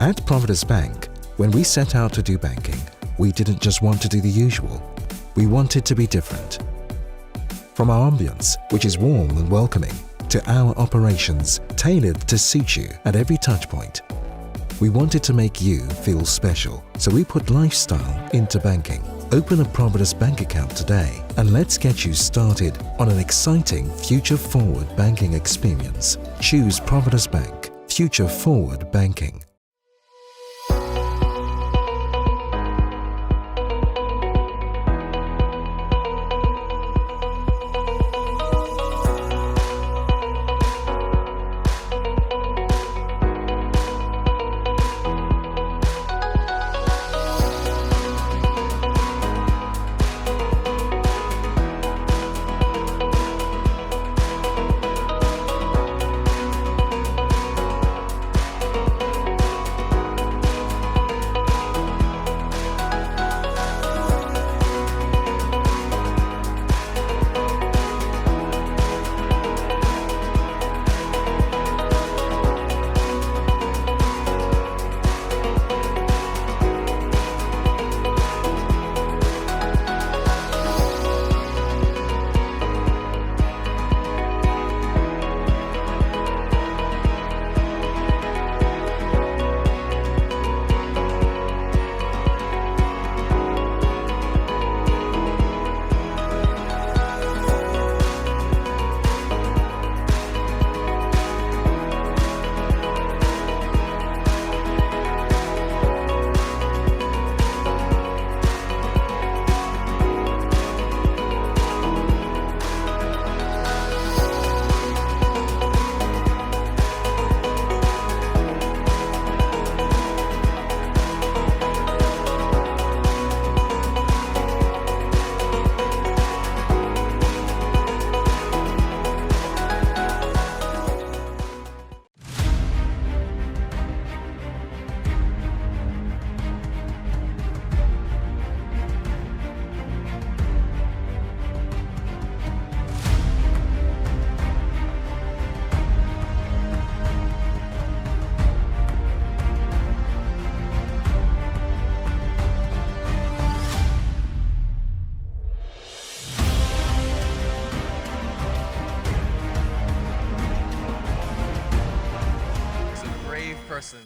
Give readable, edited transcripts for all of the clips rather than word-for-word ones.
At Providence Bank, when we set out to do banking, we didn't just want to do the usual. We wanted to be different. From our ambience, which is warm and welcoming, to our operations tailored to suit you at every touch point, we wanted to make you feel special, so we put lifestyle into banking. Open a Providence Bank account today and let's get you started on an exciting future-forward banking experience. Choose Providence Bank. Future-forward banking.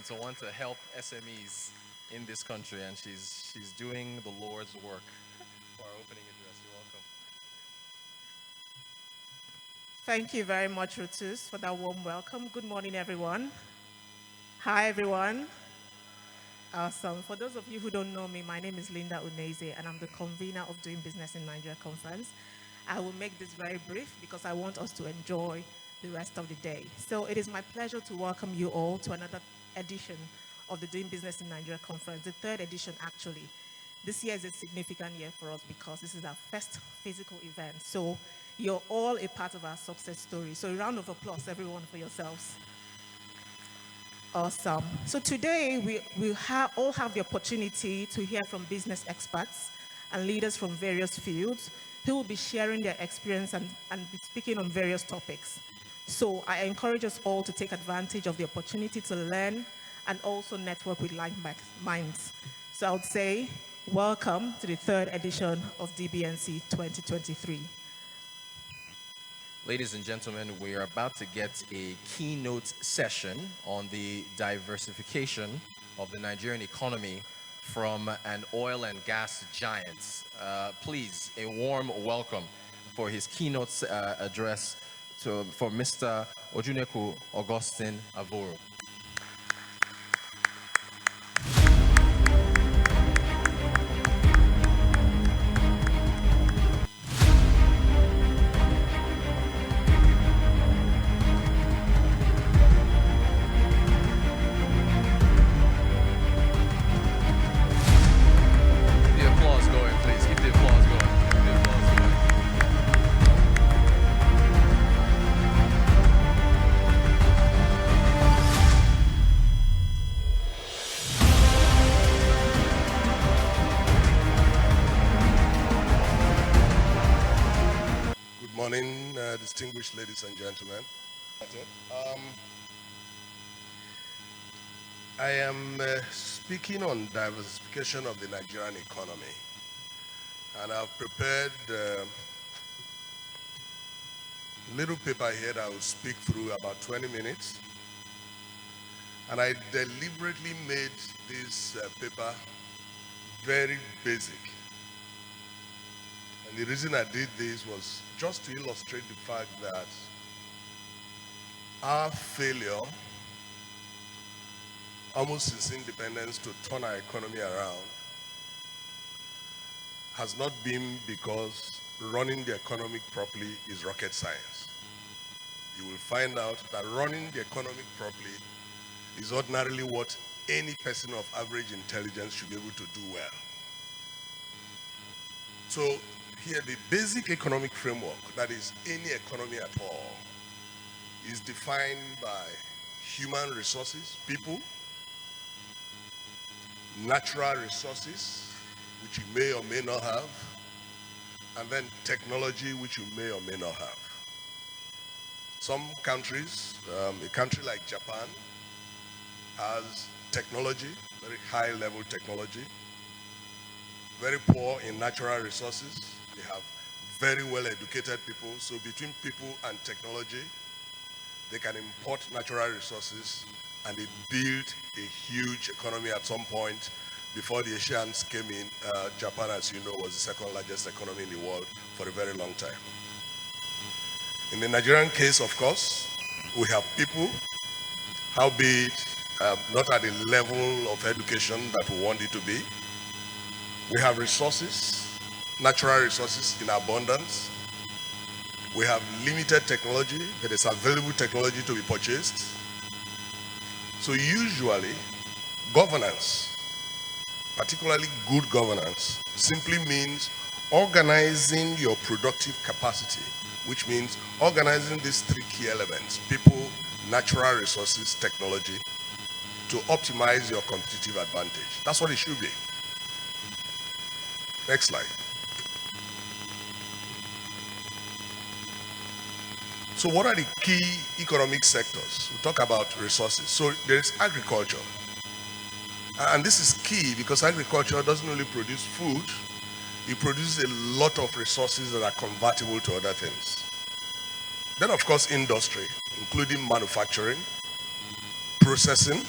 To want to help SMEs in this country, and she's doing the Lord's work. For our opening address, you're welcome. Thank you very much, Rutus, for that warm welcome. Good morning, everyone. Hi, everyone. Awesome. For those of you who don't know me, my name is Linda Uneze, and I'm the convener of Dbnc Conference. I will make this very brief because I want us to enjoy the rest of the day. So it is my pleasure to welcome you all to another edition of the Doing Business in Nigeria Conference, the third edition actually. This year is a significant year for us because this is our first physical event. So you're all a part of our success story. So a round of applause, everyone, for yourselves. Awesome. So today we all have the opportunity to hear from business experts and leaders from various fields who will be sharing their experience and be speaking on various topics. So I encourage us all to take advantage of the opportunity to learn and also network with like minds. So I would say, welcome to the third edition of Dbnc 2023. Ladies and gentlemen, we are about to get a keynote session on the diversification of the Nigerian economy from an oil and gas giant. Please, a warm welcome for his keynote address for Mr. Ojuneku Augustine Avoro. Distinguished ladies and gentlemen. I am speaking on diversification of the Nigerian economy, and I've prepared a little paper here that I will speak through about 20 minutes. And I deliberately made this paper very basic. And the reason I did this was just to illustrate the fact that our failure almost since independence to turn our economy around has not been because running the economy properly is rocket science. You will find out that running the economy properly is ordinarily what any person of average intelligence should be able to do well. So here, the basic economic framework, that is any economy at all, is defined by human resources, people, natural resources, which you may or may not have, and then technology, which you may or may not have. Some countries, a country like Japan, has technology, very high level technology, very poor in natural resources. They have very well educated people. So between people and technology, they can import natural resources, and they built a huge economy at some point. Before the Asians came in, Japan, as you know, was the second largest economy in the world for a very long time. In the Nigerian case, of course, we have people, howbeit not at the level of education that we want it to be. We have resources, natural resources in abundance. We have limited technology. There is available technology to be purchased. So usually, governance, particularly good governance, simply means organizing your productive capacity, which means organizing these three key elements: people, natural resources, technology, to optimize your competitive advantage. That's what it should be. Next slide. So what are the key economic sectors? We talk about resources. So there is agriculture. And this is key because agriculture doesn't only produce food, it produces a lot of resources that are convertible to other things. Then, of course, industry, including manufacturing, processing,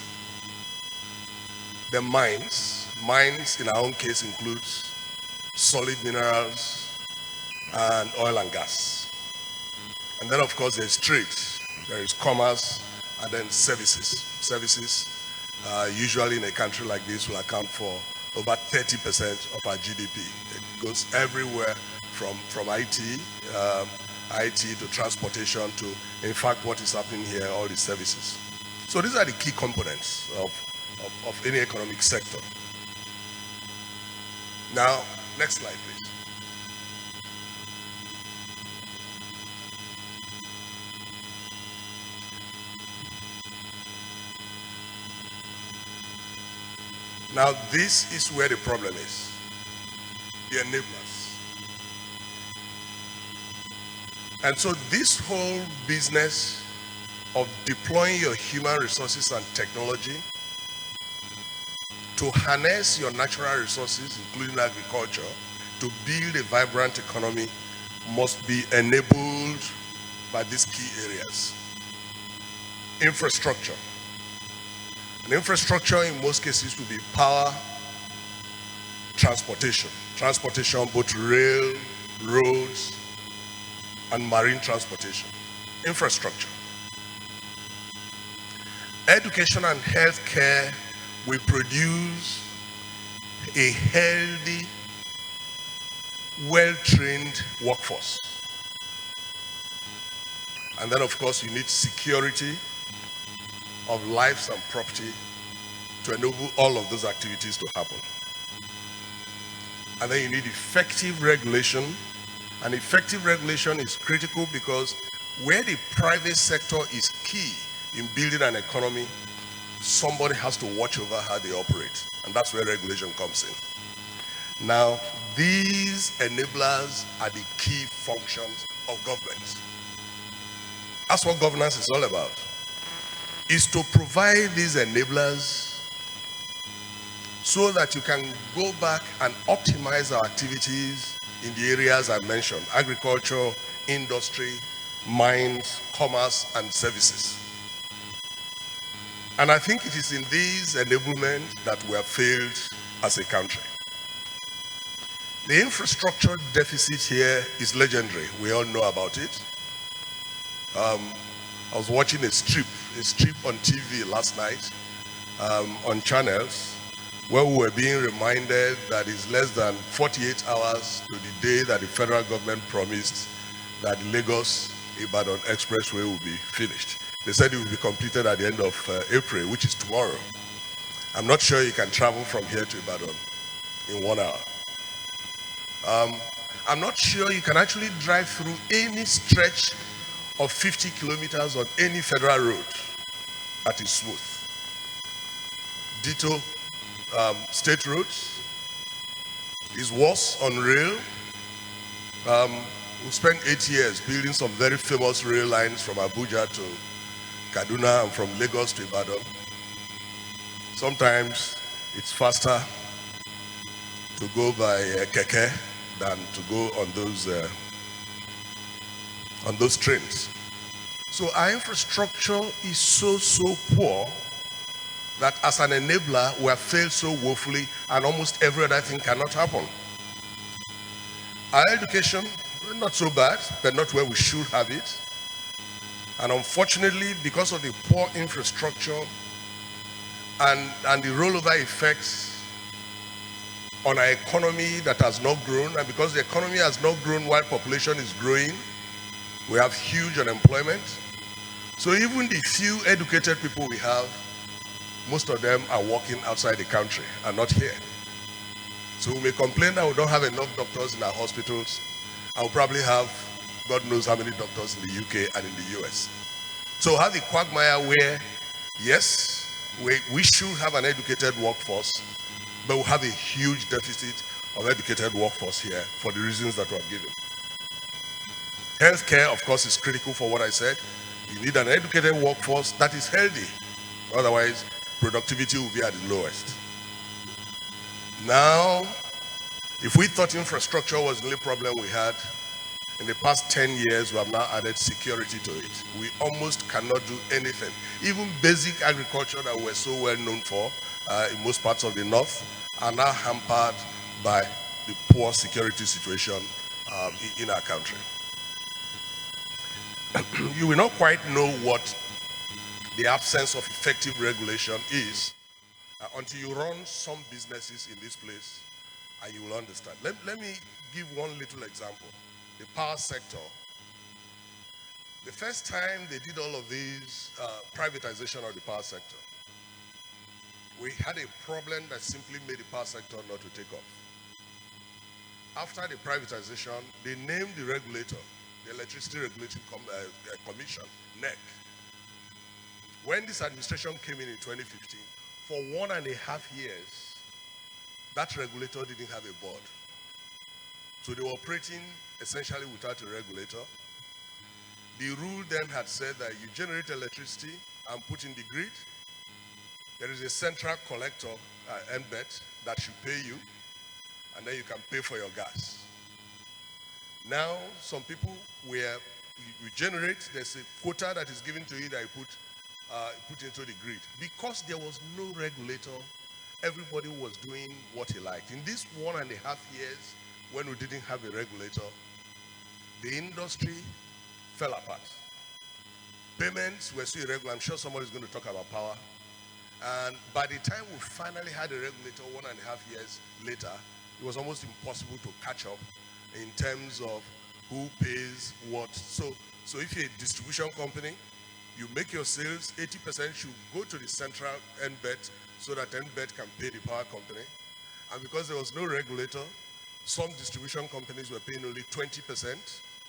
the mines. Mines, in our own case, includes solid minerals and oil and gas. And then, of course, there's trade, there is commerce, and then services. Services, usually in a country like this, will account for over 30% of our GDP. It goes everywhere from IT to transportation to, in fact, what is happening here, all the services. So these are the key components of any economic sector. Now, next slide, please. Now, this is where the problem is. The enablers. And so this whole business of deploying your human resources and technology to harness your natural resources, including agriculture, to build a vibrant economy must be enabled by these key areas. Infrastructure. And infrastructure in most cases will be power, transportation. Transportation, both rail, roads, and marine transportation. Infrastructure. Education and healthcare will produce a healthy, well-trained workforce. And then, of course, you need security of lives and property to enable all of those activities to happen. And then you need effective regulation. And effective regulation is critical because where the private sector is key in building an economy, somebody has to watch over how they operate. And that's where regulation comes in. Now, these enablers are the key functions of government. That's what governance is all about, is to provide these enablers so that you can go back and optimize our activities in the areas I mentioned: agriculture, industry, mines, commerce, and services. And I think it is in these enablement that we have failed as a country. The infrastructure deficit here is legendary. We all know about it. I was watching a strip on TV last night on channels where we were being reminded that it's less than 48 hours to the day that the federal government promised that the Lagos-Ibadan Expressway will be finished. They said it will be completed at the end of April, which is tomorrow. I'm not sure you can travel from here to Ibadan in 1 hour. I'm not sure you can actually drive through any stretch of 50 kilometers on any federal road that is smooth. Ditto state roads is worse on rail. We spent 8 years building some very famous rail lines from Abuja to Kaduna and from Lagos to Ibadan. Sometimes it's faster to go by keke than to go on those trains. So our infrastructure is so poor that as an enabler, we have failed so woefully, and almost every other thing cannot happen. Our education, not so bad, but not where we should have it. And unfortunately, because of the poor infrastructure and the rollover effects on our economy that has not grown, and because the economy has not grown while population is growing, we have huge unemployment. So even the few educated people we have, most of them are working outside the country and not here. So we may complain that we don't have enough doctors in our hospitals, and we'll probably have God knows how many doctors in the UK and in the US. So we have a quagmire where, yes, we should have an educated workforce, but we have a huge deficit of educated workforce here for the reasons that we have given. Healthcare, of course, is critical for what I said. You need an educated workforce that is healthy. Otherwise, productivity will be at the lowest. Now, if we thought infrastructure was the only problem we had, in the past 10 years, we have now added security to it. We almost cannot do anything. Even basic agriculture that we're so well known for in most parts of the north are now hampered by the poor security situation in our country. You will not quite know what the absence of effective regulation is until you run some businesses in this place, and you will understand. Let me give one little example. The power sector. The first time they did all of these privatization of the power sector, we had a problem that simply made the power sector not to take off. After the privatization, they named the regulator, the Electricity Regulatory Commission, NEC. When this administration came in 2015, for 1.5 years, that regulator didn't have a board. So they were operating essentially without a regulator. The rule then had said that you generate electricity and put in the grid. There is a central collector, NBET, that should pay you, and then you can pay for your gas. Now, some people where you generate, there's a quota that is given to you that you put into the grid. Because there was no regulator, everybody was doing what he liked. In these 1.5 years, when we didn't have a regulator, the industry fell apart. Payments were so irregular. I'm sure somebody's going to talk about power. And by the time we finally had a regulator 1.5 years later, it was almost impossible to catch up in terms of who pays what. So if you're a distribution company, you make your sales, 80% should go to the central NBET so that NBET can pay the power company. And because there was no regulator, some distribution companies were paying only 20%,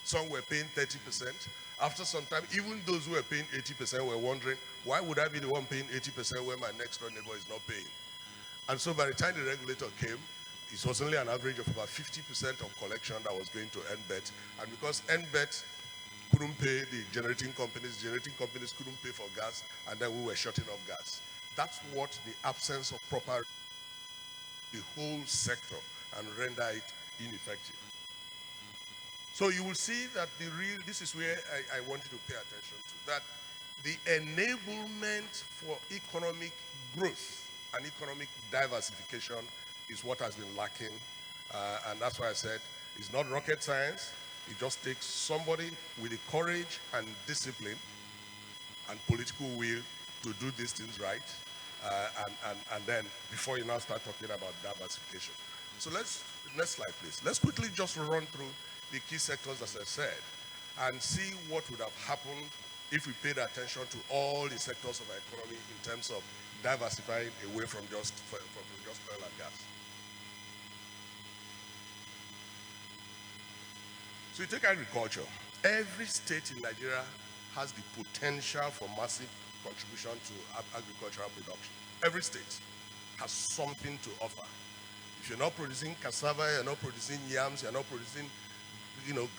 some were paying 30%. After some time, even those who were paying 80% were wondering, why would I be the one paying 80% when my next door neighbor is not paying? And so by the time the regulator came, it was only an average of about 50% of collection that was going to NBET. And because NBET couldn't pay the generating companies couldn't pay for gas, and then we were shutting off gas. That's what the absence of proper the whole sector and render it ineffective. So you will see that this is where I want you to pay attention to, that the enablement for economic growth and economic diversification is what has been lacking. And that's why I said it's not rocket science. It just takes somebody with the courage and discipline and political will to do these things right. And then before you now start talking about diversification. So next slide, please. Let's quickly just run through the key sectors, as I said, and see what would have happened if we paid attention to all the sectors of our economy in terms of diversifying away from just oil and gas. So you take agriculture. Every state in Nigeria has the potential for massive contribution to agricultural production. Every state has something to offer. If you're not producing cassava, you're not producing yams, you're not producing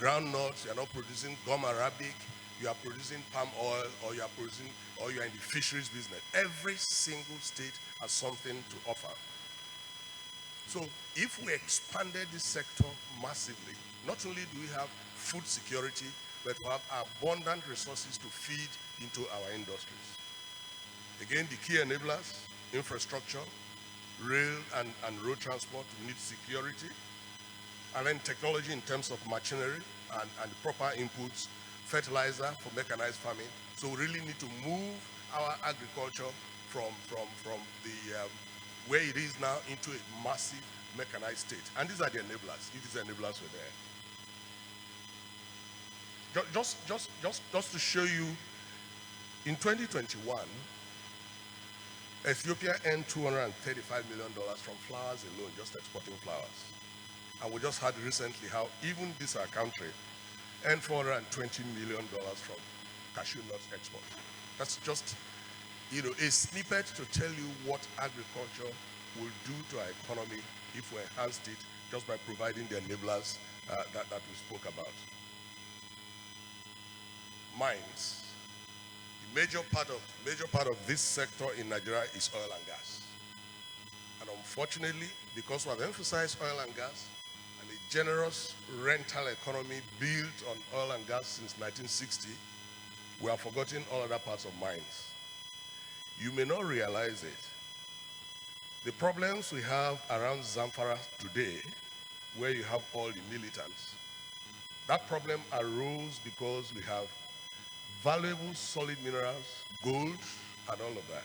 groundnuts, you're not producing gum arabic, you are producing palm oil, or you're in the fisheries business. Every single state has something to offer. So if we expanded this sector massively, not only do we have food security, but we have abundant resources to feed into our industries. Again, the key enablers, infrastructure, rail and road transport, we need security. And then technology in terms of machinery and proper inputs, fertilizer for mechanized farming. So we really need to move our agriculture from the where it is now into a massive mechanized state. And these are the enablers. If these enablers were there. Just to show you, in 2021, Ethiopia earned $235 million from flowers alone, just exporting flowers. And we just heard recently how even this our country earned $420 million from cashew nut export. That's just a snippet to tell you what agriculture will do to our economy if we enhanced it just by providing the enablers that we spoke about. Mines. The major part of this sector in Nigeria is oil and gas. And unfortunately, because we have emphasized oil and gas and a generous rental economy built on oil and gas since 1960, we have forgotten all other parts of mines. You may not realize it. The problems we have around Zamfara today, where you have all the militants, that problem arose because we have valuable solid minerals, gold, and all of that.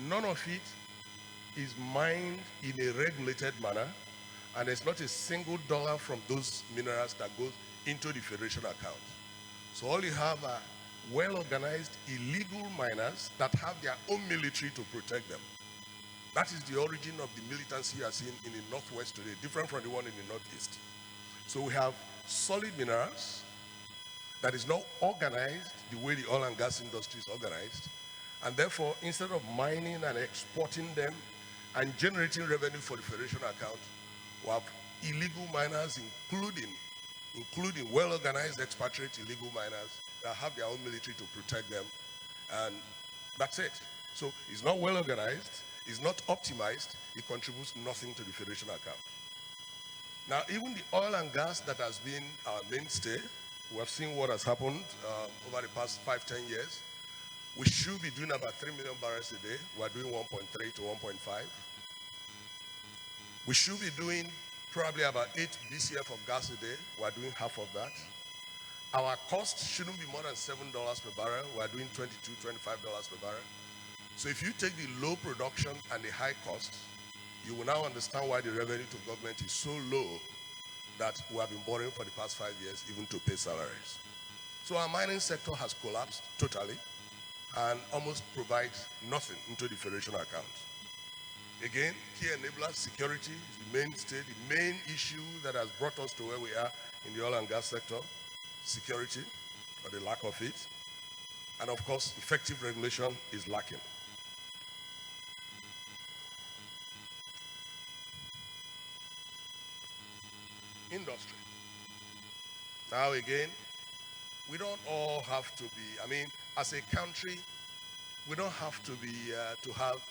None of it is mined in a regulated manner, and there's not a single dollar from those minerals that goes into the federation account. So all you have are well-organized illegal miners that have their own military to protect them. That is the origin of the militancy you are seeing in the Northwest today, different from the one in the Northeast. So we have solid minerals that is not organized the way the oil and gas industry is organized. And therefore, instead of mining and exporting them and generating revenue for the federation account, we have illegal miners, including well-organized expatriate illegal miners that have their own military to protect them. And that's it. So it's not well-organized, it's not optimized, it contributes nothing to the federation account. Now, even the oil and gas that has been our mainstay, we have seen what has happened over the past 5-10 years. We should be doing about 3 million barrels a day. We're doing 1.3 to 1.5. We should be doing probably about 8 BCF of gas a day. We're doing half of that. Our cost shouldn't be more than $7 per barrel. We're doing $22, $25 per barrel. So if you take the low production and the high cost, you will now understand why the revenue to government is so low that we have been borrowing for the past 5 years even to pay salaries. So our mining sector has collapsed totally and almost provides nothing into the federation account. Again, key enabler, security is the mainstay, the main issue that has brought us to where we are in the oil and gas sector. Security, or the lack of it. And of course, effective regulation is lacking. Industry. Now again, we don't all have to be, as a country, we don't have to be, to have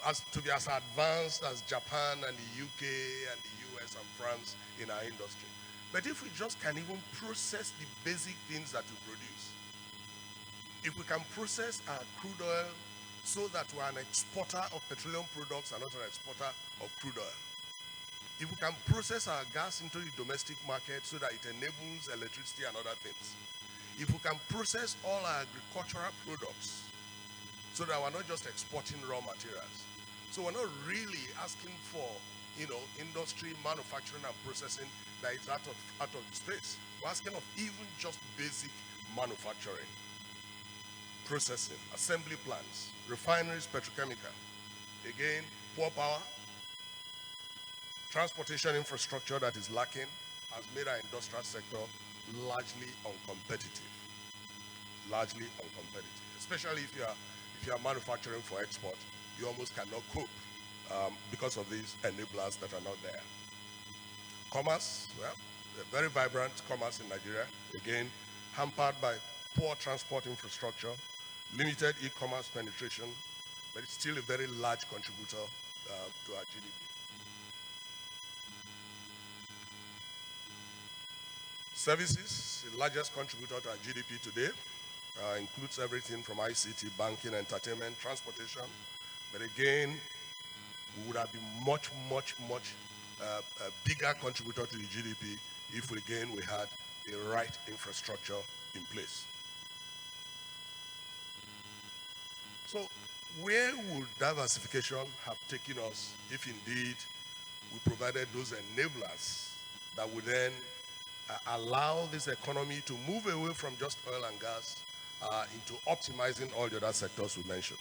as to be as advanced as Japan and the UK and the US and France in our industry. But if we just can even process the basic things that we produce, if we can process our crude oil so that we're an exporter of petroleum products and not an exporter of crude oil, if we can process our gas into the domestic market so that it enables electricity and other things, if we can process all our agricultural products so that we're not just exporting raw materials, so we're not really asking for industry, manufacturing and processing that is out of the space. We're asking of even just basic manufacturing, processing, assembly plants, refineries, petrochemical. Again, poor power, transportation infrastructure that is lacking has made our industrial sector largely uncompetitive. Largely uncompetitive. Especially if you are manufacturing for export, you almost cannot cope because of these enablers that are not there. Commerce, well, a very vibrant commerce in Nigeria, again, hampered by poor transport infrastructure, limited e-commerce penetration, but it's still a very large contributor to our GDP. Services, the largest contributor to our GDP today, includes everything from ICT, banking, entertainment, transportation. But again, we would have been much bigger contributor to the GDP if we had the right infrastructure in place. So where would diversification have taken us if indeed we provided those enablers that would then allow this economy to move away from just oil and gas into optimizing all the other sectors we mentioned?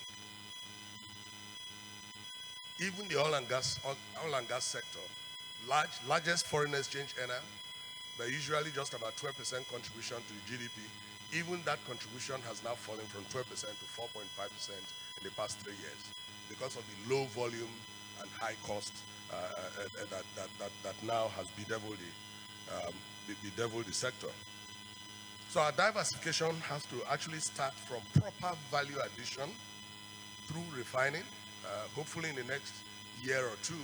Even the oil and gas sector, largest foreign exchange earner, but usually just about 12% contribution to the GDP. Even that contribution has now fallen from 12% to 4.5% in the past 3 years because of the low volume and high cost that now has bedeviled the sector. So our diversification has to actually start from proper value addition through refining. Hopefully in the next year or two,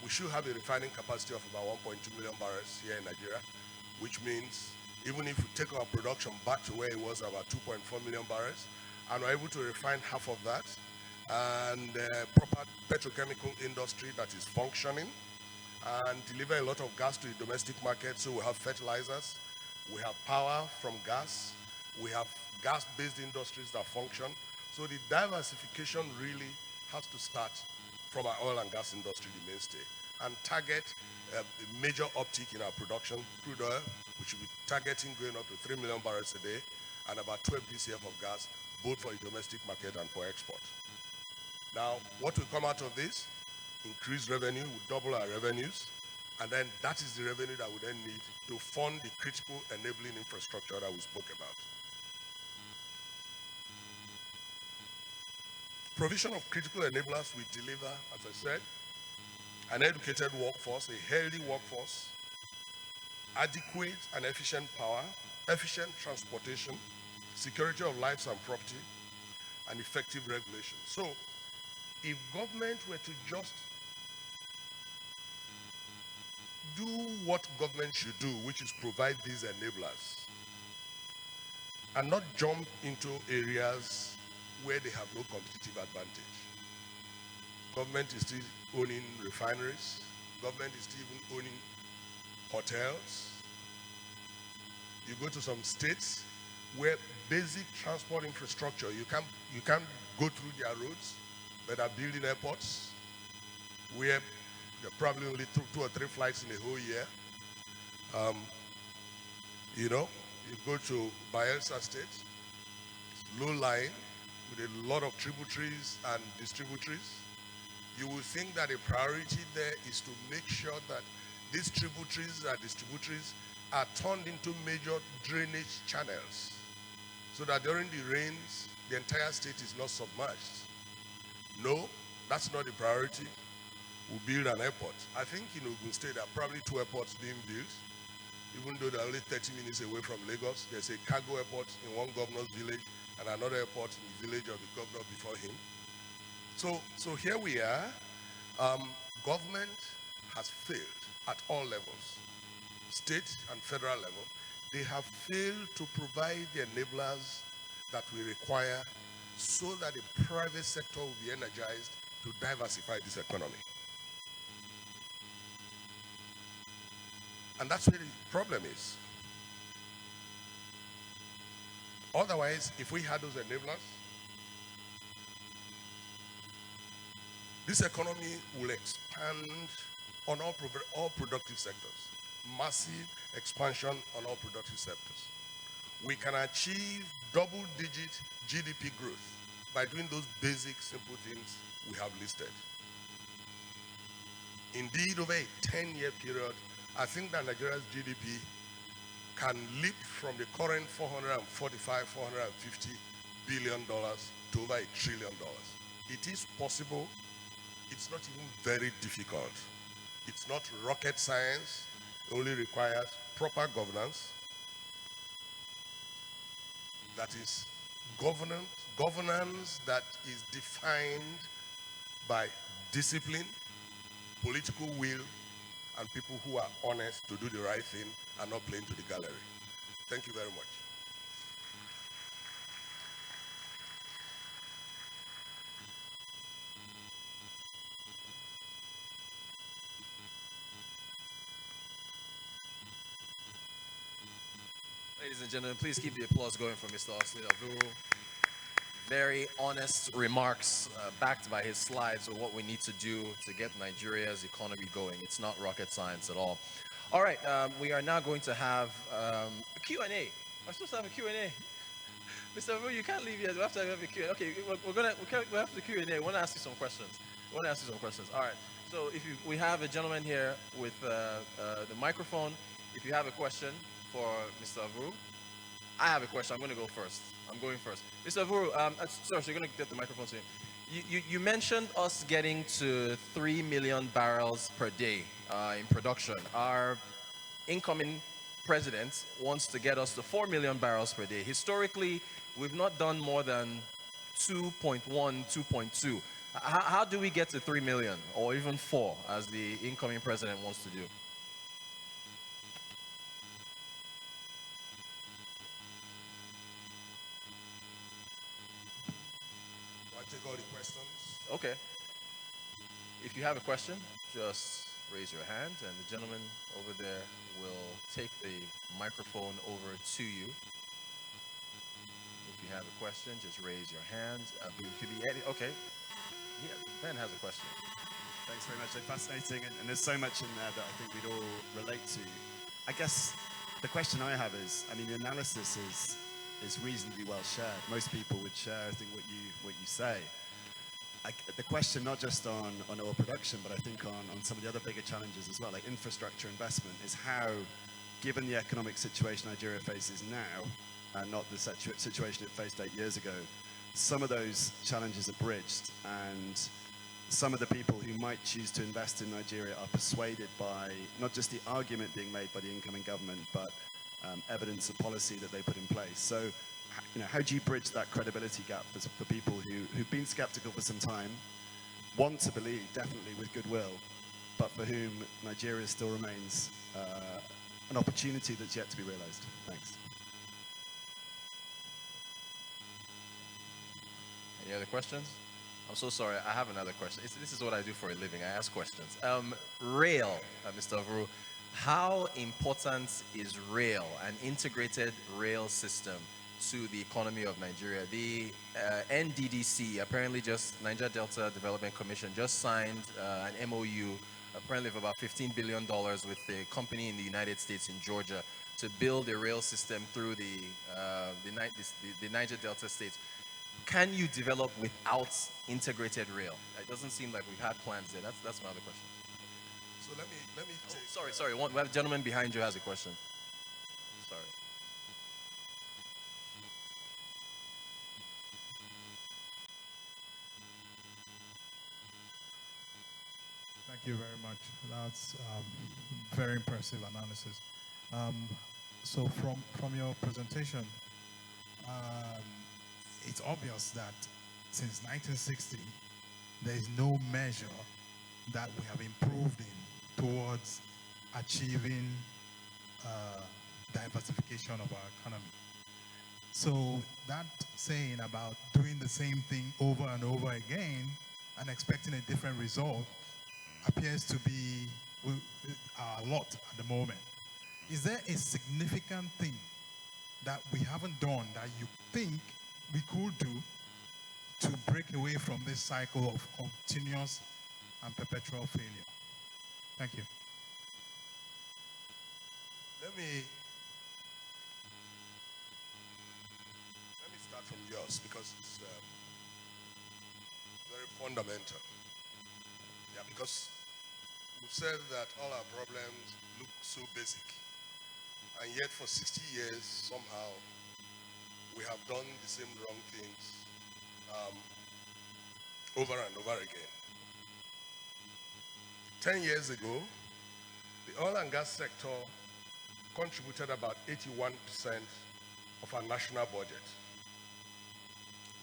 we should have a refining capacity of about 1.2 million barrels here in Nigeria, which means even if we take our production back to where it was, about 2.4 million barrels, and we're able to refine half of that, and proper petrochemical industry that is functioning, and deliver a lot of gas to the domestic market, so we have fertilizers, we have power from gas, we have gas-based industries that function. So the diversification really has to start from our oil and gas industry, the mainstay, and target a major uptick in our production. Crude oil, we should be targeting going up to 3 million barrels a day and about 12 BCF of gas, both for the domestic market and for export. Now, what will come out of this? Increased revenue, we double our revenues, and then that is the revenue that we then need to fund the critical enabling infrastructure that we spoke about. Provision of critical enablers will deliver, as I said, an educated workforce, a healthy workforce, adequate and efficient power, efficient transportation, security of lives and property, and effective regulation. So, if government were to just do what government should do, which is provide these enablers, and not jump into areas where they have no competitive advantage. Government is still owning refineries. Government is still even owning hotels. You go to some states where basic transport infrastructure, you can't go through their roads, but are building airports where there are probably only two or three flights in a whole year. You go to Bayelsa State, low-lying, with a lot of tributaries and distributaries. You will think that a priority there is to make sure that these tributaries and distributaries are turned into major drainage channels so that during the rains, the entire state is not submerged. No, that's not the priority. We'll build an airport. I think in Ogun State, there are probably 2 airports being built, even though they're only 30 minutes away from Lagos. There's a cargo airport in one governor's village and another airport in the village of the governor before him. So here we are. Government has failed at all levels, state and federal level. They have failed to provide the enablers that we require so that the private sector will be energized to diversify this economy. And that's where the problem is. Otherwise, if we had those enablers, this economy will expand on all productive sectors. Massive expansion on all productive sectors. We can achieve double-digit GDP growth by doing those basic, simple things we have listed. Indeed, over a 10-year period, I think that Nigeria's GDP can leap from the current $445, $450 billion to over $1 trillion. It is possible. It's not even very difficult. It's not rocket science. It only requires proper governance. That is governance that is defined by discipline, political will, and people who are honest to do the right thing and not playing to the gallery. Thank you very much. Ladies and gentlemen, please keep the applause going for Mr. Austin Avuru. Very honest remarks backed by his slides of what we need to do to get Nigeria's economy going. It's not rocket science at all. All right, we are now going to have a Q&A. We're supposed to have a Q&A. Mr. Avuru, you can't leave yet. We have to have a Q&A. Okay, we have the Q&A. We want to ask you some questions. All right. So we have a gentleman here with the microphone. If you have a question for Mr. Avuru. I have a question. I'm going to go first. I'm going first. Mr. Avuru, sorry, so you're going to get the microphone to him. You mentioned us getting to 3 million barrels per day in production. Our incoming president wants to get us to 4 million barrels per day. Historically, we've not done more than 2.1, 2.2. How do we get to 3 million or even 4 as the incoming president wants to do? Take all the questions. Okay. If you have a question, just raise your hand and the gentleman over there will take the microphone over to you. If you have a question, just raise your hand. Okay. Yeah, Ben has a question. Thanks very much. So fascinating, and there's so much in there that I think we'd all relate to. I guess the question I have is, I mean, the analysis is reasonably well shared. Most people would share, I think, what you say. The question, not just on oil production, but I think on some of the other bigger challenges as well, like infrastructure investment, is how, given the economic situation Nigeria faces now, and not the situation it faced 8 years ago, some of those challenges are bridged, and some of the people who might choose to invest in Nigeria are persuaded by not just the argument being made by the incoming government, but evidence and policy that they put in place. So, how do you bridge that credibility gap for people who've been skeptical for some time, want to believe, definitely with goodwill, but for whom Nigeria still remains an opportunity that's yet to be realized? Thanks. Any other questions? I'm so sorry, I have another question. This is what I do for a living, I ask questions. Rail, Mr. Avuru. How important is rail, an integrated rail system, to the economy of Nigeria? The NDDC, apparently just Niger Delta Development Commission, just signed an MOU, apparently of about $15 billion with a company in the United States in Georgia to build a rail system through the Niger Delta states. Can you develop without integrated rail? It doesn't seem like we've had plans there. That's my other question. So let me take... Sorry. We have a gentleman behind you has a question. Sorry. Thank you very much. That's very impressive analysis. So from your presentation, it's obvious that since 1960, there is no measure that we have improved in towards achieving diversification of our economy. So that saying about doing the same thing over and over again and expecting a different result appears to be our lot at the moment. Is there a significant thing that we haven't done that you think we could do to break away from this cycle of continuous and perpetual failure? Thank you. Let me start from yours because it's very fundamental. Yeah, because we've said that all our problems look so basic, and yet for 60 years somehow we have done the same wrong things over and over again. 10 years ago, the oil and gas sector contributed about 81% of our national budget.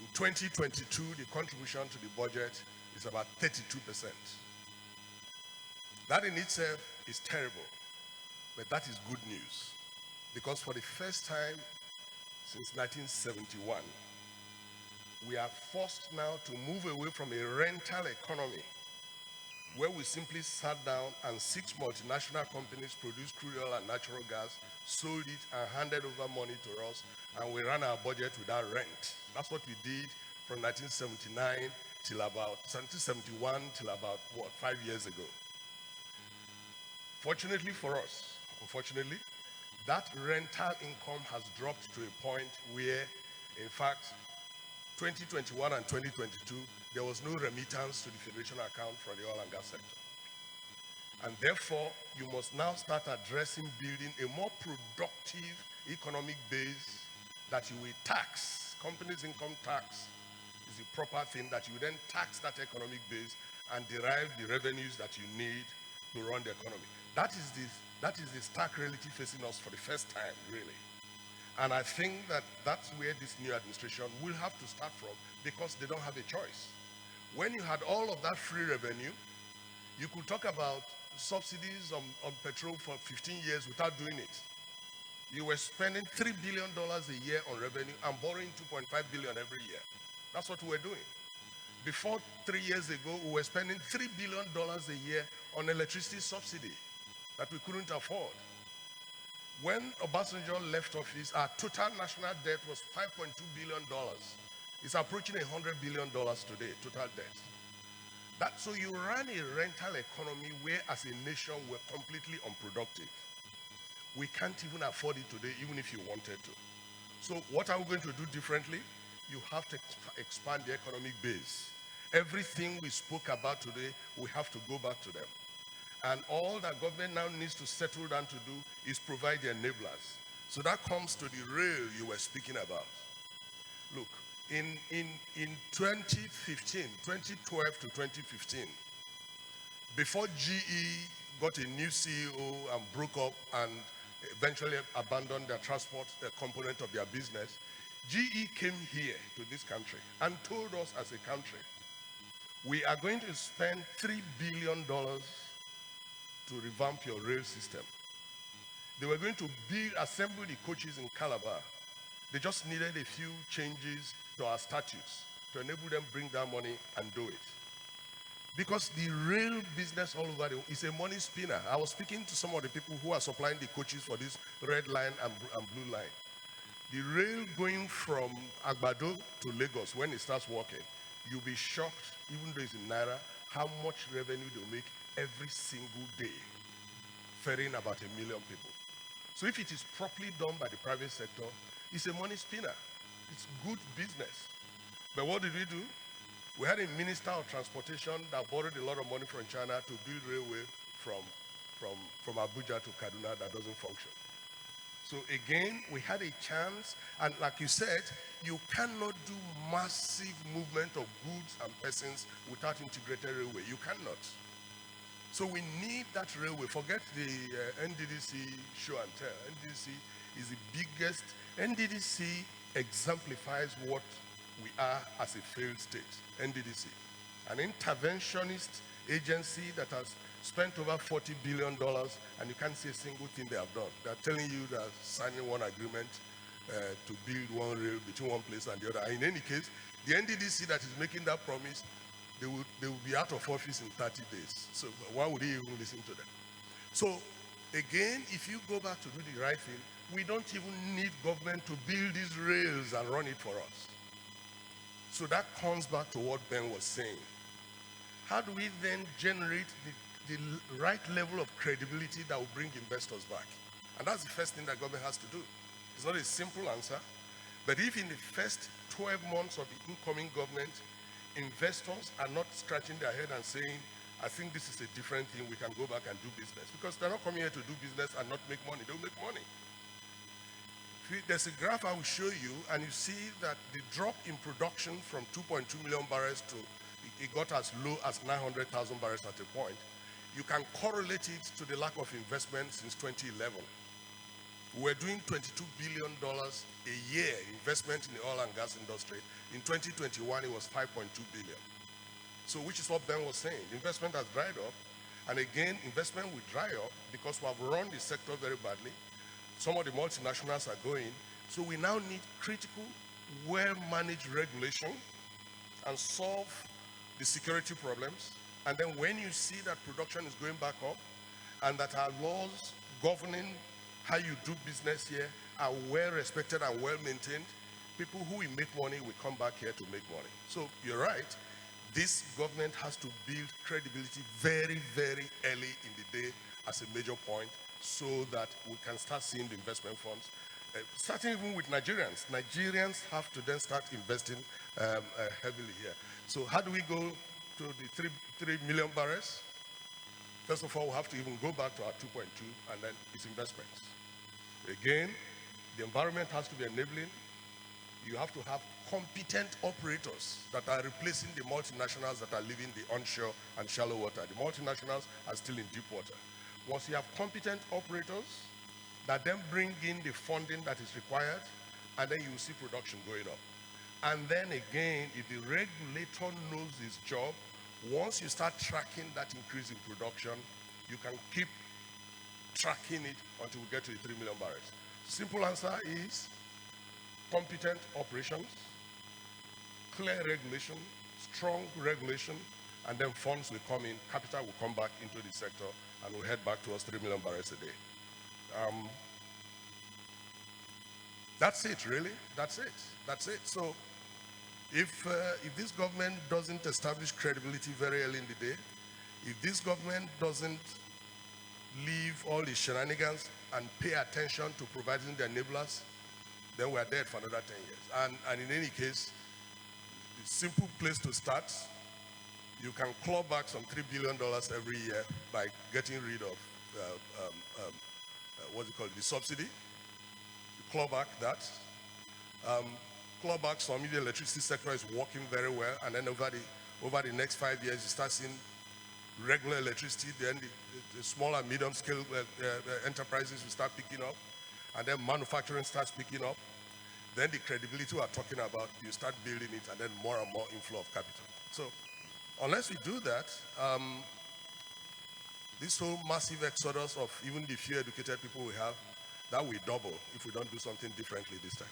In 2022, the contribution to the budget is about 32%. That in itself is terrible, but that is good news, because for the first time since 1971, we are forced now to move away from a rental economy where we simply sat down and 6 multinational companies produced crude oil and natural gas, sold it and handed over money to us, and we ran our budget without rent. That's what we did from 1979 till about 1971 till about 5 years ago. Fortunately for us, unfortunately, that rental income has dropped to a point where, in fact, 2021 and 2022, there was no remittance to the Federation account from the oil and gas sector. And therefore, you must now start addressing building a more productive economic base that you will tax. Companies' income tax is the proper thing that you then tax that economic base and derive the revenues that you need to run the economy. That is the stark reality facing us for the first time, really. And I think that that's where this new administration will have to start from, because they don't have a choice. When you had all of that free revenue, you could talk about subsidies on petrol for 15 years without doing it. You were spending $3 billion a year on revenue and borrowing $2.5 billion every year. That's what we were doing. Before 3 years ago, we were spending $3 billion a year on electricity subsidy that we couldn't afford. When Obasanjo left office, our total national debt was $5.2 billion. It's approaching $100 billion today, total debt. So you ran a rental economy where, as a nation, we're completely unproductive. We can't even afford it today, even if you wanted to. So what are we going to do differently? You have to expand the economic base. Everything we spoke about today, we have to go back to them. And all that government now needs to settle down to do is provide the enablers. So that comes to the rail you were speaking about. Look, in 2015, 2012 to 2015, before GE got a new CEO and broke up and eventually abandoned their transport component of their business, GE came here to this country and told us as a country, we are going to spend $3 billion to revamp your rail system. They were going to assemble the coaches in Calabar. They just needed a few changes to our statutes to enable them bring that money and do it. Because the rail business all over is a money spinner. I was speaking to some of the people who are supplying the coaches for this red line and blue line. The rail going from Agbado to Lagos, when it starts working, you'll be shocked, even though it's in Naira, how much revenue they'll make every single day, ferrying about 1 million people. So if it is properly done by the private sector, it's a money spinner. It's good business. But what did we do? We had a minister of transportation that borrowed a lot of money from China to build railway from Abuja to Kaduna that doesn't function. So again, we had a chance, and like you said, you cannot do massive movement of goods and persons without integrated railway. You cannot. So we need that railway. Forget the NDDC show and tell. NDDC is the biggest. NDDC exemplifies what we are as a failed state. NDDC. An interventionist agency that has spent over $40 billion and you can't see a single thing they have done. They're telling you they're signing one agreement to build one rail between one place and the other. And in any case, the NDDC that is making that promise, they will be out of office in 30 days. So why would he even listen to them? So again, if you go back to do the right thing, we don't even need government to build these rails and run it for us. So that comes back to what Ben was saying. How do we then generate the right level of credibility that will bring investors back? And that's the first thing that government has to do. It's not a simple answer, but if in the first 12 months of the incoming government, investors are not scratching their head and saying, I think this is a different thing, we can go back and do business. Because they're not coming here to do business and not make money, they'll make money. There's a graph I will show you, and you see that the drop in production from 2.2 million barrels to, it got as low as 900,000 barrels at a point. You can correlate it to the lack of investment since 2011. We're doing $22 billion a year investment in the oil and gas industry. In 2021, it was 5.2 billion. So which is what Ben was saying. Investment has dried up. And again, investment will dry up because we have run the sector very badly. Some of the multinationals are going. So we now need critical, well-managed regulation and solve the security problems. And then when you see that production is going back up and that our laws governing how you do business here are well respected and well maintained, people who will make money will come back here to make money. So you're right. This government has to build credibility very, very early in the day as a major point so that we can start seeing the investment funds. Starting even with Nigerians. Nigerians have to then start investing heavily here. So how do we go to the 3 million barrels? First of all, we have to even go back to our 2.2 and then its investments. Again, the environment has to be enabling. You have to have competent operators that are replacing the multinationals that are leaving the onshore and shallow water. The multinationals are still in deep water. Once you have competent operators that then bring in the funding that is required, and then you will see production going up. And then again, if the regulator knows his job, once you start tracking that increase in production, you can keep tracking it until we get to the 3 million barrels. Simple answer is competent operations, clear regulation, strong regulation, and then funds will come in, capital will come back into the sector, and we'll head back towards 3 million barrels a day. That's it, really. That's it. That's it. So if this government doesn't establish credibility very early in the day, if this government doesn't leave all the shenanigans and pay attention to providing the enablers, then we're dead for another 10 years. And in any case, the simple place to start, you can claw back some $3 billion every year by getting rid of, what's it called, the subsidy. You claw back that. Claw back some of the electricity sector is working very well, and then over the next 5 years, you start seeing regular electricity, then the small and medium scale enterprises will start picking up, and then manufacturing starts picking up. Then the credibility we're talking about, you start building it, and then more and more inflow of capital. So unless we do that, this whole massive exodus of even the few educated people we have, that will double if we don't do something differently this time.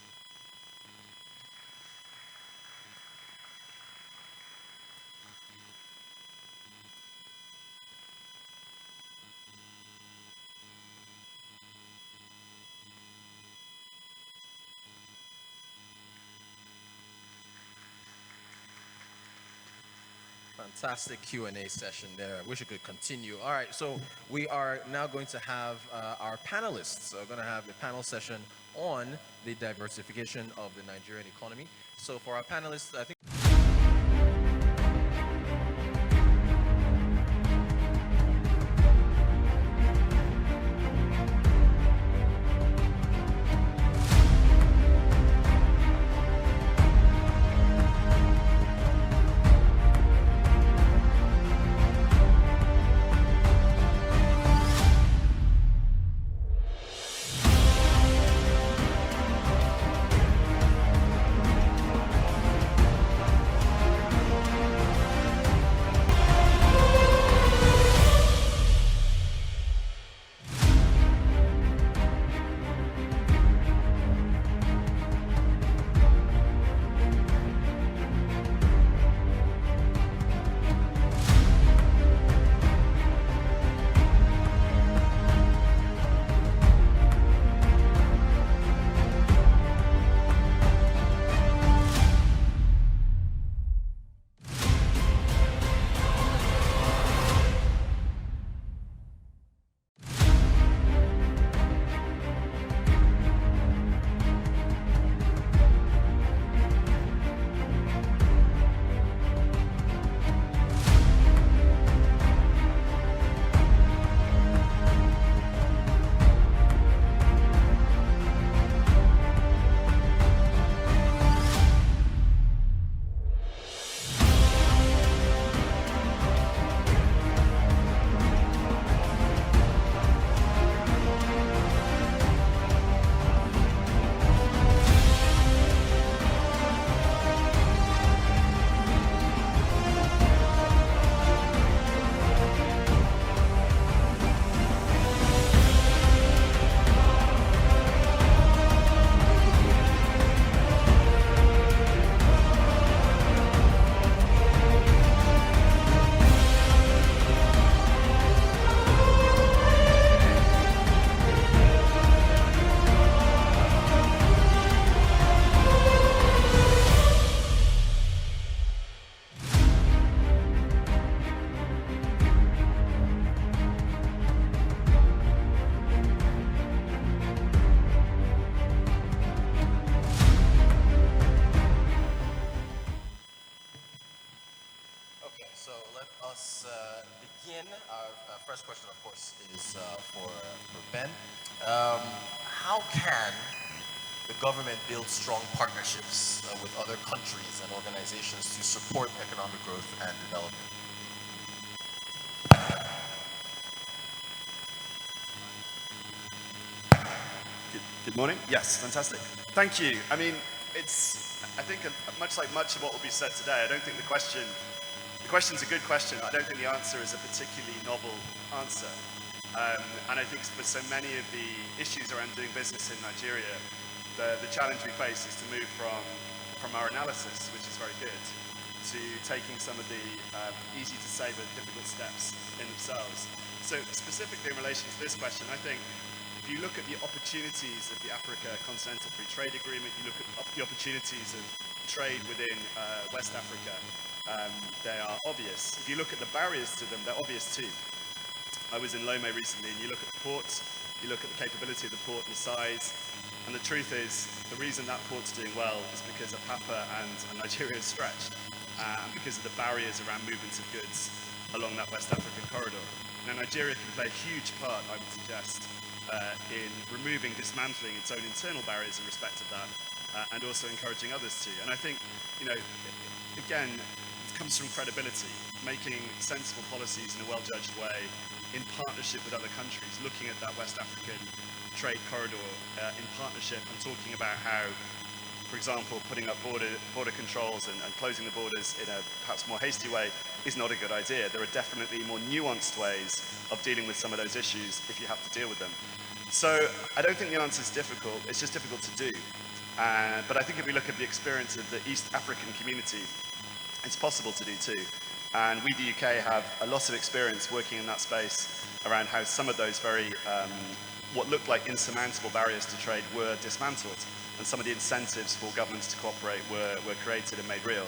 Fantastic Q&A session there. I wish it could continue. All right, so we are now going to have our panelists. We're going to have a panel session on the diversification of the Nigerian economy. So for our panelists, I think Okay, so let us begin. Our first question, of course, is for Ben. Um, how can the government build strong partnerships with other countries and organizations to support economic growth and development? Good morning. Yes, fantastic. Thank you. I mean, I think much like much of what will be said today, I don't think the question's a good question. I don't think the answer is a particularly novel answer. And I think for so many of the issues around doing business in Nigeria, the challenge we face is to move from our analysis, which is very good, to taking some of the easy to say but difficult steps in themselves. So specifically in relation to this question, I think if you look at the opportunities of the Africa Continental Free Trade Agreement, you look at the opportunities of trade within West Africa, they are obvious. If you look at the barriers to them, they're obvious too. I was in Lome recently, and you look at the port, you look at the capability of the port and the size, and the truth is, the reason that port's doing well is because of Papa and Nigeria is stretched, and because of the barriers around movements of goods along that West African corridor. Now, Nigeria can play a huge part, I would suggest, in removing, dismantling its own internal barriers in respect of that, and also encouraging others to. And I think, again, it comes from credibility, making sensible policies in a well-judged way, in partnership with other countries, looking at that West African trade corridor in partnership and talking about how, for example, putting up border controls and closing the borders in a perhaps more hasty way is not a good idea. There are definitely more nuanced ways of dealing with some of those issues if you have to deal with them. So I don't think the answer is difficult, it's just difficult to do. But I think if we look at the experience of the East African community, it's possible to do too. And we, the UK, have a lot of experience working in that space around how some of those very, what looked like insurmountable barriers to trade were dismantled. And some of the incentives for governments to cooperate were created and made real.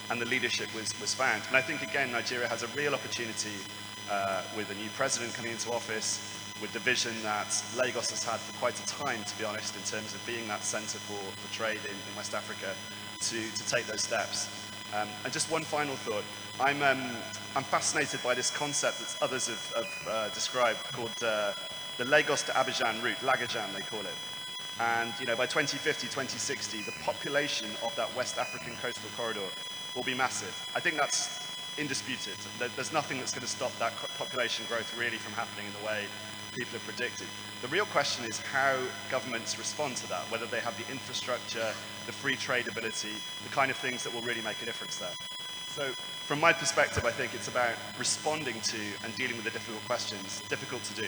And the leadership was found. And I think, again, Nigeria has a real opportunity with a new president coming into office, with the vision that Lagos has had for quite a time, to be honest, in terms of being that centre for trade in West Africa, to take those steps. And just one final thought. I'm fascinated by this concept that others have described called the Lagos to Abidjan route, Lagajan they call it. And by 2050, 2060, the population of that West African coastal corridor will be massive. I think that's indisputed. There's nothing that's going to stop that population growth really from happening in the way people have predicted. The real question is how governments respond to that, whether they have the infrastructure, the free trade ability, the kind of things that will really make a difference there. So from my perspective, I think it's about responding to and dealing with the difficult questions, difficult to do.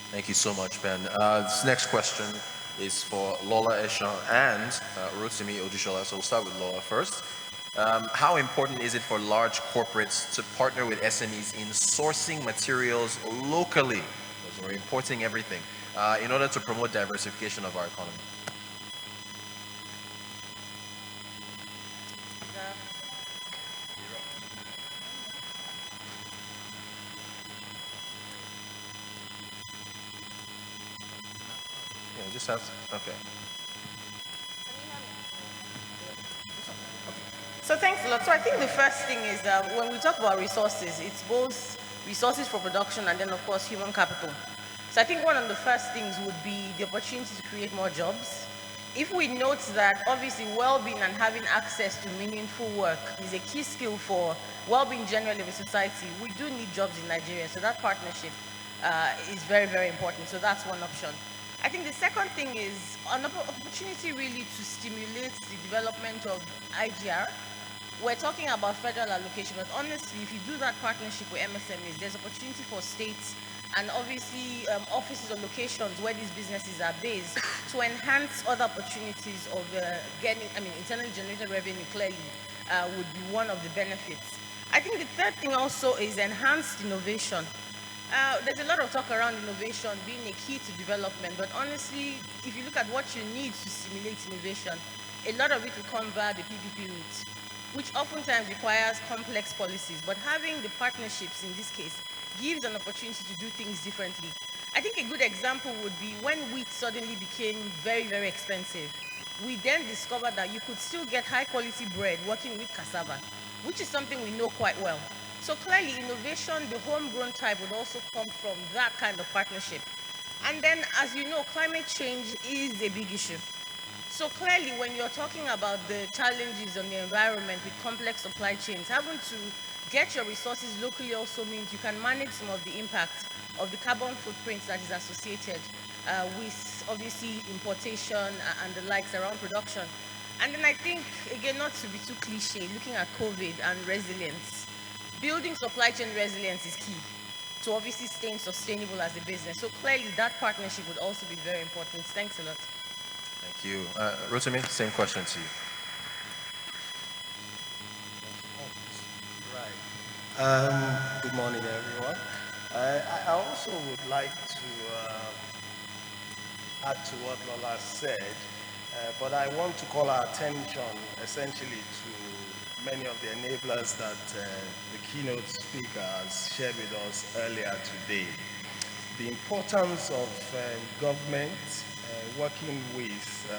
Thank you so much, Ben. This next question is for Lola Eshan and Rotimi Odushola. So we'll start with Lola first. How important is it for large corporates to partner with SMEs in sourcing materials locally? Because we're importing everything in order to promote diversification of our economy. Yeah, just have to, okay. So thanks a lot. So I think the first thing is that when we talk about resources, it's both resources for production and then of course human capital. So I think one of the first things would be the opportunity to create more jobs. If we note that obviously well-being and having access to meaningful work is a key skill for well-being generally in society, we do need jobs in Nigeria. So that partnership is very, very important. So that's one option. I think the second thing is an opportunity really to stimulate the development of IGR. We're talking about federal allocation, but honestly, if you do that partnership with MSMEs, there's opportunity for states and obviously offices or locations where these businesses are based to enhance other opportunities of getting, internally generated revenue clearly would be one of the benefits. I think the third thing also is enhanced innovation. There's a lot of talk around innovation being a key to development, but honestly, if you look at what you need to stimulate innovation, a lot of it will come via the PPP route, which oftentimes requires complex policies, but having the partnerships in this case gives an opportunity to do things differently. I think a good example would be when wheat suddenly became very, very expensive. We then discovered that you could still get high quality bread working with cassava. which is something we know quite well. So clearly, innovation, the homegrown type, would also come from that kind of partnership. And then, as you know, climate change is a big issue. So clearly, when you're talking about the challenges on the environment with complex supply chains, having to get your resources locally also means you can manage some of the impact of the carbon footprint that is associated with obviously importation and the likes around production. And then I think, again, not to be too cliche, looking at COVID and resilience, building supply chain resilience is key to obviously staying sustainable as a business. So clearly that partnership would also be very important. Thanks a lot. Thank you. Rotimi, same question to you. Right. Good morning, everyone. I also would like to add to what Lola said, but I want to call our attention essentially to many of the enablers that the keynote speaker has shared with us earlier today. The importance of government working with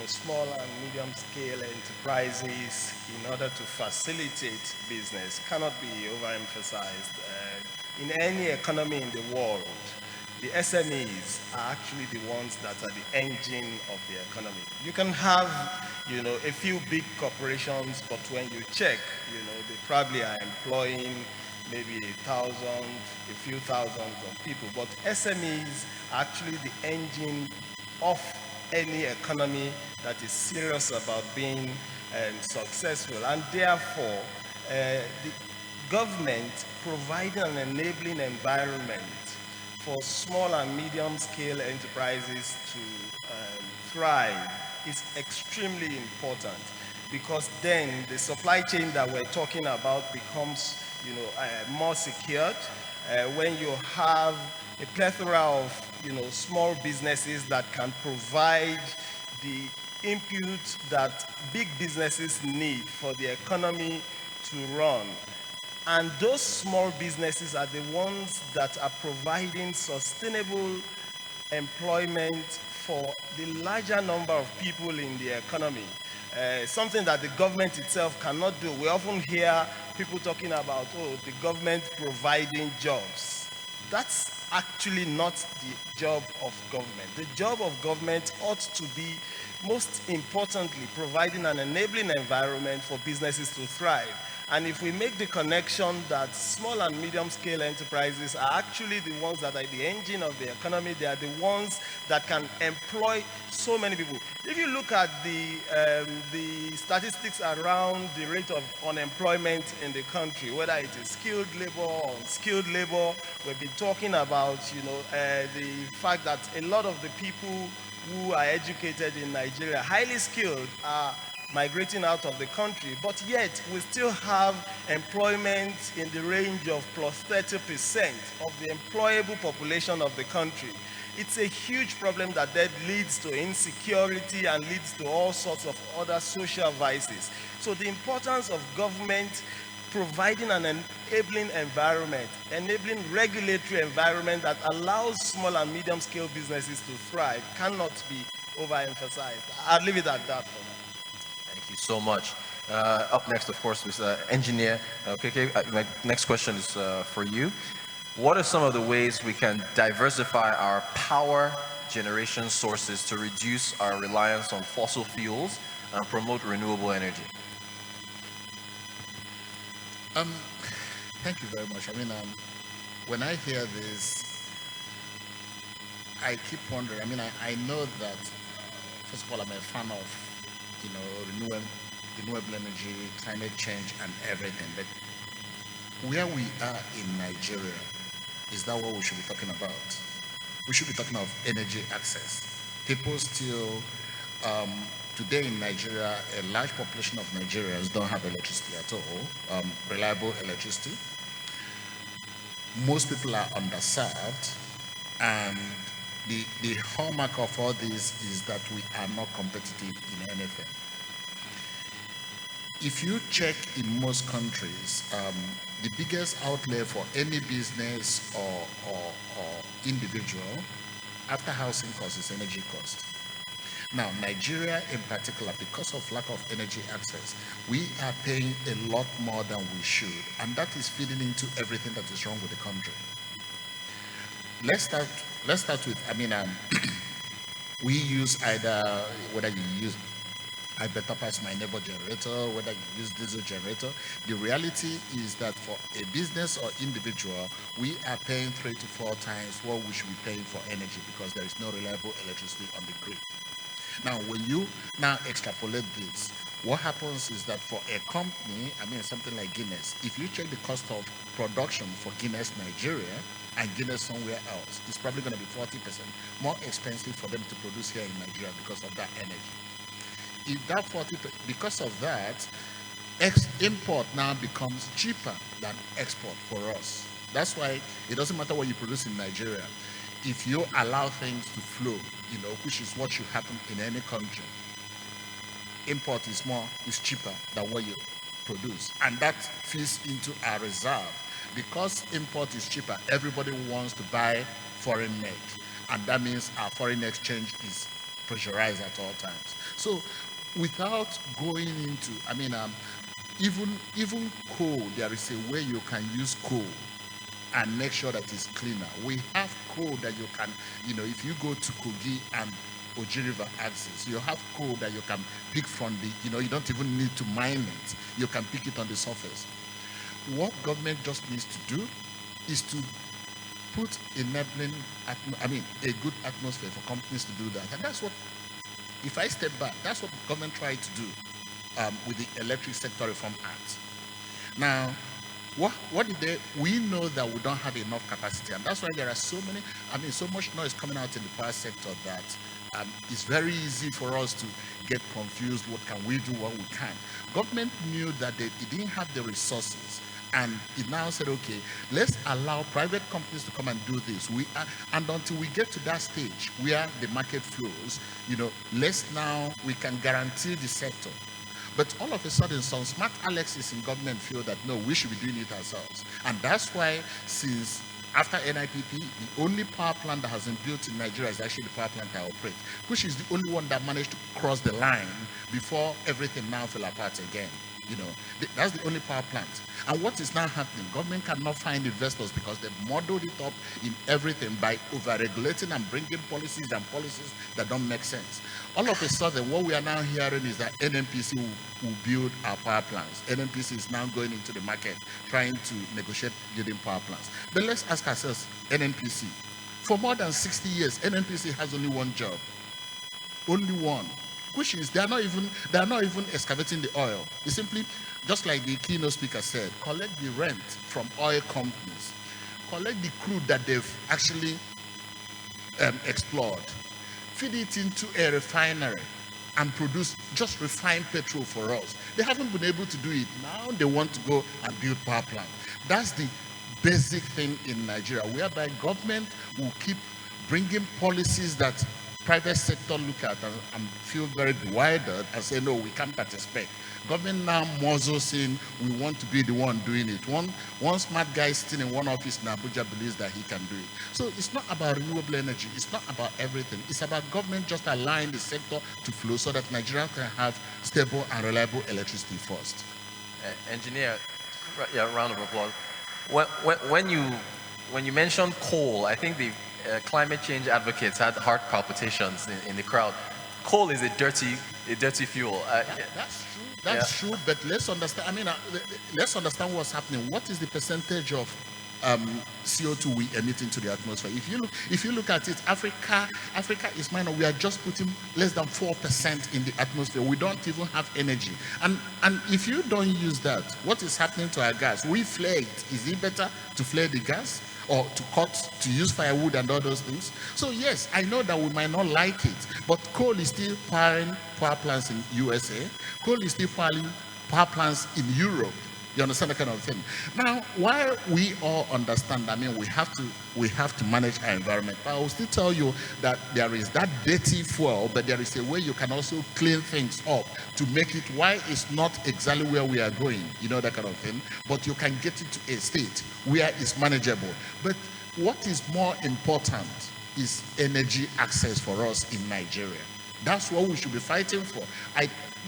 small and medium scale enterprises in order to facilitate business cannot be overemphasized. In any economy in the world, the SMEs are actually the ones that are the engine of the economy. You can have, a few big corporations, but when you check, they probably are employing maybe 1,000, a few thousands of people. But SMEs are actually the engine of any economy that is serious about being successful. And therefore, the government providing an enabling environment for small and medium scale enterprises to thrive is extremely important, because then the supply chain that we're talking about becomes more secured. When you have a plethora of small businesses that can provide the input that big businesses need for the economy to run. And those small businesses are the ones that are providing sustainable employment for the larger number of people in the economy. Something that the government itself cannot do. We often hear people talking about, the government providing jobs. That's actually not the job of government. The job of government ought to be, most importantly, providing an enabling environment for businesses to thrive. And if we make the connection that small and medium scale enterprises are actually the ones that are the engine of the economy, they are the ones that can employ so many people. If you look at the statistics around the rate of unemployment in the country, whether it is skilled labor or unskilled labor, we've been talking about, the fact that a lot of the people who are educated in Nigeria, highly skilled, are migrating out of the country, but yet we still have employment in the range of plus 30% of the employable population of the country. It's a huge problem that leads to insecurity and leads to all sorts of other social vices. So the importance of government providing an enabling environment, enabling regulatory environment that allows small and medium scale businesses to thrive cannot be overemphasized. I'll leave it at that for now. Thank you so much. Up next, of course, is engineer. My next question is for you. What are some of the ways we can diversify our power generation sources to reduce our reliance on fossil fuels and promote renewable energy? Thank you very much. When I hear this, I keep wondering. I know that, first of all, I'm a fan of renewable energy, climate change, and everything. But where we are in Nigeria, is that what we should be talking about? We should be talking of energy access. People still, today in Nigeria, a large population of Nigerians don't have electricity at all, reliable electricity. Most people are underserved, and the hallmark of all this is that we are not competitive in anything. If you check in most countries, the biggest outlay for any business or individual after housing cost is energy cost. Now, Nigeria in particular, because of lack of energy access, we are paying a lot more than we should, and that is feeding into everything that is wrong with the country. Let's start with, we use either, whether you use I better pass my neighbor generator, whether you use diesel generator. The reality is that for a business or individual, we are paying 3 to 4 times what we should be paying for energy because there is no reliable electricity on the grid. Now, when you now extrapolate this, what happens is that for a company, something like Guinness, if you check the cost of production for Guinness Nigeria and Guinness somewhere else, it's probably going to be 40% more expensive for them to produce here in Nigeria because of that energy. If that 40%, because of that, import now becomes cheaper than export for us. That's why it doesn't matter what you produce in Nigeria. If you allow things to flow, which is what should happen in any country, import is cheaper than what you produce. And that feeds into our reserve. Because import is cheaper, everybody wants to buy foreign made. And that means our foreign exchange is pressurized at all times. So without going into, even coal, there is a way you can use coal and make sure that it's cleaner. We have coal that you can, if you go to Kogi and Oji River axis, you have coal that you can pick from the, you don't even need to mine it. You can pick it on the surface. What government just needs to do is to put enabling, a good atmosphere for companies to do that. And that's what, if I step back, that's what the government tried to do with the Electric Sector Reform Act. Now, what did they, we know that we don't have enough capacity, and that's why there are so much noise coming out in the power sector that it's very easy for us to get confused. What can we do, what we can? Government knew that it didn't have the resources, and it now said, okay, let's allow private companies to come and do this. And until we get to that stage where the market flows, we can guarantee the sector. But all of a sudden, some smart Alexes in government feel that, no, we should be doing it ourselves. And that's why, since after NIPP, the only power plant that has been built in Nigeria is actually the power plant I operate, which is the only one that managed to cross the line before everything now fell apart again. That's the only power plant. And what is now happening? Government cannot find investors because they've modeled it up in everything by over-regulating and bringing policies that don't make sense. All of a sudden, what we are now hearing is that NNPC will build our power plants. NNPC is now going into the market trying to negotiate building power plants. But let's ask ourselves, NNPC, for more than 60 years, NNPC has only one job. Only one. Which is they are not even excavating the oil. It's simply, just like the keynote speaker said, collect the rent from oil companies, collect the crude that they've actually explored, feed it into a refinery, and produce just refined petrol for us. They haven't been able to do it. Now they want to go and build power plant. That's the basic thing in Nigeria, whereby government will keep bringing policies that private sector look at and feel very bewildered and say, no, we can't participate. Government now muzzles in, we want to be the one doing it. One smart guy sitting in one office in Abuja believes that he can do it. So it's not about renewable energy. It's not about everything. It's about government just allowing the sector to flow so that Nigeria can have stable and reliable electricity first. Engineer, round of applause. When you mentioned coal, I think the climate change advocates had heart palpitations in the crowd. Coal is a dirty fuel. That's true. That's true. But let's understand. Let's understand what's happening. What is the percentage of CO2 we emit into the atmosphere? If you look at it, Africa is minor. We are just putting less than 4% in the atmosphere. We don't even have energy. And if you don't use that, what is happening to our gas? We flare it. Is it better to flare the gas, or to use firewood and all those things? So yes, I know that we might not like it, but coal is still powering power plants in USA. Coal is still powering power plants in Europe. You understand that kind of thing? Now, while we all understand, we have to manage our environment, but I will still tell you that there is that dirty fuel, but there is a way you can also clean things up to make it why it's not exactly where we are going, that kind of thing, but you can get it to a state where it's manageable. But what is more important is energy access for us in Nigeria. That's what we should be fighting for.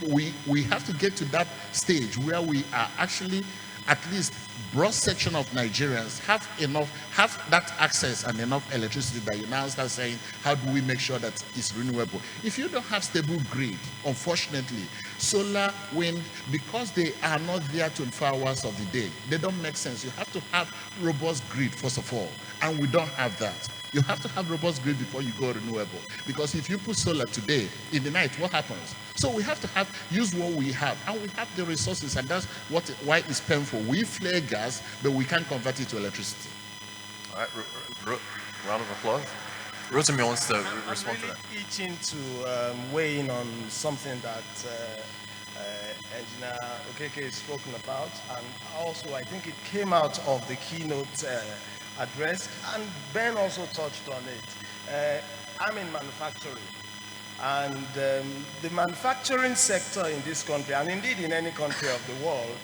We have to get to that stage where we are actually, at least broad section of Nigerians have that access and enough electricity that you now start saying, how do we make sure that it's renewable? If you don't have stable grid, unfortunately, solar, wind, because they are not there 24 hours of the day, they don't make sense. You have to have robust grid, first of all, and we don't have that. You have to have robust grid before you go renewable. Because if you put solar today, in the night, what happens? So we have to use what we have, and we have the resources, and that's why it's painful. We flare gas, but we can't convert it to electricity. All right, round of applause. Rotimi wants to respond to that. I'm really itching to weigh in on something that Engineer Okeke has spoken about, and also I think it came out of the keynote address, and Ben also touched on it. I'm in manufacturing, and the manufacturing sector in this country, and indeed in any country of the world,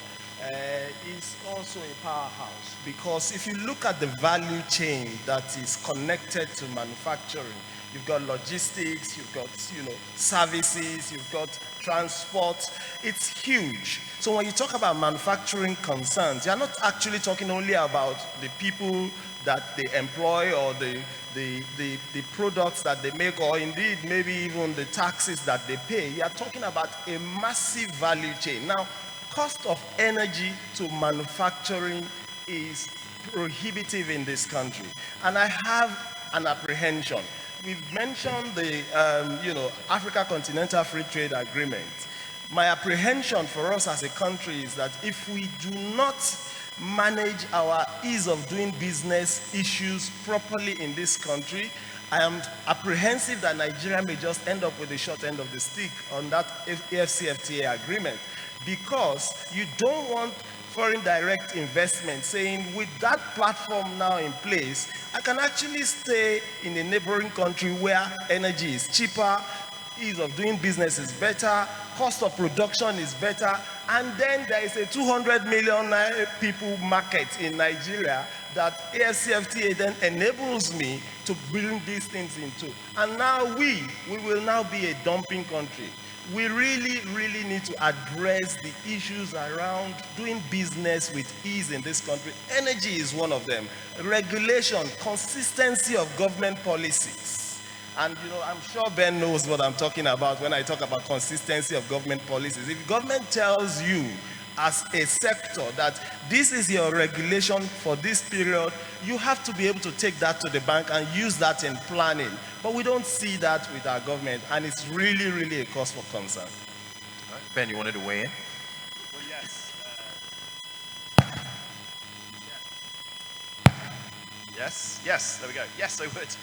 is also a powerhouse, because if you look at the value chain that is connected to manufacturing, you've got logistics, you've got services, you've got transport. It's huge. So when you talk about manufacturing concerns, you're not actually talking only about the people that they employ or the products that they make, or indeed maybe even the taxes that they pay. You are talking about a massive value chain. Now, cost of energy to manufacturing is prohibitive in this country, and I have an apprehension. We've mentioned the Africa Continental Free Trade Agreement. My apprehension for us as a country is that if we do not manage our ease of doing business issues properly in this country, I am apprehensive that Nigeria may just end up with the short end of the stick on that AfCFTA agreement, because you don't want foreign direct investment saying, with that platform now in place, I can actually stay in a neighboring country where energy is cheaper, ease of doing business is better, cost of production is better, and then there is a 200 million people market in Nigeria that AfCFTA then enables me to bring these things into. And now we will now be a dumping country. We really, really need to address the issues around doing business with ease in this country. Energy is one of them. Regulation, consistency of government policies. And I'm sure Ben knows what I'm talking about when I talk about consistency of government policies. If government tells you as a sector that this is your regulation for this period, you have to be able to take that to the bank and use that in planning. But we don't see that with our government, and it's really, really a cause for concern. All right. Ben, you wanted to weigh in? Well, yes. Yes, there we go. Yes, I would.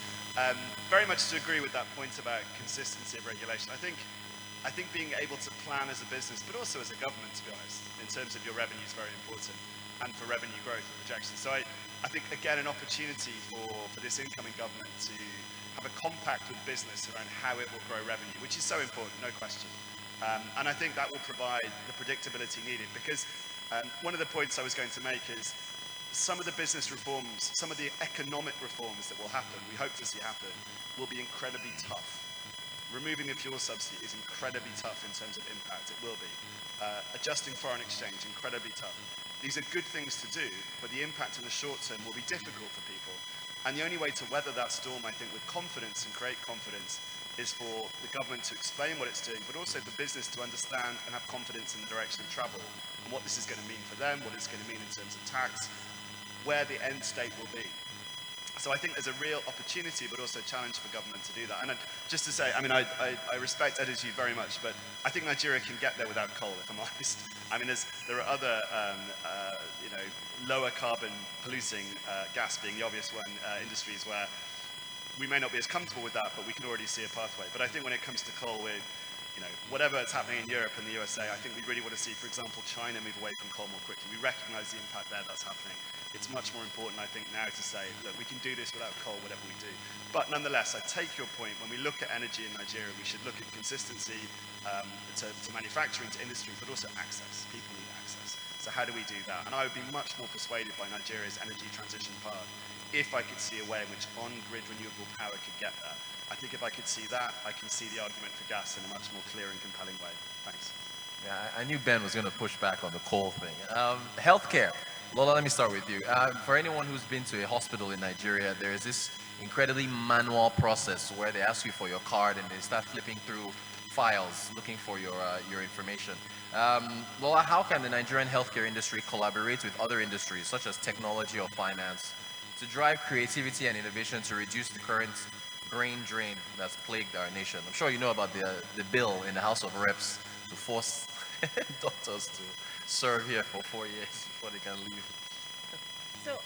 Very much to agree with that point about consistency of regulation. I think being able to plan as a business, but also as a government, to be honest, in terms of your revenue is very important, and for revenue growth and projections. So I think, again, an opportunity for this incoming government to have a compact with business around how it will grow revenue, which is so important, no question. And I think that will provide the predictability needed, because one of the points I was going to make is some of the business reforms, some of the economic reforms that will happen, we hope to see happen, will be incredibly tough. Removing the fuel subsidy is incredibly tough in terms of impact. It will be. Adjusting foreign exchange, incredibly tough. These are good things to do, but the impact in the short term will be difficult for people. And the only way to weather that storm, I think, with confidence and create confidence is for the government to explain what it's doing, but also for business to understand and have confidence in the direction of travel and what this is going to mean for them, what it's going to mean in terms of tax, where the end state will be. So I think there's a real opportunity, but also a challenge for government to do that. And just to say, I mean, I respect energy very much, but I think Nigeria can get there without coal, if I'm honest. I mean, there are other, lower carbon polluting, gas being the obvious one, industries where we may not be as comfortable with that, but we can already see a pathway. But I think when it comes to coal, whatever is happening in Europe and the USA, I think we really want to see, for example, China move away from coal more quickly. We recognize the impact there that's happening. It's much more important, I think, now to say, look, we can do this without coal, whatever we do. But nonetheless, I take your point. When we look at energy in Nigeria, we should look at consistency to manufacturing, to industry, but also access. People need access. So how do we do that? And I would be much more persuaded by Nigeria's energy transition path if I could see a way in which on-grid renewable power could get there. I think if I could see that, I can see the argument for gas in a much more clear and compelling way. Thanks. Yeah, I knew Ben was going to push back on the coal thing. Healthcare. Lola, let me start with you. For anyone who's been to a hospital in Nigeria, there is this incredibly manual process where they ask you for your card and they start flipping through files looking for your information. Lola, how can the Nigerian healthcare industry collaborate with other industries such as technology or finance to drive creativity and innovation to reduce the current brain drain that's plagued our nation? I'm sure you know about the bill in the House of Reps to force doctors to serve here for 4 years before they can leave. So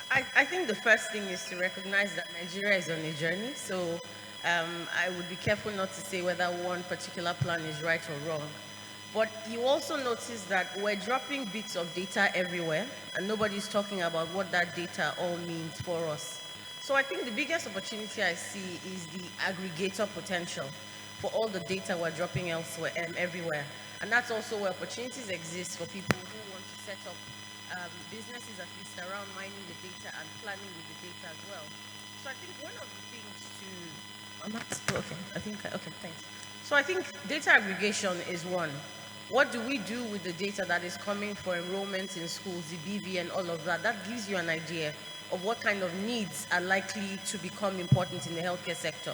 I think the first thing is to recognize that Nigeria is on a journey. So I would be careful not to say whether one particular plan is right or wrong. But you also notice that we're dropping bits of data everywhere, and nobody's talking about what that data all means for us. So I think the biggest opportunity I see is the aggregator potential for all the data we're dropping elsewhere and everywhere. And that's also where opportunities exist for people who want to set up businesses at least around mining the data and planning with the data as well. So I think one of the things okay, thanks. So I think data aggregation is one. What do we do with the data that is coming for enrollment in schools, the BV and all of that? That gives you an idea of what kind of needs are likely to become important in the healthcare sector.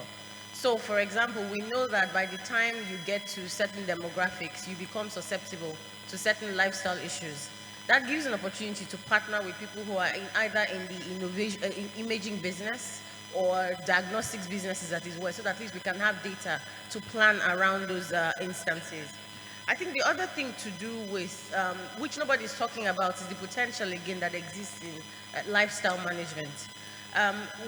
So, for example, we know that by the time you get to certain demographics, you become susceptible to certain lifestyle issues. That gives an opportunity to partner with people who are either in the imaging business or diagnostics businesses that is well, so that at least we can have data to plan around those instances. I think the other thing to do with, which nobody is talking about, is the potential again that exists in lifestyle management.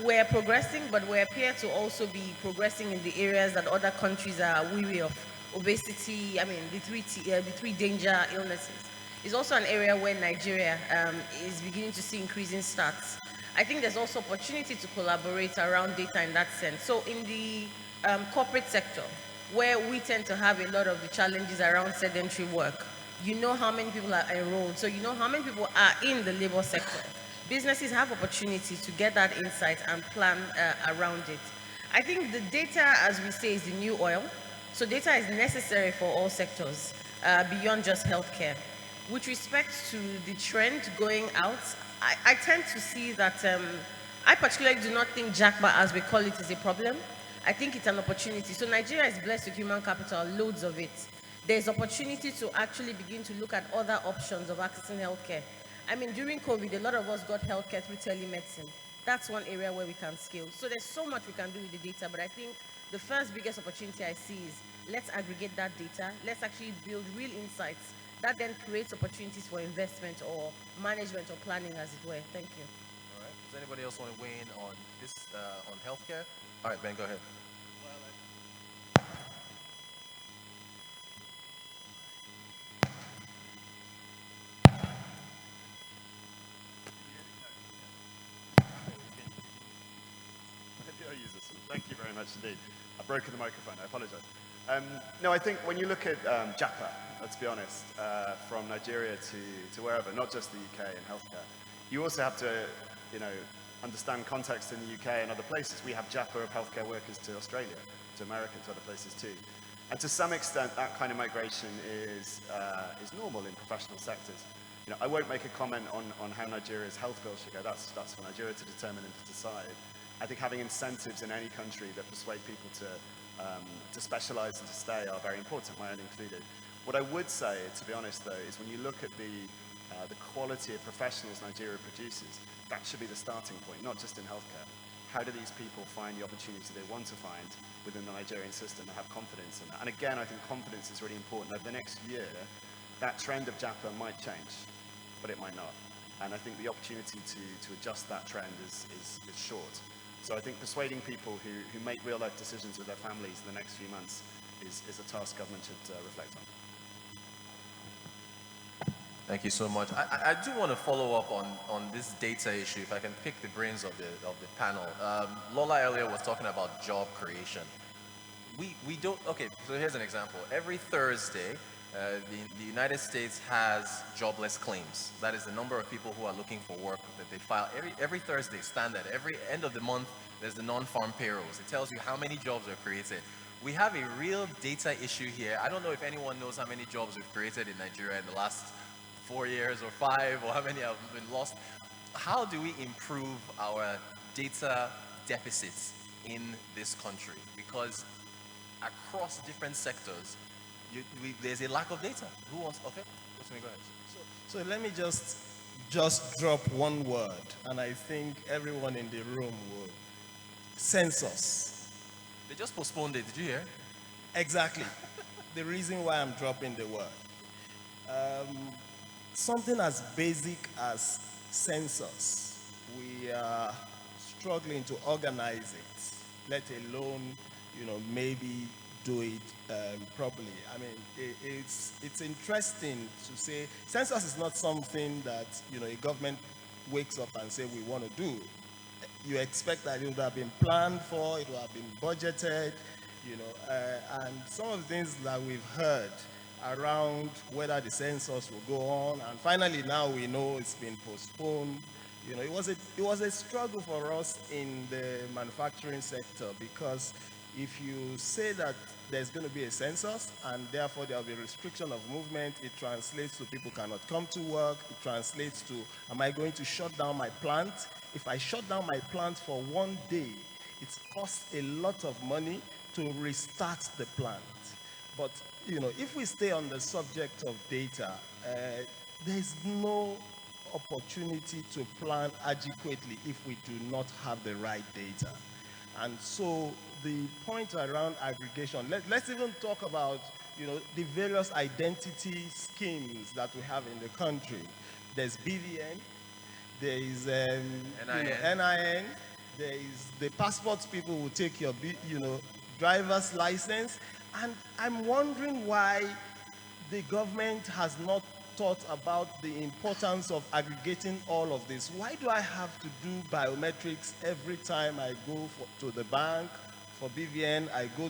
We're progressing, but we appear to also be progressing in the areas that other countries are weary of. Obesity, the three danger illnesses, is also an area where Nigeria is beginning to see increasing stats. I think there's also opportunity to collaborate around data in that sense. So in the corporate sector, where we tend to have a lot of the challenges around sedentary work, you know how many people are enrolled, so you know how many people are in the labor sector. Businesses have opportunity to get that insight and plan around it. I think the data, as we say, is the new oil. So data is necessary for all sectors beyond just healthcare. With respect to the trend going out, I tend to see that I particularly do not think JACBA, as we call it, is a problem. I think it's an opportunity. So Nigeria is blessed with human capital, loads of it. There's opportunity to actually begin to look at other options of accessing healthcare. During COVID, a lot of us got healthcare through telemedicine. That's one area where we can scale. So there's so much we can do with the data, but I think the first biggest opportunity I see is let's aggregate that data. Let's actually build real insights. That then creates opportunities for investment or management or planning, as it were. Thank you. All right. Does anybody else want to weigh in on this, on healthcare? All right, Ben, go ahead. Thank you very much indeed. I've broken the microphone, I apologize. No, I think when you look at JAPA, let's be honest, from Nigeria to wherever, not just the UK and healthcare, you also have to, understand context in the UK and other places. We have JAPA of healthcare workers to Australia, to America, to other places too. And to some extent, that kind of migration is normal in professional sectors. I won't make a comment on how Nigeria's health bill should go. That's for Nigeria to determine and to decide. I think having incentives in any country that persuade people to specialize and to stay are very important, my own included. What I would say, to be honest though, is when you look at the quality of professionals Nigeria produces, that should be the starting point, not just in healthcare. How do these people find the opportunity they want to find within the Nigerian system and have confidence in that? And again, I think confidence is really important. Over the next year, that trend of JAPA might change, but it might not. And I think the opportunity to adjust that trend is short. So I think persuading people who make real-life decisions with their families in the next few months is a task government should reflect on. Thank you so much. I do want to follow up on this data issue, if I can pick the brains of the panel. Lola earlier was talking about job creation. We don't, okay, so here's an example. Every Thursday, The United States has jobless claims. That is the number of people who are looking for work that they file every Thursday, standard. Every end of the month, there's the non-farm payrolls. It tells you how many jobs were created. We have a real data issue here. I don't know if anyone knows how many jobs we've created in Nigeria in the last 4 years or 5, or how many have been lost. How do we improve our data deficits in this country? Because across different sectors, there's a lack of data. Who wants? Okay, let's go ahead. So let me just drop one word, and I think everyone in the room will. Census. They just postponed it. Did you hear? Exactly. The reason why I'm dropping the word. Something as basic as census, we are struggling to organize it, let alone, maybe do it properly. I mean, it's interesting to say census is not something that, a government wakes up and say we want to do. You expect that it would have been planned for, it would have been budgeted, and some of the things that we've heard around whether the census will go on, and finally now we know it's been postponed. It was a struggle for us in the manufacturing sector, because if you say that there's going to be a census and therefore there will be a restriction of movement, it translates to people cannot come to work. It translates to, am I going to shut down my plant? If I shut down my plant for one day, it costs a lot of money to restart the plant. But, if we stay on the subject of data, there's no opportunity to plan adequately if we do not have the right data. And so the point around aggregation, let's even talk about, the various identity schemes that we have in the country. There's BVN, there is NIN, there is the passports people will take your, driver's license. And I'm wondering why the government has not thought about the importance of aggregating all of this. Why do I have to do biometrics every time I go to the bank? For BVN, I go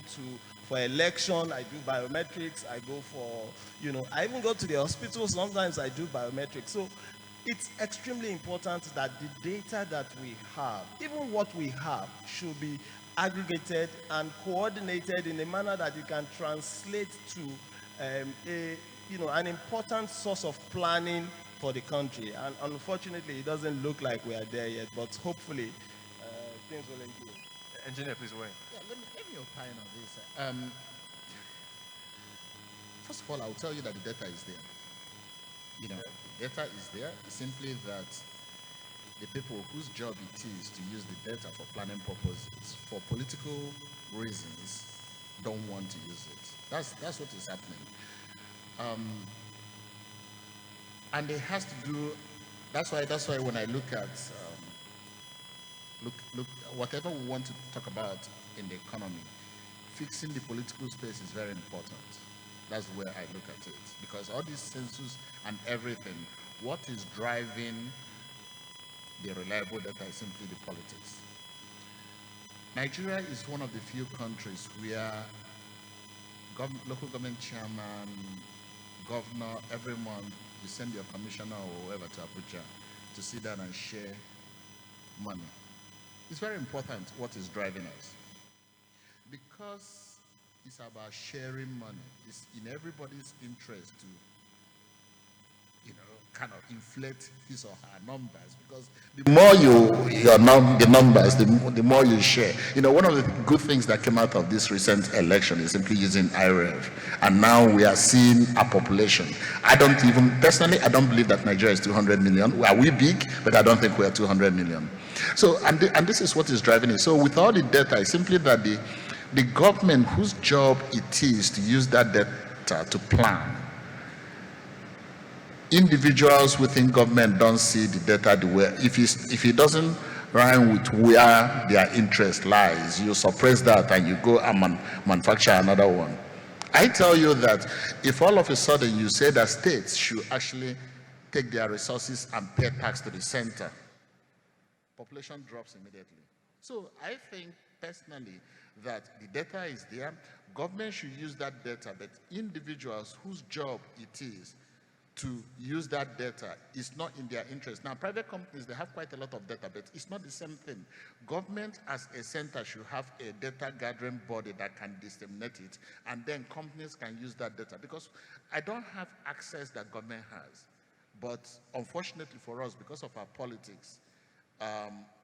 for election, I do biometrics. I go for, I even go to the hospital, sometimes I do biometrics. So it's extremely important that the data that we have, even what we have, should be aggregated and coordinated in a manner that it can translate to an important source of planning for the country. And unfortunately, it doesn't look like we are there yet, but hopefully things will improve. Engineer, please wait. Yeah, let me opine on this. First of all, I'll tell you that the data is there. The data is there. It's simply that the people whose job it is to use the data for planning purposes, for political reasons, don't want to use it. That's what is happening. And it has to do. That's why when I look at look whatever we want to talk about in the economy, fixing the political space is very important. That's where I look at it, because all these census and everything, what is driving the reliable data is simply the politics. Nigeria is one of the few countries where local government chairman, governor, every month you send your commissioner or whoever to Abuja to sit down and share money. It's very important what is driving us, because it's about sharing money. It's in everybody's interest to, kind of inflate his or her numbers, because the more the numbers, the more you share. One of the good things that came out of this recent election is simply using IREV, and now we are seeing a population. I don't believe that Nigeria is 200 million. Are we big? But I don't think we are 200 million. So, and this is what is driving it. So, with all the data, it's simply that the government whose job it is to use that data to plan. Individuals within government don't see the data the way. If it doesn't rhyme with where their interest lies, you suppress that and you go and manufacture another one. I tell you that if all of a sudden you say that states should actually take their resources and pay tax to the center, population drops immediately. So I think personally that the data is there. Government should use that data, but individuals whose job it is to use that data is not in their interest. Now, private companies, they have quite a lot of data, but it's not the same thing. Government as a center should have a data gathering body that can disseminate it, and then companies can use that data, because I don't have access that government has. But unfortunately for us, because of our politics,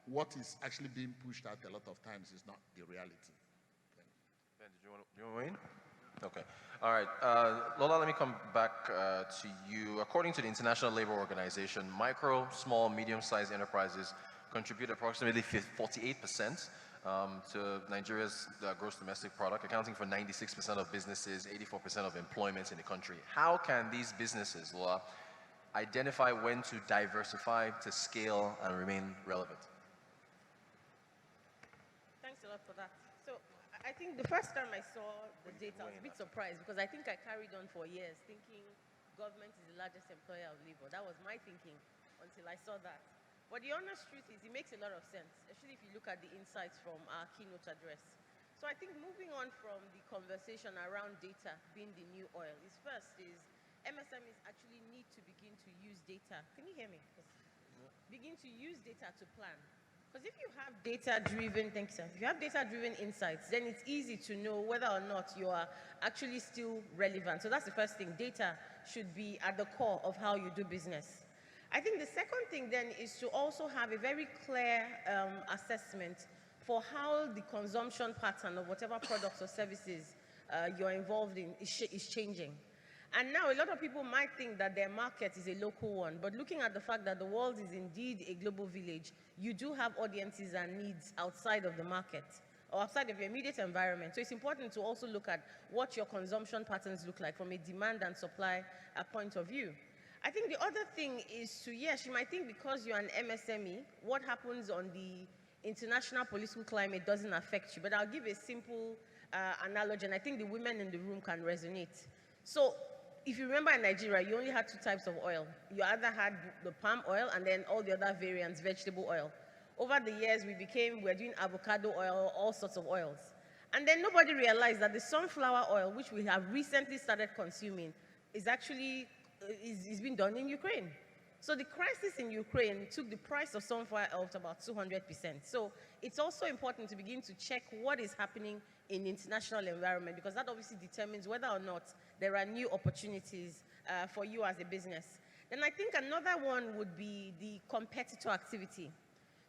what is actually being pushed out a lot of times is not the reality. Ben, did you want to weigh in? Okay. All right. Lola, let me come back to you. According to the International Labour Organization, micro, small, medium-sized enterprises contribute approximately 48% to Nigeria's gross domestic product, accounting for 96% of businesses, 84% of employment in the country. How can these businesses, Lola, identify when to diversify, to scale, and remain relevant? Thanks a lot for that. So I think the first time I saw the data, I was a bit surprised, because I think I carried on for years thinking government is the largest employer of labor. That was my thinking until I saw that. But the honest truth is it makes a lot of sense, especially if you look at the insights from our keynote address. So I think moving on from the conversation around data being the new oil is first is MSMEs actually need to begin to use data. Can you hear me? Begin to use data to plan. Because if you have data-driven, thank you, sir. If you have data-driven insights, then it's easy to know whether or not you are actually still relevant. So that's the first thing. Data should be at the core of how you do business. I think the second thing then is to also have a very clear assessment for how the consumption pattern of whatever products or services you're involved in is changing. And now a lot of people might think that their market is a local one, but looking at the fact that the world is indeed a global village, you do have audiences and needs outside of the market or outside of your immediate environment. So it's important to also look at what your consumption patterns look like from a demand and supply point of view. I think the other thing is to, yes, you might think because you're an MSME, what happens on the international political climate doesn't affect you, but I'll give a simple analogy, and I think the women in the room can resonate. So if you remember in Nigeria, you only had two types of oil. You either had the palm oil and then all the other variants, vegetable oil. Over the years, we're doing avocado oil, all sorts of oils. And then nobody realized that the sunflower oil, which we have recently started consuming, is actually is being done in Ukraine. So the crisis in Ukraine took the price of sunflower oil to about 200%. So it's also important to begin to check what is happening in the international environment, because that obviously determines whether or not there are new opportunities for you as a business. Then I think another one would be the competitor activity.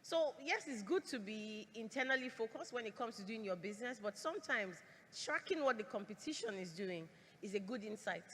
So yes, it's good to be internally focused when it comes to doing your business, but sometimes tracking what the competition is doing is a good insight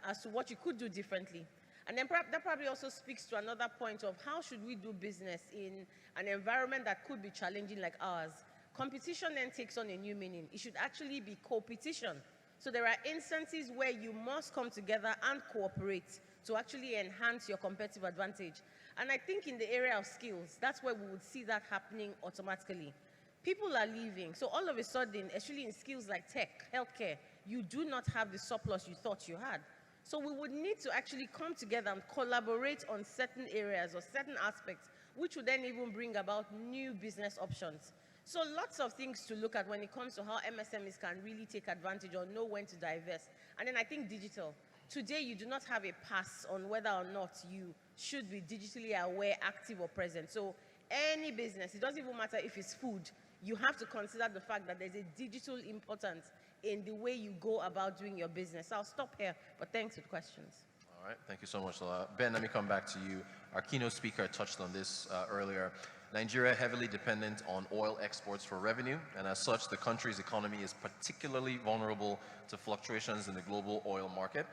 as to what you could do differently. And then that probably also speaks to another point of how should we do business in an environment that could be challenging like ours. Competition then takes on a new meaning. It should actually be co-petition. So there are instances where you must come together and cooperate to actually enhance your competitive advantage. And I think in the area of skills, that's where we would see that happening automatically. People are leaving. So all of a sudden, especially in skills like tech, healthcare, you do not have the surplus you thought you had. So we would need to actually come together and collaborate on certain areas or certain aspects, which would then even bring about new business options. So lots of things to look at when it comes to how MSMEs can really take advantage or know when to divest. And then I think digital. Today, you do not have a pass on whether or not you should be digitally aware, active, or present. So any business, it doesn't even matter if it's food, you have to consider the fact that there's a digital importance in the way you go about doing your business. I'll stop here, but thanks for the questions. All right, thank you so much, Lola. Ben, let me come back to you. Our keynote speaker touched on this earlier. Nigeria heavily dependent on oil exports for revenue, and as such, the country's economy is particularly vulnerable to fluctuations in the global oil market.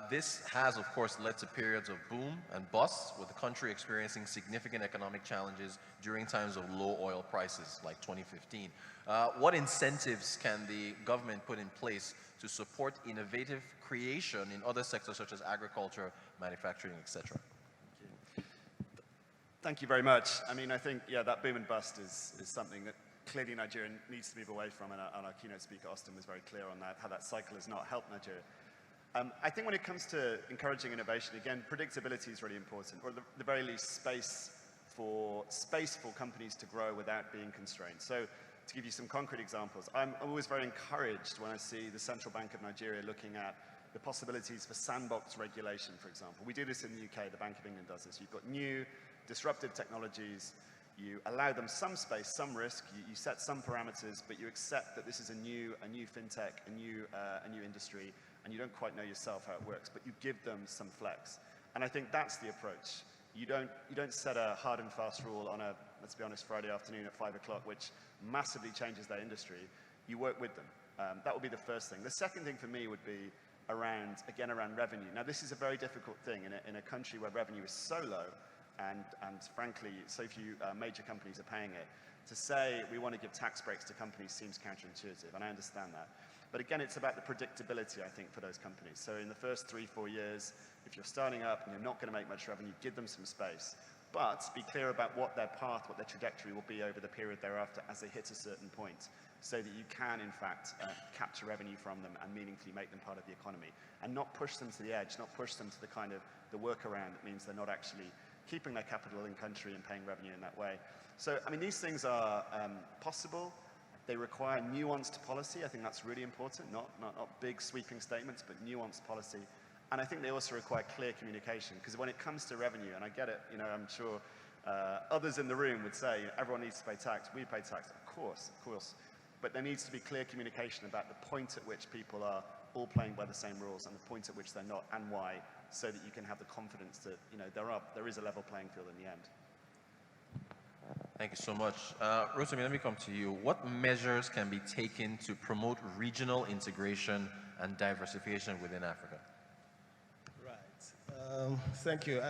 This has, of course, led to periods of boom and bust, with the country experiencing significant economic challenges during times of low oil prices, like 2015. What incentives can the government put in place to support innovative creation in other sectors such as agriculture, manufacturing, etc.? Thank you very much. I mean, I think, yeah, that boom and bust is something that clearly Nigeria needs to move away from, and our keynote speaker, Austin, was very clear on that, how that cycle has not helped Nigeria. I think when it comes to encouraging innovation, again, predictability is really important, or at the very least, space for companies to grow without being constrained. So to give you some concrete examples, I'm always very encouraged when I see the Central Bank of Nigeria looking at the possibilities for sandbox regulation, for example. We do this in the UK, the Bank of England does this. You've got new disruptive technologies, you allow them some space, some risk, you set some parameters, but you accept that this is a new fintech, a new industry, and you don't quite know yourself how it works, but you give them some flex. And I think that's the approach. You don't set a hard and fast rule on a, let's be honest, Friday afternoon at 5 o'clock, which massively changes their industry. You work with them. That would be the first thing. The second thing for me would be around revenue. Now, this is a very difficult thing in a country where revenue is so low, and frankly, so few major companies are paying it. To say we want to give tax breaks to companies seems counterintuitive, and I understand that. But again, it's about the predictability, I think, for those companies. So in the first 3-4 years, if you're starting up and you're not going to make much revenue, give them some space. But be clear about what their path, what their trajectory will be over the period thereafter as they hit a certain point, so that you can, in fact, capture revenue from them and meaningfully make them part of the economy. And not push them to the edge, not push them to the kind of the workaround that means they're not actually keeping their capital in country and paying revenue in that way. So, I mean, these things are possible. They require nuanced policy. I think that's really important, not big sweeping statements, but nuanced policy. And I think they also require clear communication, because when it comes to revenue, and I get it, you know, I'm sure others in the room would say everyone needs to pay tax, we pay tax, of course, but there needs to be clear communication about the point at which people are all playing by the same rules and the point at which they're not, and why, so that you can have the confidence that, you know, there is a level playing field in the end. Thank you so much. Rotimi, let me come to you. What measures can be taken to promote regional integration and diversification within Africa? Right. Thank you.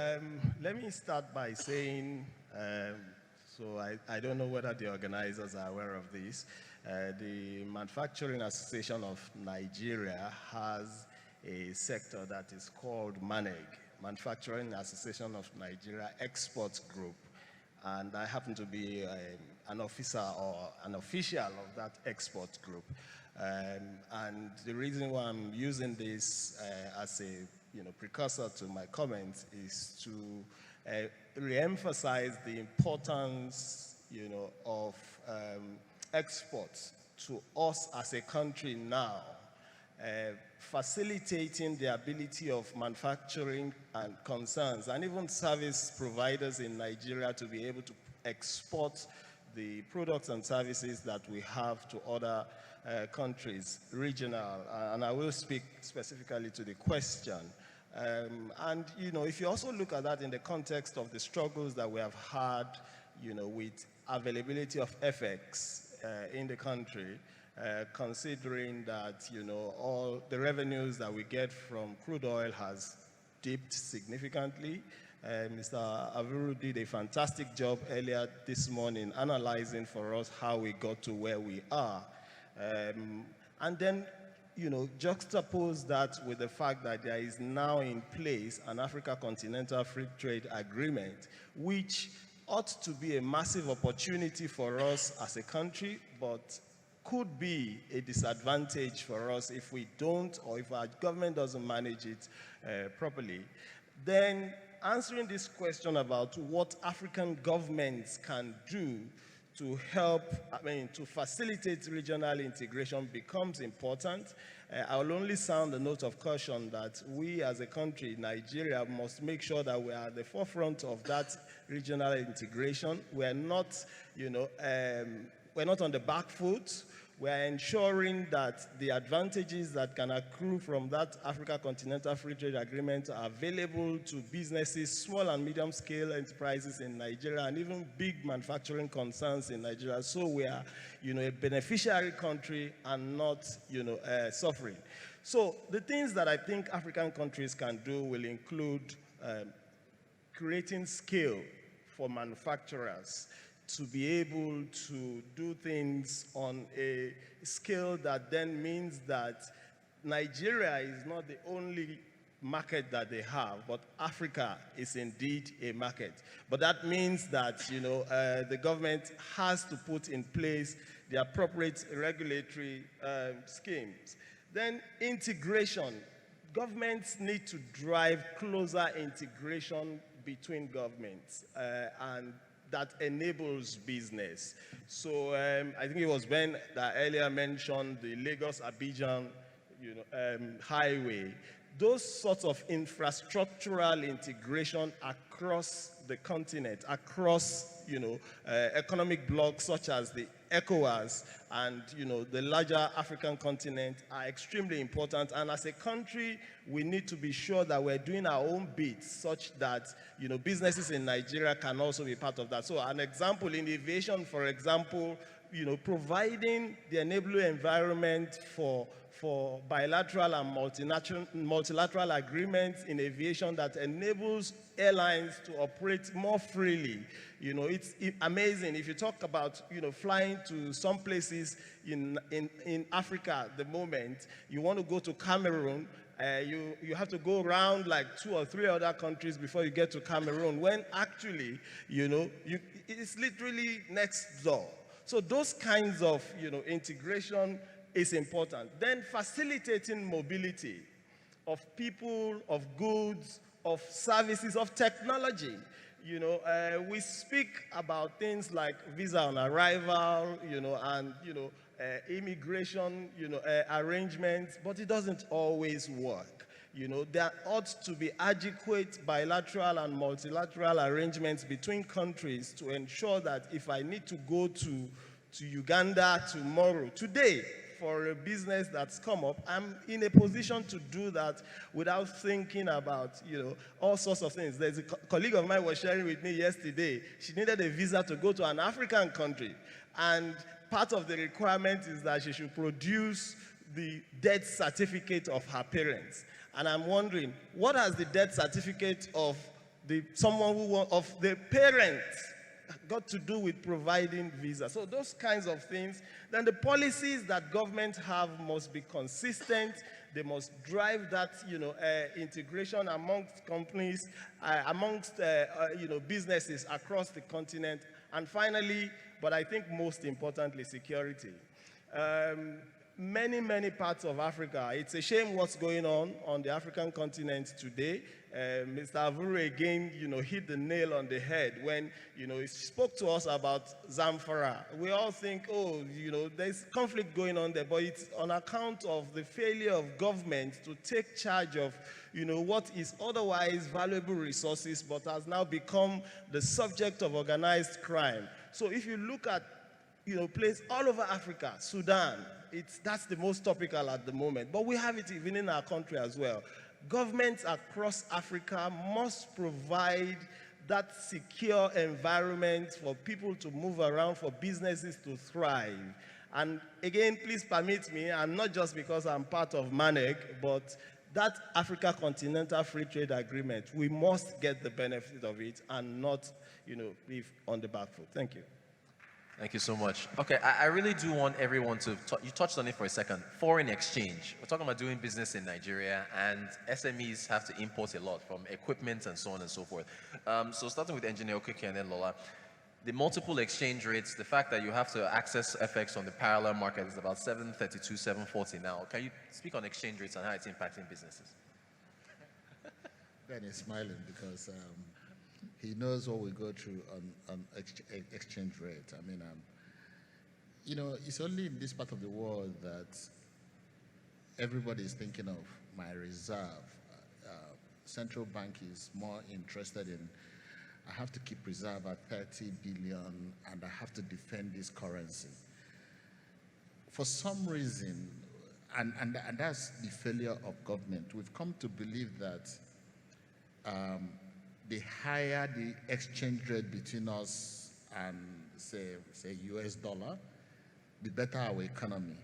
Let me start by saying, so I don't know whether the organizers are aware of this. The Manufacturing Association of Nigeria has a sector that is called MANEG, Manufacturing Association of Nigeria Export Group. And I happen to be an officer or an official of that export group. And the reason why I'm using this as a precursor to my comments is to re-emphasize the importance of exports to us as a country now, facilitating the ability of manufacturing and concerns and even service providers in Nigeria to be able to export the products and services that we have to other countries, regional, and I will speak specifically to the question. And if you also look at that in the context of the struggles that we have had, with availability of FX in the country, considering that all the revenues that we get from crude oil has dipped significantly. Mr. Avuru did a fantastic job earlier this morning analyzing for us how we got to where we are. And then juxtapose that with the fact that there is now in place an Africa Continental Free Trade Agreement, which ought to be a massive opportunity for us as a country, but could be a disadvantage for us if we don't, or if our government doesn't manage it properly. Then answering this question about what African governments can do to help, to facilitate regional integration becomes important. I will only sound a note of caution that we as a country, Nigeria, must make sure that we are at the forefront of that regional integration. We're not, we're not on the back foot. We're ensuring that the advantages that can accrue from that Africa Continental Free Trade Agreement are available to businesses, small and medium scale enterprises in Nigeria, and even big manufacturing concerns in Nigeria. So we are, a beneficiary country and not, suffering. So the things that I think African countries can do will include creating scale for manufacturers to be able to do things on a scale that then means that Nigeria is not the only market that they have, but Africa is indeed a market. But that means that, the government has to put in place the appropriate regulatory schemes. Then integration. Governments need to drive closer integration between governments and that enables business. So I think it was Ben that earlier mentioned the Lagos-Abidjan highway. Those sorts of infrastructural integration across the continent, across economic blocks such as the ECOWAS and the larger African continent are extremely important. And as a country, we need to be sure that we're doing our own bit such that businesses in Nigeria can also be part of that. So an example in aviation, for example, providing the enabling environment for bilateral and multilateral agreements in aviation that enables airlines to operate more freely. It's amazing. If you talk about, flying to some places in Africa at the moment, you want to go to Cameroon, you have to go around like 2 or 3 other countries before you get to Cameroon, when actually, it's literally next door. So those kinds of, integration is important. Then facilitating mobility of people, of goods, of services, of technology. We speak about things like visa on arrival, and immigration, arrangements, but it doesn't always work. There ought to be adequate bilateral and multilateral arrangements between countries to ensure that if I need to go to Uganda tomorrow, today, for a business that's come up, I'm in a position to do that without thinking about, all sorts of things. There's a colleague of mine was sharing with me yesterday. She needed a visa to go to an African country. And part of the requirement is that she should produce the death certificate of her parents. And I'm wondering, what has the death certificate of the parents got to do with providing visa? So those kinds of things. Then the policies that governments have must be consistent. They must drive that, integration amongst companies, amongst, businesses across the continent. And finally, but I think most importantly, security. Many parts of Africa, it's a shame what's going on the African continent today. Mr. Avuru again, hit the nail on the head when, he spoke to us about Zamfara. We all think, there's conflict going on there, but it's on account of the failure of government to take charge of, what is otherwise valuable resources, but has now become the subject of organized crime. So if you look at, places all over Africa, Sudan, that's the most topical at the moment, but we have it even in our country as well. Governments across Africa must provide that secure environment for people to move around, for businesses to thrive. And again, please permit me, and not just because I'm part of MANEC, but that Africa Continental Free Trade Agreement, we must get the benefit of it and not, leave on the back foot. Thank you. Thank you so much. Okay, I really do want everyone to, you touched on it for a second, foreign exchange. We're talking about doing business in Nigeria, and SMEs have to import a lot from equipment and so on and so forth. So starting with Engineer Okeke and then Lola, the multiple exchange rates, the fact that you have to access FX on the parallel market is about 732, 740 now. Can you speak on exchange rates and how it's impacting businesses? Ben is smiling because he knows what we go through on exchange rate. I mean, it's only in this part of the world that everybody is thinking of my reserve. Central bank is more interested in, I have to keep reserve at 30 billion and I have to defend this currency. For some reason, and that's the failure of government, we've come to believe that the higher the exchange rate between us and say US dollar, the better our economy.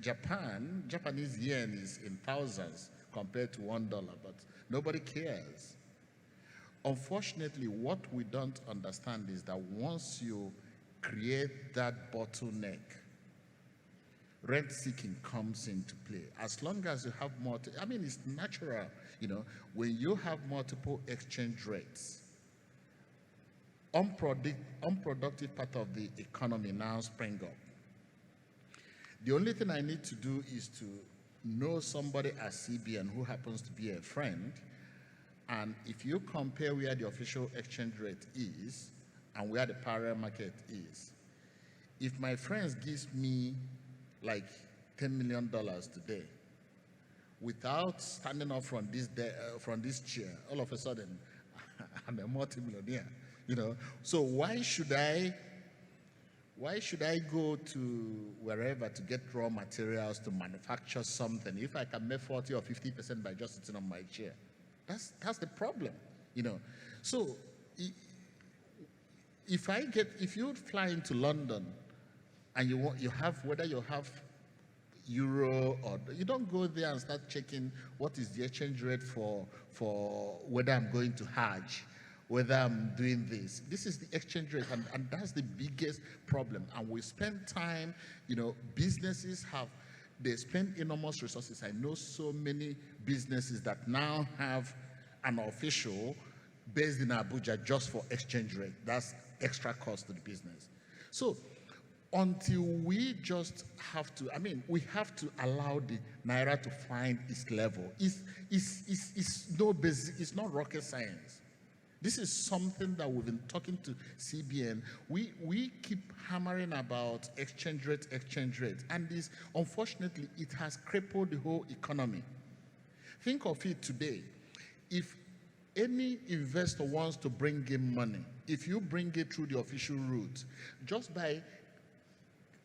Japanese yen is in thousands compared to $1, but nobody cares. Unfortunately, what we don't understand is that once you create that bottleneck, rent seeking comes into play. As long as you have more, it's natural, when you have multiple exchange rates, unproductive part of the economy now spring up. The only thing I need to do is to know somebody at CBN who happens to be a friend And if you compare where the official exchange rate is and where the parallel market is, if my friends gives me like $10 million today, without standing up from this chair, all of a sudden, I'm a multimillionaire, you know. So why should I go to wherever to get raw materials to manufacture something if I can make 40 or 50% by just sitting on my chair? That's the problem, you know. So if you fly into London and you have euro, or you don't go there and start checking what is the exchange rate for whether I'm going to Hajj, whether I'm doing this. This is the exchange rate, and that's the biggest problem. And we spend time, you know, businesses they spend enormous resources. I know so many businesses that now have an official based in Abuja just for exchange rate. That's extra cost to the business. So until we just have to, we have to allow the Naira to find its level. It's not rocket science. This is something that we've been talking to CBN. We keep hammering about exchange rate, and this, unfortunately, it has crippled the whole economy. Think of it today. If any investor wants to bring in money, if you bring it through the official route, just by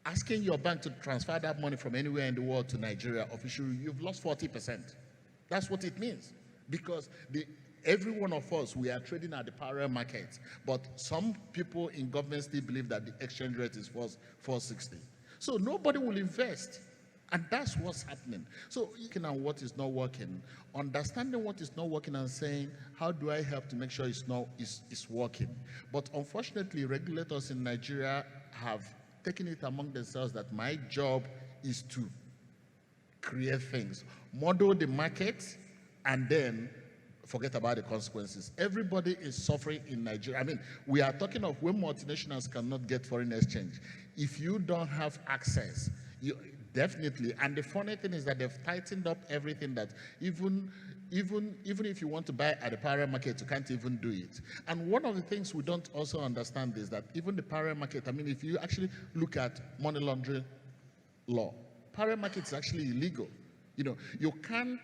asking your bank to transfer that money from anywhere in the world to Nigeria officially, you've lost 40%. That's what it means. Because every one of us, we are trading at the parallel market, but some people in government still believe that the exchange rate is 460. So nobody will invest. And that's what's happening. So looking at what is not working, understanding what is not working and saying, how do I help to make sure it's working? But unfortunately, regulators in Nigeria have taken it among themselves that my job is to create things, model the market, and then forget about the consequences. Everybody is suffering in Nigeria. We are talking of when multinationals cannot get foreign exchange. If you don't have access, definitely. And the funny thing is that they've tightened up everything, that even if you want to buy at the parallel market, you can't even do it. And one of the things we don't also understand is that even the parallel market, if you actually look at money laundering law, parallel market is actually illegal. You can't,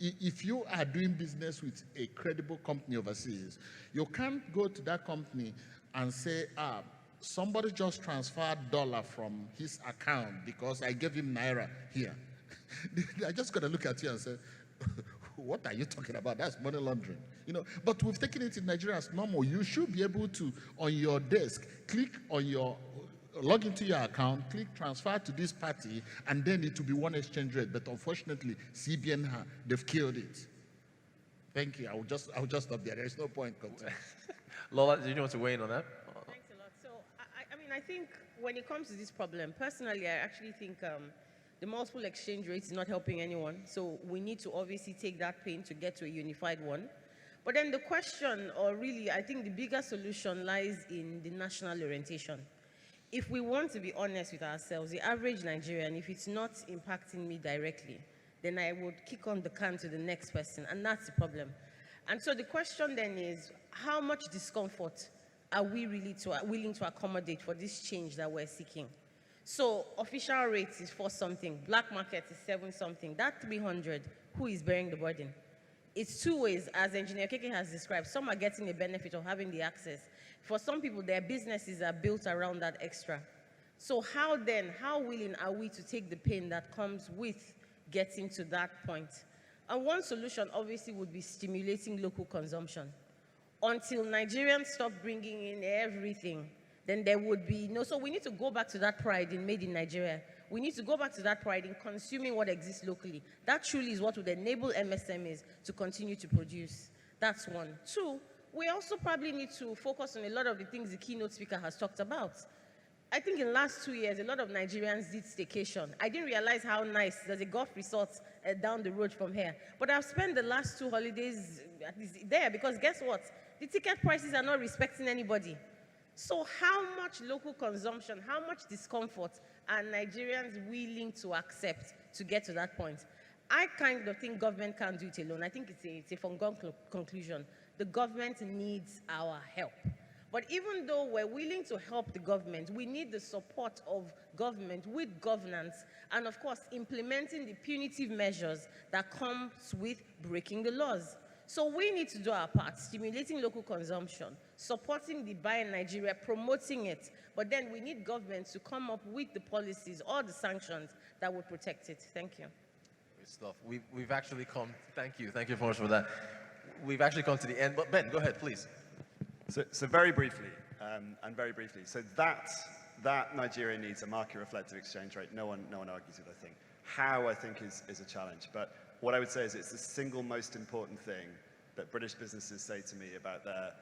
if you are doing business with a credible company overseas, you can't go to that company and say, somebody just transferred $1 from his account because I gave him Naira here. I just got to look at you and say, what are you talking about? That's money laundering. But we've taken it in Nigeria as normal. You should be able to, on your desk, log into your account, click transfer to this party, and then it will be one exchange rate. But unfortunately, CBN, they've killed it. Thank you. I will just stop there. There's no point. Lola, do you want to weigh in on that? Thanks a lot. So, I think when it comes to this problem, personally, I actually think the multiple exchange rates is not helping anyone. So we need to obviously take that pain to get to a unified one. But then the question, or really, I think the bigger solution lies in the national orientation. If we want to be honest with ourselves, the average Nigerian, if it's not impacting me directly, then I would kick on the can to the next person, and that's the problem. And so the question then is, how much discomfort are we really willing to accommodate for this change that we're seeking? So official rates is 4 something, black market is 7 something. That 300, who is bearing the burden? It's 2 ways, as Engineer Keke has described. Some are getting the benefit of having the access. For some people, their businesses are built around that extra. So how willing are we to take the pain that comes with getting to that point? And one solution obviously would be stimulating local consumption. Until Nigerians stop bringing in everything, then there would be no, so we need to go back to that pride in made in Nigeria. We need to go back to that pride in consuming what exists locally. That truly is what would enable MSMEs to continue to produce. That's 1. 2, we also probably need to focus on a lot of the things the keynote speaker has talked about. I think in the last 2 years, a lot of Nigerians did staycation. I didn't realize how nice. There's a golf resort down the road from here. But I've spent the last 2 holidays at least there, because guess what? The ticket prices are not respecting anybody. So how much local consumption, how much discomfort are Nigerians willing to accept to get to that point? I kind of think government can't do it alone. I think it's a foregone conclusion. The government needs our help. But even though we're willing to help the government, we need the support of government with governance and, of course, implementing the punitive measures that comes with breaking the laws. So we need to do our part, stimulating local consumption, supporting the buy in Nigeria, promoting it. But then we need government to come up with the policies or the sanctions that would protect it. Thank you. Great stuff. We've actually come, thank you very much for that. We've actually come to the end, but Ben, go ahead, please. So very briefly, so that Nigeria needs a market-reflective exchange rate. No one argues it, I think. How, I think, is a challenge. But what I would say is it's the single most important thing that British businesses say to me about their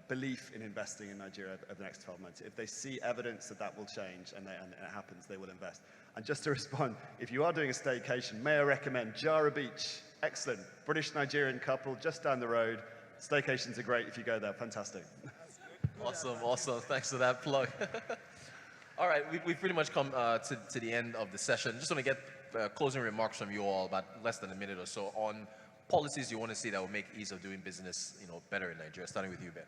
belief in investing in Nigeria over the next 12 months. If they see evidence that will change and it happens, they will invest. And just to respond, if you are doing a staycation, may I recommend Jara Beach? Excellent. British-Nigerian couple just down the road. Staycations are great if you go there. Fantastic. Awesome. Thanks for that plug. All right, we've pretty much come to the end of the session. Just want to get closing remarks from you all, about less than a minute or so, on policies you want to see that will make ease of doing business, better in Nigeria. Starting with you, Ben.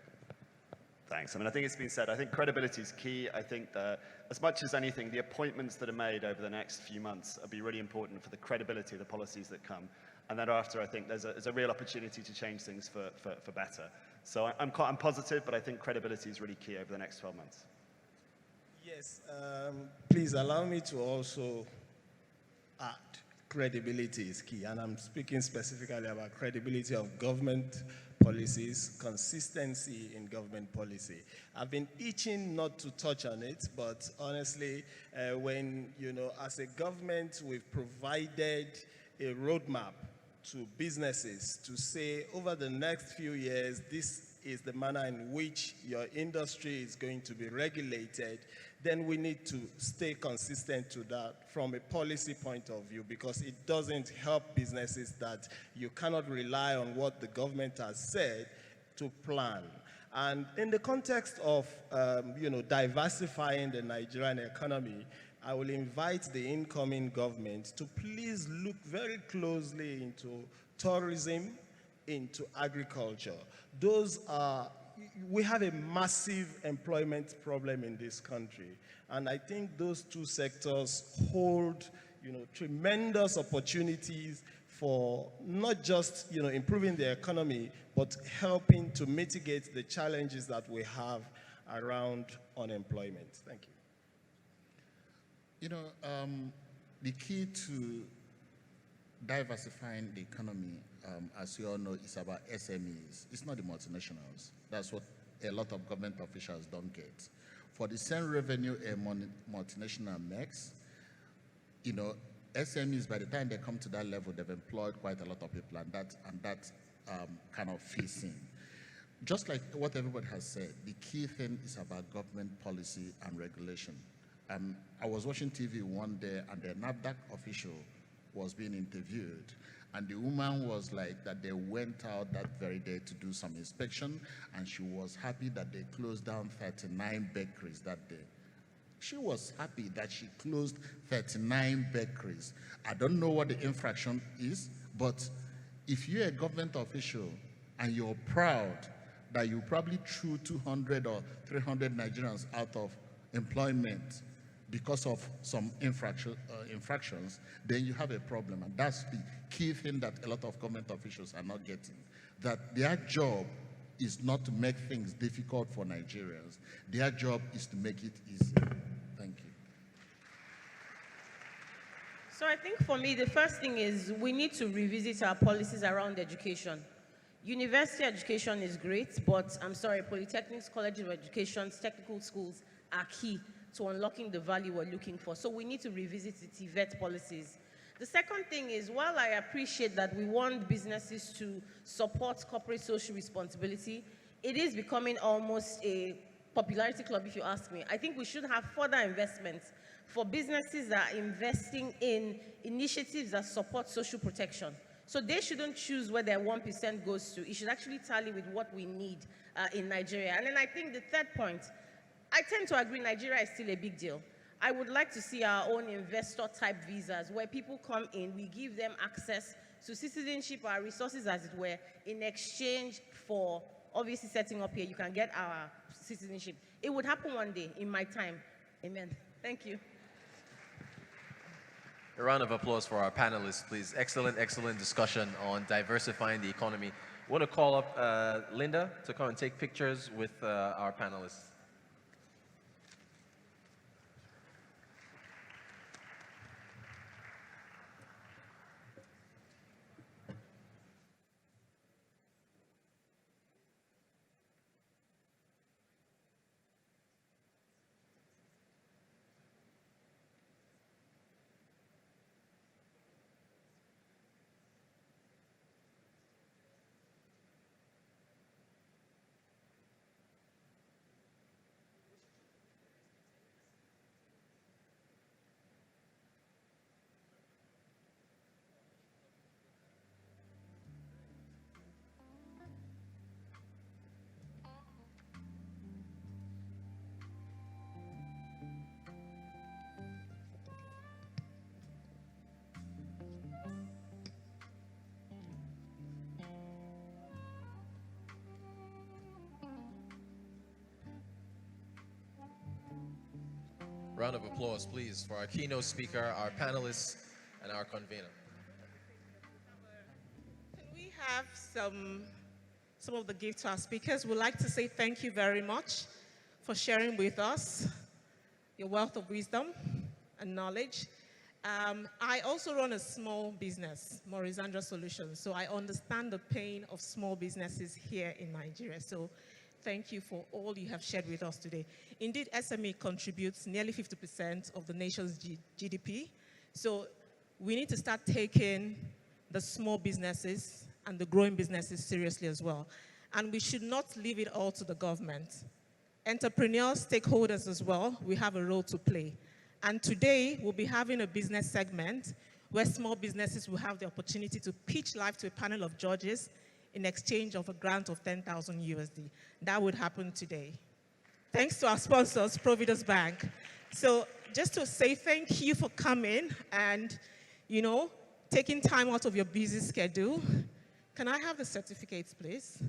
Thanks. I mean, I think it's been said. I think credibility is key. I think that as much as anything, the appointments that are made over the next few months will be really important for the credibility of the policies that come. And then after, I think there's a real opportunity to change things for better. So I'm positive, but I think credibility is really key over the next 12 months. Yes, please allow me to also add credibility is key. And I'm speaking specifically about credibility of government policies, consistency in government policy. I've been itching not to touch on it, but honestly, when, as a government, we've provided a roadmap to businesses to say over the next few years, this is the manner in which your industry is going to be regulated, then we need to stay consistent to that from a policy point of view, because it doesn't help businesses that you cannot rely on what the government has said to plan. And in the context of, diversifying the Nigerian economy, I will invite the incoming government to please look very closely into tourism, into agriculture. We have a massive employment problem in this country. And I think those two sectors hold, tremendous opportunities for not just, improving the economy, but helping to mitigate the challenges that we have around unemployment. Thank you. The key to diversifying the economy, as you all know, is about SMEs. It's not the multinationals. That's what a lot of government officials don't get. For the same revenue a multinational makes, SMEs, by the time they come to that level, they've employed quite a lot of people, and that kind of fits in. Just like what everybody has said, the key thing is about government policy and regulation. I was watching TV one day, and the NAFDAC official was being interviewed, and the woman was like that they went out that very day to do some inspection, and she was happy that they closed down 39 bakeries that day. She was happy that she closed 39 bakeries. I don't know what the infraction is, but if you're a government official and you're proud that you probably threw 200 or 300 Nigerians out of employment because of some infractions, then you have a problem. And that's the key thing that a lot of government officials are not getting, that their job is not to make things difficult for Nigerians. Their job is to make it easy. Thank you. So I think for me, the first thing is we need to revisit our policies around education. University education is great, but I'm sorry, polytechnics, colleges of education, technical schools are key to unlocking the value we're looking for. So we need to revisit the TVET policies. The second thing is, while I appreciate that we want businesses to support corporate social responsibility, it is becoming almost a popularity club, if you ask me. I think we should have further investments for businesses that are investing in initiatives that support social protection. So they shouldn't choose where their 1% goes to. It should actually tally with what we need in Nigeria. And then I think the third point, I tend to agree Nigeria is still a big deal. I would like to see our own investor type visas where people come in, we give them access to citizenship, our resources as it were, in exchange for obviously setting up here. You can get our citizenship. It would happen one day in my time. Amen. Thank you. A round of applause for our panelists, please. Excellent, excellent discussion on diversifying the economy. I want to call up Linda to come and take pictures with our panelists. Round of applause, please, for our keynote speaker, our panelists, and our convener. Can we have some of the gifts to our speakers? We'd like to say thank you very much for sharing with us your wealth of wisdom and knowledge. I also run a small business, Morizandra Solutions, so I understand the pain of small businesses here in Nigeria. So thank you for all you have shared with us today. Indeed, SME contributes nearly 50% of the nation's GDP. So we need to start taking the small businesses and the growing businesses seriously as well. And we should not leave it all to the government. Entrepreneurs, stakeholders as well, we have a role to play. And today, we'll be having a business segment where small businesses will have the opportunity to pitch live to a panel of judges in exchange of a grant of 10,000 USD. That would happen today. Thanks to our sponsors, Providus Bank. So just to say thank you for coming and, you know, taking time out of your busy schedule. Can I have the certificates, please?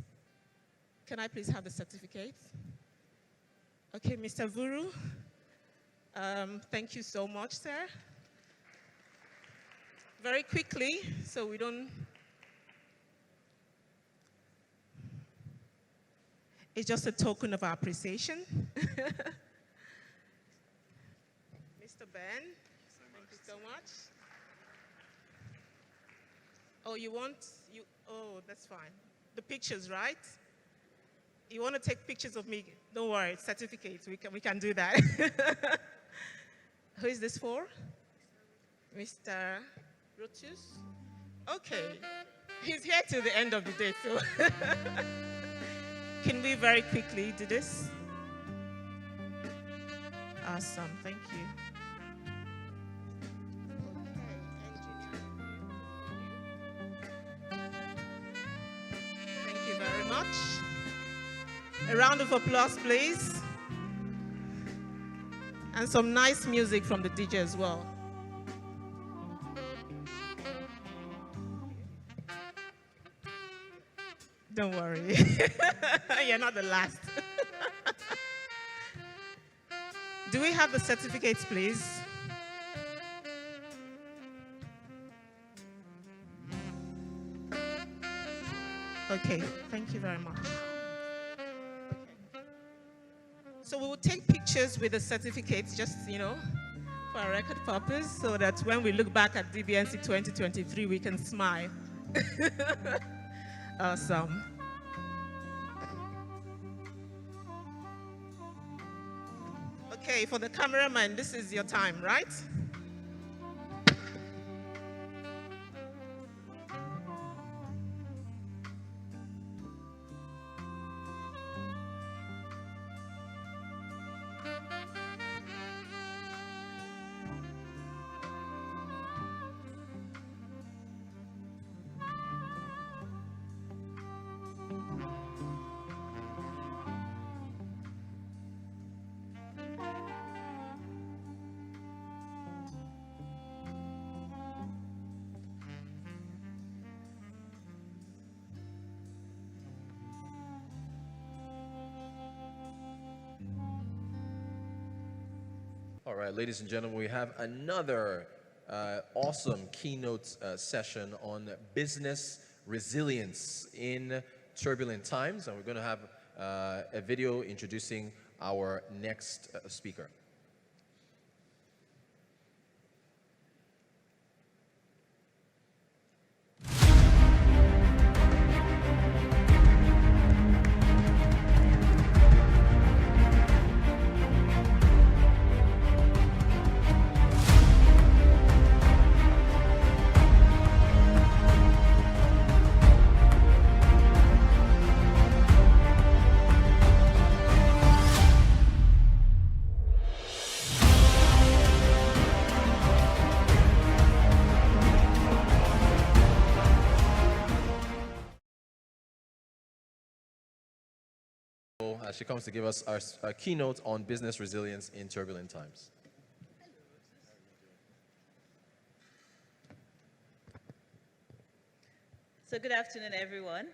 Can I please have the certificates? Okay, Mr. Vuru, thank you so much, sir. Very quickly, so we don't. It's just a token of our appreciation. Mr. Ben, thank you so much. Oh, oh, that's fine. The pictures, right? You want to take pictures of me? Don't worry, certificates, we can do that. Who is this for? Mr. Rotus? Okay, he's here till the end of the day, so. Can we very quickly do this? Awesome, thank you. Thank you very much. A round of applause, please. And some nice music from the DJ as well. Don't worry. You're not the last. Do we have the certificates, please? Okay, thank you very much. So we will take pictures with the certificates, just, you know, for a record purpose, so that when we look back at DBNC 2023, we can smile. Awesome. Okay, for the cameraman, this is your time, right? All right, ladies and gentlemen, we have another awesome keynote session on business resilience in turbulent times, and we're going to have a video introducing our next speaker. As she comes to give us our keynote on business resilience in turbulent times. So good afternoon, everyone.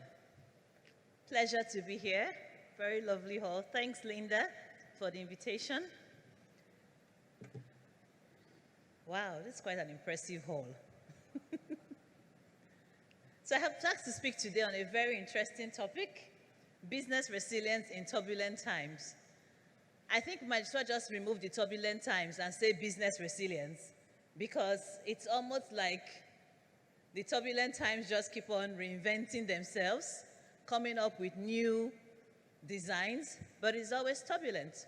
Pleasure to be here. Very lovely hall. Thanks, Linda, for the invitation. Wow, this is quite an impressive hall. So I have asked to speak today on a very interesting topic, business resilience in turbulent times. I think we might as well just remove the turbulent times and say business resilience, because it's almost like the turbulent times just keep on reinventing themselves, coming up with new designs, but it's always turbulent,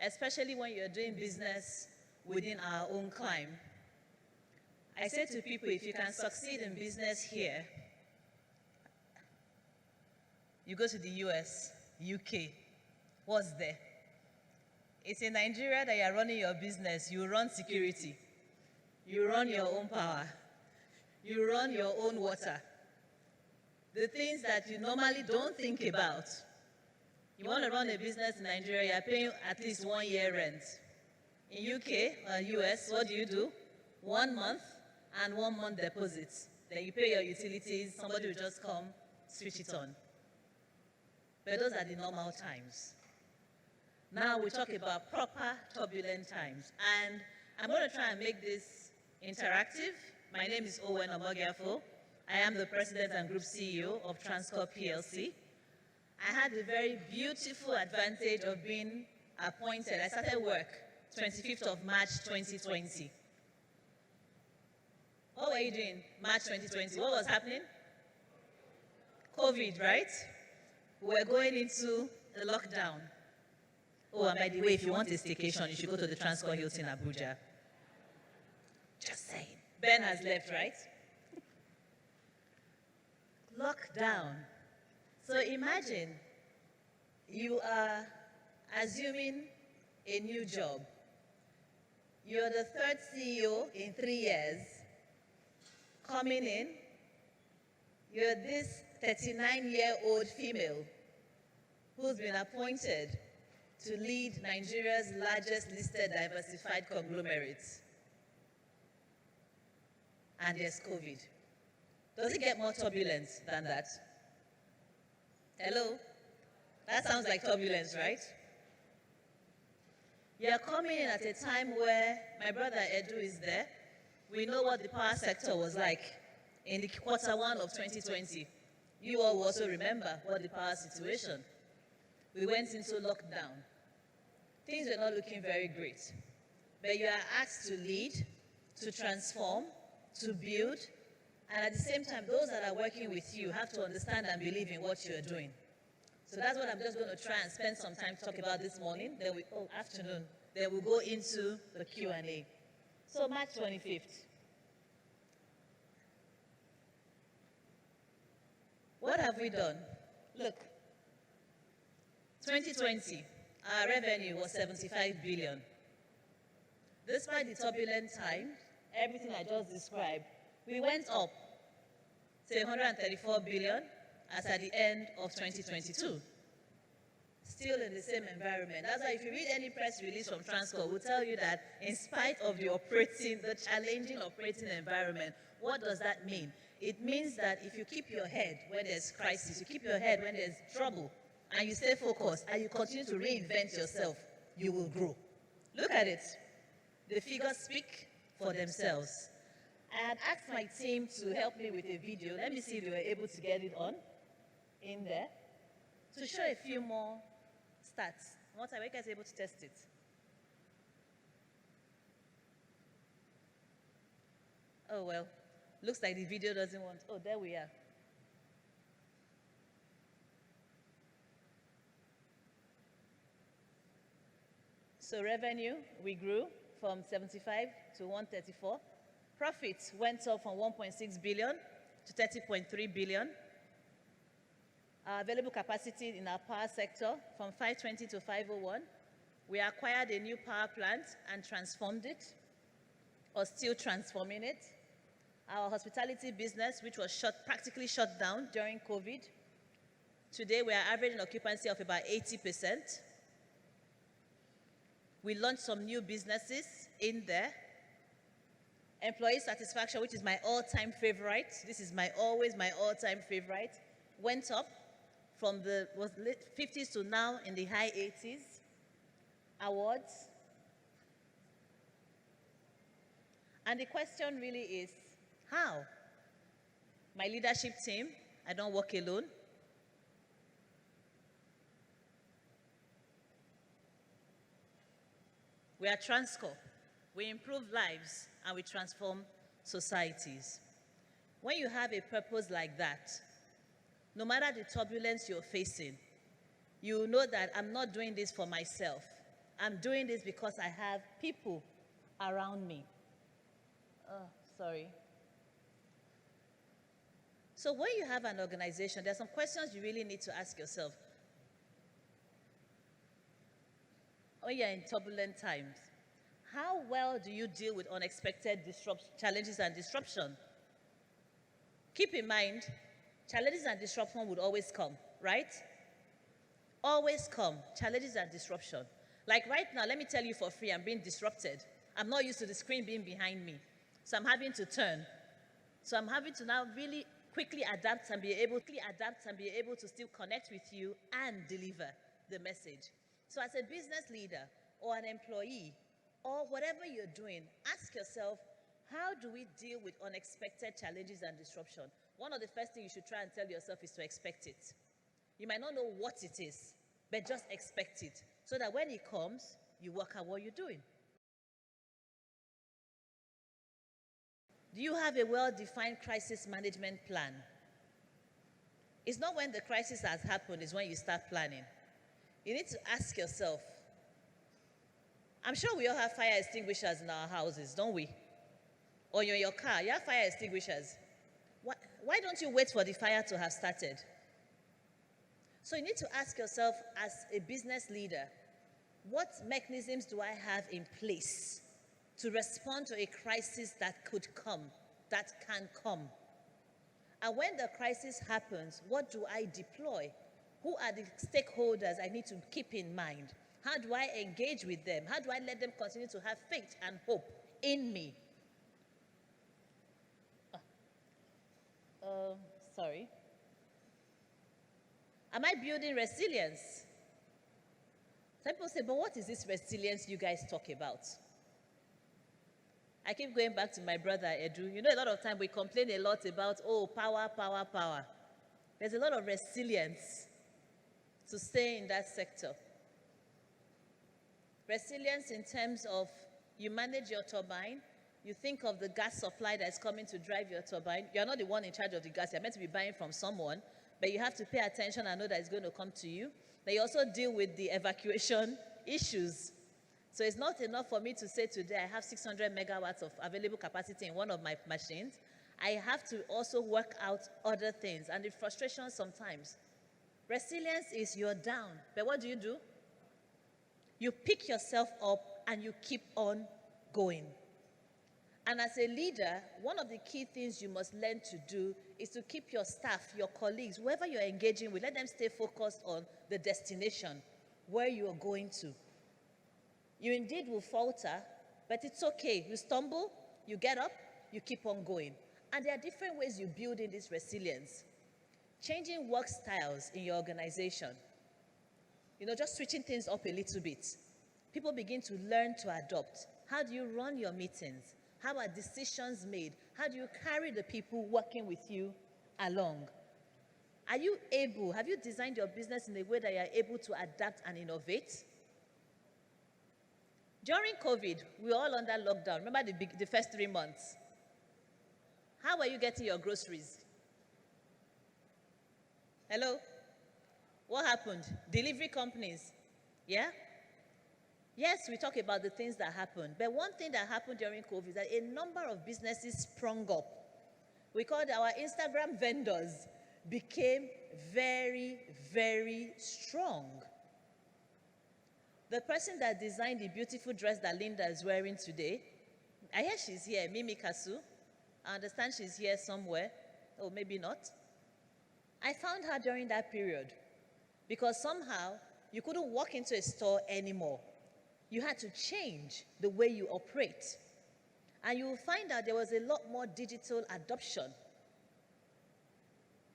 especially when you're doing business within our own climb. I say to people, if you can succeed in business here, you go to the US, UK, what's there? It's in Nigeria that you're running your business. You run security. You run your own power. You run your own water. The things that you normally don't think about. You want to run a business in Nigeria, you're paying at least 1 year rent. In UK or US, what do? 1 month and 1 month deposits. Then you pay your utilities, somebody will just come, switch it on. But those are the normal times. Now we talk about proper turbulent times. And I'm going to try and make this interactive. My name is Owen Omogiafo. I am the President and Group CEO of Transcorp PLC. I had the very beautiful advantage of being appointed. I started work 25th of March 2020. What were you doing March 2020? What was happening? COVID, right? We were going into the lockdown. Oh, and by the way, if you want a staycation, you should go to the Transcorp Hilton Abuja. Just saying. Ben has left, right? Lockdown. So imagine you are assuming a new job. You're the third CEO in 3 years. Coming in, you're this 39-year-old female who's been appointed to lead Nigeria's largest listed diversified conglomerate. And there's COVID. Does it get more turbulent than that? Hello? That sounds like turbulence, right? You're coming in at a time where my brother Edu is there. We know what the power sector was like in the Q1 of 2020. You all also remember what the power situation. We went into lockdown. Things were not looking very great. But you are asked to lead, to transform, to build, and at the same time, those that are working with you have to understand and believe in what you're doing. So that's what I'm just going to try and spend some time to talk about this morning. Then afternoon. Then we'll go into the Q&A. So March 25th. What have we done? Look, 2020, our revenue was 75 billion. Despite the turbulent time, everything I just described, we went up to 134 billion as at the end of 2022. Still in the same environment. That's why if you read any press release from Transcorp, we'll tell you that in spite of the challenging operating environment, what does that mean? It means that if you keep your head when there's crisis, you keep your head when there's trouble, and you stay focused, and you continue to reinvent yourself, you will grow. Look at it. The figures speak for themselves. I had asked my team to help me with a video. Let me see if they were able to get it on in there to show a few more stats. One time, are you guys able to test it? Oh, well, looks like the video doesn't want. Oh, there we are. So revenue, we grew from 75 to 134. Profits went up from 1.6 billion to 30.3 billion. Our available capacity in our power sector from 520 to 501. We acquired a new power plant and transformed it, or still transforming it. Our hospitality business, which was practically shut down during COVID. Today, we are averaging occupancy of about 80%. We launched some new businesses in there. Employee satisfaction, which is my all-time favorite, this is always my all-time favorite, went up from the 50s to now in the high 80s. Awards. And the question really is, how? My leadership team, I don't work alone. We are Transcorp. We improve lives and we transform societies. When you have a purpose like that, no matter the turbulence you're facing, you know that I'm not doing this for myself. I'm doing this because I have people around me. Oh, sorry. So when you have an organization, there are some questions you really need to ask yourself. When you're in turbulent times, how well do you deal with unexpected challenges and disruption? Keep in mind, challenges and disruption would always come, right? Always come, challenges and disruption. Like right now, let me tell you for free, I'm being disrupted. I'm not used to the screen being behind me. So I'm having to turn. So I'm having to now really quickly adapt and be able to still connect with you and deliver the message. So as a business leader or an employee or whatever you're doing, ask yourself, how do we deal with unexpected challenges and disruption? One of the first things you should try and tell yourself is to expect it. You might not know what it is, but just expect it so that when it comes, you work out what you're doing. Do you have a well-defined crisis management plan? It's not when the crisis has happened, it's when you start planning. You need to ask yourself, I'm sure we all have fire extinguishers in our houses, don't we? Or you're in your car, you have fire extinguishers. Why don't you wait for the fire to have started? So you need to ask yourself as a business leader, what mechanisms do I have in place to respond to a crisis that could come, that can come? And when the crisis happens, what do I deploy? Who are the stakeholders I need to keep in mind? How do I engage with them? How do I let them continue to have faith and hope in me? Sorry. Am I building resilience? Some people say, but what is this resilience you guys talk about? I keep going back to my brother Edu. You know, a lot of time we complain a lot about, oh, power, power, power. There's a lot of resilience to stay in that sector. Resilience in terms of you manage your turbine, you think of the gas supply that's coming to drive your turbine. You're not the one in charge of the gas. You're meant to be buying from someone, but you have to pay attention and know that it's going to come to you. Then you also deal with the evacuation issues. So it's not enough for me to say today I have 600 megawatts of available capacity in one of my machines. I have to also work out other things and the frustration sometimes. Resilience is you're down, but what do? You pick yourself up and you keep on going. And as a leader, one of the key things you must learn to do is to keep your staff, your colleagues, whoever you're engaging with, let them stay focused on the destination, where you are going to. You indeed will falter, but it's okay. You stumble, you get up, you keep on going. And there are different ways you build in this resilience. Changing work styles in your organization. You know, just switching things up a little bit. People begin to learn to adopt. How do you run your meetings? How are decisions made? How do you carry the people working with you along? Are you able, have you designed your business in a way that you are able to adapt and innovate? During COVID, we were all under lockdown. Remember the first 3 months? How are you getting your groceries? Hello? What happened? Delivery companies, yeah? Yes, we talk about the things that happened, but one thing that happened during COVID is that a number of businesses sprung up. We called our Instagram vendors, became very, very strong. The person that designed the beautiful dress that Linda is wearing today, I hear she's here, Mimi Kasu. I understand she's here somewhere, or maybe not. I found her during that period because somehow you couldn't walk into a store anymore. You had to change the way you operate. And you will find out there was a lot more digital adoption.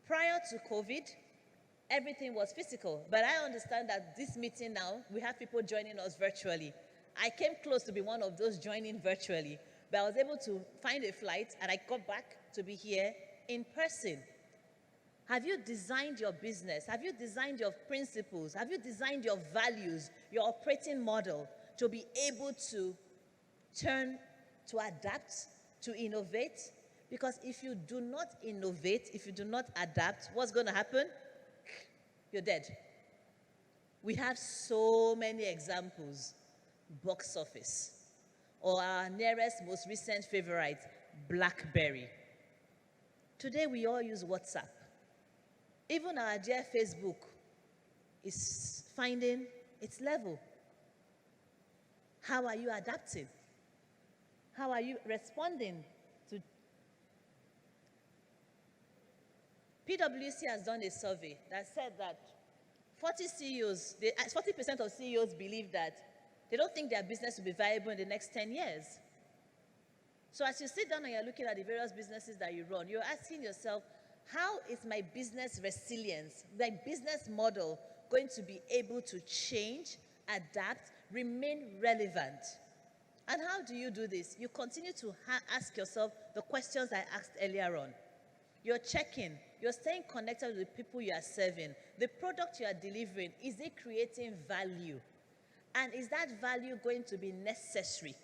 Prior to COVID, everything was physical. But I understand that this meeting now, we have people joining us virtually. I came close to be one of those joining virtually, but I was able to find a flight and I got back to be here in person. Have you designed your business? Have you designed your principles? Have you designed your values, your operating model to be able to turn, to adapt, to innovate? Because if you do not innovate, if you do not adapt, what's going to happen? You're dead. We have so many examples. Box office, or our nearest, most recent favorite, BlackBerry. Today we all use WhatsApp. Even our dear Facebook is finding its level. How are you adapting? How are you responding to? PwC has done a survey that said that 40% of CEOs believe that they don't think their business will be viable in the next 10 years. So as you sit down and you're looking at the various businesses that you run, you're asking yourself, how is my business resilience, my business model going to be able to change, adapt, remain relevant? And how do you do this? You continue to ask yourself the questions I asked earlier on. You're checking, you're staying connected with the people you are serving. The product you are delivering, is it creating value? And is that value going to be necessary?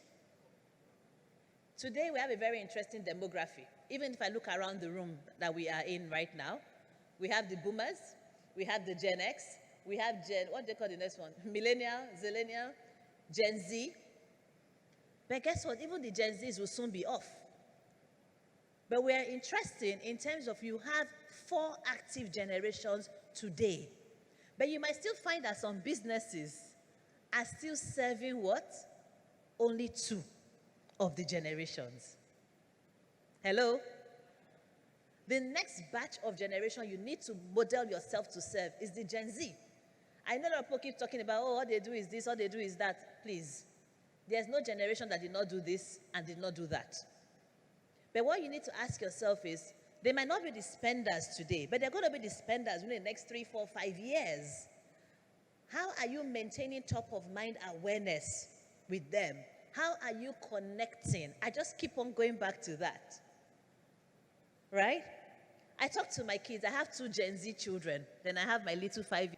Today we have a very interesting demography. Even if I look around the room that we are in right now, we have the boomers, we have the Gen X, we have what do they call the next one? Millennial, Zillennial, Gen Z. But guess what? Even the Gen Zs will soon be off. But we are interested in terms of you have 4 active generations today. But you might still find that some businesses are still serving what? Only 2 of the generations. Hello? The next batch of generation you need to model yourself to serve is the Gen Z. I know a lot of people keep talking about, oh, all they do is this, all they do is that. Please. There's no generation that did not do this and did not do that. But what you need to ask yourself is, they might not be the spenders today, but they're going to be the spenders in the next 3, 4, 5 years. How are you maintaining top of mind awareness with them? How are you connecting? I just keep on going back to that. Right? I talk to my kids. I have 2 Gen Z children. Then I have my little 5.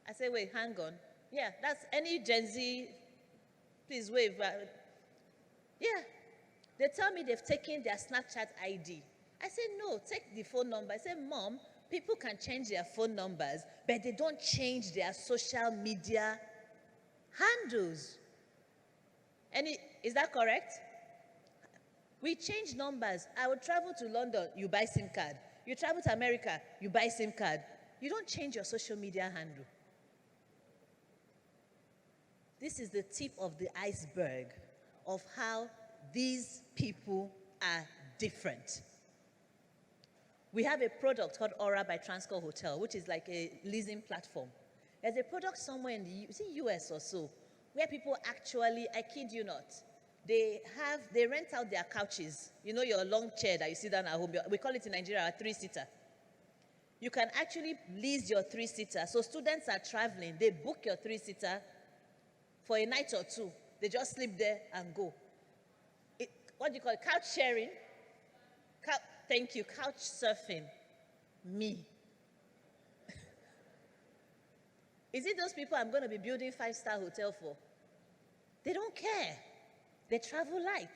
I say, wait, hang on. Yeah, that's any Gen Z. Please wave. Yeah. They tell me they've taken their Snapchat ID. I say, no, take the phone number. I say, Mom, people can change their phone numbers, but they don't change their social media handles. Is that correct? We change numbers. I will travel to London, you buy SIM card. You travel to America, you buy SIM card. You don't change your social media handle. This is the tip of the iceberg of how these people are different. We have a product called Aura by Transcorp Hotel, which is like a leasing platform. There's a product somewhere in the US or so, where people actually, I kid you not, they rent out their couches. You know your long chair that you sit down at home. We call it in Nigeria a 3-seater. You can actually lease your 3-seater. So students are traveling, they book your 3-seater for a night or 2. They just sleep there and go. What do you call it? Couch sharing? Thank you, couch surfing. Me. Is it those people I'm going to be building 5-star hotel for? They don't care. They travel light.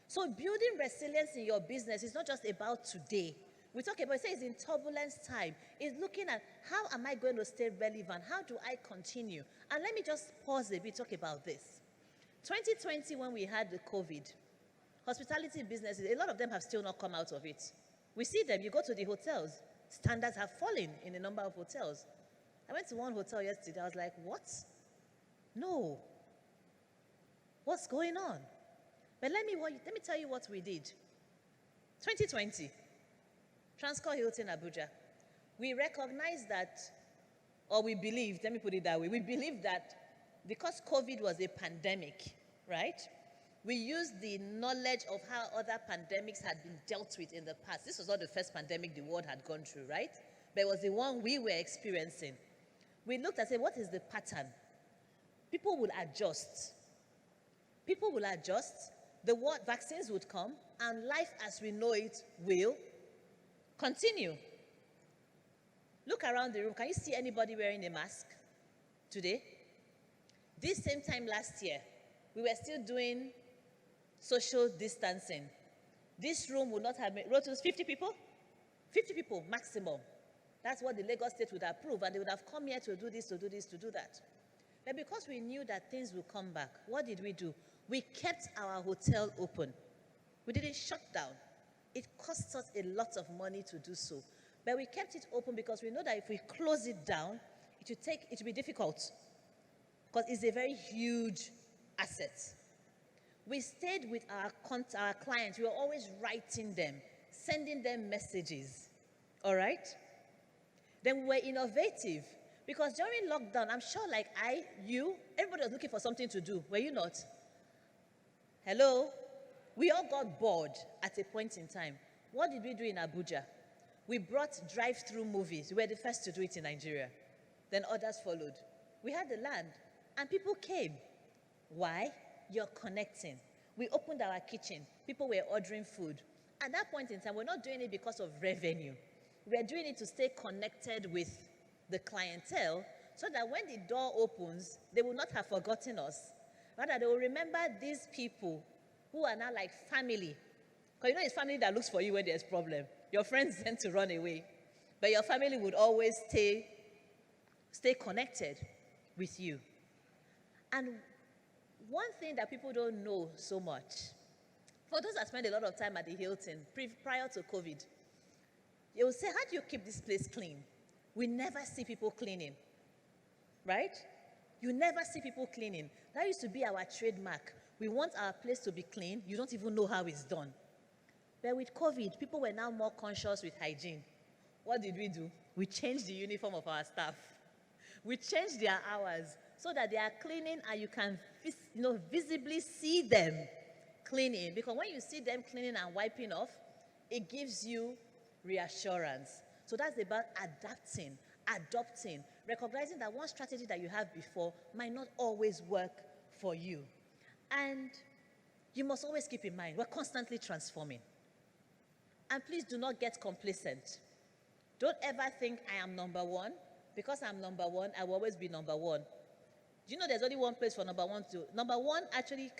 So building resilience in your business is not just about today. We talk about, say it's in turbulence time. It's looking at how am I going to stay relevant? How do I continue? And let me just pause a bit, talk about this. 2020, when we had the COVID, hospitality businesses, a lot of them have still not come out of it. We see them, you go to the hotels, standards have fallen in the number of hotels. I went to one hotel yesterday, I was like, what? No. What's going on? But let me tell you what we did. 2020, Transcorp Hilton Abuja. We recognized that, or we believed, let me put it that way, we believed that because COVID was a pandemic, right? We used the knowledge of how other pandemics had been dealt with in the past. This was not the first pandemic the world had gone through, right? But it was the one we were experiencing. We looked and said, what is the pattern? People will adjust. People will adjust. The vaccines would come, and life as we know it will continue. Look around the room. Can you see anybody wearing a mask today? This same time last year, we were still doing social distancing. This room would not have been, Rotus, 50 people? 50 people maximum. That's what the Lagos State would approve, and they would have come here to do this, to do this, to do that. But because we knew that things would come back, what did we do? We kept our hotel open. We didn't shut down. It cost us a lot of money to do so. But we kept it open because we know that if we close it down, it will be difficult. Because it's a very huge asset. We stayed with our clients. We were always writing them, sending them messages. All right? Then we were innovative. Because during lockdown, I'm sure like everybody was looking for something to do. Were you not? Hello? We all got bored at a point in time. What did we do in Abuja? We brought drive-through movies. We were the first to do it in Nigeria. Then others followed. We had the land, and people came. Why? You're connecting. We opened our kitchen. People were ordering food. At that point in time, we're not doing it because of revenue. We're doing it to stay connected with the clientele so that when the door opens, they will not have forgotten us. Rather, they will remember these people who are now like family. Because you know it's family that looks for you when there's a problem. Your friends tend to run away. But your family would always stay connected with you. And one thing that people don't know so much, for those that spend a lot of time at the Hilton prior to COVID, they will say, how do you keep this place clean? We never see people cleaning, right? You never see people cleaning. That used to be our trademark. We want our place to be clean. You don't even know how it's done. But with COVID, people were now more conscious with hygiene. What did we do? We changed the uniform of our staff. We changed their hours so that they are cleaning and you can visibly see them cleaning. Because when you see them cleaning and wiping off, it gives you reassurance. So that's about adopting, recognizing that one strategy that you have before might not always work for you. And you must always keep in mind, we're constantly transforming. And please do not get complacent. Don't ever think I am number one. Because I'm number one, I will always be number one. Do you know there's only one place for number one to? Number one actually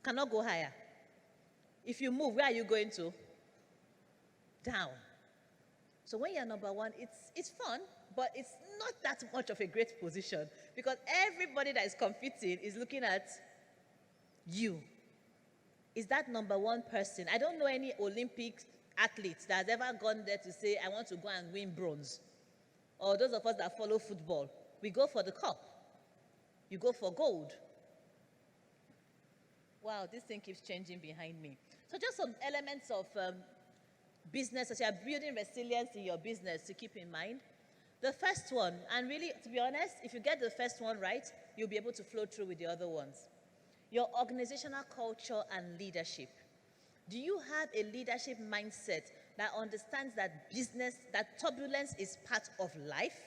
cannot go higher. If you move, where are you going to? Down. So when you're number one, it's fun, but it's not that much of a great position because everybody that is competing is looking at you. Is that number one person? I don't know any Olympic athlete that has ever gone there to say, I want to go and win bronze. Or those of us that follow football, we go for the cup. You go for gold. Wow, this thing keeps changing behind me. So just some elements of business, as you are building resilience in your business to keep in mind. The first one, and really, to be honest, if you get the first one right, you'll be able to flow through with the other ones. Your organizational culture and leadership. Do you have a leadership mindset that understands that that turbulence is part of life?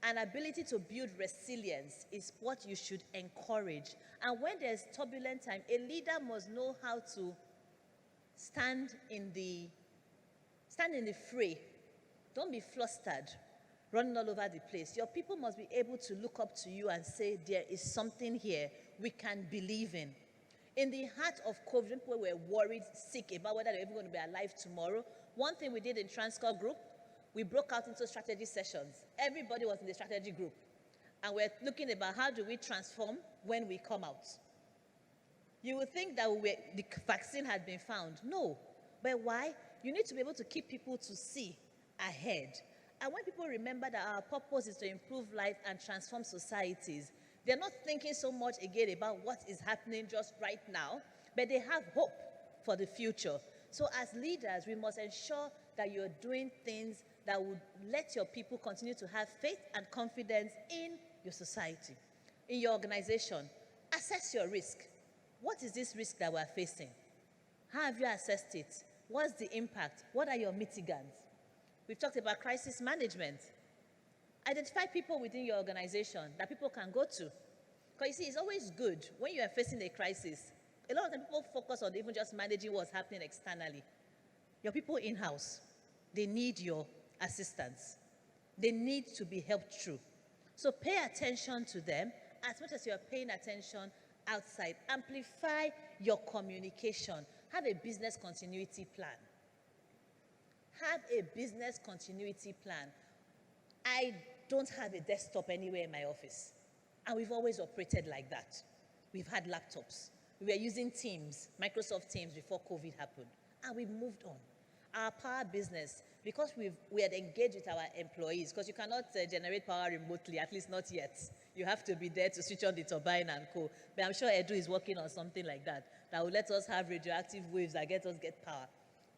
An ability to build resilience is what you should encourage. And when there's turbulent time, a leader must know how to stand in the fray. Don't be flustered, running all over the place. Your people must be able to look up to you and say, there is something here we can believe in. In the heart of COVID, people were worried, sick about whether they're even going to be alive tomorrow. One thing we did in Transcorp Group, we broke out into strategy sessions. Everybody was in the strategy group. And we're looking about how do we transform when we come out. You would think that the vaccine had been found. No. But why? You need to be able to keep people to see ahead. And when people remember that our purpose is to improve life and transform societies, they're not thinking so much again about what is happening just right now, but they have hope for the future. So as leaders, we must ensure that you're doing things that would let your people continue to have faith and confidence in your society, in your organization. Assess your risk. What is this risk that we're facing? How have you assessed it? What's the impact? What are your mitigants? We've talked about crisis management. Identify people within your organization that people can go to. Because you see, it's always good when you are facing a crisis. A lot of times people focus on even just managing what's happening externally. Your people in-house, they need your assistance. They need to be helped through. So pay attention to them as much as you're paying attention outside. Amplify your communication. Have a business continuity plan. Have a business continuity plan. I don't have a desktop anywhere in my office. And we've always operated like that. We've had laptops. We were using Teams, Microsoft Teams before COVID happened. And we've moved on. Our power business, because we had engaged with our employees, because you cannot generate power remotely, at least not yet. You have to be there to switch on the turbine and co. But I'm sure Edu is working on something like that will let us have radioactive waves that get us get power.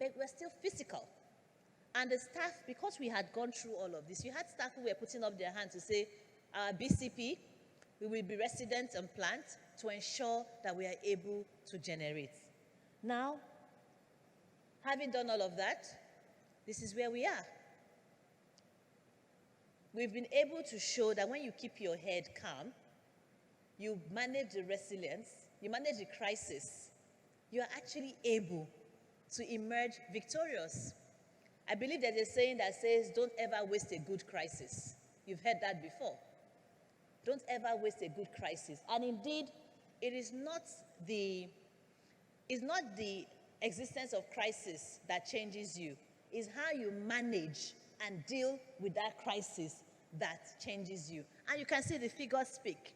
But we're still physical. And the staff, because we had gone through all of this, you had staff who were putting up their hands to say, our BCP, we will be resident and plant to ensure that we are able to generate. Now, having done all of that, this is where we are. We've been able to show that when you keep your head calm, you manage the resilience, you manage the crisis, you are actually able to emerge victorious. I believe there's a saying that says, don't ever waste a good crisis. You've heard that before. Don't ever waste a good crisis. And indeed, it is not the existence of crisis that changes you. It's how you manage and deal with that crisis that changes you. And you can see the figures speak.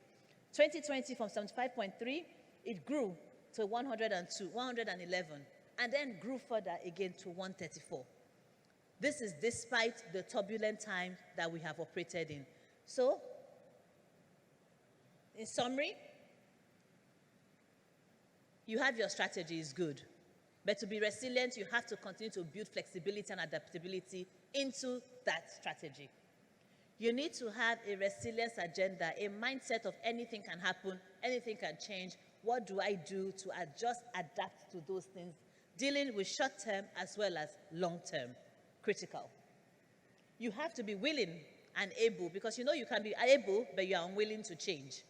2020 from 75.3, it grew to 102, 111, and then grew further again to 134. This is despite the turbulent time that we have operated in. So, in summary, you have your strategy is good. But to be resilient, you have to continue to build flexibility and adaptability into that strategy. You need to have a resilience agenda, a mindset of anything can happen, anything can change. What do I do to adjust, adapt to those things? Dealing with short-term as well as long-term. Critical. You have to be willing and able, because you know you can be able, but you are unwilling to change.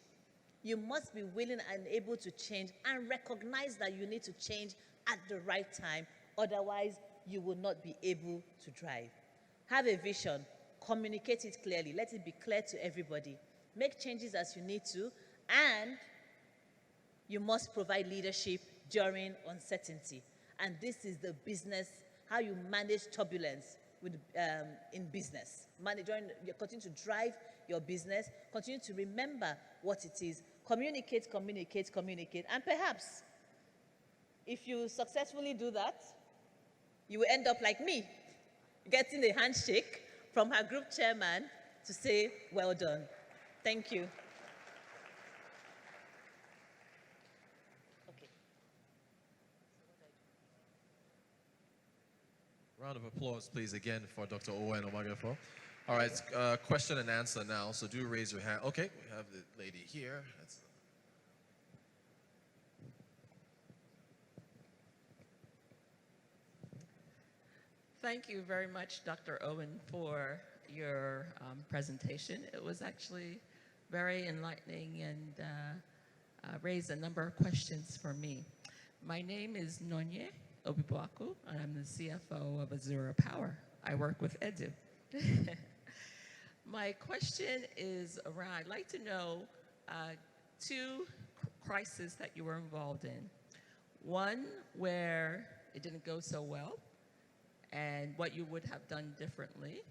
You must be willing and able to change and recognize that you need to change at the right time. Otherwise, you will not be able to drive. Have a vision. Communicate it clearly. Let it be clear to everybody. Make changes as you need to. And you must provide leadership during uncertainty. And this is the business, how you manage turbulence with, in business. You continue to drive your business. Continue to remember what it is. Communicate, communicate, communicate. And perhaps, if you successfully do that, you will end up like me, getting a handshake from her group chairman to say, well done. Thank you. Okay. Round of applause, please, again, for Dr. Owen Omagafo. All right, question and answer now, so do raise your hand. Okay, we have the lady here. Thank you very much, Dr. Owen, for your presentation. It was actually very enlightening and raised a number of questions for me. My name is Nonye Obibuaku, and I'm the CFO of Azura Power. I work with Edu. My question is around, I'd like to know two crises that you were involved in. One where it didn't go so well, and what you would have done differently.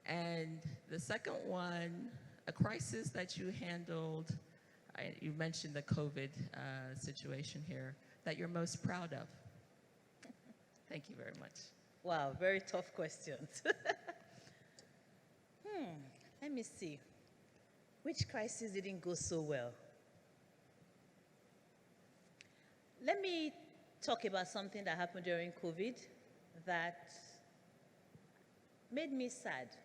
And the second one, a crisis that you handled, you mentioned the COVID situation here, that you're most proud of. Thank you very much. Wow, very tough questions. Let me see. Which crisis didn't go so well? Let me talk about something that happened during COVID that made me sad.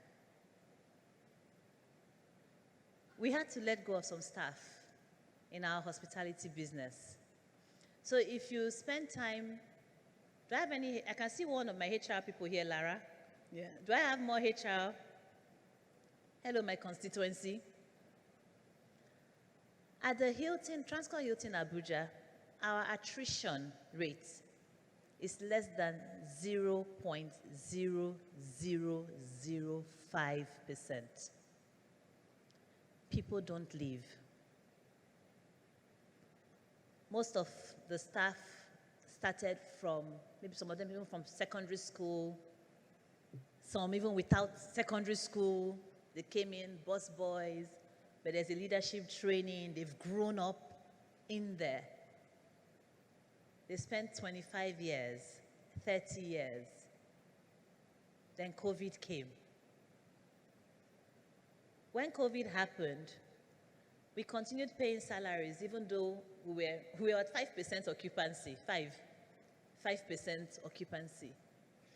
We had to let go of some staff in our hospitality business. So if you spend time, do I have any, I can see one of my HR people here, Lara. Yeah. Do I have more HR? Hello, my constituency. At the Hilton, Transcorp Hilton Abuja, our attrition rate is less than 0.0005%. People don't leave. Most of the staff started from, maybe some of them even from secondary school, some even without secondary school. They came in, bus boys, but there's a leadership training. They've grown up in there. They spent 25 years, 30 years. Then COVID came. When COVID happened, we continued paying salaries even though we were at 5% occupancy, 5% occupancy.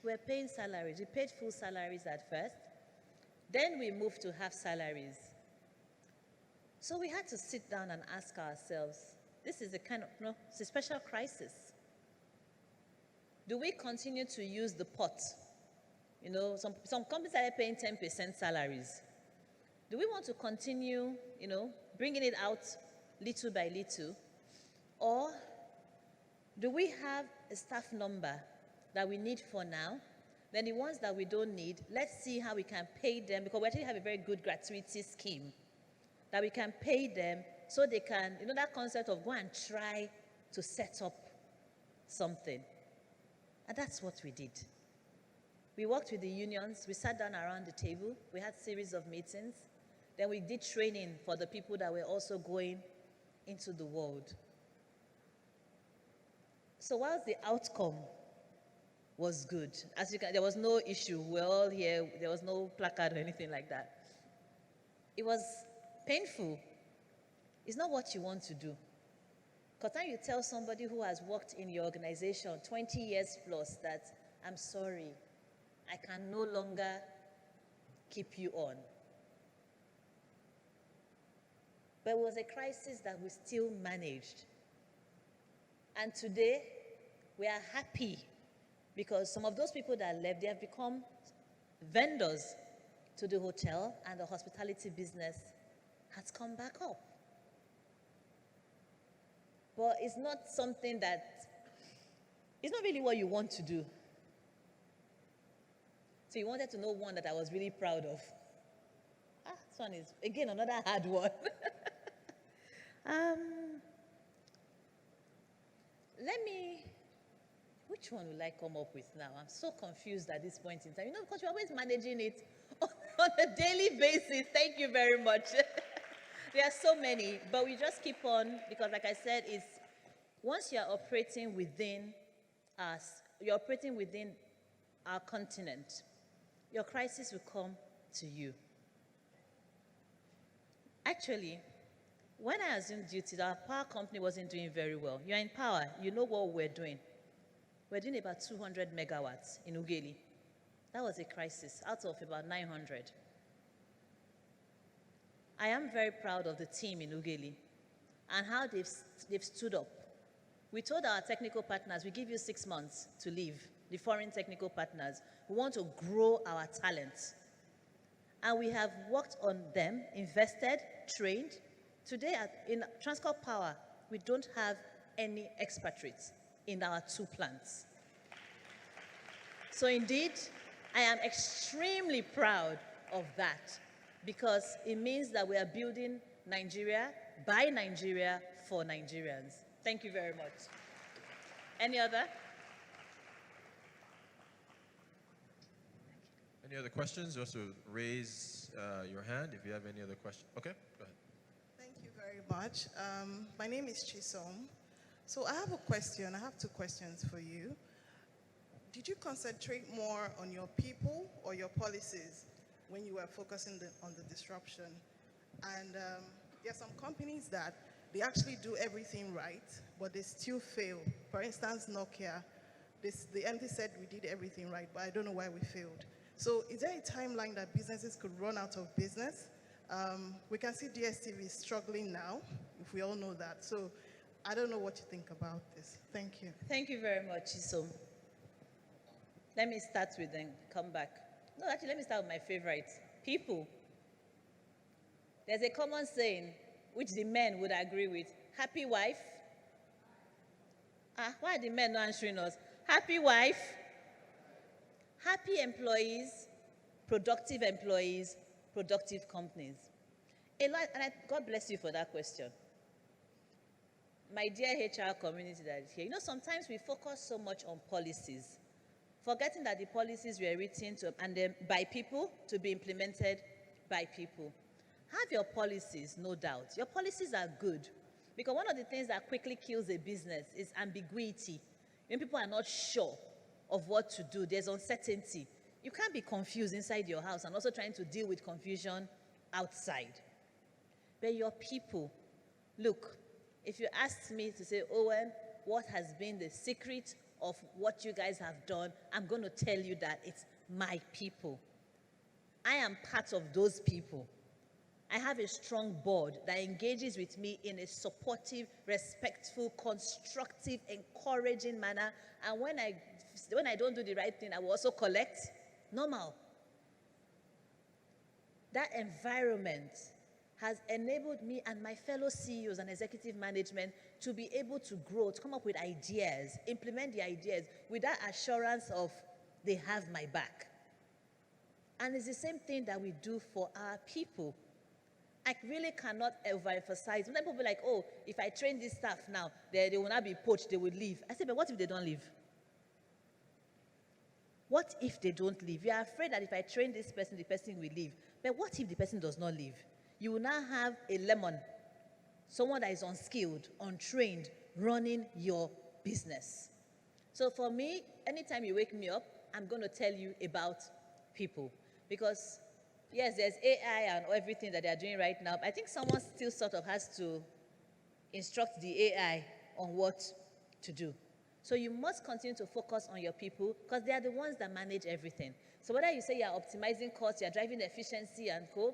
We were paying salaries. We paid full salaries at first. Then we moved to half salaries. So we had to sit down and ask ourselves, this is a kind of, it's a special crisis. Do we continue to use the pot? You know, some companies started paying 10% salaries. Do we want to continue, bringing it out little by little? Or do we have a staff number that we need for now? Then the ones that we don't need, let's see how we can pay them, because we actually have a very good gratuity scheme that we can pay them so they can, that concept of go and try to set up something. And that's what we did. We worked with the unions, we sat down around the table, we had a series of meetings, then we did training for the people that were also going into the world. So whilst the outcome was good, as you can, there was no issue, we're all here, there was no placard or anything like that. It was painful. It's not what you want to do. Because when you tell somebody who has worked in your organization 20 years plus that, I'm sorry, I can no longer keep you on. But it was a crisis that we still managed. And today, we are happy because some of those people that left, they have become vendors to the hotel, and the hospitality business has come back up. But it's not something that, it's not really what you want to do. So you wanted to know one that I was really proud of. This one is, again, another hard one. Which one will I come up with now? I'm so confused at this point in time. Because you're always managing it on a daily basis. Thank you very much. There are so many, but we just keep on, because like I said, it's once you're operating within us, you're operating within our continent, your crisis will come to you. Actually, when I assumed duty, our power company wasn't doing very well. You're in power, you know what we're doing. We're doing about 200 megawatts in Ughelli. That was a crisis out of about 900. I am very proud of the team in Ughelli and how they've stood up. We told our technical partners, we give you 6 months to leave, the foreign technical partners. We want to grow our talent. And we have worked on them, invested, trained. Today in Transcorp Power, we don't have any expatriates in our 2 plants. So indeed, I am extremely proud of that because it means that we are building Nigeria by Nigeria for Nigerians. Thank you very much. Any other? Any other questions? Also raise your hand if you have any other questions. Okay, go ahead. Thank you very much. My name is Chisom. So I have a question. I have 2 questions for you. Did you concentrate more on your people or your policies when you were focusing on the disruption? And there are some companies that they actually do everything right, but they still fail. For instance, Nokia, the MD said we did everything right, but I don't know why we failed. So is there a timeline that businesses could run out of business? We can see DSTV is struggling now, if we all know that. So I don't know what you think about this. Thank you. Thank you very much, Chisom. Let me start with them, come back. No, actually, let me start with my favorite, people. There's a common saying, which the men would agree with. Happy wife. Why are the men not answering us? Happy wife. Happy employees, productive companies. A lot, and God bless you for that question. My dear HR community that is here, sometimes we focus so much on policies, forgetting that the policies were written by people to be implemented by people. Have your policies, no doubt. Your policies are good. Because one of the things that quickly kills a business is ambiguity. When people are not sure of what to do, there's uncertainty. You can't be confused inside your house and also trying to deal with confusion outside. But your people, look, if you asked me to say, Owen, what has been the secret of what you guys have done, I'm going to tell you that it's my people. I am part of those people. I have a strong board that engages with me in a supportive, respectful, constructive, encouraging manner. And when I don't do the right thing, I will also collect. Normal. That environment has enabled me and my fellow CEOs and executive management to be able to grow, to come up with ideas, implement the ideas with that assurance of they have my back. And it's the same thing that we do for our people. I really cannot overemphasize. When people be like, oh, if I train this staff now, they will not be poached, they will leave. I say, but what if they don't leave? What if they don't leave? You are afraid that if I train this person, the person will leave. But what if the person does not leave? You will now have a lemon, someone that is unskilled, untrained, running your business. So for me, anytime you wake me up, I'm going to tell you about people. Because yes, there's AI and everything that they're doing right now. But I think someone still sort of has to instruct the AI on what to do. So you must continue to focus on your people because they are the ones that manage everything. So whether you say you're optimizing costs, you're driving efficiency and co,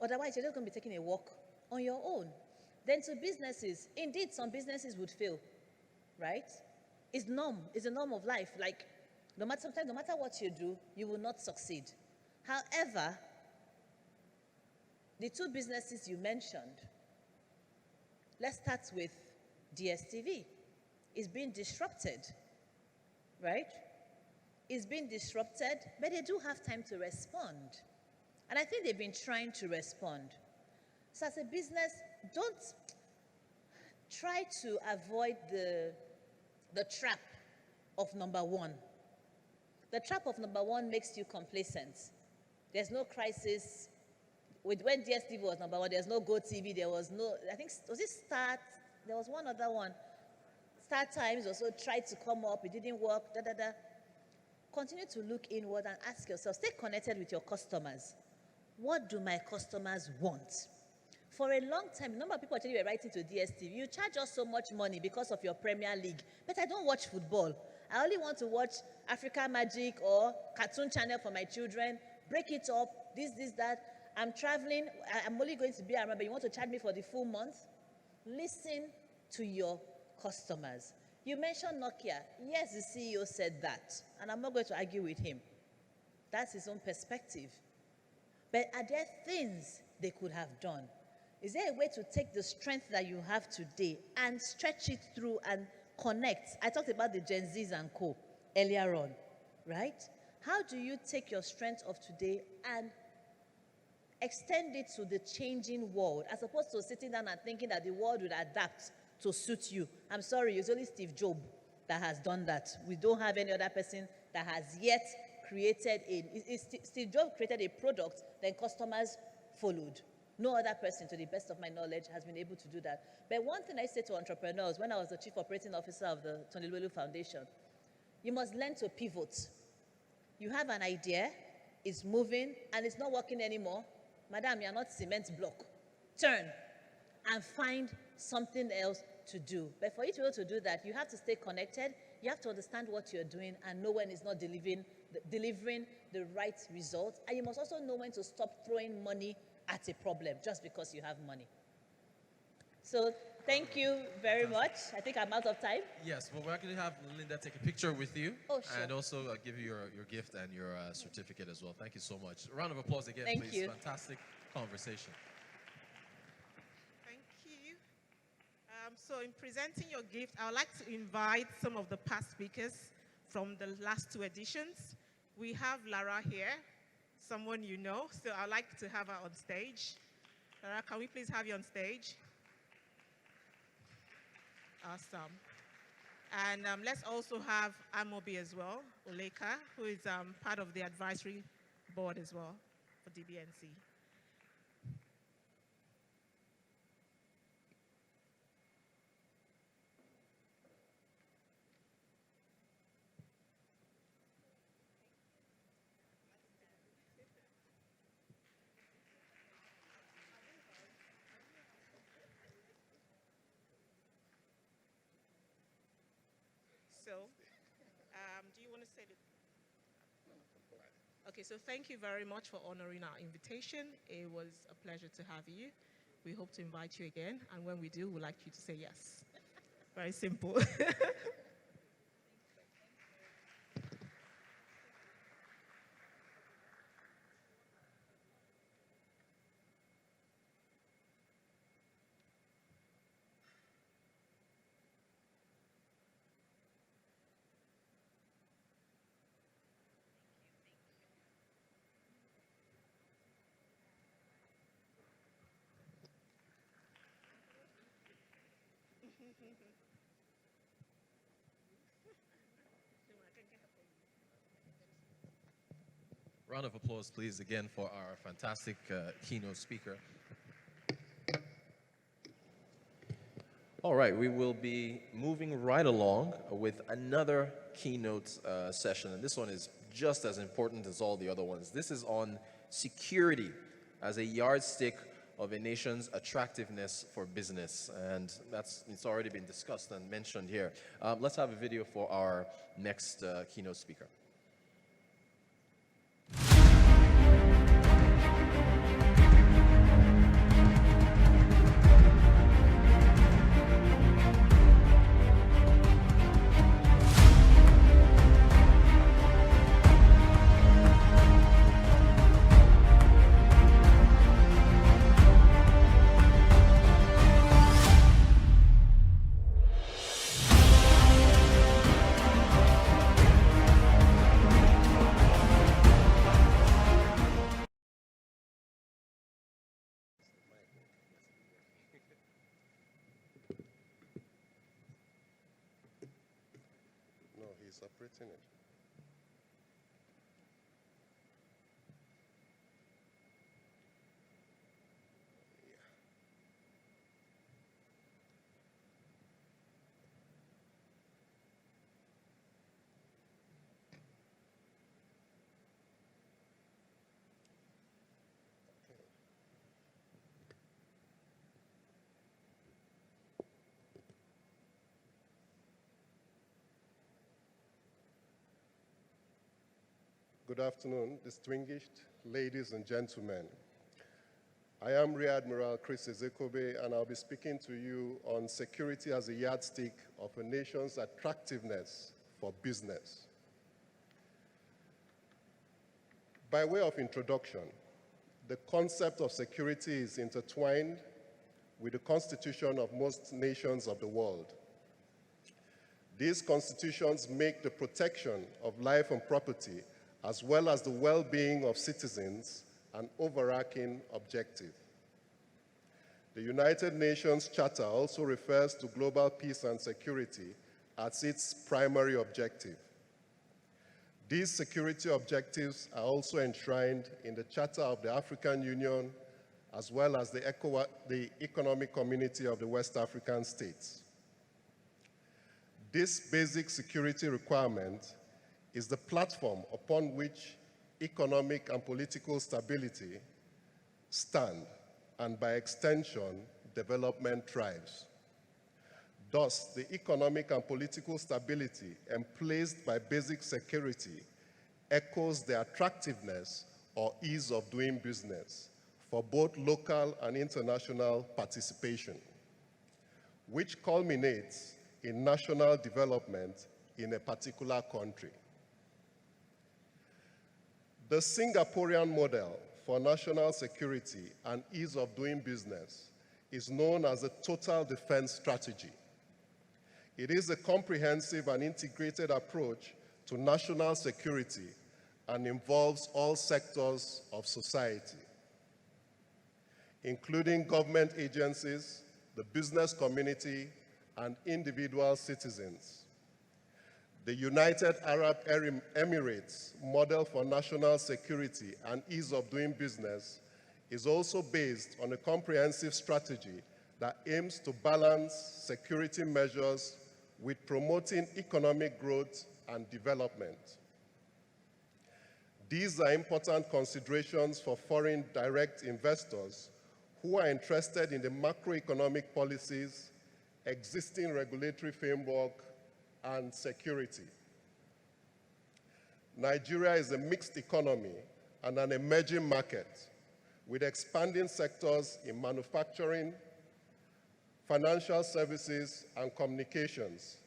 otherwise you're just going to be taking a walk on your own. Then to businesses, indeed some businesses would fail, right? It's a norm of life. Like sometimes no matter what you do, you will not succeed. However, the 2 businesses you mentioned, let's start with DSTV. It's being disrupted, right? It's being disrupted, but they do have time to respond. And I think they've been trying to respond. So as a business, don't try to avoid the trap of number 1. The trap of number 1 makes you complacent. There's no crisis. When DSTV was number 1, there's no GoTV, there was no, I think, was it Start? There was one other one. Start Times also tried to come up, it didn't work, Continue to look inward and ask yourself, stay connected with your customers. What do my customers want? For a long time, a number of people actually were writing to DSTV, you charge us so much money because of your Premier League, but I don't watch football. I only want to watch Africa Magic or Cartoon Channel for my children, break it up, this, that. I'm traveling, I'm only going to be around, but you want to charge me for the full month? Listen to your customers. You mentioned Nokia. Yes, the CEO said that, and I'm not going to argue with him. That's his own perspective. But are there things they could have done? Is there a way to take the strength that you have today and stretch it through and connect? I talked about the Gen Zs and co earlier on, right? How do you take your strength of today and extend it to the changing world, as opposed to sitting down and thinking that the world would adapt to suit you? I'm sorry, it's only Steve Jobs that has done that. We don't have any other person that has yet created Steve Jobs created a product, then customers followed. No other person, to the best of my knowledge, has been able to do that. But one thing I say to entrepreneurs when I was the chief operating officer of the Tony Lulu Foundation, you must learn to pivot. You have an idea, it's moving, and it's not working anymore. Madam, you're not cement block. Turn and find something else to do. But for you to be able to do that, you have to stay connected. You have to understand what you're doing and know when it's not delivering the right result. And you must also know when to stop throwing money at a problem just because you have money. So thank you very much. I think I'm out of time. Yes, well, we're going to have Linda take a picture with you. Oh, sure. And also give you your gift and your certificate as well. Thank you so much. A round of applause again, Thank please. you. Fantastic conversation. Thank you. So in presenting your gift, I would like to invite some of the past speakers from the last two editions. We have Lara here, someone you know, so I'd like to have her on stage. Lara, can we please have you on stage? Awesome. And let's also have Amobi as well, Oleka, who is part of the advisory board as well for DBNC. So, do you want to say that? Okay, so thank you very much for honoring our invitation. It was a pleasure to have you. We hope to invite you again, and when we do, we'd like you to say yes. Very simple. Round of applause, please, again for our fantastic keynote speaker. All right, we will be moving right along with another keynote session, and this one is just as important as all the other ones. This is on security as a yardstick of a nation's attractiveness for business, and it's already been discussed and mentioned here. Let's have a video for our next keynote speaker. No, he's operating it. Good afternoon, distinguished ladies and gentlemen. I am Rear Admiral Chris Ezekobe, and I'll be speaking to you on security as a yardstick of a nation's attractiveness for business. By way of introduction, the concept of security is intertwined with the constitution of most nations of the world. These constitutions make the protection of life and property, as well as the well-being of citizens, an overarching objective. The United Nations Charter also refers to global peace and security as its primary objective. These security objectives are also enshrined in the Charter of the African Union, as well as the Economic Community of the West African States. This basic security requirement is the platform upon which economic and political stability stand, and by extension, development thrives. Thus, the economic and political stability emplaced by basic security echoes the attractiveness or ease of doing business for both local and international participation, which culminates in national development in a particular country. The Singaporean model for national security and ease of doing business is known as the Total Defense Strategy. It is a comprehensive and integrated approach to national security and involves all sectors of society, including government agencies, the business community, and individual citizens. The United Arab Emirates model for national security and ease of doing business is also based on a comprehensive strategy that aims to balance security measures with promoting economic growth and development. These are important considerations for foreign direct investors who are interested in the macroeconomic policies, existing regulatory framework, and security. Nigeria is a mixed economy and an emerging market with expanding sectors in manufacturing, financial services and communications,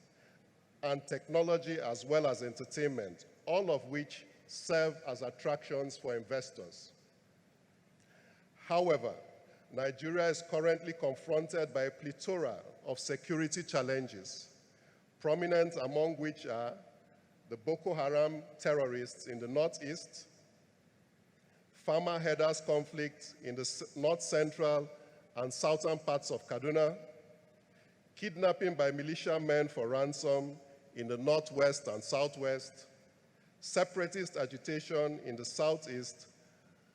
and technology as well as entertainment, all of which serve as attractions for investors. However, Nigeria is currently confronted by a plethora of security challenges, prominent among which are the Boko Haram terrorists in the northeast, farmer herders conflict in the north central and southern parts of Kaduna, kidnapping by militiamen for ransom in the northwest and southwest, separatist agitation in the southeast,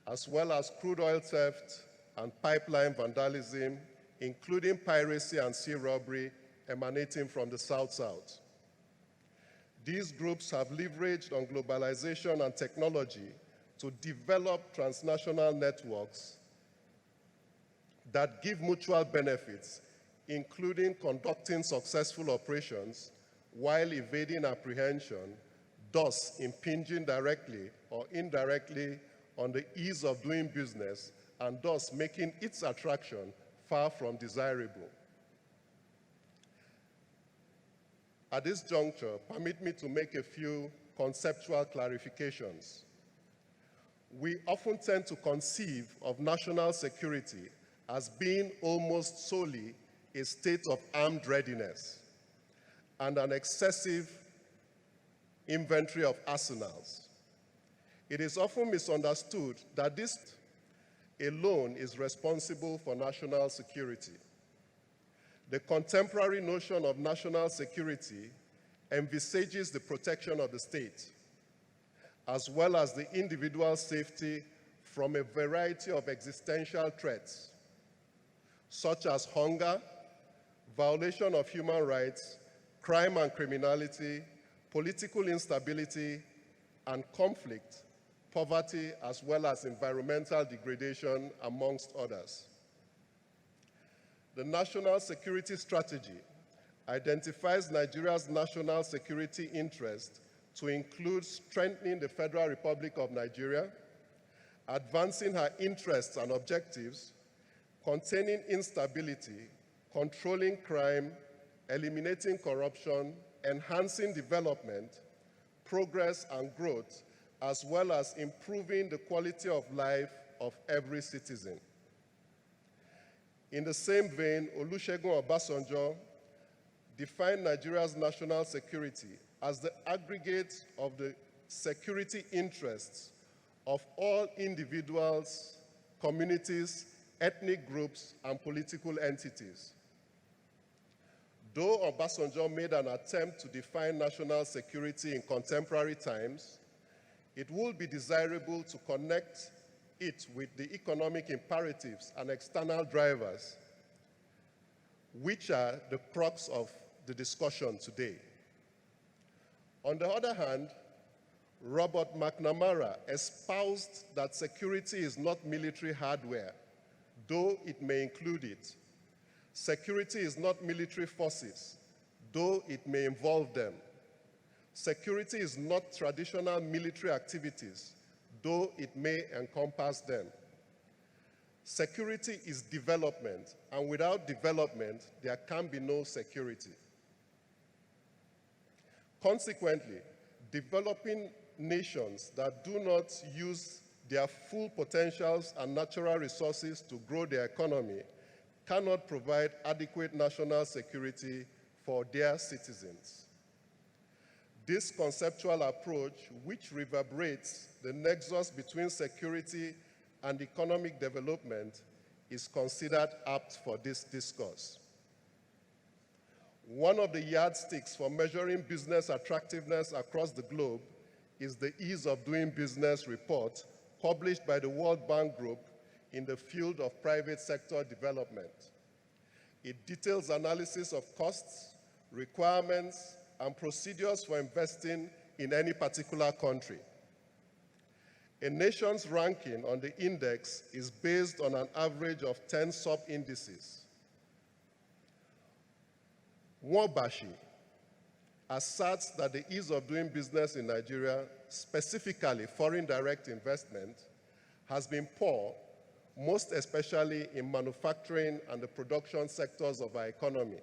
as well as crude oil theft and pipeline vandalism, including piracy and sea robbery emanating from the South-South. These groups have leveraged on globalization and technology to develop transnational networks that give mutual benefits, including conducting successful operations while evading apprehension, thus impinging directly or indirectly on the ease of doing business and thus making its attraction far from desirable. At this juncture, permit me to make a few conceptual clarifications. We often tend to conceive of national security as being almost solely a state of armed readiness and an excessive inventory of arsenals. It is often misunderstood that this alone is responsible for national security. The contemporary notion of national security envisages the protection of the state, as well as the individual's safety from a variety of existential threats, such as hunger, violation of human rights, crime and criminality, political instability and conflict, poverty, as well as environmental degradation, amongst others. The National Security Strategy identifies Nigeria's national security interest to include strengthening the Federal Republic of Nigeria, advancing her interests and objectives, containing instability, controlling crime, eliminating corruption, enhancing development, progress and growth, as well as improving the quality of life of every citizen. In the same vein, Olusegun Obasanjo defined Nigeria's national security as the aggregate of the security interests of all individuals, communities, ethnic groups, and political entities. Though Obasanjo made an attempt to define national security in contemporary times, it would be desirable to connect it with the economic imperatives and external drivers, which are the crux of the discussion today. On the other hand, Robert McNamara espoused that security is not military hardware, though it may include it. Security is not military forces, though it may involve them. Security is not traditional military activities, though it may encompass them. Security is development, and without development, there can be no security. Consequently, developing nations that do not use their full potentials and natural resources to grow their economy cannot provide adequate national security for their citizens. This conceptual approach, which reverberates the nexus between security and economic development, is considered apt for this discourse. One of the yardsticks for measuring business attractiveness across the globe is the Ease of Doing Business report published by the World Bank Group in the field of private sector development. It details analysis of costs, requirements, and procedures for investing in any particular country. A nation's ranking on the index is based on an average of 10 sub-indices. Wabashi asserts that the ease of doing business in Nigeria, specifically foreign direct investment, has been poor, most especially in manufacturing and the production sectors of our economy.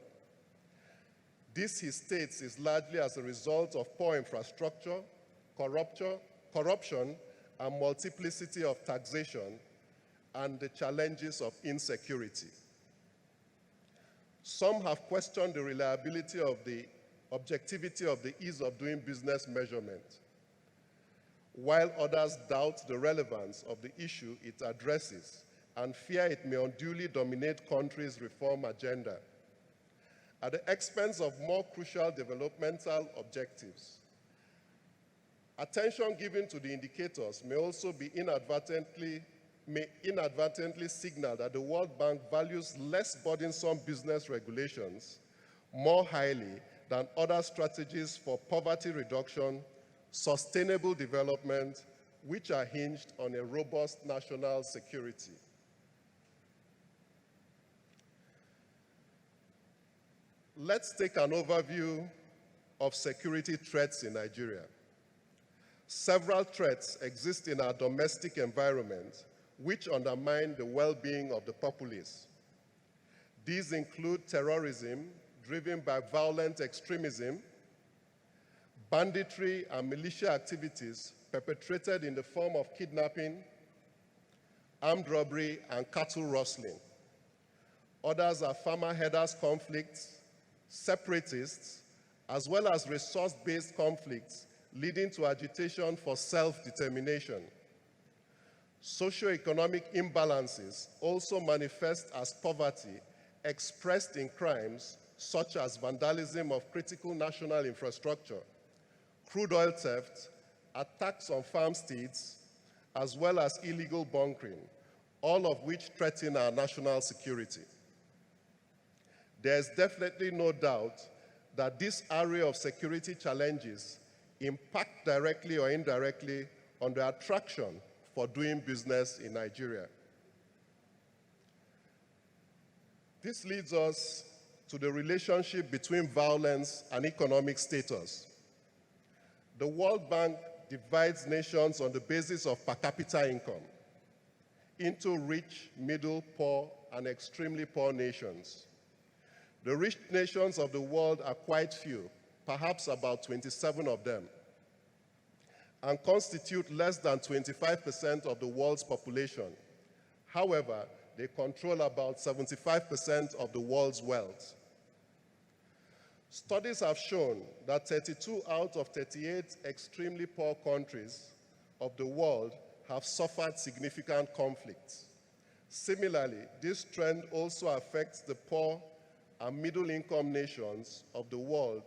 This, he states, is largely as a result of poor infrastructure, corruption, and multiplicity of taxation, and the challenges of insecurity. Some have questioned the reliability of the objectivity of the ease of doing business measurement, while others doubt the relevance of the issue it addresses and fear it may unduly dominate countries' reform agenda at the expense of more crucial developmental objectives. Attention given to the indicators may also be inadvertently signal that the World Bank values less burdensome business regulations more highly than other strategies for poverty reduction, sustainable development, which are hinged on a robust national security. Let's take an overview of security threats in Nigeria. Several threats exist in our domestic environment which undermine the well-being of the populace. These include terrorism driven by violent extremism, banditry and militia activities perpetrated in the form of kidnapping, armed robbery, and cattle rustling. Others are farmer-herders conflicts, separatists, as well as resource-based conflicts leading to agitation for self-determination. Socioeconomic imbalances also manifest as poverty expressed in crimes such as vandalism of critical national infrastructure, crude oil theft, attacks on farmsteads, as well as illegal bunkering, all of which threaten our national security. There is definitely no doubt that this array of security challenges impact directly or indirectly on the attraction for doing business in Nigeria. This leads us to the relationship between violence and economic status. The World Bank divides nations on the basis of per capita income into rich, middle, poor, and extremely poor nations. The rich nations of the world are quite few, perhaps about 27 of them, and constitute less than 25% of the world's population. However, they control about 75% of the world's wealth. Studies have shown that 32 out of 38 extremely poor countries of the world have suffered significant conflicts. Similarly, this trend also affects the poor and middle-income nations of the world,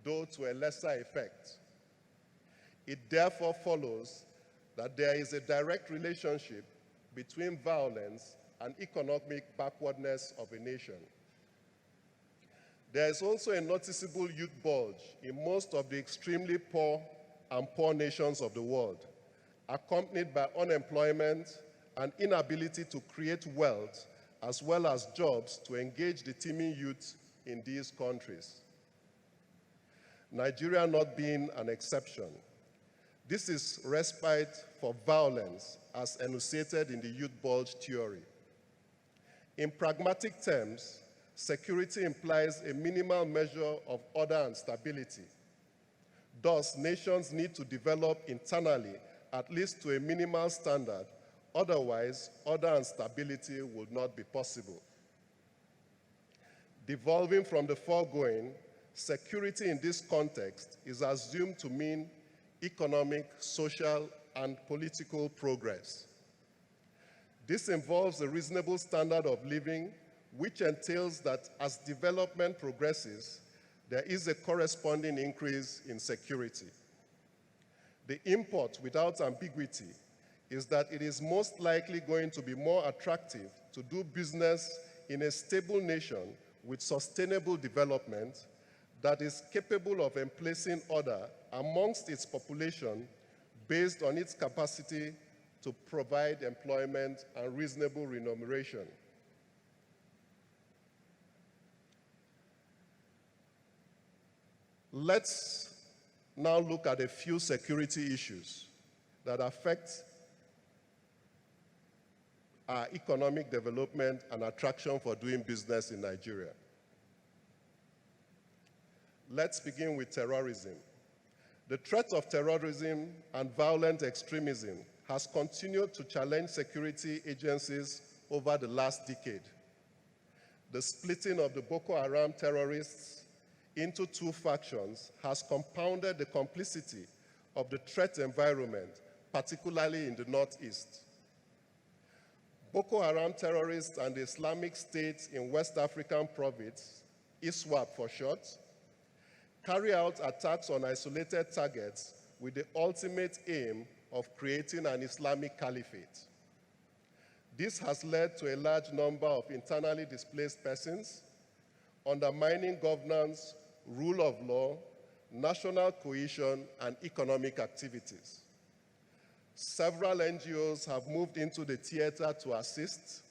though to a lesser effect. It therefore follows that there is a direct relationship between violence and economic backwardness of a nation. There is also a noticeable youth bulge in most of the extremely poor and poor nations of the world, accompanied by unemployment and inability to create wealth as well as jobs to engage the teeming youth in these countries. Nigeria not being an exception. This is respite for violence as enunciated in the youth bulge theory. In pragmatic terms, security implies a minimal measure of order and stability. Thus, nations need to develop internally at least to a minimal standard. Otherwise, order and stability would not be possible. Devolving from the foregoing, security in this context is assumed to mean economic, social, and political progress. This involves a reasonable standard of living, which entails that as development progresses, there is a corresponding increase in security. The import, without ambiguity, is that it is most likely going to be more attractive to do business in a stable nation with sustainable development that is capable of emplacing order amongst its population based on its capacity to provide employment and reasonable remuneration. Let's now look at a few security issues that affect our economic development and attraction for doing business in Nigeria. Let's begin with terrorism. The threat of terrorism and violent extremism has continued to challenge security agencies over the last decade. The splitting of the Boko Haram terrorists into two factions has compounded the complicity of the threat environment, particularly in the Northeast. Boko Haram terrorists and the Islamic State in West African province, ISWAP for short, carry out attacks on isolated targets with the ultimate aim of creating an Islamic caliphate. This has led to a large number of internally displaced persons, undermining governance, rule of law, national cohesion, and economic activities. Several NGOs have moved into the theater to assist,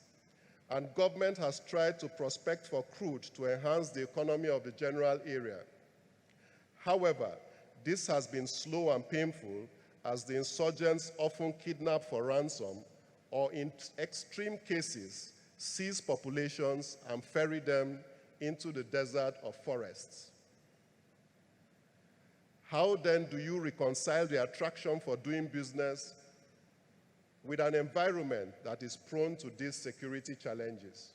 and government has tried to prospect for crude to enhance the economy of the general area. However, this has been slow and painful as the insurgents often kidnap for ransom or in extreme cases seize populations and ferry them into the desert or forests. How then do you reconcile the attraction for doing business with an environment that is prone to these security challenges?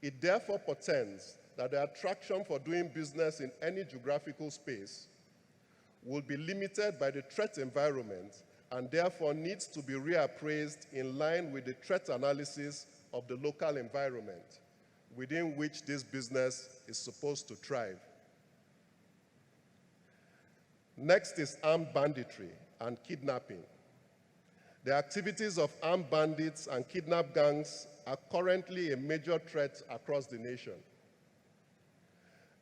It therefore portends that the attraction for doing business in any geographical space will be limited by the threat environment and therefore needs to be reappraised in line with the threat analysis of the local environment within which this business is supposed to thrive. Next is armed banditry and kidnapping. The activities of armed bandits and kidnap gangs are currently a major threat across the nation.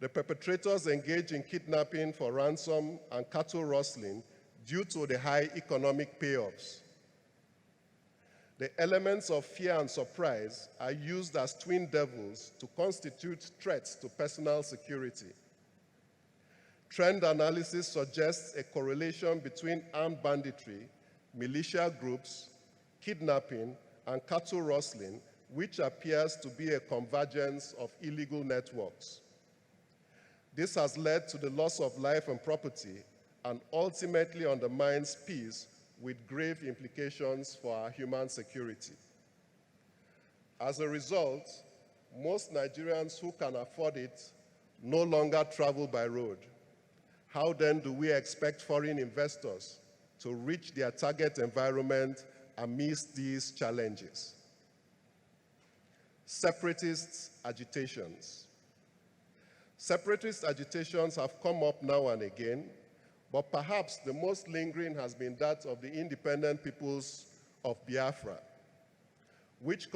The perpetrators engage in kidnapping for ransom and cattle rustling due to the high economic payoffs. The elements of fear and surprise are used as twin devils to constitute threats to personal security. Trend analysis suggests a correlation between armed banditry, militia groups, kidnapping, and cattle rustling, which appears to be a convergence of illegal networks. This has led to the loss of life and property and ultimately undermines peace with grave implications for our human security. As a result, most Nigerians who can afford it no longer travel by road. How then do we expect foreign investors to reach their target environment amidst these challenges? Separatist agitations. Separatist agitations have come up now and again, but perhaps the most lingering has been that of the independent peoples of Biafra, which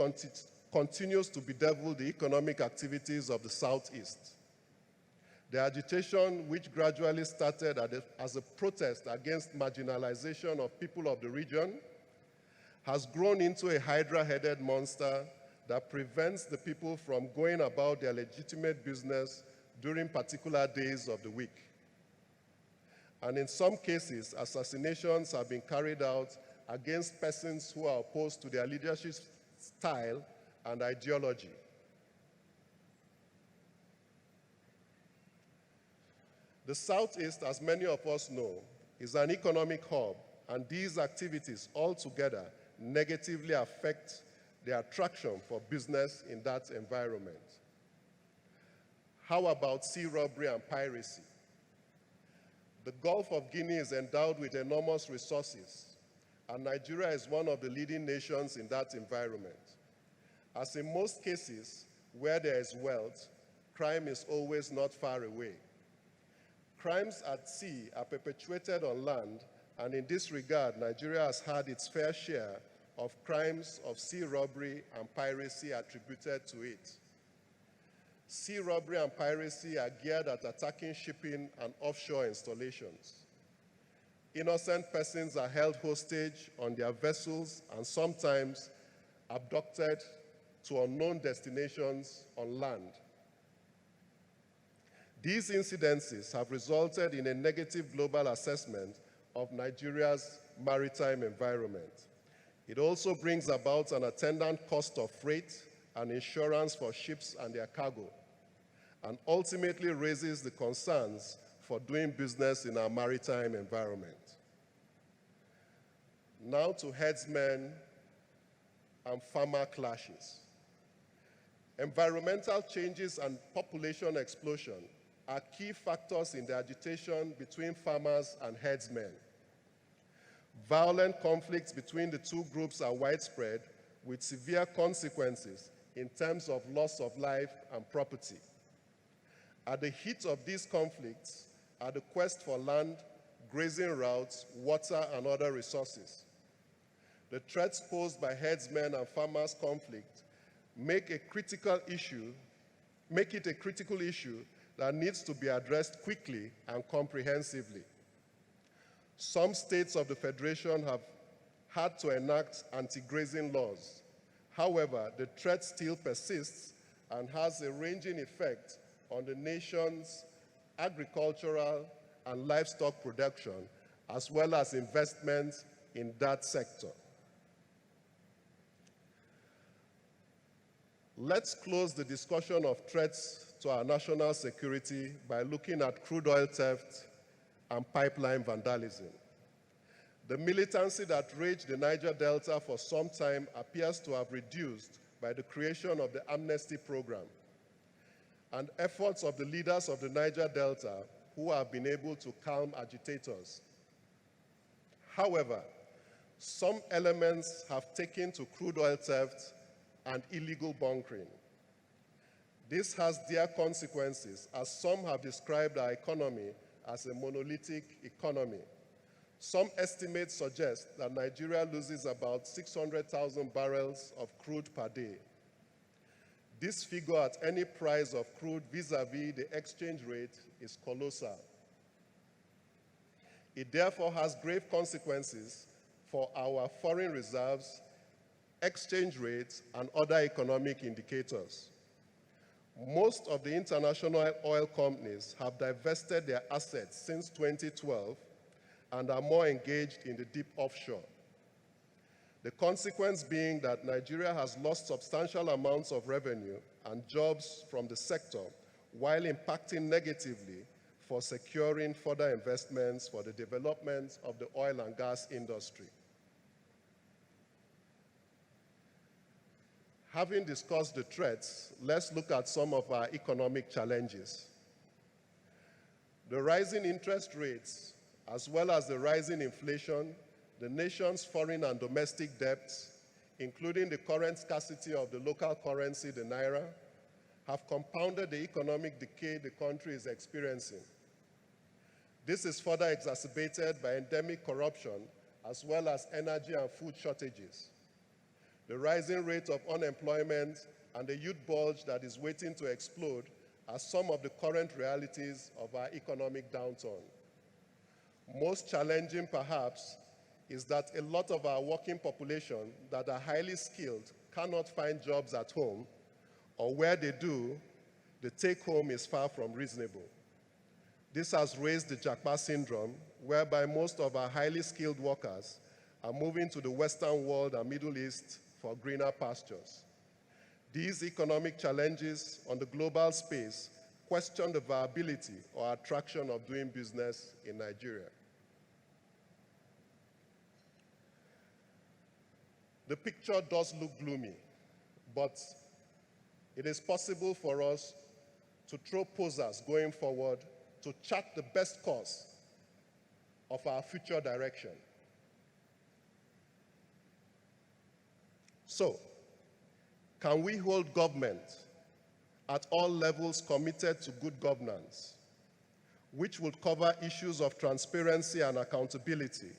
continues to bedevil the economic activities of the Southeast. The agitation, which gradually started as a protest against marginalization of people of the region, has grown into a hydra-headed monster that prevents the people from going about their legitimate business during particular days of the week. And in some cases, assassinations have been carried out against persons who are opposed to their leadership style and ideology. The Southeast, as many of us know, is an economic hub, and these activities altogether negatively affect the attraction for business in that environment. How about sea robbery and piracy? The Gulf of Guinea is endowed with enormous resources, and Nigeria is one of the leading nations in that environment. As in most cases where there is wealth, crime is always not far away. Crimes at sea are perpetuated on land, and in this regard, Nigeria has had its fair share of crimes of sea robbery and piracy attributed to it. Sea robbery and piracy are geared at attacking shipping and offshore installations. Innocent persons are held hostage on their vessels and sometimes abducted to unknown destinations on land. These incidences have resulted in a negative global assessment of Nigeria's maritime environment. It also brings about an attendant cost of freight and insurance for ships and their cargo, and ultimately raises the concerns for doing business in our maritime environment. Now to herdsmen and farmer clashes. Environmental changes and population explosion are key factors in the agitation between farmers and herdsmen. Violent conflicts between the two groups are widespread, with severe consequences in terms of loss of life and property. At the heat of these conflicts are the quest for land, grazing routes, water, and other resources. The threats posed by herdsmen and farmers' conflict make it a critical issue that needs to be addressed quickly and comprehensively. Some states of the Federation have had to enact anti-grazing laws. However, the threat still persists and has a ranging effect on the nation's agricultural and livestock production, as well as investments in that sector. Let's close the discussion of threats to our national security by looking at crude oil theft and pipeline vandalism. The militancy that raged the Niger Delta for some time appears to have reduced by the creation of the amnesty program and efforts of the leaders of the Niger Delta who have been able to calm agitators. However, some elements have taken to crude oil theft and illegal bunkering. This has dire consequences, as some have described our economy as a monolithic economy. Some estimates suggest that Nigeria loses about 600,000 barrels of crude per day. This figure at any price of crude vis-à-vis the exchange rate is colossal. It therefore has grave consequences for our foreign reserves, exchange rates, and other economic indicators. Most of the international oil companies have divested their assets since 2012 and are more engaged in the deep offshore. The consequence being that Nigeria has lost substantial amounts of revenue and jobs from the sector, while impacting negatively for securing further investments for the development of the oil and gas industry. having discussed the threats, let's look at some of our economic challenges. The rising interest rates, as well as the rising inflation, the nation's foreign and domestic debts, including the current scarcity of the local currency, the naira, have compounded the economic decay the country is experiencing. This is further exacerbated by endemic corruption, as well as energy and food shortages. The rising rate of unemployment and the youth bulge that is waiting to explode are some of the current realities of our economic downturn. Most challenging, perhaps, is that a lot of our working population that are highly skilled cannot find jobs at home, or where they do, the take-home is far from reasonable. This has raised the Japa syndrome, whereby most of our highly skilled workers are moving to the Western world and Middle East for greener pastures. These economic challenges on the global space question the viability or attraction of doing business in Nigeria. The picture does look gloomy, but it is possible for us to throw posers going forward to chart the best course of our future direction. So, can we hold government at all levels committed to good governance, which would cover issues of transparency and accountability,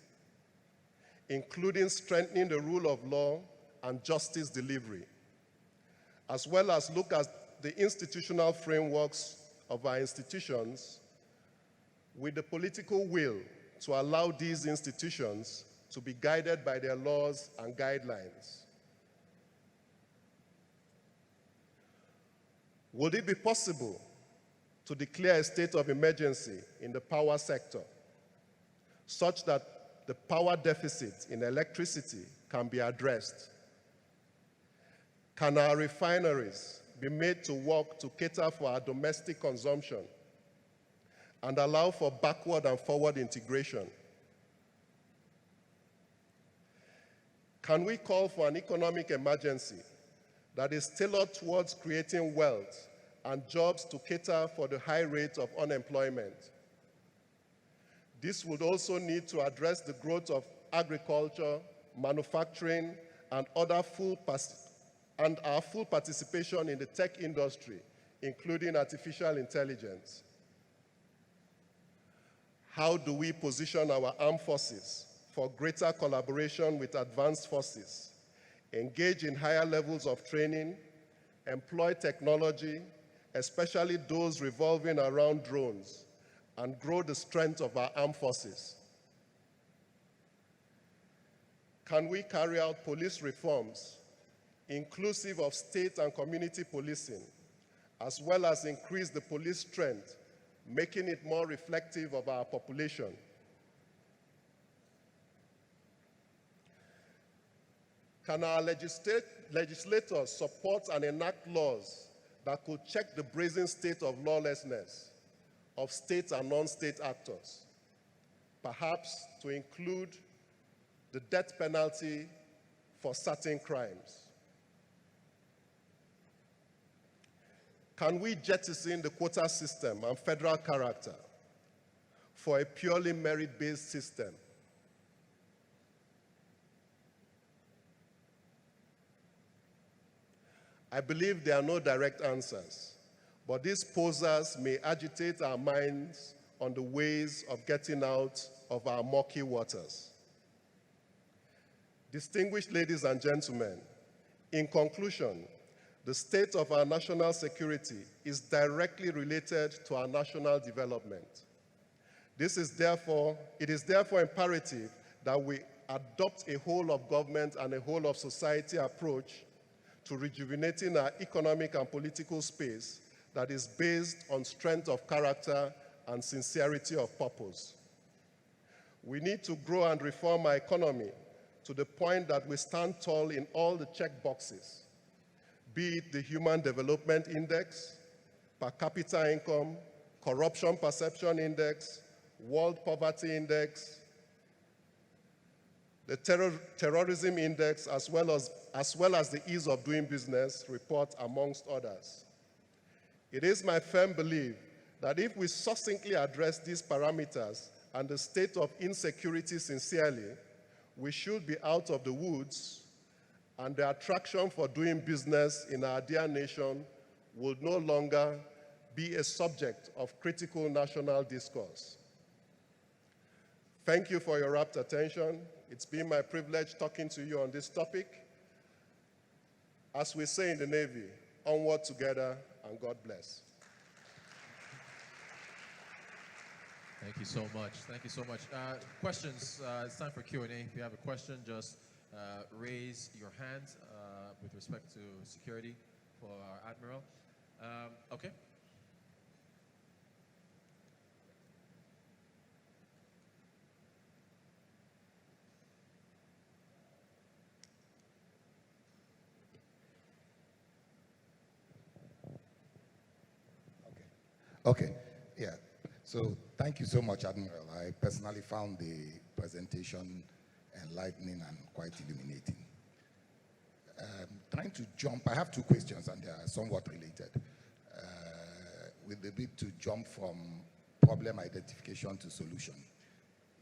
including strengthening the rule of law and justice delivery, as well as look at the institutional frameworks of our institutions with the political will to allow these institutions to be guided by their laws and guidelines? Would it be possible to declare a state of emergency in the power sector such that the power deficit in electricity can be addressed? Can our refineries be made to work to cater for our domestic consumption and allow for backward and forward integration? Can we call for an economic emergency that is tailored towards creating wealth and jobs to cater for the high rate of unemployment? This would also need to address the growth of agriculture, manufacturing, and our full participation in the tech industry, including artificial intelligence. How do we position our armed forces for greater collaboration with advanced forces, engage in higher levels of training, employ technology, especially those revolving around drones, and grow the strength of our armed forces? Can we carry out police reforms, inclusive of state and community policing, as well as increase the police strength, making it more reflective of our population? Can our legislators support and enact laws that could check the brazen state of lawlessness of state and non-state actors, perhaps to include the death penalty for certain crimes? Can we jettison the quota system and federal character for a purely merit-based system? I believe there are no direct answers, but these posers may agitate our minds on the ways of getting out of our murky waters. Distinguished ladies and gentlemen, in conclusion, the state of our national security is directly related to our national development. It is therefore imperative that we adopt a whole of government and a whole of society approach to rejuvenating our economic and political space that is based on strength of character and sincerity of purpose. We need to grow and reform our economy to the point that we stand tall in all the check boxes, be it the Human Development Index, per capita income, Corruption Perception Index, World Poverty Index, the terrorism index, as well as the ease of doing business report, amongst others. It is my firm belief that if we succinctly address these parameters and the state of insecurity sincerely, we should be out of the woods, and the attraction for doing business in our dear nation will no longer be a subject of critical national discourse. Thank you for your rapt attention. It's been my privilege talking to you on this topic. As we say in the Navy, onward together, and God bless. Thank you so much. Thank you so much. Questions? It's time for Q&A. If you have a question, just raise your hand with respect to security for our Admiral. Okay. Okay, yeah. So thank you so much, Admiral. I personally found the presentation enlightening and quite illuminating. Trying to jump, I have two questions and they are somewhat related. With the bit to jump from problem identification to solution.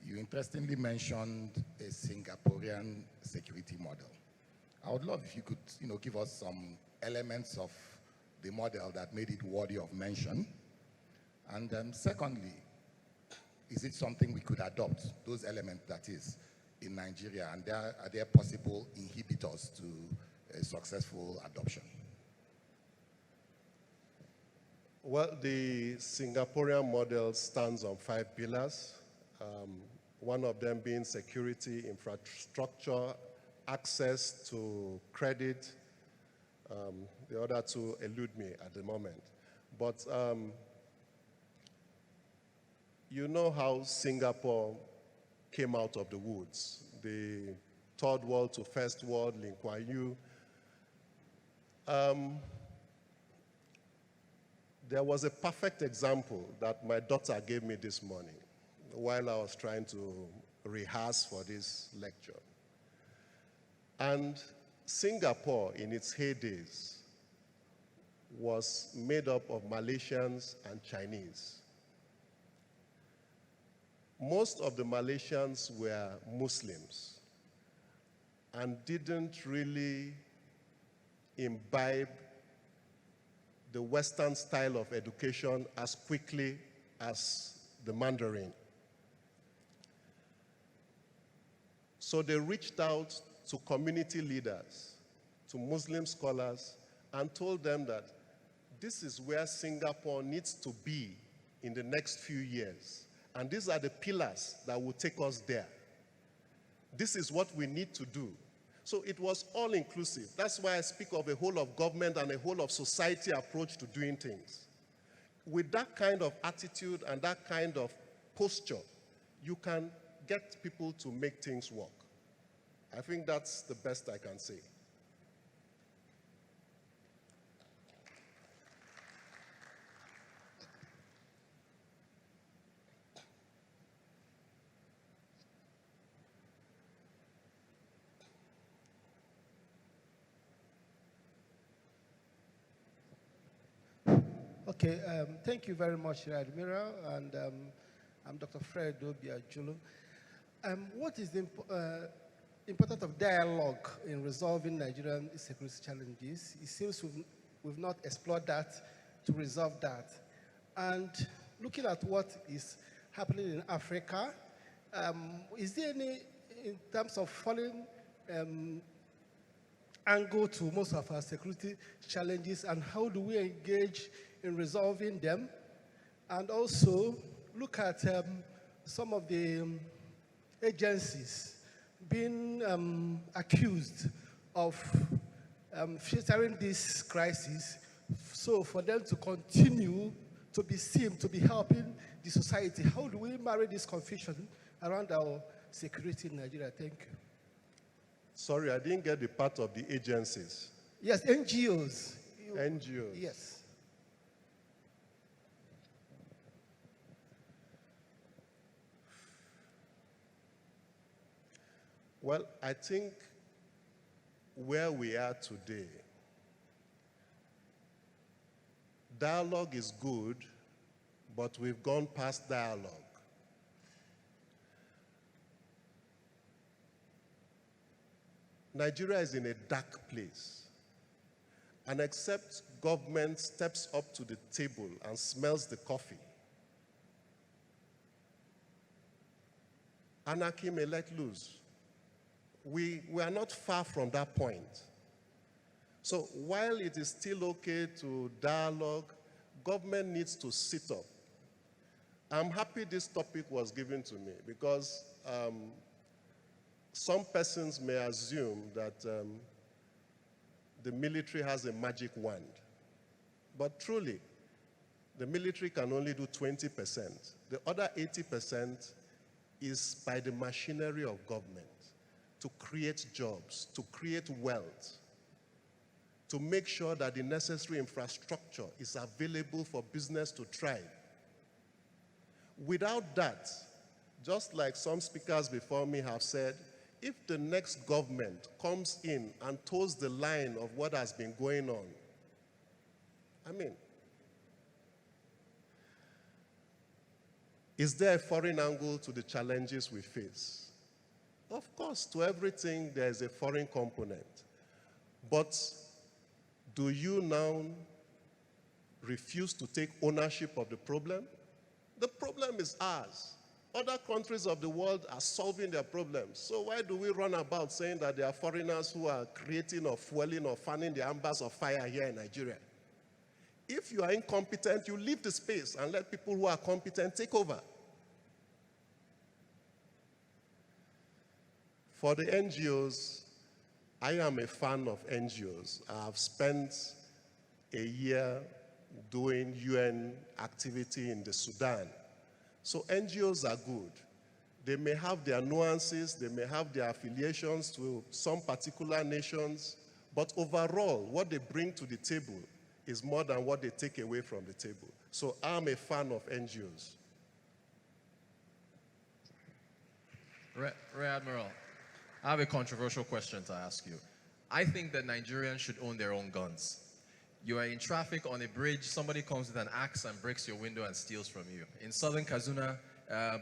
You interestingly mentioned a Singaporean security model. I would love if you could, give us some elements of the model that made it worthy of mention. And secondly, is it something we could adopt, those elements that is, in Nigeria, and are there possible inhibitors to a successful adoption? Well, the Singaporean model stands on 5 pillars, one of them being security, infrastructure, access to credit. The other two elude me at the moment. But you know how Singapore came out of the woods. The third world to first world, Lee Kuan Yew. There was a perfect example that my daughter gave me this morning while I was trying to rehearse for this lecture. And Singapore, in its heydays, was made up of Malaysians and Chinese. Most of the Malaysians were Muslims and didn't really imbibe the Western style of education as quickly as the Mandarin. So they reached out to community leaders, to Muslim scholars, and told them that this is where Singapore needs to be in the next few years. And these are the pillars that will take us there. This is what we need to do. So it was all-inclusive. That's why I speak of a whole of government and a whole of society approach to doing things. With that kind of attitude and that kind of posture, you can get people to make things work. I think that's the best I can say. Okay, thank you very much, Admiral, and I'm Dr. Fred Obiajulu. What is the importance of dialogue in resolving Nigerian security challenges? It seems we've not explored that to resolve that. And looking at what is happening in Africa, is there any, in terms of following angle to most of our security challenges, and how do we engage in resolving them? And also look at some of the agencies being accused of filtering this crisis, so for them to continue to be seen to be helping the society. How do we marry this confusion around our security in Nigeria? Thank you. Sorry, I didn't get the part of the agencies. Yes, NGOs. NGOs. Yes. Well, I think where we are today, dialogue is good, but we've gone past dialogue. Nigeria is in a dark place. And except government steps up to the table and smells the coffee, anarchy may let loose. We are not far from that point. So while it is still okay to dialogue, government needs to sit up. I'm happy this topic was given to me because some persons may assume that the military has a magic wand. But truly, the military can only do 20%. The other 80% is by the machinery of government to create jobs, to create wealth, to make sure that the necessary infrastructure is available for business to thrive. Without that, just like some speakers before me have said, if the next government comes in and toes the line of what has been going on, I mean, is there a foreign angle to the challenges we face? Of course, to everything there is a foreign component. But do you now refuse to take ownership of the problem? The problem is ours. Other countries of the world are solving their problems. So why do we run about saying that there are foreigners who are creating or fueling or fanning the embers of fire here in Nigeria? If you are incompetent, you leave the space and let people who are competent take over. For the NGOs, I am a fan of NGOs. I've spent a year doing UN activity in the Sudan. So NGOs are good. They may have their nuances, they may have their affiliations to some particular nations, but overall, what they bring to the table is more than what they take away from the table. So I'm a fan of NGOs. Rear Admiral, I have a controversial question to ask you. I think that Nigerians should own their own guns. You are in traffic on a bridge, somebody comes with an axe and breaks your window and steals from you. In southern Kaduna,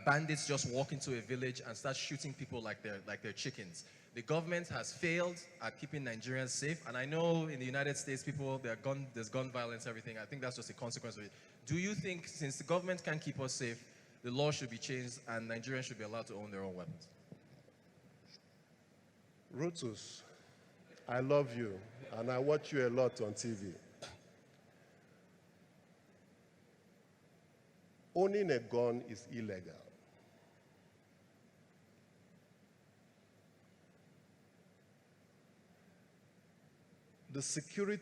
bandits just walk into a village and start shooting people like they're chickens. The government has failed at keeping Nigerians safe, and I know in the United States, there's gun violence, everything. I think that's just a consequence of it. Do you think, since the government can't keep us safe, the law should be changed and Nigerians should be allowed to own their own weapons? Rutus, I love you, and I watch you a lot on TV. Owning a gun is illegal. The security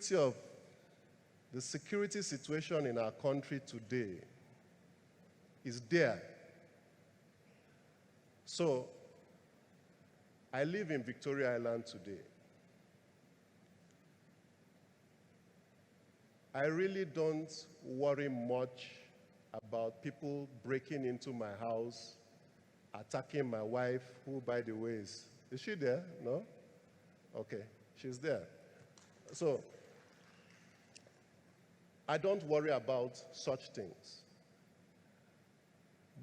situation in our country today is there. So, I live in Victoria Island today. I really don't worry much about people breaking into my house, attacking my wife, who, by the way, is she there? No? Okay, she's there. So, I don't worry about such things.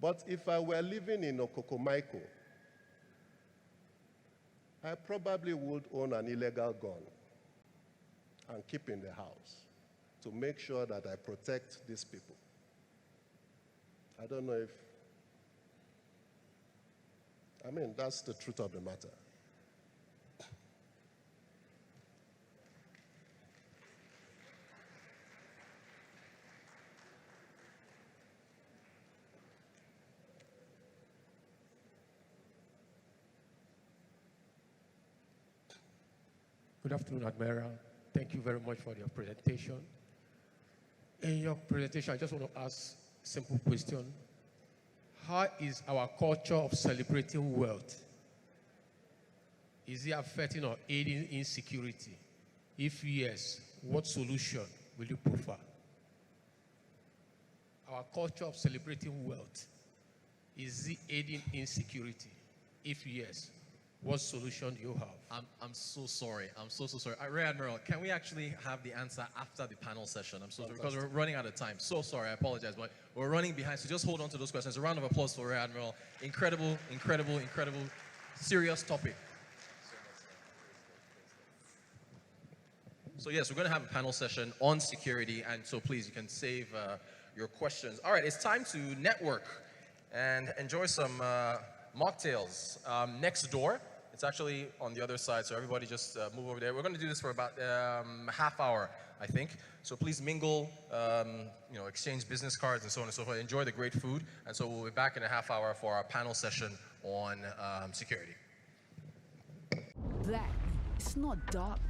But if I were living in Okokomaiko, I probably would own an illegal gun and keep in the house to make sure that I protect these people. I don't know if, I mean, that's the truth of the matter. Good afternoon, Admiral. Thank you very much for your presentation. In your presentation, I just want to ask a simple question. How is our culture of celebrating wealth? Is it affecting or aiding insecurity? If yes, what solution will you prefer? Our culture of celebrating wealth, is it aiding insecurity? If yes, What solution do you have? I'm so sorry. I'm so sorry. Rear Admiral, can we actually have the answer after the panel session? I'm so sorry because we're running out of time. So sorry. I apologize, but we're running behind. So just hold on to those questions. A round of applause for Rear Admiral. Incredible, incredible, incredible, serious topic. So yes, we're going to have a panel session on security, and so please, you can save your questions. All right, it's time to network and enjoy some mocktails. Next door, it's actually on the other side, so everybody just move over there. We're going to do this for about half hour, I think. So please mingle, exchange business cards and so on and so forth. Enjoy the great food, and so we'll be back in a half hour for our panel session on security. Black, it's not dark,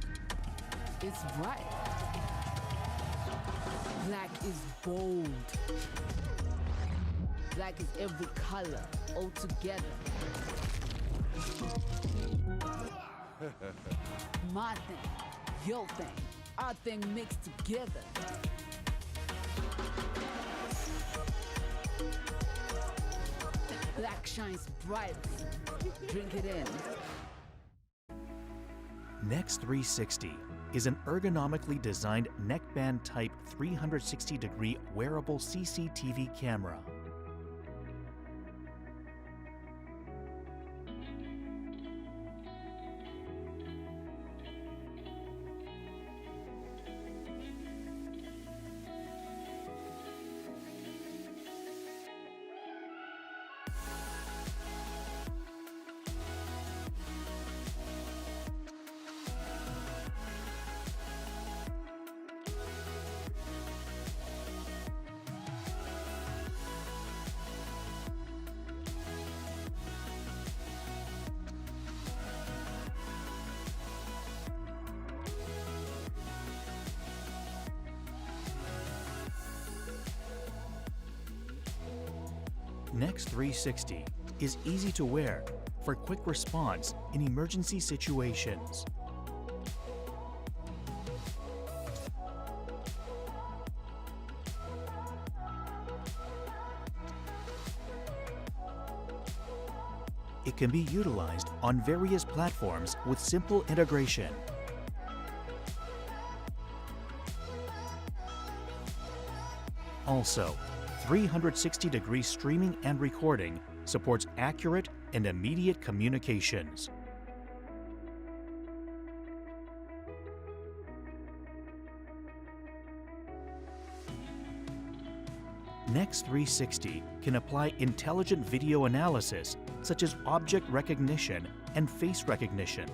it's bright. Black is bold. Black is every color, all together. My thing, your thing, our thing mixed together. Black shines brightly. Drink it in. Next 360 is an ergonomically designed neckband type 360-degree wearable CCTV camera. Next 360 is easy to wear for quick response in emergency situations. It can be utilized on various platforms with simple integration. Also, 360-degree streaming and recording supports accurate and immediate communications. Next 360 can apply intelligent video analysis such as object recognition and face recognition.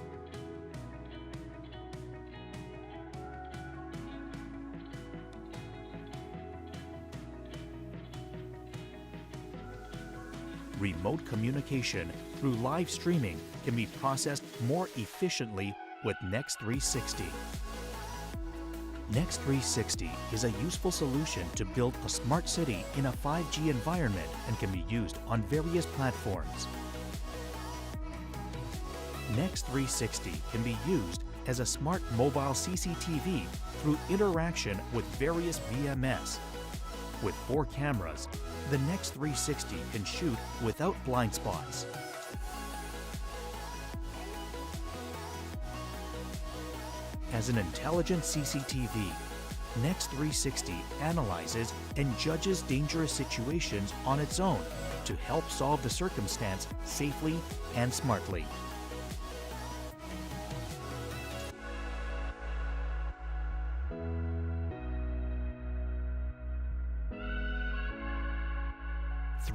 Remote communication through live streaming can be processed more efficiently with Next 360. Next 360 is a useful solution to build a smart city in a 5G environment and can be used on various platforms. Next 360 can be used as a smart mobile CCTV through interaction with various VMS. With 4 cameras, the Next 360 can shoot without blind spots. As an intelligent CCTV, Next 360 analyzes and judges dangerous situations on its own to help solve the circumstance safely and smartly.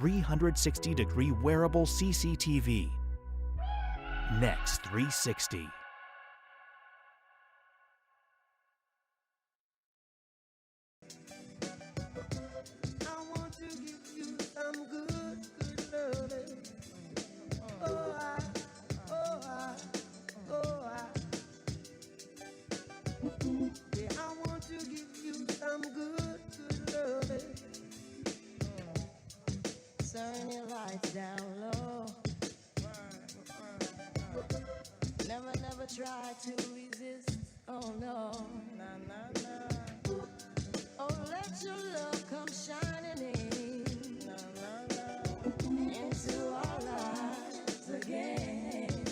.360-degree wearable CCTV. Next 360. Turn your lights down low. Never try to resist. Oh no. Oh, let your love come shining in into our lives again.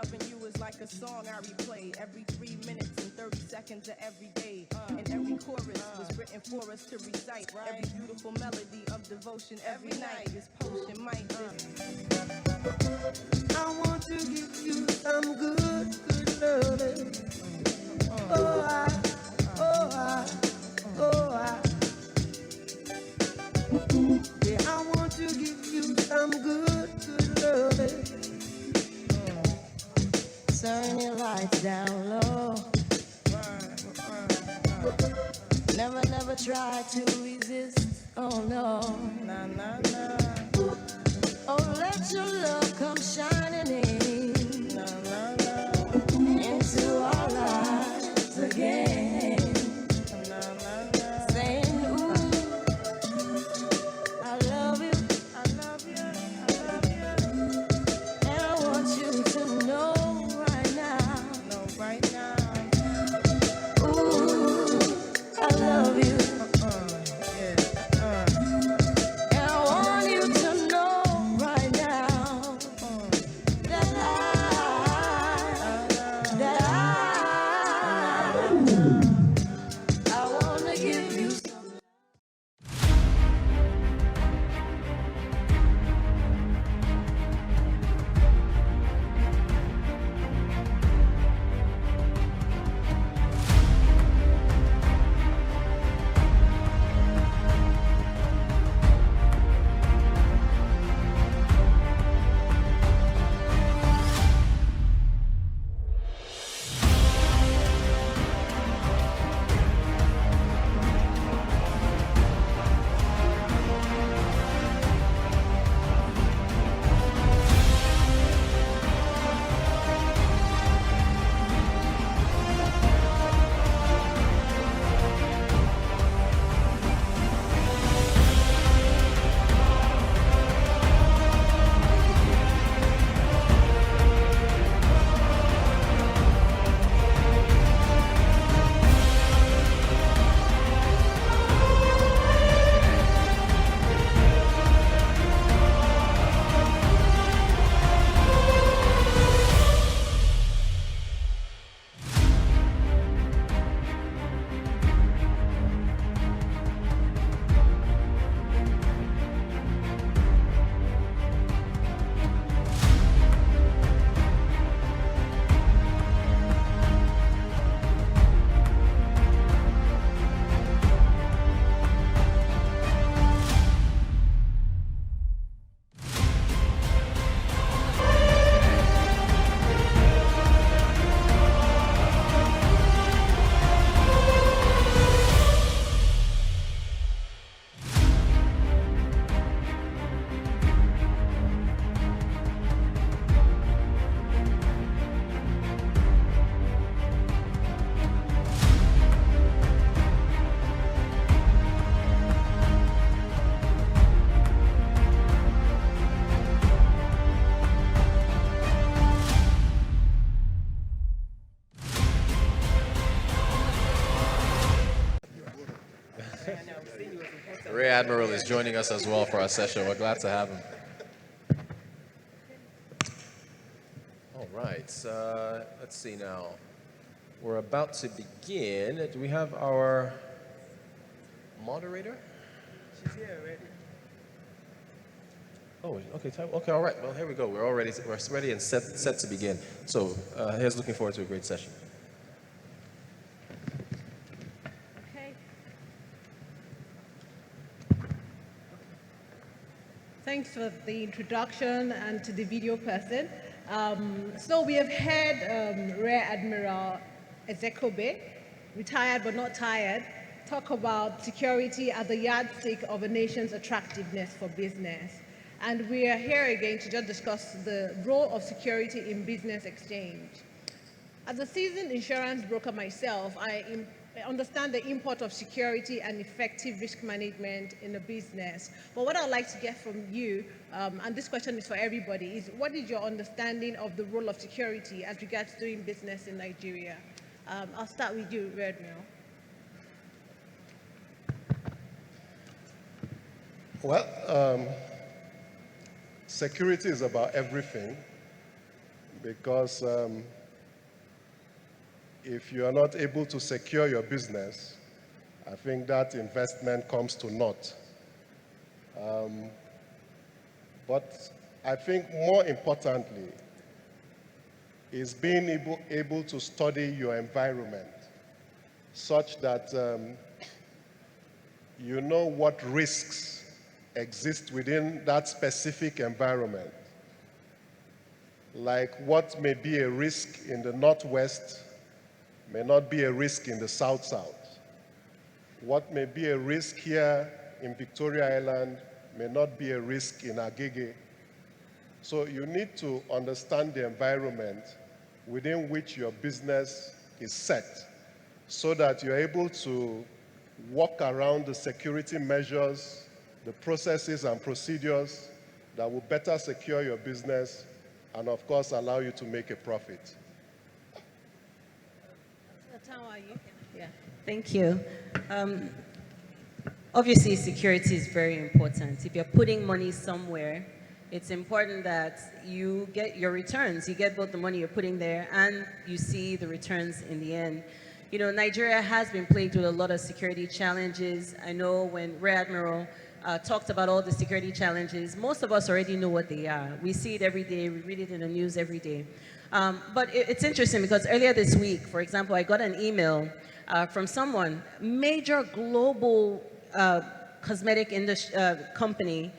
Loving you is like a song I replay every 3 minutes and 30 seconds of every day. And every chorus was written for us to recite. Every beautiful melody of devotion every night. This potion might I want to give you some good, good loving. Oh, I, oh, I, oh, I. Yeah, I want to give you some good, good loving. Turn your lights down low. Never, never try to resist. Oh no. Nah, nah, nah. Oh, let your love come shining in. Nah, nah, nah. Into our lives again. Nah, nah, nah. Saying, ooh, I love you. I love you. I love you. And I want you to know right now. Know right now. Ooh, I love you. And I want you to know right now that I want to give you some. Rear Admiral is joining us as well for our session. We're glad to have him. All right, let's see now. We're about to begin. Do we have our moderator? She's here already. Oh, okay, all right. Well, here we go. We're ready and set to begin. So here's looking forward to a great session. Thanks for the introduction and to the video person. So we have heard Rear Admiral Ezekobe, retired but not tired, talk about security as the yardstick of a nation's attractiveness for business. And we are here again to just discuss the role of security in business exchange. As a seasoned insurance broker myself, I understand the import of security and effective risk management in a business. But what I'd like to get from you, and this question is for everybody, is what is your understanding of the role of security as regards doing business in Nigeria? I'll start with you, Rear Admiral. Well, security is about everything because if you are not able to secure your business, I think that investment comes to naught. But I think more importantly is being able to study your environment such that you know what risks exist within that specific environment. Like what may be a risk in the Northwest may not be a risk in the South-South. What may be a risk here in Victoria Island may not be a risk in Agege. So you need to understand the environment within which your business is set so that you're able to walk around the security measures, the processes and procedures that will better secure your business and of course allow you to make a profit. Yeah, thank you. Obviously, security is very important. If you're putting money somewhere, it's important that you get your returns. You get both the money you're putting there and you see the returns in the end. You know, Nigeria has been plagued with a lot of security challenges. I know when Rear Admiral talked about all the security challenges, most of us already know what they are. We see it every day, we read it in the news every day. But it's interesting because earlier this week, for example, I got an email from someone, major global cosmetic industry, company,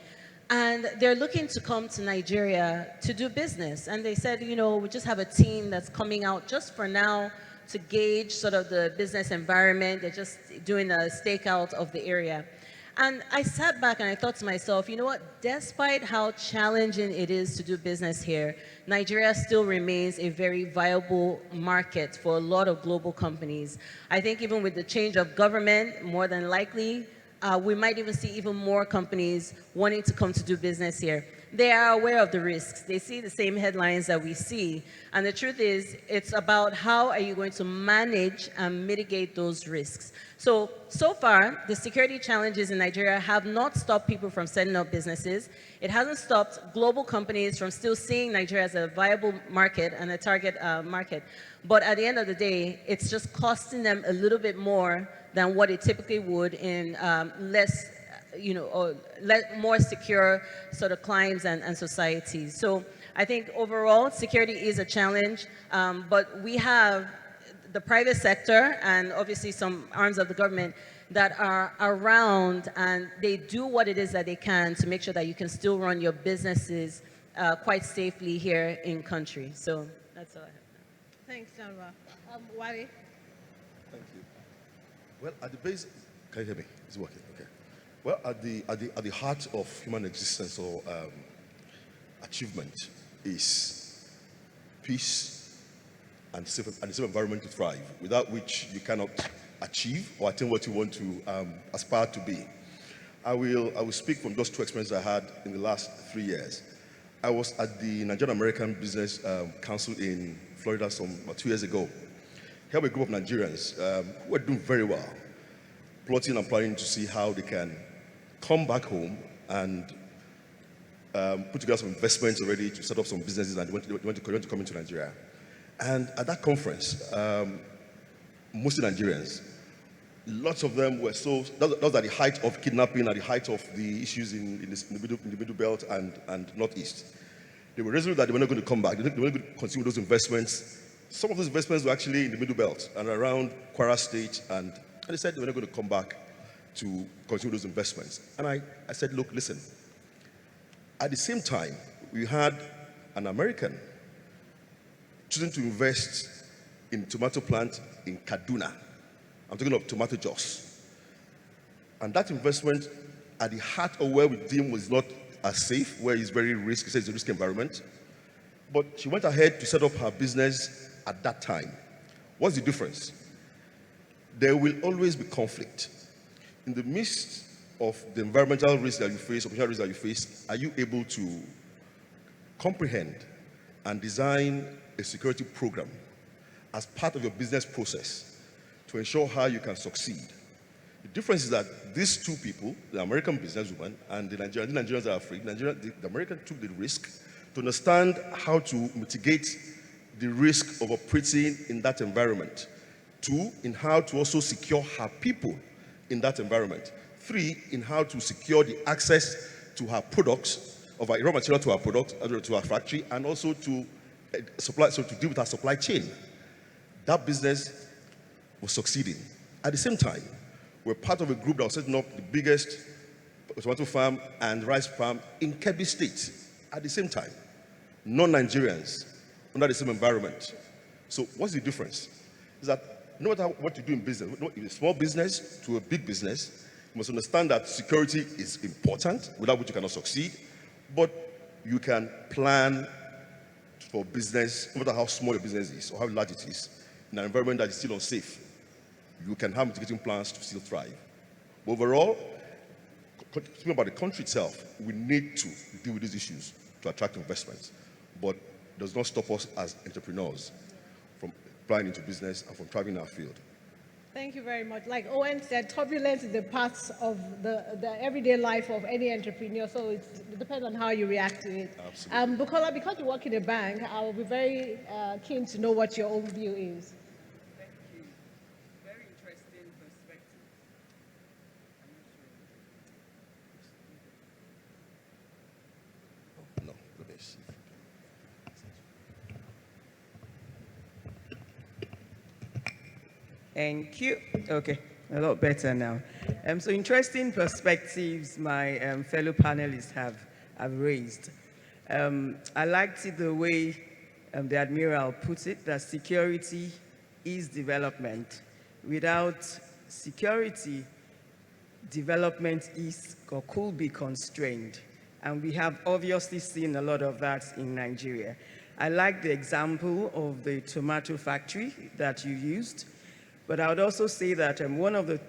and they're looking to come to Nigeria to do business. And they said, you know, we just have a team that's coming out just for now to gauge sort of the business environment. They're just doing a stakeout of the area. And I sat back and I thought to myself, you know what, despite how challenging it is to do business here, Nigeria still remains a very viable market for a lot of global companies. I think even with the change of government, more than likely, we might even see even more companies wanting to come to do business here. They are aware of the risks. They see the same headlines that we see. And the truth is, it's about how are you going to manage and mitigate those risks. So far, the security challenges in Nigeria have not stopped people from setting up businesses. It hasn't stopped global companies from still seeing Nigeria as a viable market and a target market. But at the end of the day, it's just costing them a little bit more than what it typically would in less, you know, or more secure sort of climes and societies. So I think overall, security is a challenge, but we have the private sector and obviously some arms of the government that are around, and they do what it is that they can to make sure that you can still run your businesses quite safely here in country. So that's all I have. Thanks, Janwa. Wari? Thank you. Well, at the base, can you hear me? It's working, okay. Well, at the heart of human existence or achievement is peace and safe environment to thrive, without which you cannot achieve or attain what you want to aspire to be. I will speak from those two experiences I had in the last 3 years. I was at the Nigerian American Business Council in Florida about 2 years ago. Here were a group of Nigerians who were doing very well, plotting and planning to see how they can come back home and put together some investments already to set up some businesses, and they want to come into Nigeria. And at that conference, mostly Nigerians, lots of them were that was at the height of kidnapping, at the height of the issues in the middle belt and northeast. They were resolute that they were not going to come back. They were going to continue those investments. Some of those investments were actually in the middle belt and around Kwara State, and they said they were not going to come back to continue those investments. And I said, look, listen, at the same time, we had an American choosing to invest in tomato plant in Kaduna. I'm talking of tomato juice. And that investment at the heart of where we deemed was not as safe, where it's very risky, it's a risky environment. But she went ahead to set up her business at that time. What's the difference? There will always be conflict. In the midst of the environmental risk that you face, operational risk that you face, are you able to comprehend and design a security program as part of your business process to ensure how you can succeed? The difference is that these two people, the American businesswoman and the Nigerians are afraid. The American took the risk to understand how to mitigate the risk of operating in that environment. 2, in how to also secure her people in that environment. 3, in how to secure the access to her products, of her raw material to her products, to her factory, and also to supply, so to deal with her supply chain. That business was succeeding. At the same time, we're part of a group that was setting up the biggest tomato farm and rice farm in Kebbi State. At the same time, non-Nigerians under the same environment. So what's the difference? Is that no matter what you do in business, a small business to a big business, you must understand that security is important, without which you cannot succeed, but you can plan for business, no matter how small your business is or how large it is, in an environment that is still unsafe. You can have mitigating plans to still thrive. But overall, speaking about the country itself, we need to deal with these issues to attract investments, but it does not stop us as entrepreneurs from applying into business and from thriving in our field. Thank you very much. Like Owen said, turbulence is a part of the everyday life of any entrepreneur, so it depends on how you react to it. Absolutely. Bukola, because you work in a bank, I will be very keen to know what your own view is. Thank you. Very interesting perspective. No, let me see. Thank you. Okay, a lot better now. So interesting perspectives my fellow panelists have raised. I liked it the way the Admiral put it, that security is development. Without security, development is or could be constrained. And we have obviously seen a lot of that in Nigeria. I like the example of the tomato factory that you used. But I would also say that one of the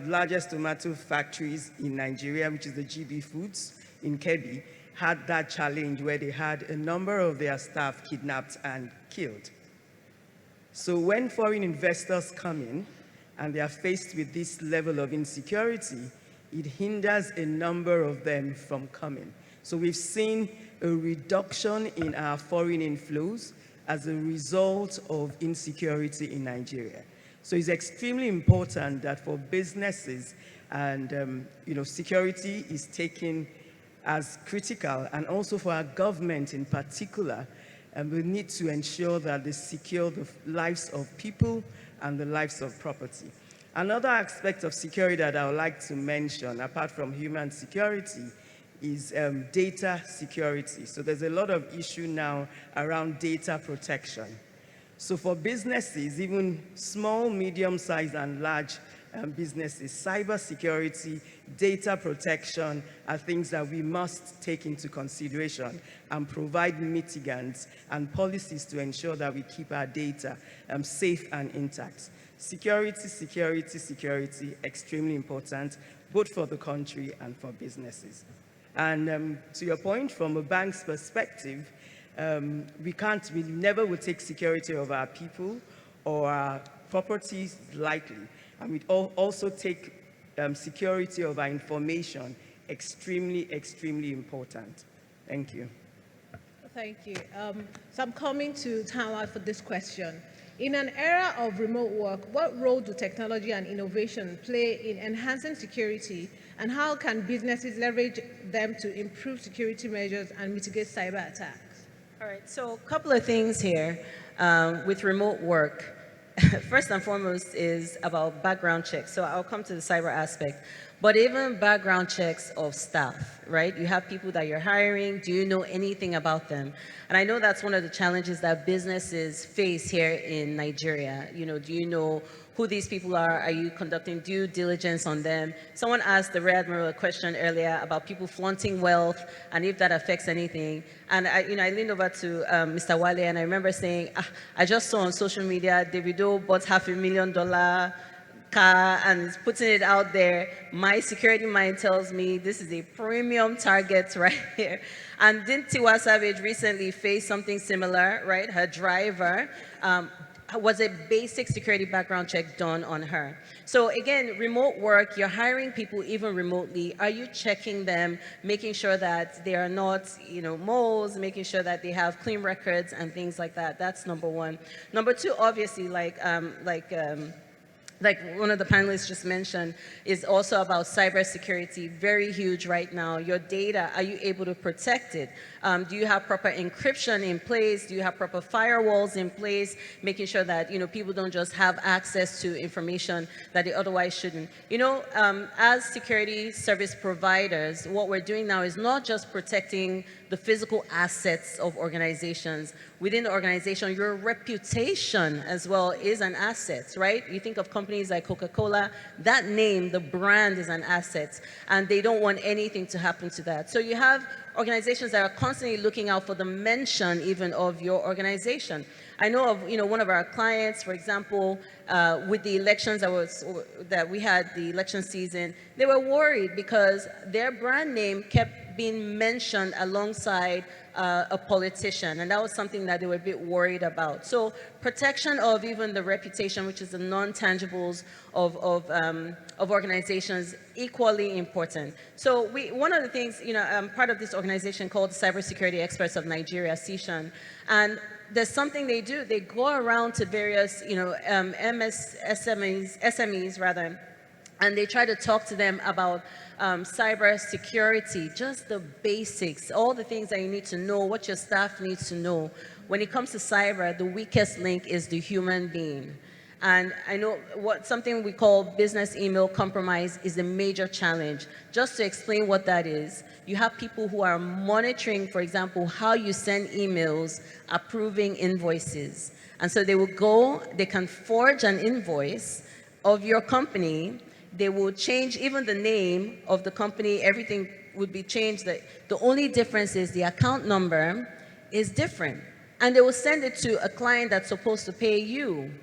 largest tomato factories in Nigeria, which is the GB Foods in Kebbi, had that challenge where they had a number of their staff kidnapped and killed. So when foreign investors come in and they are faced with this level of insecurity, it hinders a number of them from coming. So we've seen a reduction in our foreign inflows as a result of insecurity in Nigeria. So it's extremely important that for businesses and security is taken as critical, and also for our government in particular, and we need to ensure that they secure the lives of people and the lives of property. Another aspect of security that I would like to mention, apart from human security, is data security. So there's a lot of issue now around data protection. So for businesses, even small, medium-sized, and large businesses, cybersecurity, data protection are things that we must take into consideration and provide mitigants and policies to ensure that we keep our data safe and intact. Security, security, security, extremely important, both for the country and for businesses. And to your point, from a bank's perspective, we never will take security of our people or our properties lightly. And we also take security of our information extremely, extremely important. Thank you. Thank you. So I'm coming to Tanwa for this question. In an era of remote work, what role do technology and innovation play in enhancing security, and how can businesses leverage them to improve security measures and mitigate cyber attacks? All right, so a couple of things here with remote work. First and foremost is about background checks. So I'll come to the cyber aspect. But even background checks of staff, right? You have people that you're hiring. Do you know anything about them? And I know that's one of the challenges that businesses face here in Nigeria. Do you know who these people are? Are you conducting due diligence on them? Someone asked the Rear Admiral a question earlier about people flaunting wealth and if that affects anything. And I leaned over to Mr. Wale, and I remember saying, I just saw on social media, Davido bought $500,000 car and is putting it out there. My security mind tells me this is a premium target right here. And didn't Tiwa Savage recently face something similar, right? Her driver was a basic security background check done on her? So again, remote work, you're hiring people even remotely. Are you checking them, making sure that they are not, moles, making sure that they have clean records and things like that? That's number one. Number two, obviously, like one of the panelists just mentioned, is also about cybersecurity. Very huge right now. Your data, are you able to protect it? Do you have proper encryption in place? Do you have proper firewalls in place? Making sure that people don't just have access to information that they otherwise shouldn't. As security service providers, what we're doing now is not just protecting the physical assets of organizations. Within the organization, your reputation as well is an asset, right? You think of companies like Coca-Cola, that name, the brand is an asset, and they don't want anything to happen to that. So you have organizations that are constantly looking out for the mention even of your organization. I know of one of our clients, for example, with the elections that we had, the election season, they were worried because their brand name kept being mentioned alongside a politician, and that was something that they were a bit worried about. So protection of even the reputation, which is the non-tangibles of organizations, equally important. So one of the things, I'm part of this organization called the Cybersecurity Experts of Nigeria, CSHAN, and there's something they do. They go around to various, SMEs rather, and they try to talk to them about cyber security, just the basics, all the things that you need to know, what your staff needs to know. When it comes to cyber, the weakest link is the human being. And I know something we call business email compromise is a major challenge. Just to explain what that is, you have people who are monitoring, for example, how you send emails approving invoices. And so they will they can forge an invoice of your company. They will change even the name of the company, everything would be changed. The only difference is the account number is different. And they will send it to a client that's supposed to pay you.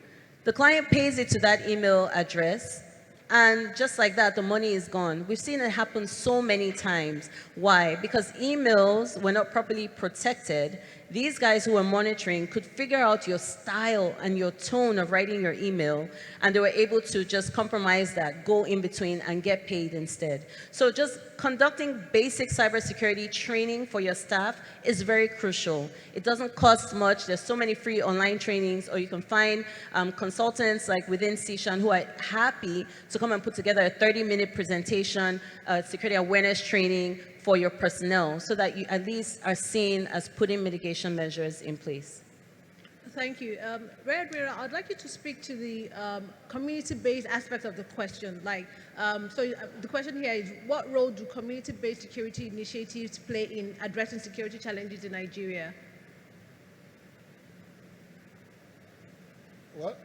The client pays it to that email address, and just like that, the money is gone. We've seen it happen so many times. Why? Because emails were not properly protected. These guys who were monitoring could figure out your style and your tone of writing your email, and they were able to just compromise that, go in between, and get paid instead. So just conducting basic cybersecurity training for your staff is very crucial. It doesn't cost much. There's so many free online trainings, or you can find consultants like within CSHAN who are happy to come and put together a 30-minute presentation, security awareness training for your personnel, so that you at least are seen as putting mitigation measures in place. Thank you. Red Admiral, I'd like you to speak to the community-based aspect of the question. The question here is, what role do community-based security initiatives play in addressing security challenges in Nigeria? Well,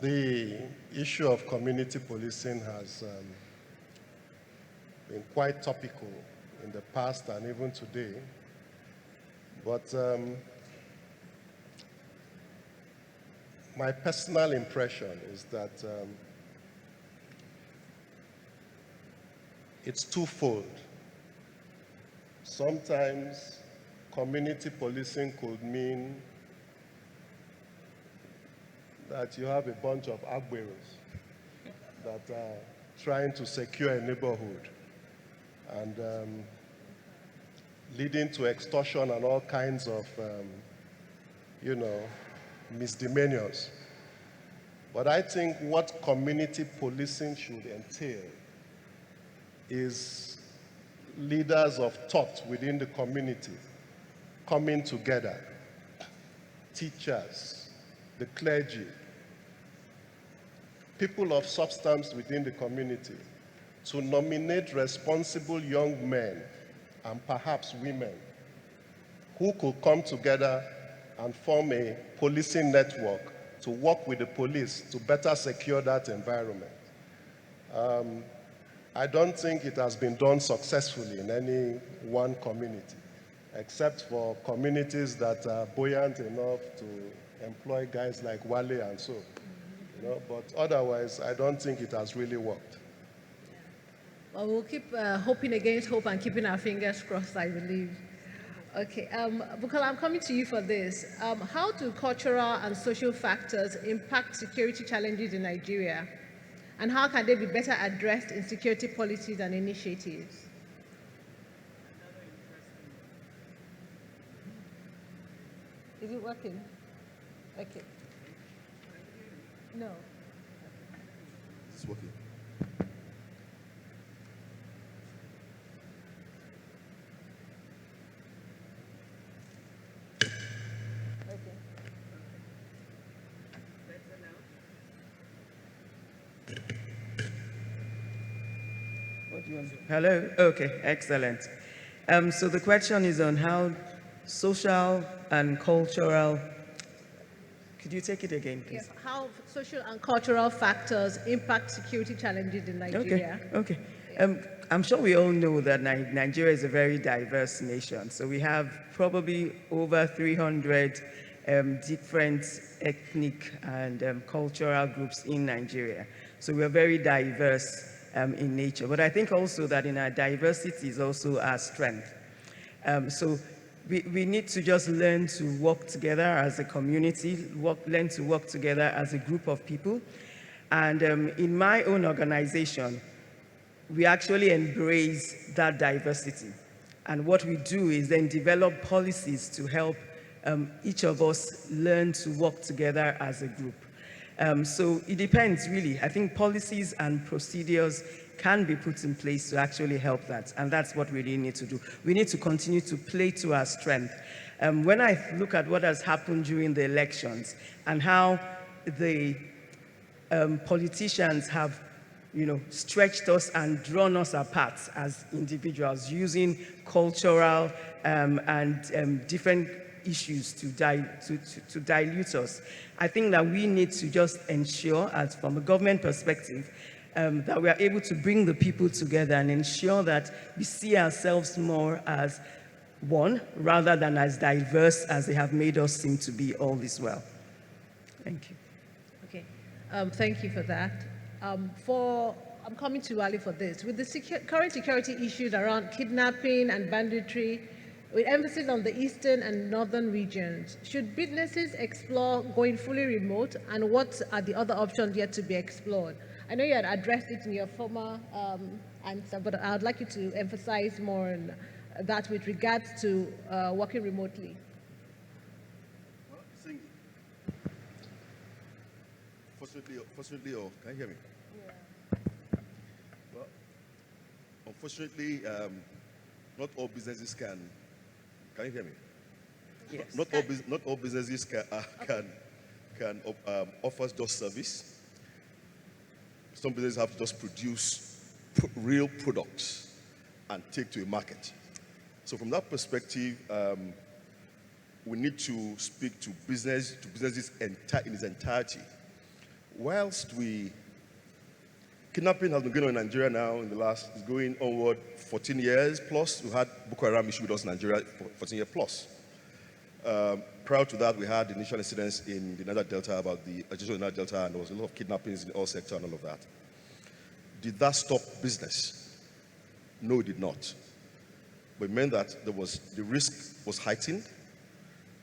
the issue of community policing has been quite topical in the past and even today. But my personal impression is that it's twofold. Sometimes community policing could mean that you have a bunch of agberos that are trying to secure a neighborhood and leading to extortion and all kinds of, misdemeanors. But I think what community policing should entail is leaders of thought within the community coming together, teachers, the clergy, people of substance within the community, to nominate responsible young men and perhaps women who could come together and form a policing network to work with the police to better secure that environment. I don't think it has been done successfully in any one community, except for communities that are buoyant enough to employ guys like Wale and so. But otherwise, I don't think it has really worked. Well, we'll keep hoping against hope and keeping our fingers crossed, I believe. Okay, Bukola, I'm coming to you for this. How do cultural and social factors impact security challenges in Nigeria? And how can they be better addressed in security policies and initiatives? Is it working? Okay. No. It's working. What do you want? Hello? Okay, excellent. So the question is on how social and cultural, could you take it again, please? Yes, how social and cultural factors impact security challenges in Nigeria. Okay. I'm sure we all know that Nigeria is a very diverse nation. So we have probably over 300 different ethnic and cultural groups in Nigeria. So we're very diverse in nature. But I think also that in our diversity is also our strength. So we need to just learn to work together as a community, learn to work together as a group of people. And in my own organization, we actually embrace that diversity. And what we do is then develop policies to help each of us learn to work together as a group. So it depends, really. I think policies and procedures can be put in place to actually help that. And that's what we really need to do. We need to continue to play to our strength. When I look at what has happened during the elections and how the politicians have stretched us and drawn us apart as individuals using cultural and different issues to dilute us. I think that we need to just ensure, as from a government perspective, that we are able to bring the people together and ensure that we see ourselves more as one rather than as diverse as they have made us seem to be all this while. Thank you. Okay, thank you for that. I'm coming to Ali for this. With the current security issues around kidnapping and banditry, with emphasis on the eastern and northern regions, should businesses explore going fully remote, and what are the other options yet to be explored? I know you had addressed it in your former answer, but I would like you to emphasize more on that with regards to working remotely. Fortunately, can you hear me? Well, unfortunately, not all businesses can you hear me? Yes. Not all businesses can offer just service. Some businesses have to just produce real products and take to a market. So from that perspective, we need to speak to businesses in its entirety. Whilst kidnapping has been going on in Nigeria now it's going onward 14 years plus. We had Boko Haram issue with us in Nigeria for 14 years plus. Prior to that, we had initial incidents in the Niger Delta about the agitation of the Niger Delta, and there was a lot of kidnappings in the oil sector and all of that. Did that stop business? No, it did not. But it meant that the risk was heightened.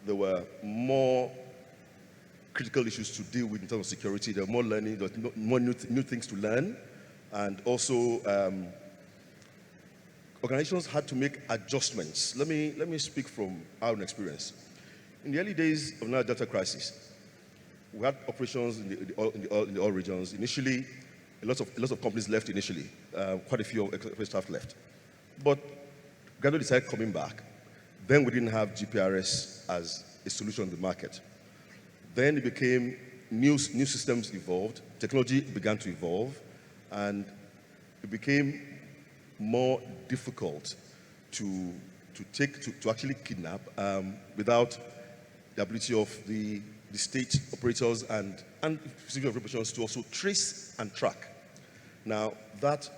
There were more critical issues to deal with in terms of security. There were more learning, there were more new things to learn. And also, organizations had to make adjustments. Let me speak from our own experience. In the early days of the Niger Delta crisis, we had operations in the oil regions. Initially, a lot of companies left initially. Quite a few of staff left. But gradually started coming back. Then we didn't have GPRS as a solution in the market. Then it became new systems evolved, technology began to evolve, and it became more difficult to actually kidnap without the ability of the state operators and civil operations to also trace and track. Now that,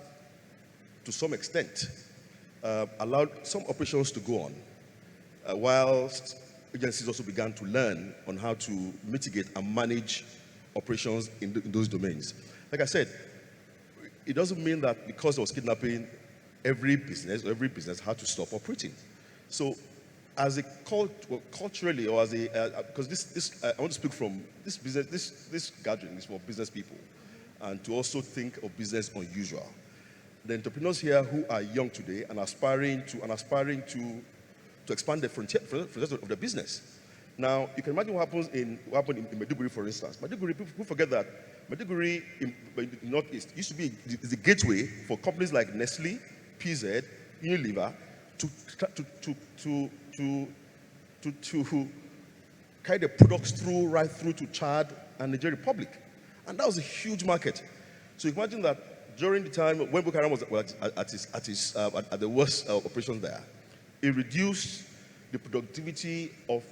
to some extent, allowed some operations to go on, whilst agencies also began to learn on how to mitigate and manage operations in those domains. Like I said, it doesn't mean that because there was kidnapping, every business had to stop operating. So as a culturally, or as a, because I want to speak from this business, this gathering is for business people, and to also think of business unusual. The entrepreneurs here who are young today and aspiring to expand the frontiers of their business. Now, you can imagine what happened in Maiduguri, for instance. Maiduguri, people forget that Maiduguri in the Northeast used to be the gateway for companies like Nestle, PZ, Unilever to carry the products right through to Chad and Nigeria Republic. And that was a huge market. So imagine that during the time when Boko Haram was at the worst operations there, it reduced the productivity of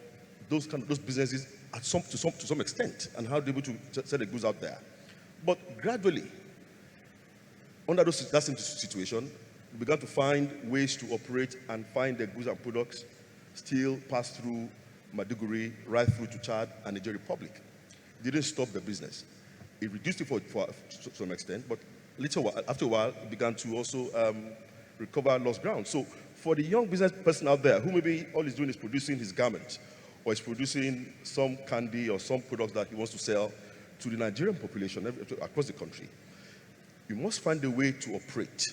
those businesses to some extent, and how they were able to sell the goods out there. But gradually, under that same situation, we began to find ways to operate and find the goods and products still pass through Maiduguri, right through to Chad and Nigeria Republic. It didn't stop the business. It reduced it to some extent, but after a while, it began to also recover lost ground. So for the young business person out there who maybe all he's doing is producing his garment, or is producing some candy or some products that he wants to sell to the Nigerian population across the country, you must find a way to operate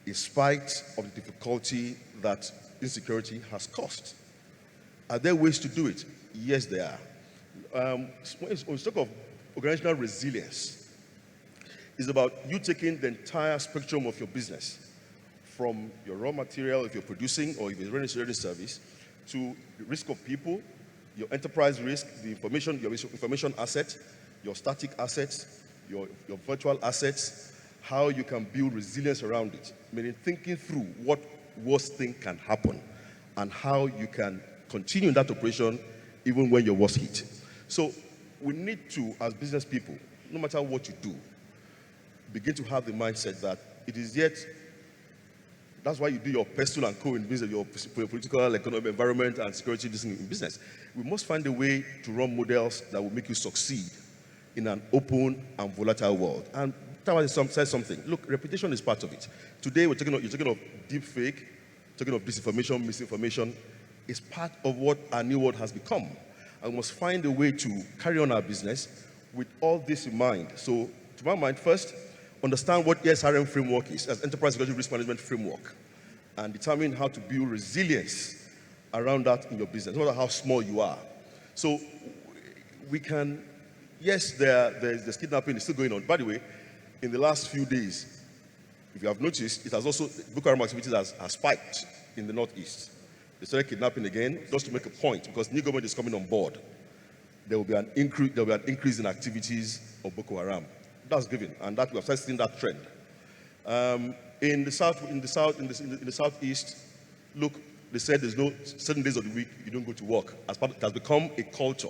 in spite of the difficulty that insecurity has caused. Are there ways to do it? Yes, there are. When we talk of organizational resilience, it's about you taking the entire spectrum of your business, from your raw material if you're producing or if you're running a service, to the risk of people, your enterprise risk, your information asset, your static assets, your virtual assets, how you can build resilience around it, meaning thinking through what worst thing can happen and how you can continue in that operation even when your worst hit. So we need to, as business people, no matter what you do, begin to have the mindset that it is yet. That's why you do your personal and co in business, your political, economic environment, and security in business. We must find a way to run models that will make you succeed in an open and volatile world. And Tawa said something. Look, reputation is part of it. Today, you're talking of deep fake, talking of disinformation, misinformation. It's part of what our new world has become. And we must find a way to carry on our business with all this in mind. So, to my mind, first, understand what SRM framework is, as Enterprise Security Risk Management Framework, and determine how to build resilience around that in your business, no matter how small you are. So we can, yes, there's kidnapping, it's still going on. By the way, in the last few days, if you have noticed, it has also, Boko Haram activities has spiked in the Northeast. They started kidnapping again, just to make a point, because new government is coming on board. There will be an increase in activities of Boko Haram. That's given, and that we have started seeing that trend. In the southeast, look, they said there's no certain days of the week you don't go to work. It has become a culture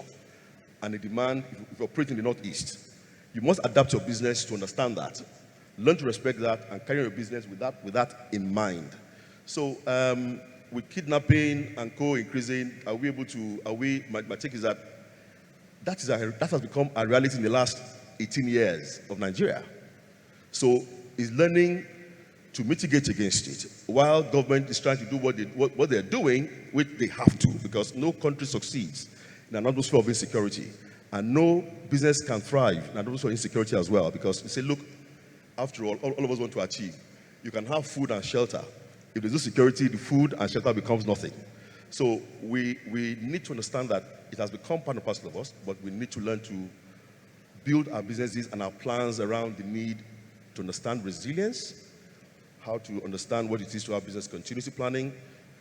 and a demand. If you operate in the northeast, you must adapt your business to understand that, learn to respect that, and carry your business with that in mind. So, with kidnapping and increasing, my take is that has become a reality in the last 18 years of Nigeria. So it's learning to mitigate against it, while government is trying to do what they're doing, which they have to, because no country succeeds in an atmosphere of insecurity, and no business can thrive in an atmosphere of insecurity as well, because you say, look, after all of us want to achieve. You can have food and shelter. If there's no security, the food and shelter becomes nothing. So we need to understand that it has become part and parcel of us, but we need to learn to build our businesses and our plans around the need to understand resilience, how to understand what it is to have business continuity planning,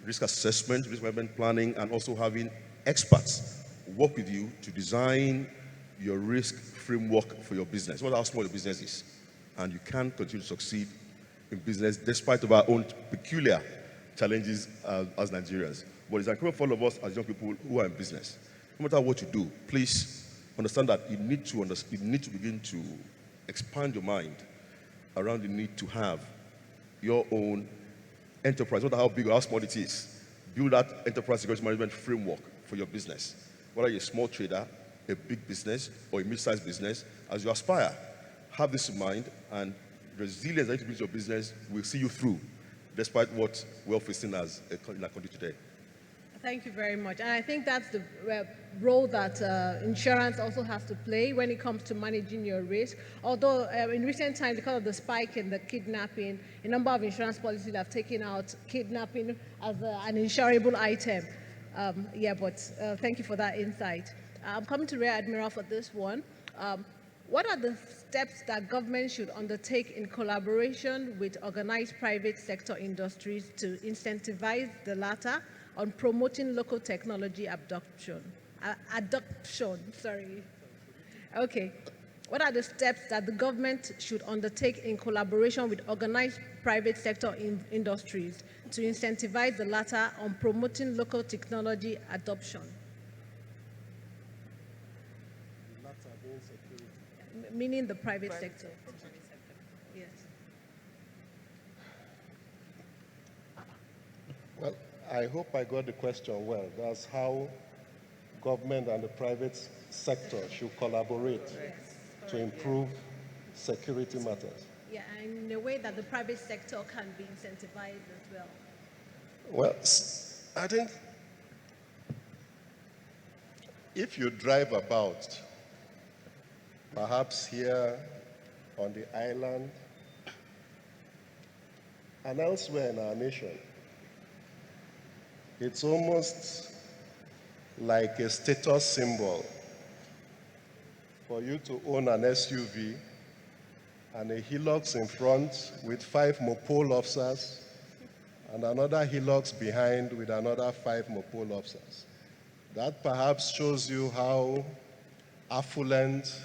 risk assessment, risk management planning, and also having experts work with you to design your risk framework for your business, no matter how small your business is. And you can continue to succeed in business despite of our own peculiar challenges as Nigerians. But it's encouraging for all of us as young people who are in business. No matter what you do, please understand that you need to begin to expand your mind around the need to have your own enterprise, no matter how big or how small it is. Build that enterprise security management framework for your business. Whether you're a small trader, a big business, or a mid-sized business, as you aspire, have this in mind, and resilience that you bring to your business will see you through despite what we're facing as in our country today. Thank you very much. And I think that's the role that insurance also has to play when it comes to managing your risk. Although in recent times, because of the spike in the kidnapping, a number of insurance policies have taken out kidnapping as an insurable item. Thank you for that insight. I'm coming to Rear Admiral for this one. What are the steps that government should undertake in collaboration with organized private sector industries to incentivize the latter on promoting local technology adoption? Okay. What are the steps that the government should undertake in collaboration with organized private sector industries to incentivize the latter on promoting local technology adoption? Meaning the private sector. Yes. Well, I hope I got the question well. That's how government and the private sector should collaborate to improve security matters. Yeah, and in a way that the private sector can be incentivized as well. Well, I think if you drive about, perhaps here on the island and elsewhere in our nation, it's almost like a status symbol for you to own an SUV and a Hilux in front with 5 Mopol officers and another Hilux behind with another 5 Mopol officers. That perhaps shows you how affluent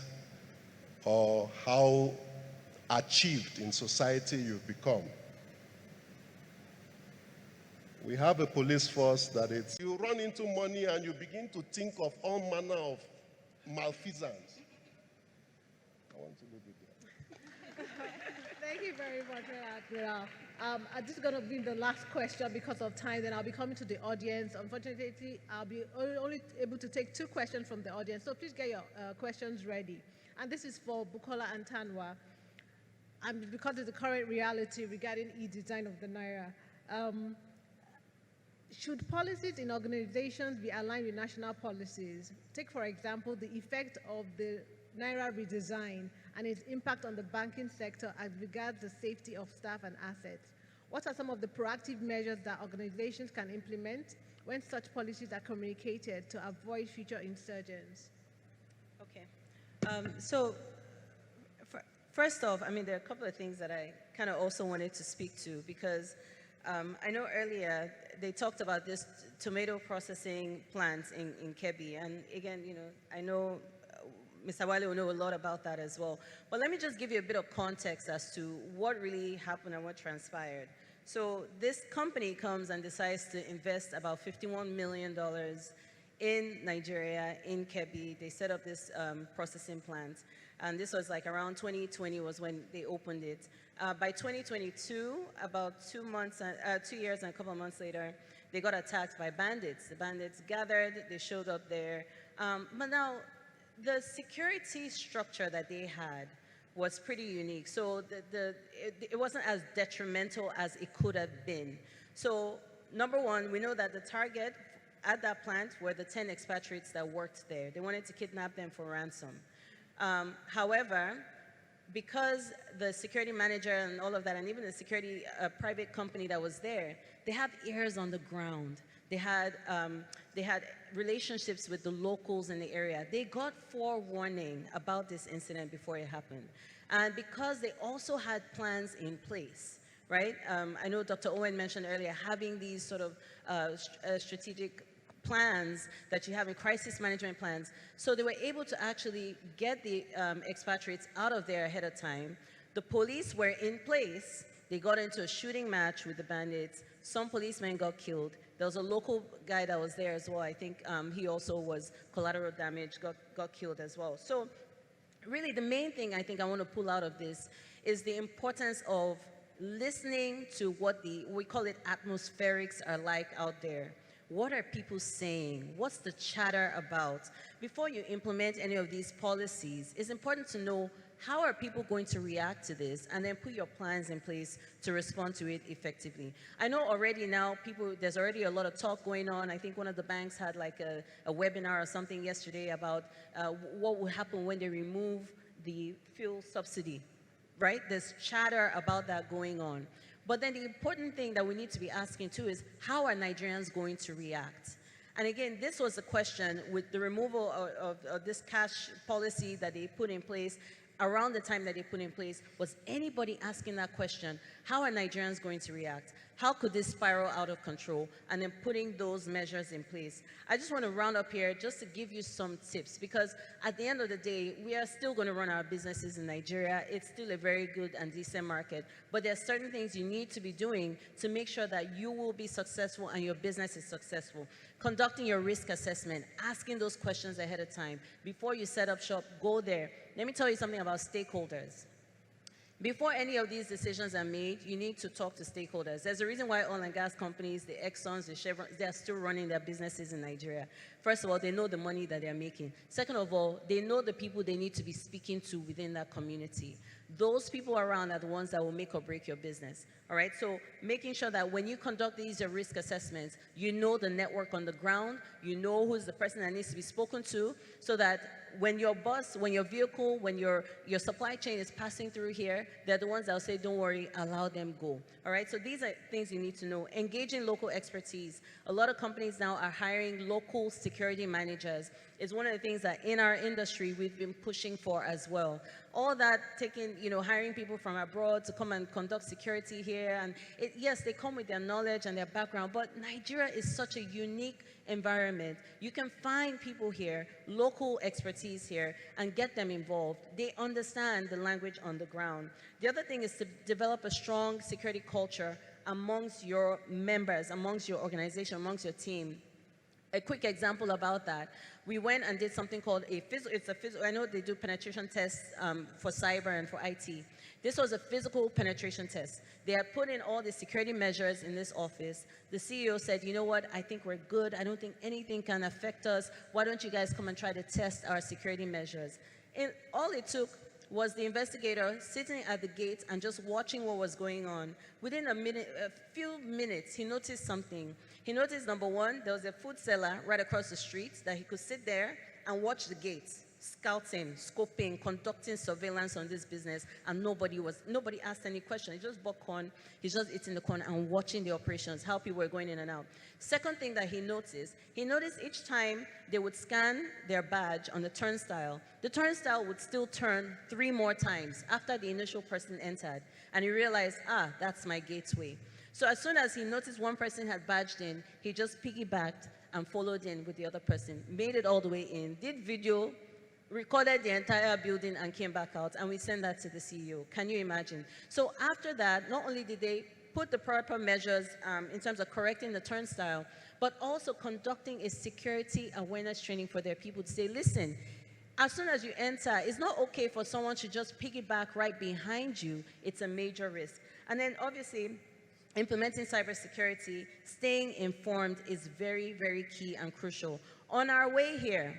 or how achieved in society you've become. We have a police force that you run into money and you begin to think of all manner of malfeasance. I want to leave it there. Thank you very much, Admiral. This is going to be the last question because of time. Then I'll be coming to the audience. Unfortunately, I'll be only able to take 2 questions from the audience. So please get your questions ready. And this is for Bukola and Tanwa. And because of the current reality regarding e-design of the Naira, should policies in organizations be aligned with national policies? Take, for example, the effect of the Naira redesign and its impact on the banking sector as regards the safety of staff and assets. What are some of the proactive measures that organizations can implement when such policies are communicated to avoid future insurgents? Okay. First off, I mean, there are a couple of things that I kind of also wanted to speak to because I know earlier they talked about this tomato processing plant in Kebbi. And again, you know, I know Mr. Wiley will know a lot about that as well. But let me just give you a bit of context as to what really happened and what transpired. So this company comes and decides to invest about $51 million in Nigeria, in Kebbi. They set up this processing plant. And this was like around 2020 was when they opened it. By 2022, about 2 years and a couple of months later, they got attacked by bandits. The bandits gathered, they showed up there. But now, the security structure that they had was pretty unique. So it wasn't as detrimental as it could have been. So number one, we know that the target at that plant were the 10 expatriates that worked there. They wanted to kidnap them for ransom. However, because the security manager and all of that, and even the security private company that was there, they have ears on the ground. They had relationships with the locals in the area. They got forewarning about this incident before it happened. And because they also had plans in place, right? I know Dr. Owen mentioned earlier, having these sort of strategic plans that you have in crisis management plans. So they were able to actually get the expatriates out of there ahead of time. The police were in place. They got into a shooting match with the bandits. Some policemen got killed. There was a local guy that was there as well. I think he also was collateral damage, got killed as well. So really the main thing I think I want to pull out of this is the importance of listening to what we call it atmospherics are like out there. What are people saying? What's the chatter about? Before you implement any of these policies, it's important to know how are people going to react to this, and then put your plans in place to respond to it effectively. I know already now there's already a lot of talk going on. I think one of the banks had like a webinar or something yesterday about what will happen when they remove the fuel subsidy, right? There's chatter about that going on. But then the important thing that we need to be asking too is, how are Nigerians going to react? And again, this was a question with the removal of this cash policy that they put in place. Around the time that they put in place, was anybody asking that question? How are Nigerians going to react? How could this spiral out of control? And then putting those measures in place. I just want to round up here just to give you some tips, because at the end of the day, we are still going to run our businesses in Nigeria. It's still a very good and decent market, but there are certain things you need to be doing to make sure that you will be successful and your business is successful. Conducting your risk assessment, asking those questions ahead of time. Before you set up shop, go there. Let me tell you something about stakeholders. Before any of these decisions are made, you need to talk to stakeholders. There's a reason why oil and gas companies, the Exxons, the Chevrons, they're still running their businesses in Nigeria. First of all, they know the money that they're making. Second of all, they know the people they need to be speaking to within that community. Those people around are the ones that will make or break your business. All right, so making sure that when you conduct these risk assessments, you know the network on the ground, you know who's the person that needs to be spoken to, so that when your bus, when your vehicle, when your supply chain is passing through here, they're the ones that will say, don't worry, allow them go. All right, so these are things you need to know. Engaging local expertise. A lot of companies now are hiring local security managers. It's one of the things that in our industry we've been pushing for as well. All that taking, hiring people from abroad to come and conduct security here. And yes, they come with their knowledge and their background, but Nigeria is such a unique environment. You can find people here, local expertise here, and get them involved. They understand the language on the ground. The other thing is to develop a strong security culture amongst your members, amongst your organization, amongst your team. A quick example about that, we went and did something called I know they do penetration tests for cyber and for IT. This was a physical penetration test. They had put in all the security measures in this office. The CEO said, you know what, I think we're good. I don't think anything can affect us. Why don't you guys come and try to test our security measures? And all it took was the investigator sitting at the gate and just watching what was going on. Within a few minutes, he noticed something. He noticed, number one, there was a food seller right across the street that he could sit there and watch the gates, scouting, scoping, conducting surveillance on this business, and nobody asked any question. He just bought corn, he's just eating the corn and watching the operations, how people were going in and out. Second thing that he noticed each time they would scan their badge on the turnstile would still turn 3 more times after the initial person entered. And he realized, that's my gateway. So as soon as he noticed one person had badged in, he just piggybacked and followed in with the other person, made it all the way in, did video, recorded the entire building and came back out, and we sent that to the CEO. Can you imagine? So after that, not only did they put the proper measures in terms of correcting the turnstile, but also conducting a security awareness training for their people to say, listen, as soon as you enter, it's not okay for someone to just piggyback right behind you. It's a major risk. And then obviously, implementing cybersecurity, staying informed is very, very key and crucial. On our way here,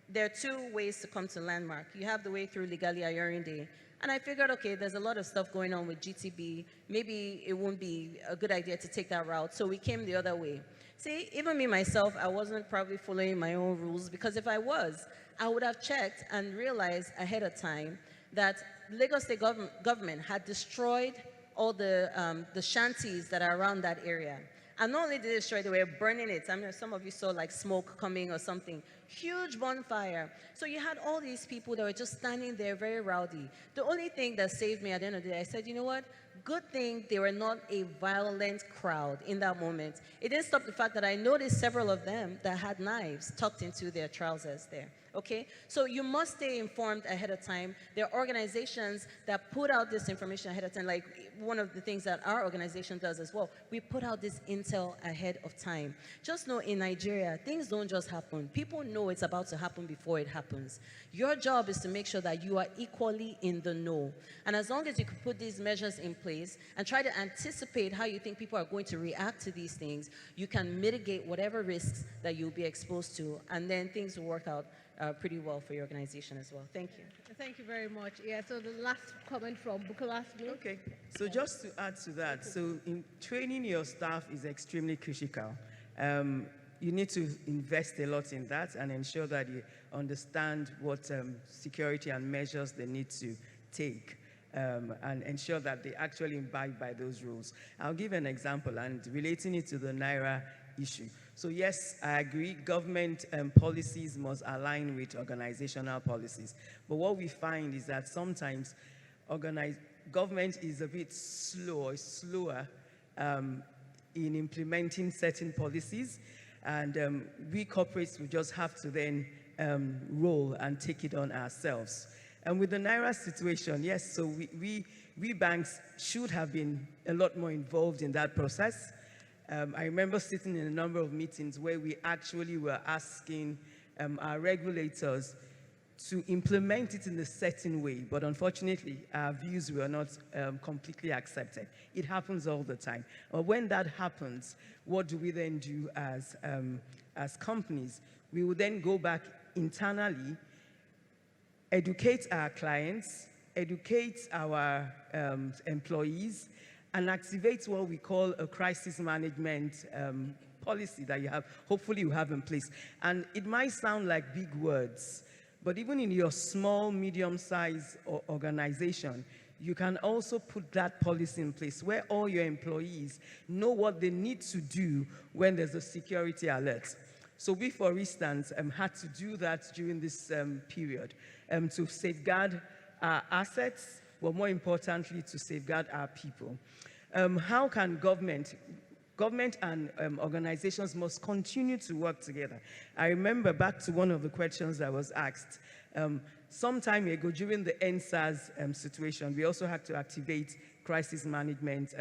there are 2 ways to come to Landmark. You have the way through Ligali Ayorinde. And I figured, okay, there's a lot of stuff going on with GTB. Maybe it won't be a good idea to take that route. So we came the other way. See, even me, myself, I wasn't probably following my own rules, because if I was, I would have checked and realized ahead of time that Lagos State government had destroyed all the shanties that are around that area. And not only did they destroy it, they were burning it. I mean, some of you saw like smoke coming or something. Huge bonfire. So you had all these people that were just standing there very rowdy. The only thing that saved me at the end of the day, I said, you know what? Good thing they were not a violent crowd in that moment. It didn't stop the fact that I noticed several of them that had knives tucked into their trousers there. okay? So you must stay informed ahead of time. There are organizations that put out this information ahead of time, like one of the things that our organization does as well. We put out this intel ahead of time. Just know in Nigeria, things don't just happen. People know it's about to happen before it happens. Your job is to make sure that you are equally in the know. And as long as you can put these measures in place and try to anticipate how you think people are going to react to these things, you can mitigate whatever risks that you'll be exposed to, and then things will work out pretty well for your organization as well. Thank you. Thank you very much. Yeah, so the last comment from Bukola. Okay, so just to add to that, so in training your staff is extremely critical. You need to invest a lot in that and ensure that you understand what security and measures they need to take. And ensure that they actually abide by those rules. I'll give an example and relating it to the Naira issue. So yes, I agree, government policies must align with organizational policies. But what we find is that sometimes government is a bit slower in implementing certain policies, and we corporates will just have to then roll and take it on ourselves. And with the Naira situation, yes, so we banks should have been a lot more involved in that process. I remember sitting in a number of meetings where we actually were asking our regulators to implement it in a certain way, but unfortunately, our views were not completely accepted. It happens all the time. But when that happens, what do we then do as companies? We will then go back internally, educate our clients, educate our employees, and activate what we call a crisis management policy that hopefully you have in place. And it might sound like big words, but even in your small, medium-sized organization, you can also put that policy in place where all your employees know what they need to do when there's a security alert. So we, for instance, had to do that during this period to safeguard our assets, but more importantly, to safeguard our people. How can government and organizations must continue to work together? I remember back to one of the questions that was asked. Some time ago, during the NSAS situation, we also had to activate crisis management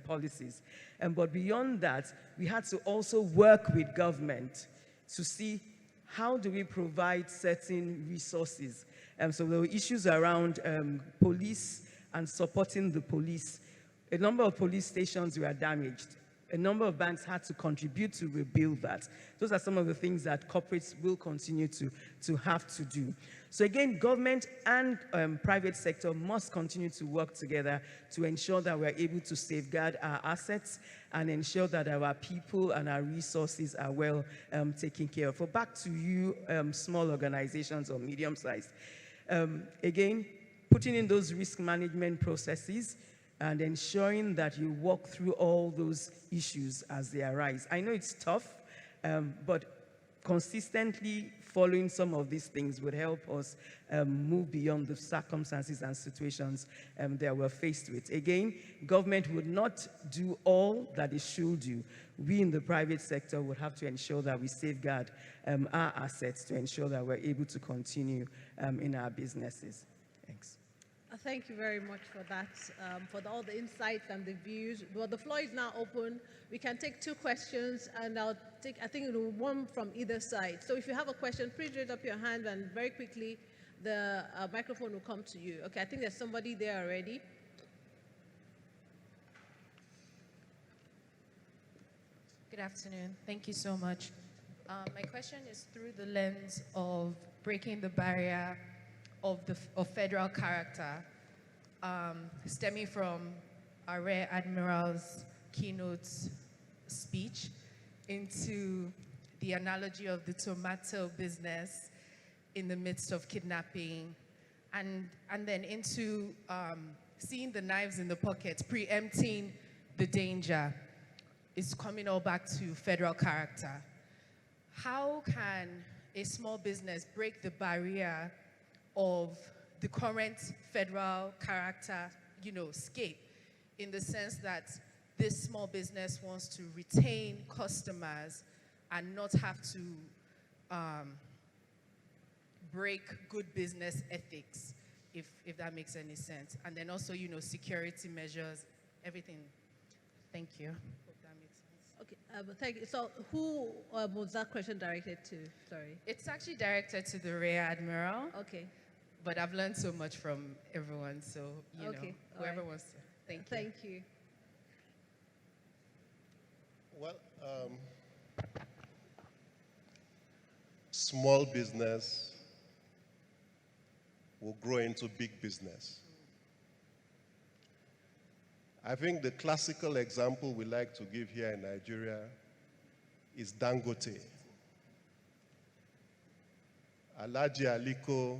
policies. But beyond that, we had to also work with government to see how do we provide certain resources. So there were issues around police and supporting the police. A number of police stations were damaged. A number of banks had to contribute to rebuild that. Those are some of the things that corporates will continue to have to do. So again, government and private sector must continue to work together to ensure that we're able to safeguard our assets and ensure that our people and our resources are well taken care of. So back to you, small organizations or medium-sized. Again, putting in those risk management processes and ensuring that you walk through all those issues as they arise. I know it's tough, but consistently following some of these things would help us move beyond the circumstances and situations that we're faced with. Again, government would not do all that it should do. We in the private sector would have to ensure that we safeguard our assets to ensure that we're able to continue in our businesses. Thanks. Thank you very much for that, for all the insights and the views. Well, the floor is now open. We can take 2 questions, and I'll take, I think, one from either side. So if you have a question, please raise up your hand, and very quickly, the microphone will come to you. Okay, I think there's somebody there already. Good afternoon. Thank you so much. My question is through the lens of breaking the barrier of federal character, stemming from our Rear Admiral's keynote speech into the analogy of the tomato business in the midst of kidnapping, and then into seeing the knives in the pockets, preempting the danger. Is coming all back to federal character. How can a small business break the barrier of the current federal character, scape, in the sense that this small business wants to retain customers and not have to break good business ethics, if that makes any sense. And then also, you know, security measures, everything. Thank you. Hope that makes sense. Okay, thank you. So who was that question directed to? Sorry. It's actually directed to the Rear Admiral. Okay. But I've learned so much from everyone, so, you know, Okay, all whoever right. wants to. Thank you. Thank you. Well, small business will grow into big business. I think the classical example we like to give here in Nigeria is Dangote. Alhaji Aliko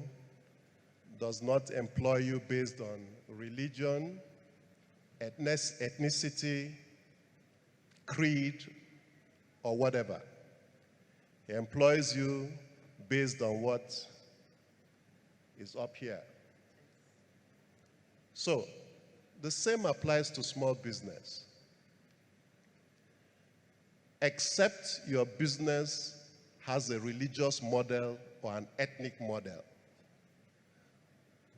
does not employ you based on religion, ethnicity, creed, or whatever. He employs you based on what is up here. So, the same applies to small business. Except your business has a religious model or an ethnic model.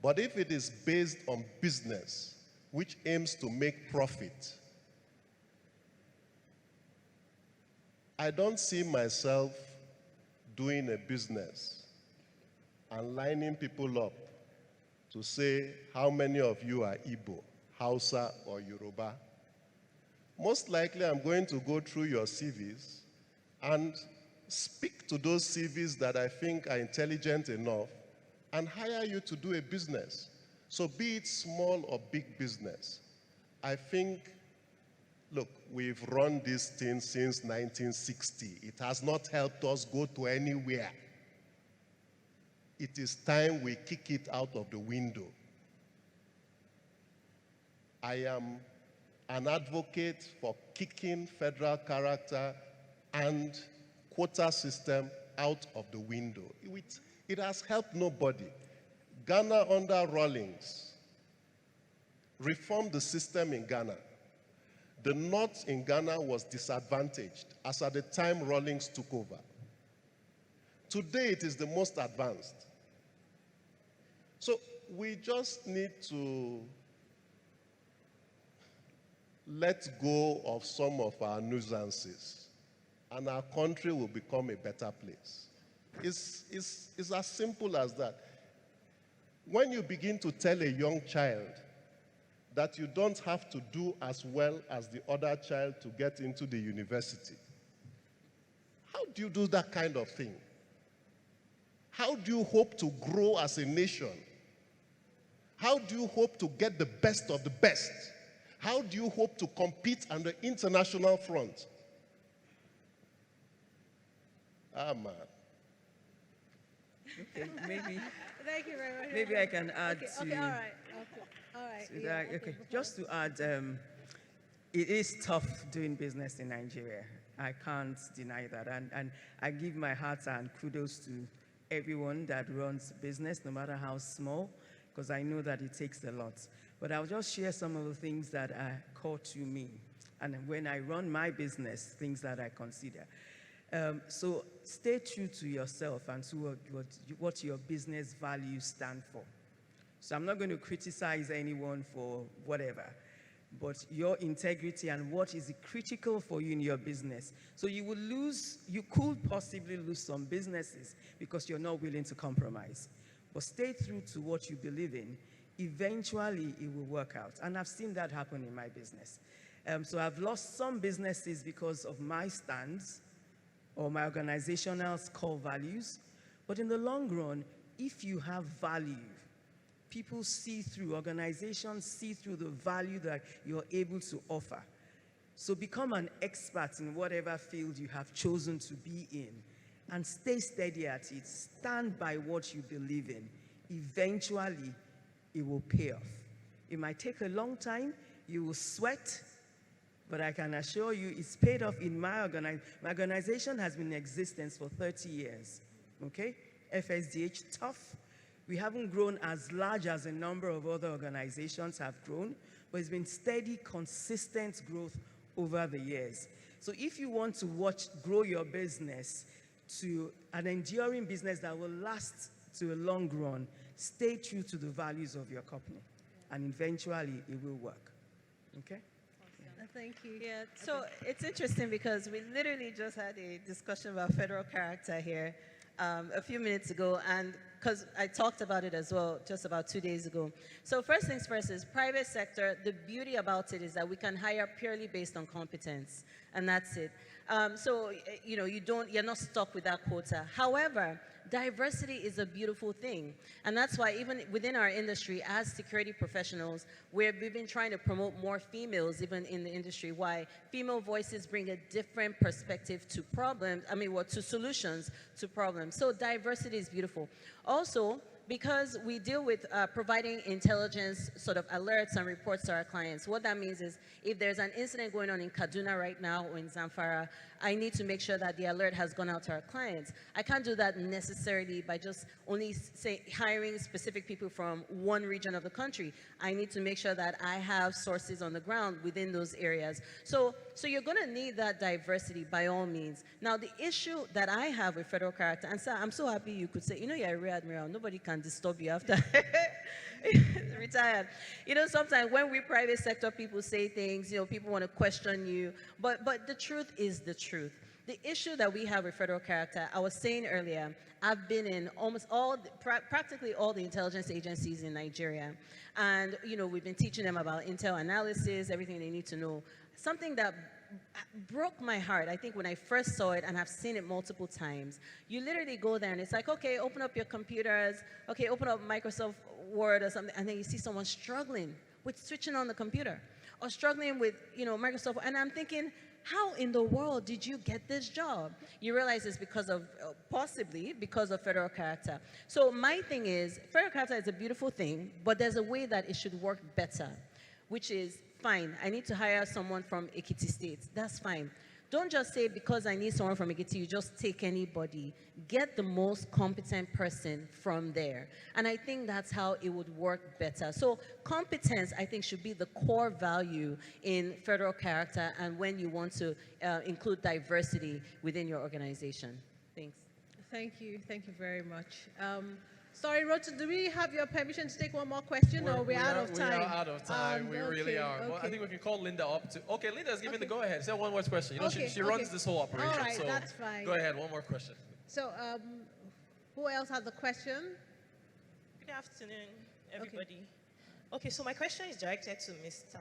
But if it is based on business, which aims to make profit, I don't see myself doing a business and lining people up to say how many of you are Igbo, Hausa, or Yoruba. Most likely I'm going to go through your CVs and speak to those CVs that I think are intelligent enough and hire you to do a business. So be it small or big business, I think, look, we've run this thing since 1960. It has not helped us go to anywhere. It is time we kick it out of the window. I am an advocate for kicking federal character and quota system out of the window. It has helped nobody. Ghana under Rawlings reformed the system in Ghana. The North in Ghana was disadvantaged as at the time Rawlings took over. Today it is the most advanced. So we just need to let go of some of our nuisances and our country will become a better place. It's as simple as that. When you begin to tell a young child that you don't have to do as well as the other child to get into the university, how do you do that kind of thing? How do you hope to grow as a nation? How do you hope to get the best of the best? How do you hope to compete on the international front? Ah, man. Okay, maybe. Thank you very much. Maybe I can add to. Okay, all right. Okay, all right. to Yeah, that. Okay, just to add, it is tough doing business in Nigeria. I can't deny that, and I give my heart and kudos to everyone that runs business, no matter how small, because I know that it takes a lot. But I'll just share some of the things that are core to me, and when I run my business, things that I consider. So stay true to yourself and to what your business values stand for. So I'm not going to criticize anyone for whatever, but your integrity and what is critical for you in your business. So you could possibly lose some businesses because you're not willing to compromise. But stay true to what you believe in. Eventually, it will work out. And I've seen that happen in my business. So I've lost some businesses because of my stance or my organizational core values. But in the long run, if you have value, people see through, organizations see through the value that you're able to offer. So become an expert in whatever field you have chosen to be in and stay steady at it. Stand by what you believe in. Eventually, it will pay off. It might take a long time, you will sweat, but I can assure you it's paid off in my organization. My organization has been in existence for 30 years, okay? FSDH, tough. We haven't grown as large as a number of other organizations have grown, but it's been steady, consistent growth over the years. So if you want to grow your business to an enduring business that will last to a long run, stay true to the values of your company, and eventually it will work. Okay? Thank you. Yeah, so it's interesting because we literally just had a discussion about federal character here a few minutes ago, and because I talked about it as well just about 2 days ago. So first things first is private sector. The beauty about it is that we can hire purely based on competence, and that's it. So you're not stuck with that quota. However, diversity is a beautiful thing, and that's why even within our industry, as security professionals, we've been trying to promote more females even in the industry. Why? Female voices bring a different perspective to problems. To solutions to problems. So diversity is beautiful. Also, because we deal with providing intelligence sort of alerts and reports to our clients, what that means is if there's an incident going on in Kaduna right now or in Zamfara, I need to make sure that the alert has gone out to our clients. I can't do that necessarily by just only hiring specific people from one region of the country. I need to make sure that I have sources on the ground within those areas. So you're going to need that diversity by all means. Now, the issue that I have with federal character, and so I'm so happy you could say, you're a rear admiral, nobody can disturb you after retired. Sometimes when we private sector people say things, people want to question you, but the truth is the truth. The issue that we have with federal character, I was saying earlier, I've been in practically all the intelligence agencies in Nigeria, and we've been teaching them about intel analysis, everything they need to know. Something that broke my heart, I think, when I first saw it, and I've seen it multiple times. You literally go there and it's like, okay, open up your computers, okay, open up Microsoft Word or something, and then you see someone struggling with switching on the computer or struggling with, Microsoft, and I'm thinking, how in the world did you get this job? You realize it's because of, possibly because of federal character. So my thing is, federal character is a beautiful thing, but there's a way that it should work better, which is, fine, I need to hire someone from Ekiti State. That's fine. Don't just say, because I need someone from Ekiti, you just take anybody. Get the most competent person from there. And I think that's how it would work better. So competence, I think, should be the core value in federal character and when you want to include diversity within your organization. Thanks. Thank you very much. Sorry, Roto, do we have your permission to take one more question, or we're out of time? We are out of time. We really are. Okay. Well, I think we can call Linda up to. Okay, Linda's giving the go-ahead. Say one more question. She runs this whole operation. All right, so that's fine. Go ahead, one more question. So, who else has a question? Good afternoon, everybody. Okay, so my question is directed to Mr.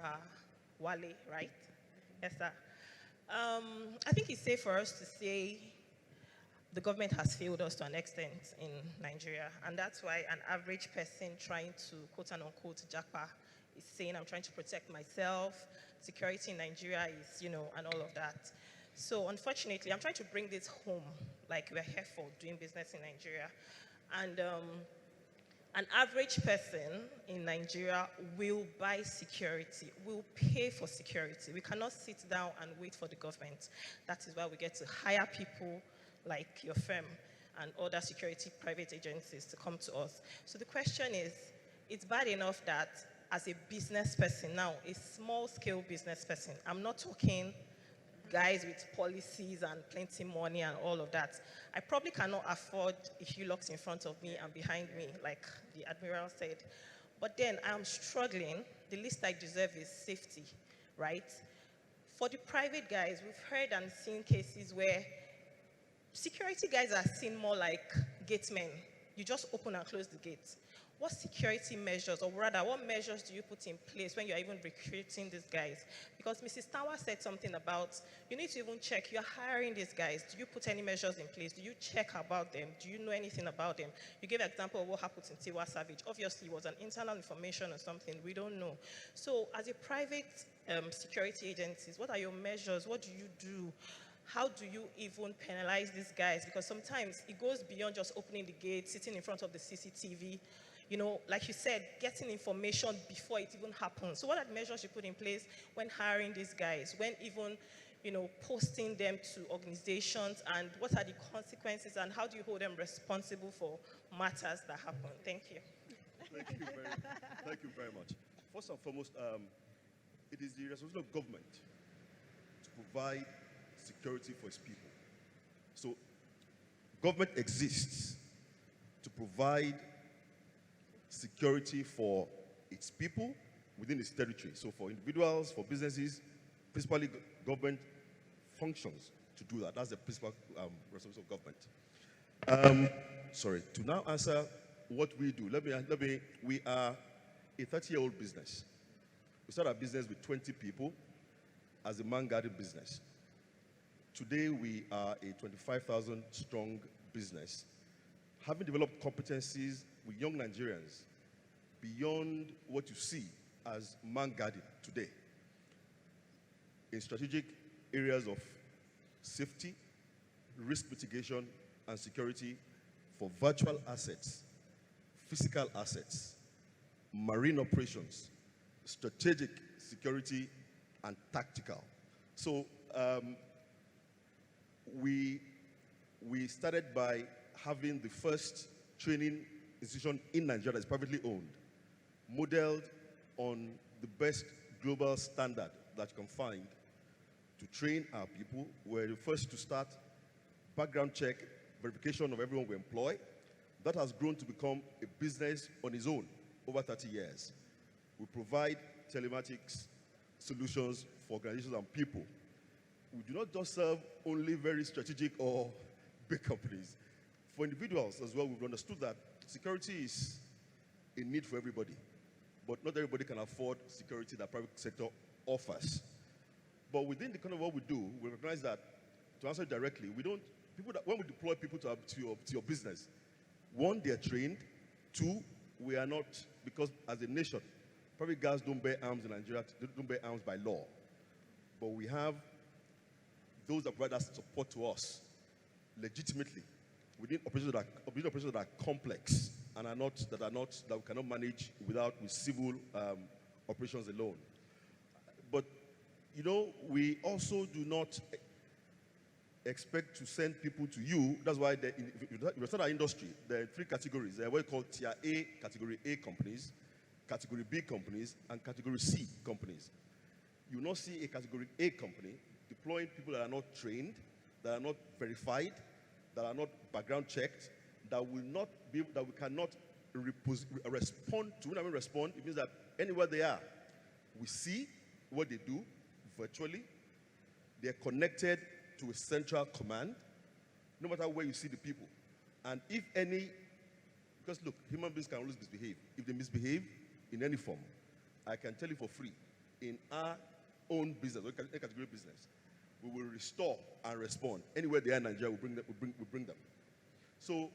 Wale, right? Yes, sir. I think it's safe for us to say the government has failed us to an extent in Nigeria, and that's why an average person trying to quote and unquote japa is saying, I'm trying to protect myself, security in Nigeria is, and all of that. So unfortunately, I'm trying to bring this home, like we're here for doing business in Nigeria. And an average person in Nigeria will buy security, will pay for security. We cannot sit down and wait for the government. That is why we get to hire people like your firm and other security private agencies to come to us. So the question is, it's bad enough that as a business person now, a small-scale business person, I'm not talking guys with policies and plenty money and all of that. I probably cannot afford a Hilux in front of me and behind me, like the Admiral said. But then I'm struggling. The least I deserve is safety, right? For the private guys, we've heard and seen cases where security guys are seen more like gatemen. You just open and close the gate. What security measures, or rather, what measures do you put in place when you're even recruiting these guys? Because Mrs. Tawa said something about, you need to even check, you're hiring these guys. Do you put any measures in place? Do you check about them? Do you know anything about them? You gave an example of what happened in Tiwa Savage. Obviously, it was an internal information or something. We don't know. So as a private security agencies, what are your measures? What do you do? How do you even penalize these guys? Because sometimes it goes beyond just opening the gate, sitting in front of the CCTV. Like you said, getting information before it even happens. So what are the measures you put in place when hiring these guys, when even, posting them to organizations, and what are the consequences, and how do you hold them responsible for matters that happen? Thank you. Thank you very much. First and foremost, it is the responsibility of government to provide security for its people. So government exists to provide security for its people within its territory. So for individuals, for businesses, principally government functions to do that. That's the principal responsibility of government. Sorry, to now answer what we do, we are a 30-year-old business. We started our business with 20 people as a man-guarded business. Today, we are a 25,000 strong business, having developed competencies with young Nigerians beyond what you see as man-guarding today in strategic areas of safety, risk mitigation, and security for virtual assets, physical assets, marine operations, strategic security, and tactical. So we started by having the first training institution in Nigeria that is privately owned, modeled on the best global standard that you can find to train our people. We're the first to start background check, verification of everyone we employ. That has grown to become a business on its own over 30 years. We provide telematics solutions for organizations and people. We do not just serve only very strategic or big companies. For individuals as well, we've understood that security is a need for everybody, but not everybody can afford security that private sector offers. But within the kind of what we do, we recognize that, to answer directly, when we deploy people to your business, one, they're trained. Two, we are not, because as a nation, private guards don't bear arms in Nigeria, they don't bear arms by law. But we have those that provide that support to us legitimately within operations that are complex and that we cannot manage with civil operations alone. But you know, we also do not expect to send people to you. That's why if you start our industry, there are three categories. There are what we call Tier A, Category A companies, Category B companies, and Category C companies. You will not see a Category A company deploying people that are not trained, that are not verified, that are not background checked, that we cannot respond to. When I mean respond, it means that anywhere they are, we see what they do virtually. They're connected to a central command, no matter where you see the people. And if any, because look, human beings can always misbehave. If they misbehave in any form, I can tell you for free, in our own business, or category business, we will restore and respond. Anywhere they are in Nigeria, we bring them. So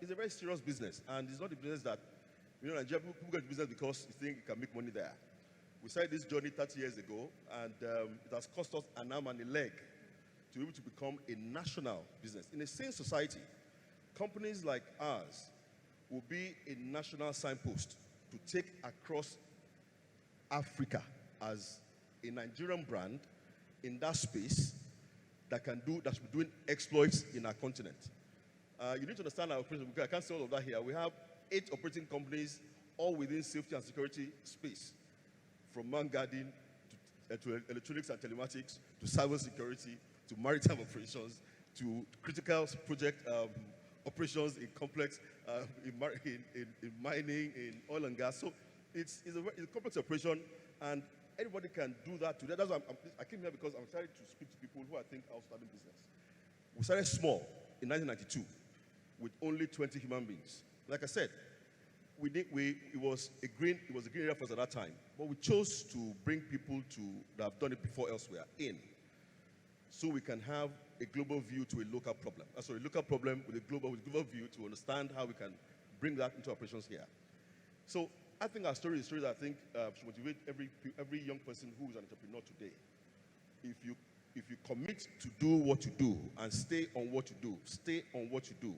it's a very serious business, and it's not a business that, Nigeria, people go to business because you think you can make money there. We started this journey 30 years ago, and it has cost us an arm and a leg to be able to become a national business. In a sane society, companies like ours will be a national signpost to take across Africa as a Nigerian brand in that space that should be doing exploits in our continent. You need to understand our operation, because I can't say all of that here. We have 8 operating companies, all within safety and security space, from man guarding to electronics and telematics, to cyber security, to maritime operations, to critical project operations in complex, in mining, in oil and gas. So it's a complex operation, and anybody can do that today. That's why I came here, because I'm starting to speak to people who I think are starting business. We started small in 1992 with only 20 human beings. Like I said, it was a green area for us at that time, but we chose to bring people that have done it before elsewhere in, so we can have a global view to a local problem. A local problem with a global view to understand how we can bring that into operations here. So I think our story is a story that I think should motivate every young person who is an entrepreneur today. If you commit to do what you do and stay on what you do,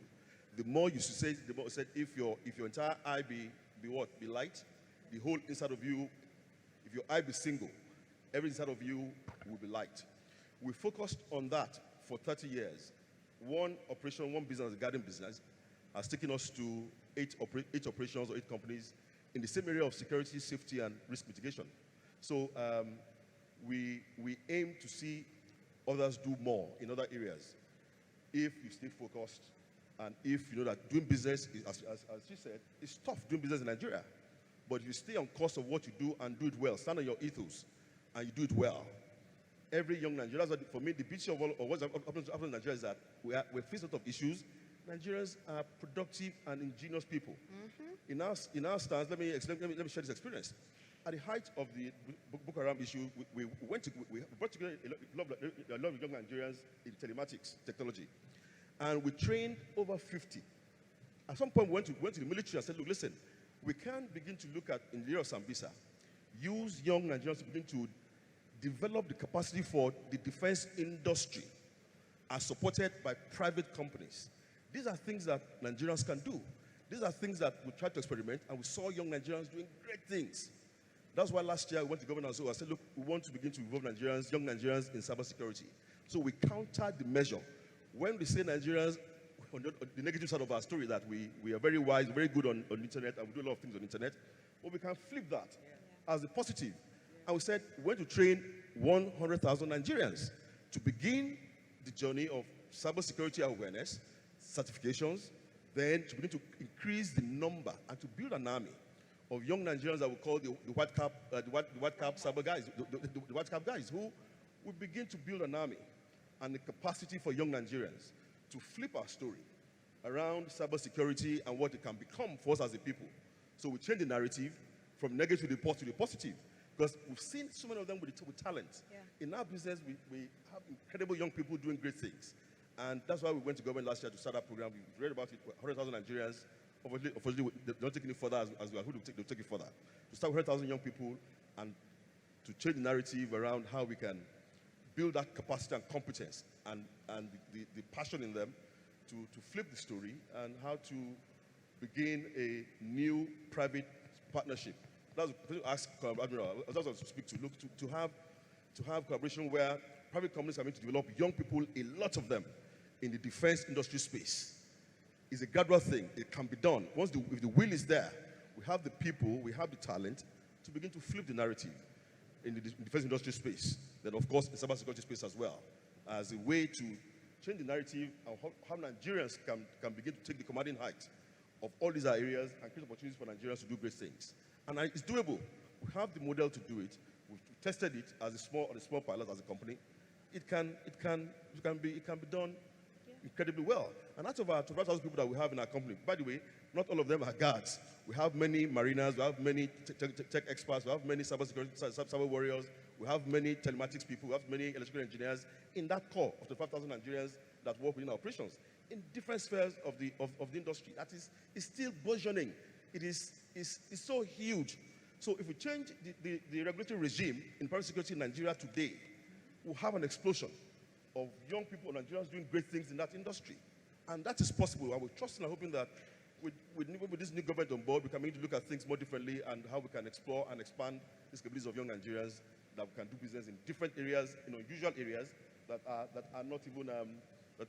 the more you succeed, the more said, if your entire eye be light, the whole inside of you, if your eye be single, every inside of you will be light. We focused on that for 30 years. One business, a garden business, has taken us to 8 operations or 8 companies in the same area of security, safety, and risk mitigation. So we aim to see others do more in other areas if you stay focused And if you know that doing business, is, as she said, it's tough doing business in Nigeria. But if you stay on course of what you do and do it well, stand on your ethos, and you do it well, every young Nigerian, that's what, for me, the picture of what's happening in Nigeria is that we're facing a lot of issues. Nigerians are productive and ingenious people. In our stance, let me share this experience. At the height of the Boko Haram issue, we brought together a lot of young Nigerians in telematics technology, and we trained over 50. At some point, we went to the military and said, look, listen, we can begin to look at, in the area of Sambisa, use young Nigerians to begin to develop the capacity for the defense industry as supported by private companies. These are things that Nigerians can do. These are things that we tried to experiment, and we saw young Nigerians doing great things. That's why last year I went to governor and so I said, look, we want to begin to involve Nigerians, young Nigerians in cybersecurity. So we countered the measure. When we say Nigerians, on the negative side of our story, that we are very wise, very good on the internet, and we do a lot of things on the internet, but we can flip that as a positive. And we said, we want to train 100,000 Nigerians to begin the journey of cybersecurity awareness, certifications, then to begin to increase the number and to build an army of young Nigerians that we call the white cap cyber guys, the white cap guys, who will begin to build an army and the capacity for young Nigerians to flip our story around cybersecurity and what it can become for us as a people. So we change the narrative from negative to the positive, because we've seen so many of them with talent. Yeah. In our business, we have incredible young people doing great things. And that's why we went to government last year to start that program. We read about it, 100,000 Nigerians. Unfortunately, they're not taking it further as we are who they'll take it further. To start with 100,000 young people and to change the narrative around how we can build that capacity and competence and the passion in them to flip the story, and how to begin a new private partnership. That's what I asked Admiral. I was also to speak to look to have collaboration where private companies are going to develop young people, a lot of them, in the defense industry space. It's a gradual thing. It can be done. If the will is there, we have the people, we have the talent to begin to flip the narrative in the defense industry space. Then, of course, in cybersecurity space as well, as a way to change the narrative and how Nigerians can begin to take the commanding height of all these areas and create opportunities for Nigerians to do great things. And it's doable. We have the model to do it. We've tested it as a small pilot as a company. It can be done incredibly well. And out of our 12,000 people that we have in our company, by the way, not all of them are guards. We have many mariners, we have many tech experts, we have many cyber warriors, we have many telematics people, we have many electrical engineers in that core of the 5,000 Nigerians that work within our operations in different spheres of the industry. That is still burgeoning. It's so huge. So if we change the regulatory regime in private security in Nigeria today, we'll have an explosion of young people, Nigerians doing great things in that industry. And that is possible. I will trust and hoping that with this new government on board, we can begin to look at things more differently and how we can explore and expand these capabilities of young Nigerians, that we can do business in different areas, unusual areas that are not even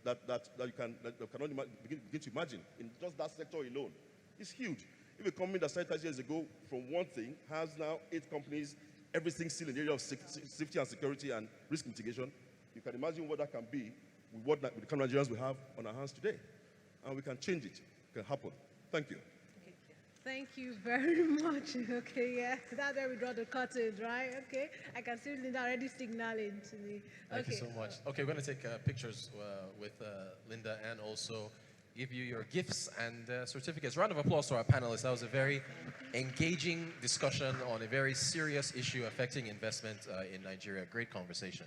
that you cannot begin to imagine. In just that sector alone, it's huge. If a company that started 30 years ago from one thing has now 8 companies, everything still in the area of safety and security and risk mitigation, you can imagine what that can be with the kind of Nigerians we have on our hands today. And we can change it. It can happen. Thank you. Thank you very much. Okay, yeah, that's where we draw the curtains, right? Okay, I can see Linda already signaling to me. Thank you so much. Okay, we're going to take pictures with Linda and also give you your gifts and certificates. Round of applause to our panelists. That was a very engaging discussion on a very serious issue affecting investment in Nigeria. Great conversation.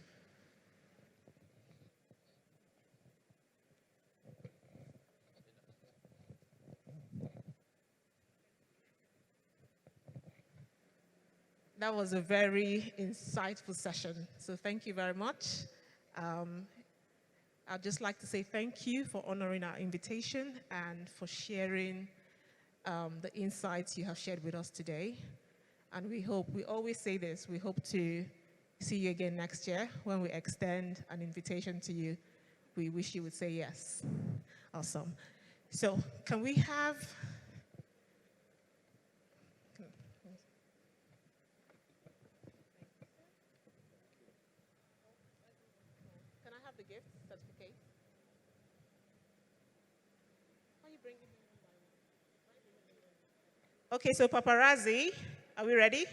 That was a very insightful session. So thank you very much. I'd just like to say thank you for honoring our invitation and for sharing the insights you have shared with us today. And we always say this, we hope to see you again next year when we extend an invitation to you. We wish you would say yes. Awesome. So can we have... Can I have the gift certificate? Okay, so paparazzi, are we ready?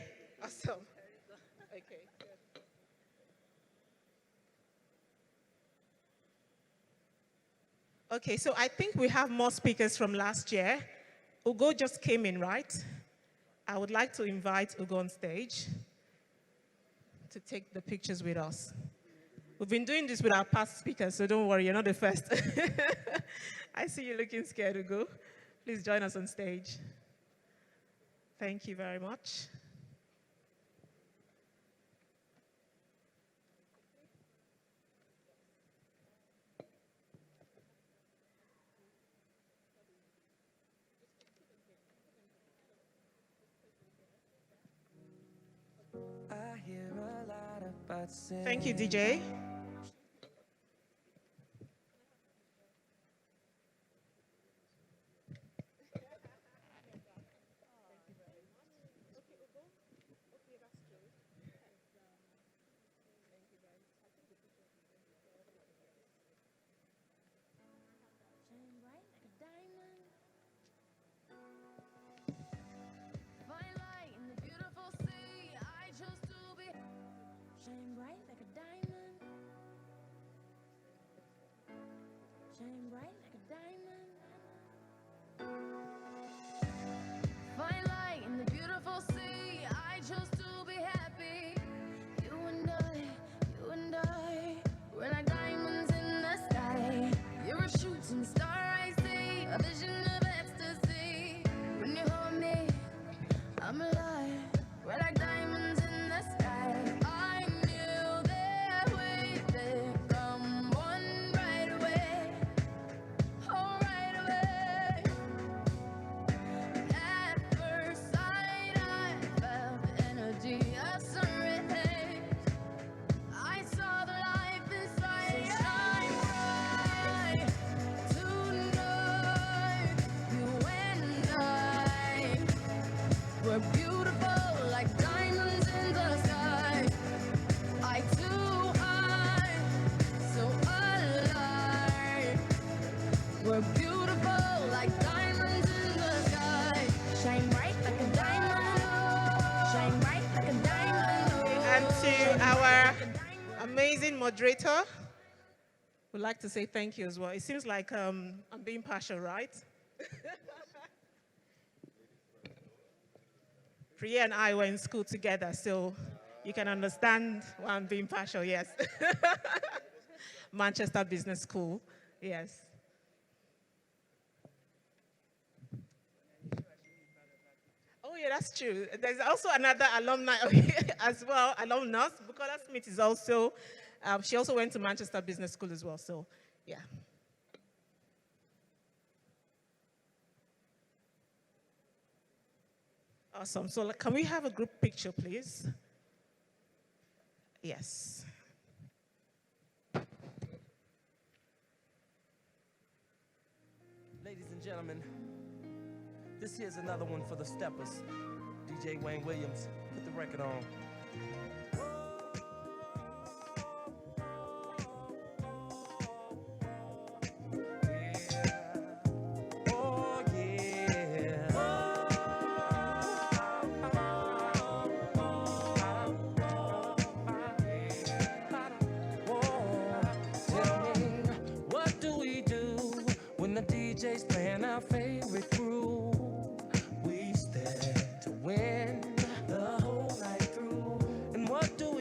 Awesome. Okay. Okay, so I think we have more speakers from last year. Ugo just came in, right? I would like to invite Ugo on stage to take the pictures with us. We've been doing this with our past speakers, so don't worry, you're not the first. I see you looking scared, Ugo. Please join us on stage. Thank you very much. Thank you, DJ. Shine bright like a diamond. Shine bright like a diamond. Fine light in the beautiful sea. I chose to be happy. You and I, we're like diamonds in the sky. You're a shooting star, I see, a vision of ecstasy. When you hold me, I'm alive. We're like diamonds in the sky. I knew that we'd become one right away. Oh, right away. At first sight, I felt energy, a sun rays. I saw the life inside. So shine bright tonight. You and I, we're beautiful like diamonds in the sky. Eye to eye, so alive. We're beautiful like diamonds in the sky. Shine bright like a diamond. Shine bright like a diamond. And to our amazing moderator, we'd like to say thank you as well. It seems like I'm being partial, right? Priya and I were in school together, so you can understand why I'm being partial, yes. Manchester Business School, yes. Oh yeah, that's true. There's also another alumni as well, alumnus. Bukola Smith is also, she also went to Manchester Business School as well, so yeah. Awesome. So can we have a group picture, please? Yes. Ladies and gentlemen, this here's another one for the steppers. DJ Wayne Williams, put the record on. DJ's playing our favorite groove. We stand to win the whole night through. And what do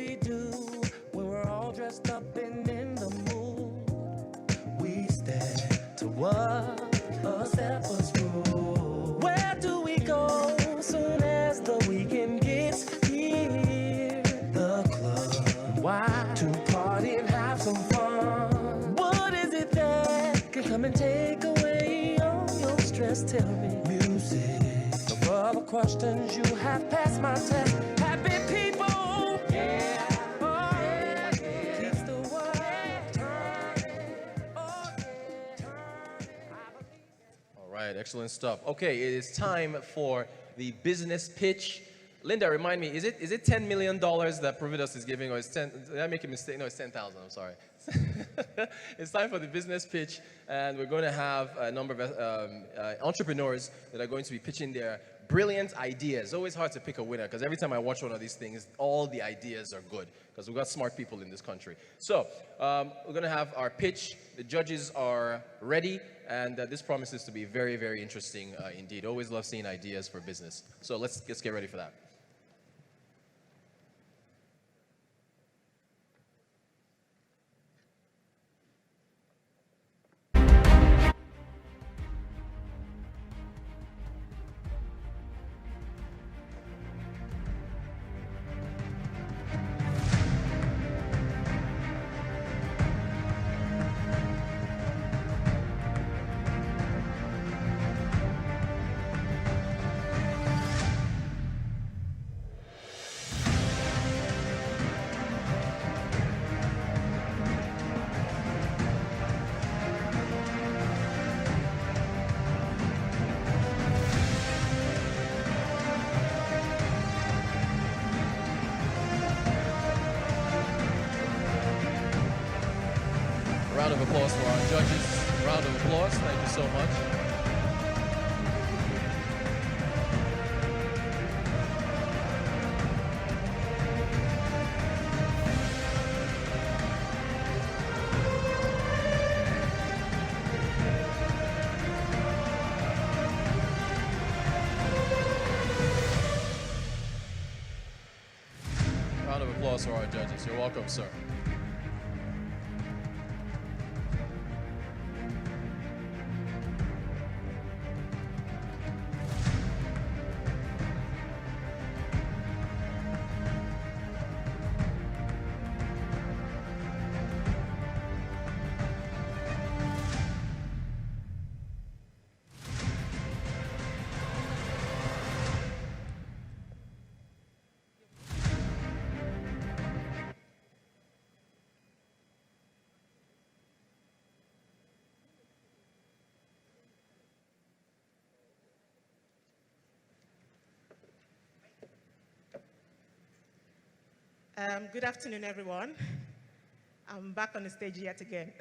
when we're all dressed up and in the mood? We stand to what a stepper's rule. Where do we go soon as the weekend gets here? The club. Why? To party and have some fun. What is it that can come and take away all your stress? Tell me. Music. Of all the questions you have passed my test. Happy people. Yeah. Oh, yeah. Keeps the world turning. Oh, yeah. All right, excellent stuff. Okay, it is time for the business pitch. Linda, remind me, is it $10 million that Providus is giving, or is 10, did I make a mistake? No, it's 10,000, I'm sorry. It's time for the business pitch, and we're going to have a number of entrepreneurs that are going to be pitching their brilliant ideas. Always hard to pick a winner, because every time I watch one of these things, all the ideas are good, because we've got smart people in this country. So, we're going to have our pitch. The judges are ready, and this promises to be very, very interesting indeed. Always love seeing ideas for business. So let's get ready for that. Round of applause for our judges. Round of applause. Thank you so much. Round of applause for our judges. You're welcome, sir. Good afternoon, everyone. I'm back on the stage yet again.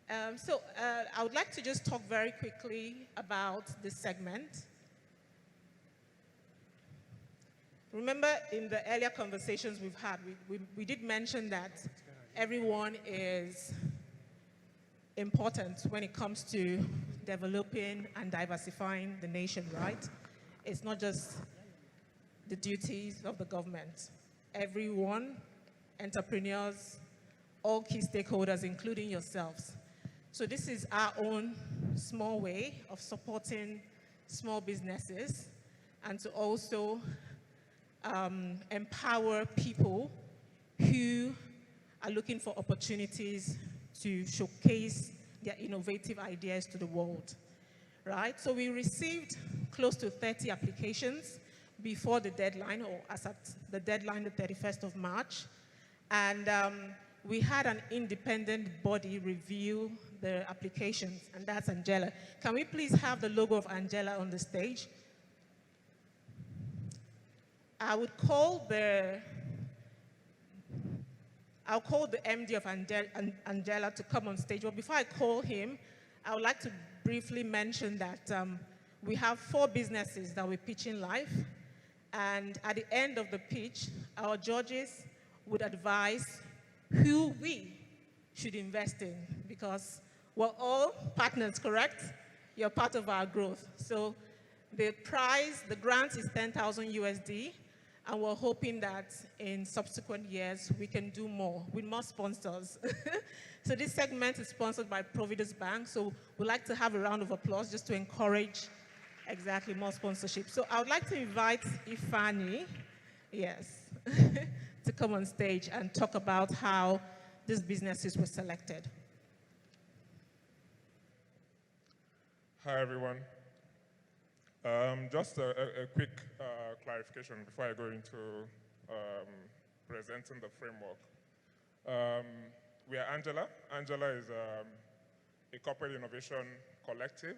I would like to just talk very quickly about this segment. Remember, in the earlier conversations we've had, we did mention that everyone is important when it comes to developing and diversifying the nation, right? It's not just the duties of the government. Everyone, entrepreneurs, all key stakeholders, including yourselves. So this is our own small way of supporting small businesses and to also empower people who are looking for opportunities to showcase their innovative ideas to the world, right? So we received close to 30 applications before the deadline, or as at the deadline, the 31st of March. And we had an independent body review the applications, and that's Angela. Can we please have the logo of Angela on the stage? I'll call the MD of Angela to come on stage. But before I call him, I would like to briefly mention that we have 4 businesses that we're pitching live. And at the end of the pitch, our judges would advise who we should invest in, because we're all partners, correct? You're part of our growth. So the prize, the grant is 10,000 USD, and we're hoping that in subsequent years we can do more with more sponsors. So this segment is sponsored by Providus Bank, so we'd like to have a round of applause just to encourage exactly more sponsorship. So I would like to invite Ifani, yes, to come on stage and talk about how these businesses were selected. Hi, everyone. Just a quick clarification before I go into presenting the framework. We are Angela. Angela is a corporate innovation collective.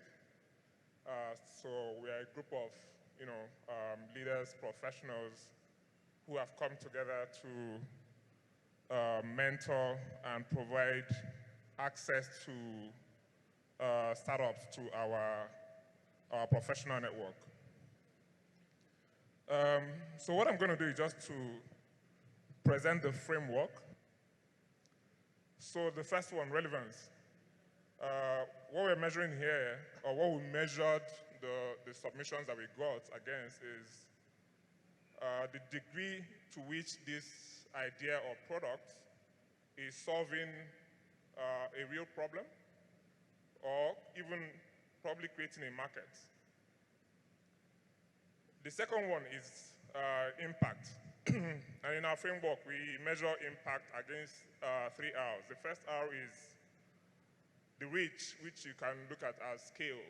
So we are a group of leaders, professionals who have come together to mentor and provide access to startups to our professional network. So what I'm going to do is just to present the framework. So the first one, relevance. What we're measuring here, or what we measured the submissions that we got against is the degree to which this idea or product is solving a real problem or even probably creating a market. The second one is impact. And in our framework, we measure impact against 3 R's. The first R is the reach, which you can look at as scale.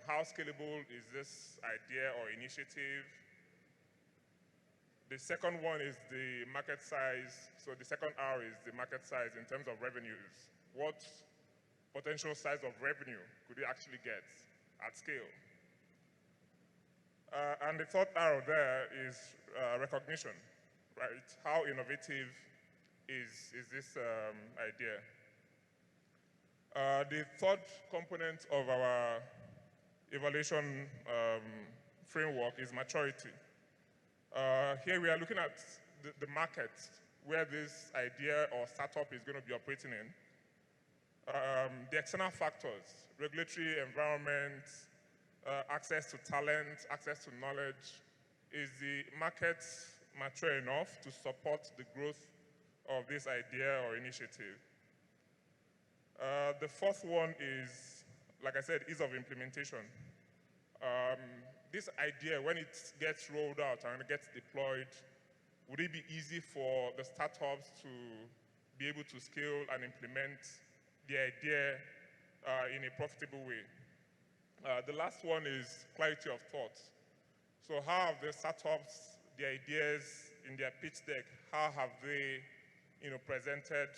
How scalable is this idea or initiative? The second one is the market size. So the second R is the market size in terms of revenues. What potential size of revenue could you actually get at scale? And the third R there is recognition, right? How innovative is this idea? The third component of our evaluation framework is maturity. Here we are looking at the market where this idea or startup is going to be operating in. The external factors, regulatory environment, access to talent, access to knowledge. Is the market mature enough to support the growth of this idea or initiative? The fourth one is, like I said, ease of implementation. This idea, when it gets rolled out and it gets deployed, would it be easy for the startups to be able to scale and implement the idea in a profitable way? The last one is clarity of thought. So how have the startups, the ideas in their pitch deck, how have they presented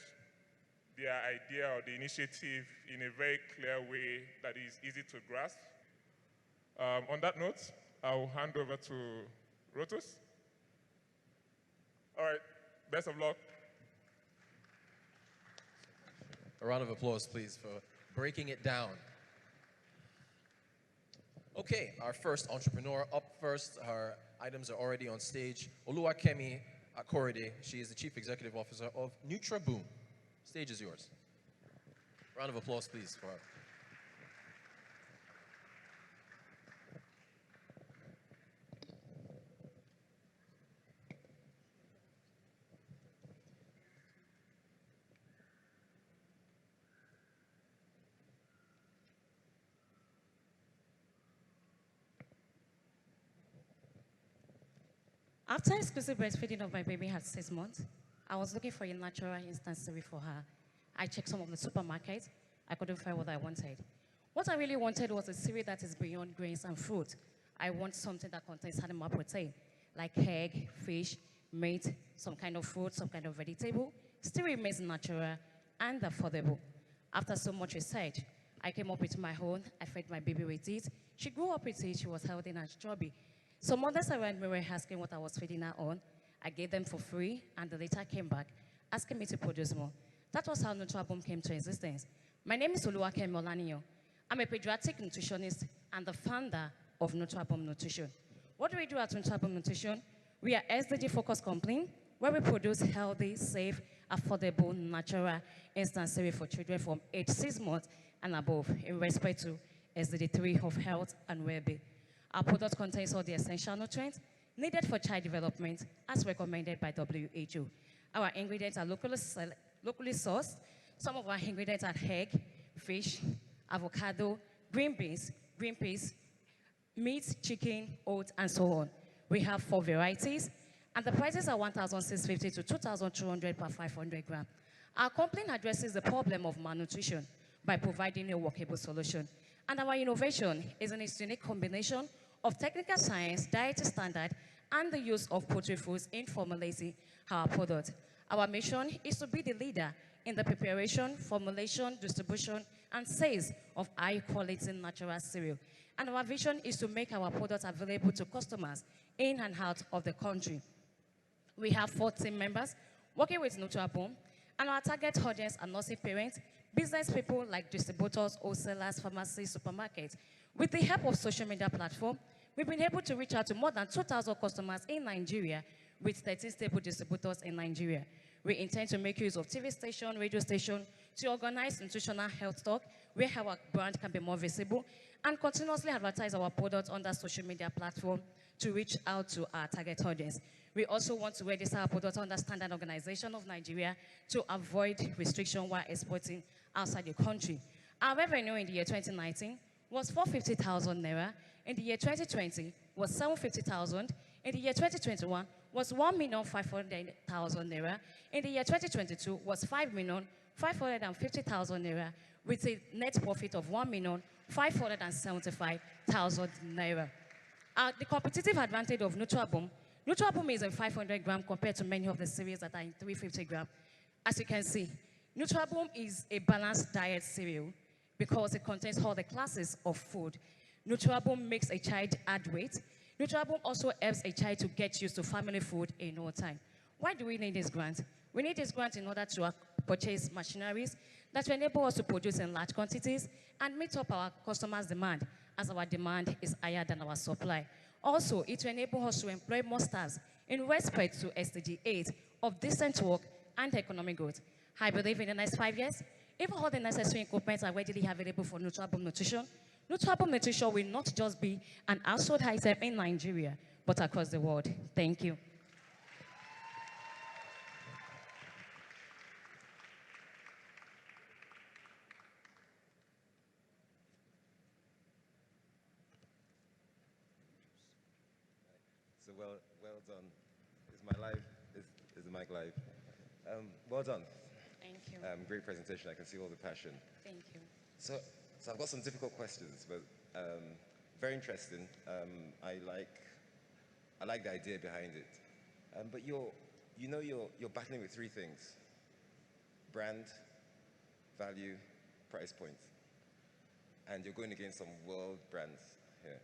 their idea or the initiative in a very clear way that is easy to grasp? On that note, I will hand over to Rotus. All right, best of luck. A round of applause, please, for breaking it down. Okay, our first entrepreneur up first. Her items are already on stage. Oluwakemi Akorede. She is the Chief Executive Officer of NutraBoom. Stage is yours. Round of applause, please, for her. After exclusive breastfeeding of my baby at 6 months, I was looking for a natural instant cereal for her. I checked some of the supermarkets. I couldn't find what I wanted. What I really wanted was a cereal that is beyond grains and fruit. I want something that contains animal protein, like egg, fish, meat, some kind of fruit, some kind of vegetable, still remains natural and affordable. After so much research, I came up with my own. I fed my baby with it. She grew up with it. She was healthy and chubby. So mothers around me were asking what I was feeding her on. I gave them for free, and they later came back asking me to produce more. That was how NutraBoom came to existence. My name is Oluwakemi Olaniyan. I'm a pediatric nutritionist and the founder of NutraBoom Nutrition. What do we do at NutraBoom Nutrition? We are SDG-focused company where we produce healthy, safe, affordable, natural instant cereal for children from age 6 months and above in respect to SDG 3 of health and well-being. Our product contains all the essential nutrients needed for child development as recommended by WHO. Our ingredients are locally sourced. Some of our ingredients are egg, fish, avocado, green beans, green peas, meat, chicken, oats, and so on. We have 4 varieties, and the prices are 1,650 to 2,200 per 500 grams. Our company addresses the problem of malnutrition by providing a workable solution. And our innovation is in its unique combination of technical science, dietary standard, and the use of poultry foods in formulating our product. Our mission is to be the leader in the preparation, formulation, distribution, and sales of high-quality natural cereal. And And our vision is to make our products available to customers in and out of the country. We have 4 team members working with Nutraboom, and our target audience are nursing parents, business people like distributors, wholesalers, pharmacies, supermarkets. With the help of social media platform, we've been able to reach out to more than 2,000 customers in Nigeria with 13 stable distributors in Nigeria. We intend to make use of TV station, radio station to organize nutritional health talk where our brand can be more visible and continuously advertise our products on the social media platform to reach out to our target audience. We also want to register our products under Standard Organization of Nigeria to avoid restriction while exporting outside the country. Our revenue in the year 2019 was 450,000 naira. In the year 2020 was 750,000. In the year 2021 was 1,500,000 naira. In the year 2022 was 5,550,000 naira with a net profit of 1,575,000 naira. The competitive advantage of Nutraboom is in 500 gram compared to many of the series that are in 350 gram. As you can see, Nutraboom is a balanced diet cereal because it contains all the classes of food. Nutraboom makes a child add weight. Nutraboom also helps a child to get used to family food in no time. Why do we need this grant? We need this grant in order to purchase machineries that will enable us to produce in large quantities and meet up our customers' demand, as our demand is higher than our supply. Also, it will enable us to employ more staff in respect to SDG 8 of decent work and economic growth. I believe in the next 5 years, if all the necessary equipment are readily available for Nutraboom Nutrition, Nutraboom Nutrition will not just be an household item in Nigeria, but across the world. Thank you. So well done. Is my live? Is the mic live? Well done. Thank you. Great presentation. I can see all the passion. Thank you. So I've got some difficult questions, but very interesting. I like the idea behind it. But you're battling with 3 things: brand, value, price point, and you're going against some world brands here.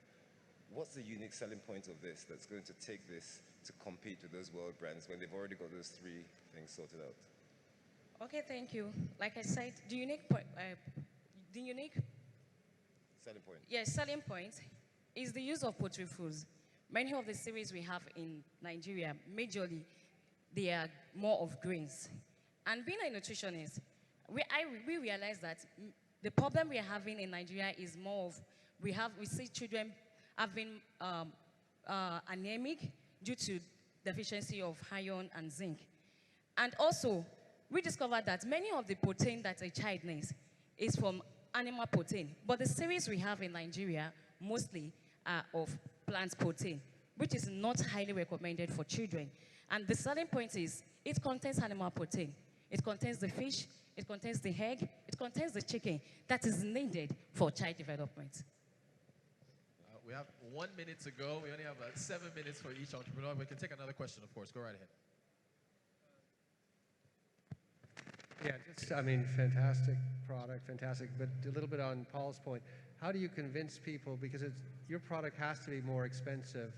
What's the unique selling point of this that's going to take this to compete with those world brands when they've already got those 3 things sorted out? Okay, thank you. Like I said, the unique selling point. Yes, selling point is the use of poultry foods. Many of the series we have in Nigeria, majorly, they are more of grains. And being a nutritionist, we realize that the problem we are having in Nigeria is more of, we see children having anemic due to deficiency of iron and zinc. And also, we discovered that many of the protein that a child needs is from animal protein. But the series we have in Nigeria mostly are of plant protein, which is not highly recommended for children. And the selling point is it contains animal protein. It contains the fish, it contains the egg, it contains the chicken that is needed for child development. We have 1 minute to go. We only have 7 minutes for each entrepreneur. We can take another question, of course. Go right ahead. Yeah, fantastic product, fantastic. But a little bit on Paul's point, how do you convince people, because your product has to be more expensive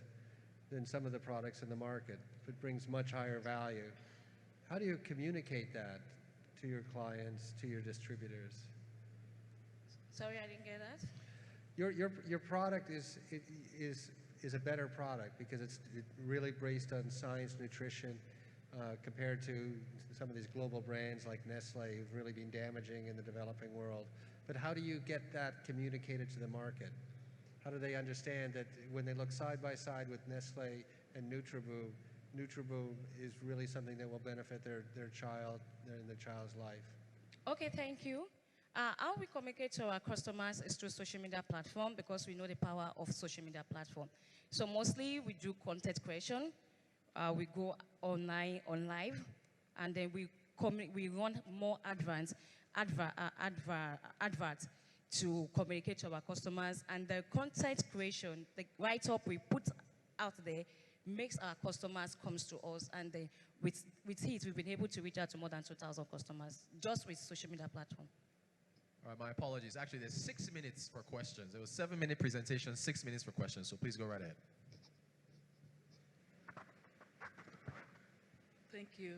than some of the products in the market. It brings much higher value. How do you communicate that to your clients, to your distributors? Sorry, I didn't get that. Your product is a better product because it's really based on science, nutrition, compared to some of these global brands like Nestle who've really been damaging in the developing world. But how do you get that communicated to the market? How do they understand that when they look side by side with Nestle and Nutraboom is really something that will benefit their child and their child's life? Okay, thank you. How we communicate to our customers is through social media platform because we know the power of social media platform. So mostly we do content creation. We go online, on live, and then we run more adverts to communicate to our customers. And the content creation, the write-up we put out there makes our customers come to us, and with it, we've been able to reach out to more than 2,000 customers just with social media platform. All right, my apologies. Actually, there's 6 minutes for questions. It was 7-minute presentation, 6 minutes for questions. So please go right ahead. Thank you.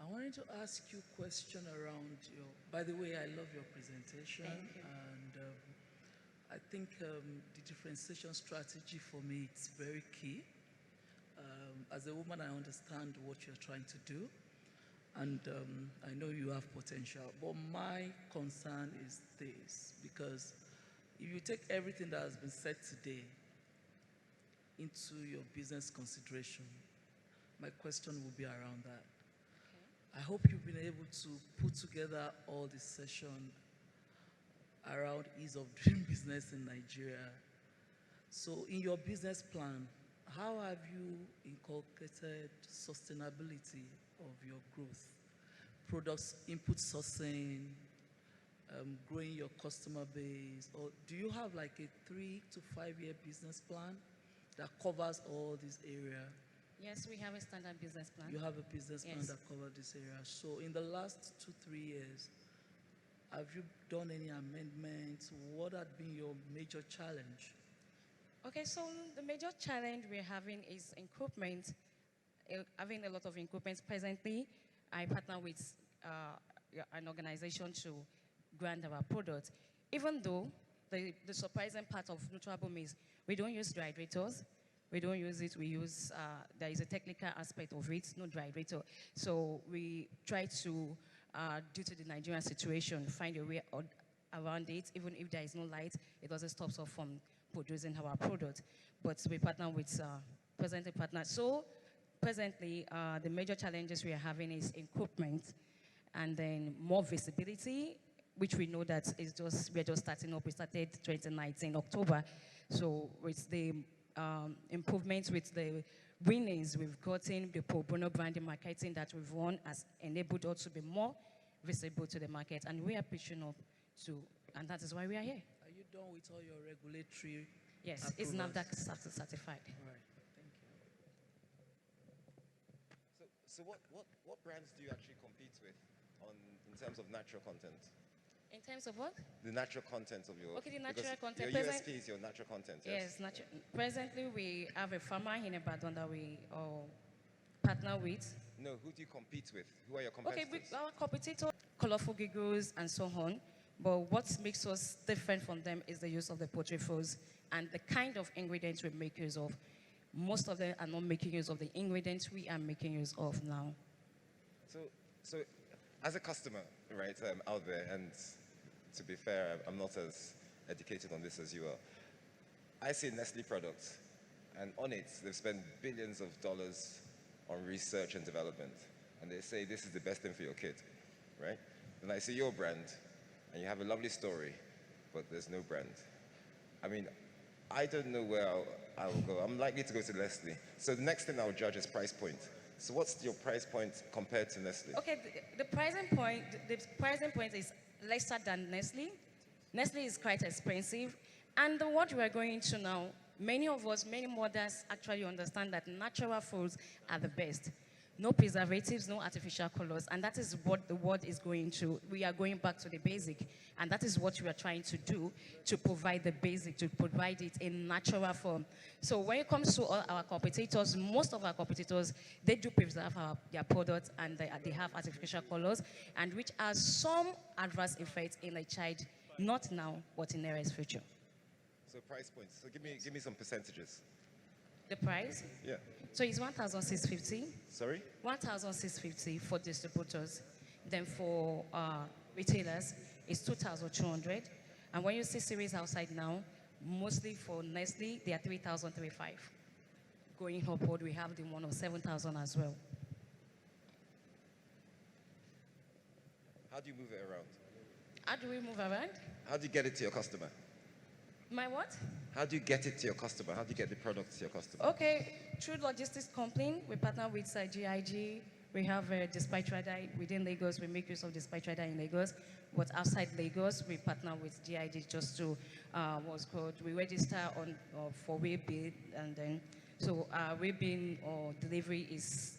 I wanted to ask you a question around your, by the way, I love your presentation. Thank you. And I think the differentiation strategy for me is very key. As a woman, I understand what you're trying to do. And I know you have potential. But my concern is this, because if you take everything that has been said today into your business consideration, my question will be around that. I hope you've been able to put together all the session around ease of doing business in Nigeria. So in your business plan, how have you inculcated sustainability of your growth? Products, input sourcing, growing your customer base, or do you have like a 3 to 5 year business plan that covers all these areas? Yes, we have a standard business plan. You have a business plan Yes. that covers this area. So in the last 2-3 years, have you done any amendments? What had been your major challenge? Okay, so the major challenge we're having is equipment, having a lot of equipment. Presently, I partner with an organization to grant our products. Even though the surprising part of NutraBoom is we don't use dehydrators. We don't use it, we use, there is a technical aspect of it, no dehydrator. So we try to, due to the Nigerian situation, find a way around it. Even if there is no light, it doesn't stop us from producing our product. But we partner with presently partners. So presently, the major challenges we are having is equipment and then more visibility, which we know that is just, we're just starting up. We started 2019, October. So with the improvements with the winnings we've gotten, the pro bono branding marketing that we've won has enabled us to be more visible to the market, and we are pitching up to, and that is why we are here. Are you done with all your regulatory Yes, approvals? it's NAFDAC certified. All right, thank you. So what brands do you actually compete with in terms of natural content? In terms of what? The natural content of your... Okay, the natural because content. Your USP is your natural content, yes? Yes, presently we have a farmer in Ibadan that we partner with. No, who do you compete with? Who are your competitors? Okay, with our competitors, colorful giggles and so on. But what makes us different from them is the use of the poultry foods and the kind of ingredients we make use of. Most of them are not making use of the ingredients we are making use of now. So as a customer, right, out there, and to be fair, I'm not as educated on this as you are. I see Nestle products, and on it, they've spent billions of dollars on research and development, and they say this is the best thing for your kid, right? Then I see your brand, and you have a lovely story, but there's no brand. I mean, I don't know where I'll go. I'm likely to go to Nestle. So the next thing I'll judge is price point. So what's your price point compared to Nestle? Okay, the pricing point is lesser than Nestle. Nestle is quite expensive. And what we are going to now, many of us, many mothers actually understand that natural foods are the best. No preservatives, no artificial colors, and that is what the world is going to. We are going back to the basic, and that is what we are trying to do, to provide the basic, to provide it in natural form. So when it comes to all our competitors, most of our competitors, they do preserve their products, and they have artificial colors, and which has some adverse effects in a child, not now, but in the nearest future. So price points. So give me some percentages. The price? Yeah. So it's 1,650. Sorry? 1,650 for distributors. Then for retailers, it's 2,200. And when you see series outside now, mostly for Nestle, they are 3,035. Going upward, we have the one of 7,000 as well. How do you move it around? How do we move around? How do you get it to your customer? My what? How do you get it to your customer? How do you get the product to your customer? Okay, through logistics company, we partner with GIG. We have a dispatch rider within Lagos. We make use of dispatch rider in Lagos. But outside Lagos, we partner with GIG just to, what's called, we register on for way-bill, and then, so way-bill or delivery is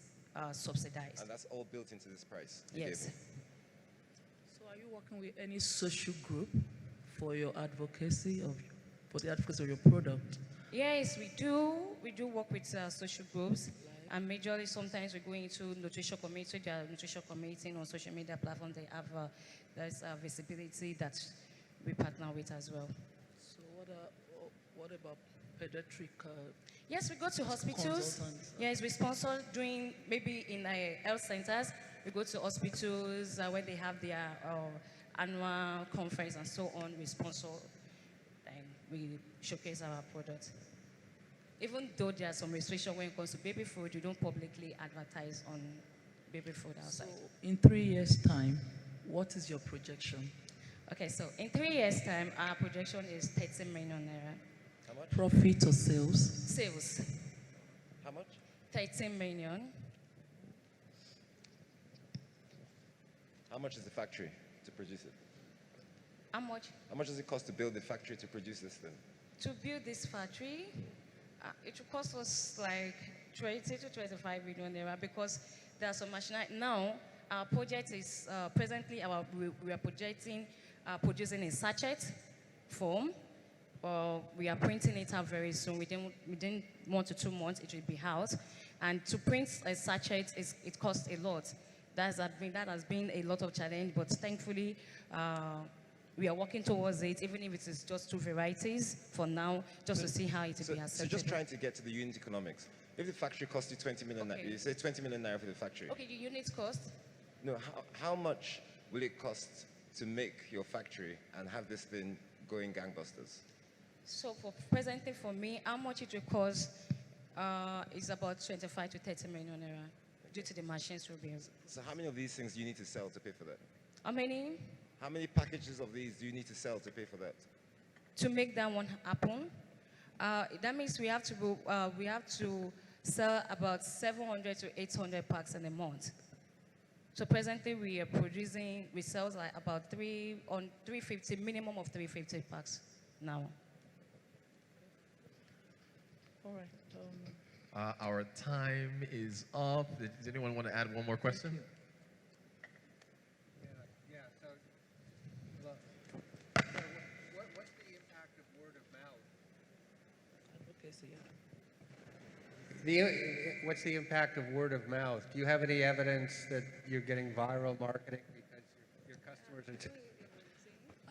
subsidized. And that's all built into this price? Yes. So Are you working with any social group for your advocacy for the advocacy of your product? Yes, we do. We do work with social groups. And majorly, sometimes we go into nutrition committee. There are nutrition committee on social media platforms. They have there's visibility that we partner with as well. So what about pediatric? Yes, we go to hospitals. Consultants? Yes, we sponsor during maybe in health centers. We go to hospitals where they have their annual conference and so on. We sponsor and we showcase our product. Even though there are some restrictions when it comes to baby food, you don't publicly advertise on baby food outside. So in 3 years' time, what is your projection? Okay, so in 3 years' time, our projection is 30 million naira. How much? Profit or sales? Sales. How much? 13 million. How much is the factory to produce it? How much? How much does it cost to build the factory to produce this thing? To build this factory, it will cost us like 20 to 25 million naira because there are some machinery. Now, our project is presently we are projecting producing in sachet form. We are printing it out very soon. Within 1 to 2 months, it will be out. And to print a sachet, it costs a lot. That has been a lot of challenge, but thankfully, we are working towards it, even if it is just 2 varieties for now, just to see how it will be accepted. So just trying to get to the unit economics. If the factory costs you 20 million, Okay. you say 20 million naira for the factory. Okay, the unit cost? No, how much will it cost to make your factory and have this thing going gangbusters? So presently for me, how much it will cost is about 25 to 30 million naira due to the machines we'll be using. So how many of these things do you need to sell to pay for that? How many? How many packages of these do you need to sell to pay for that? To make that one happen, that means we have to sell about 700 to 800 packs in a month. So presently we sell like about 350, minimum of 350 packs now. All right. Our time is up. Does anyone want to add one more question? Yeah, so, look, what's the impact of word of mouth? Advocacy, What's the impact of word of mouth? Do you have any evidence that you're getting viral marketing because your customers are...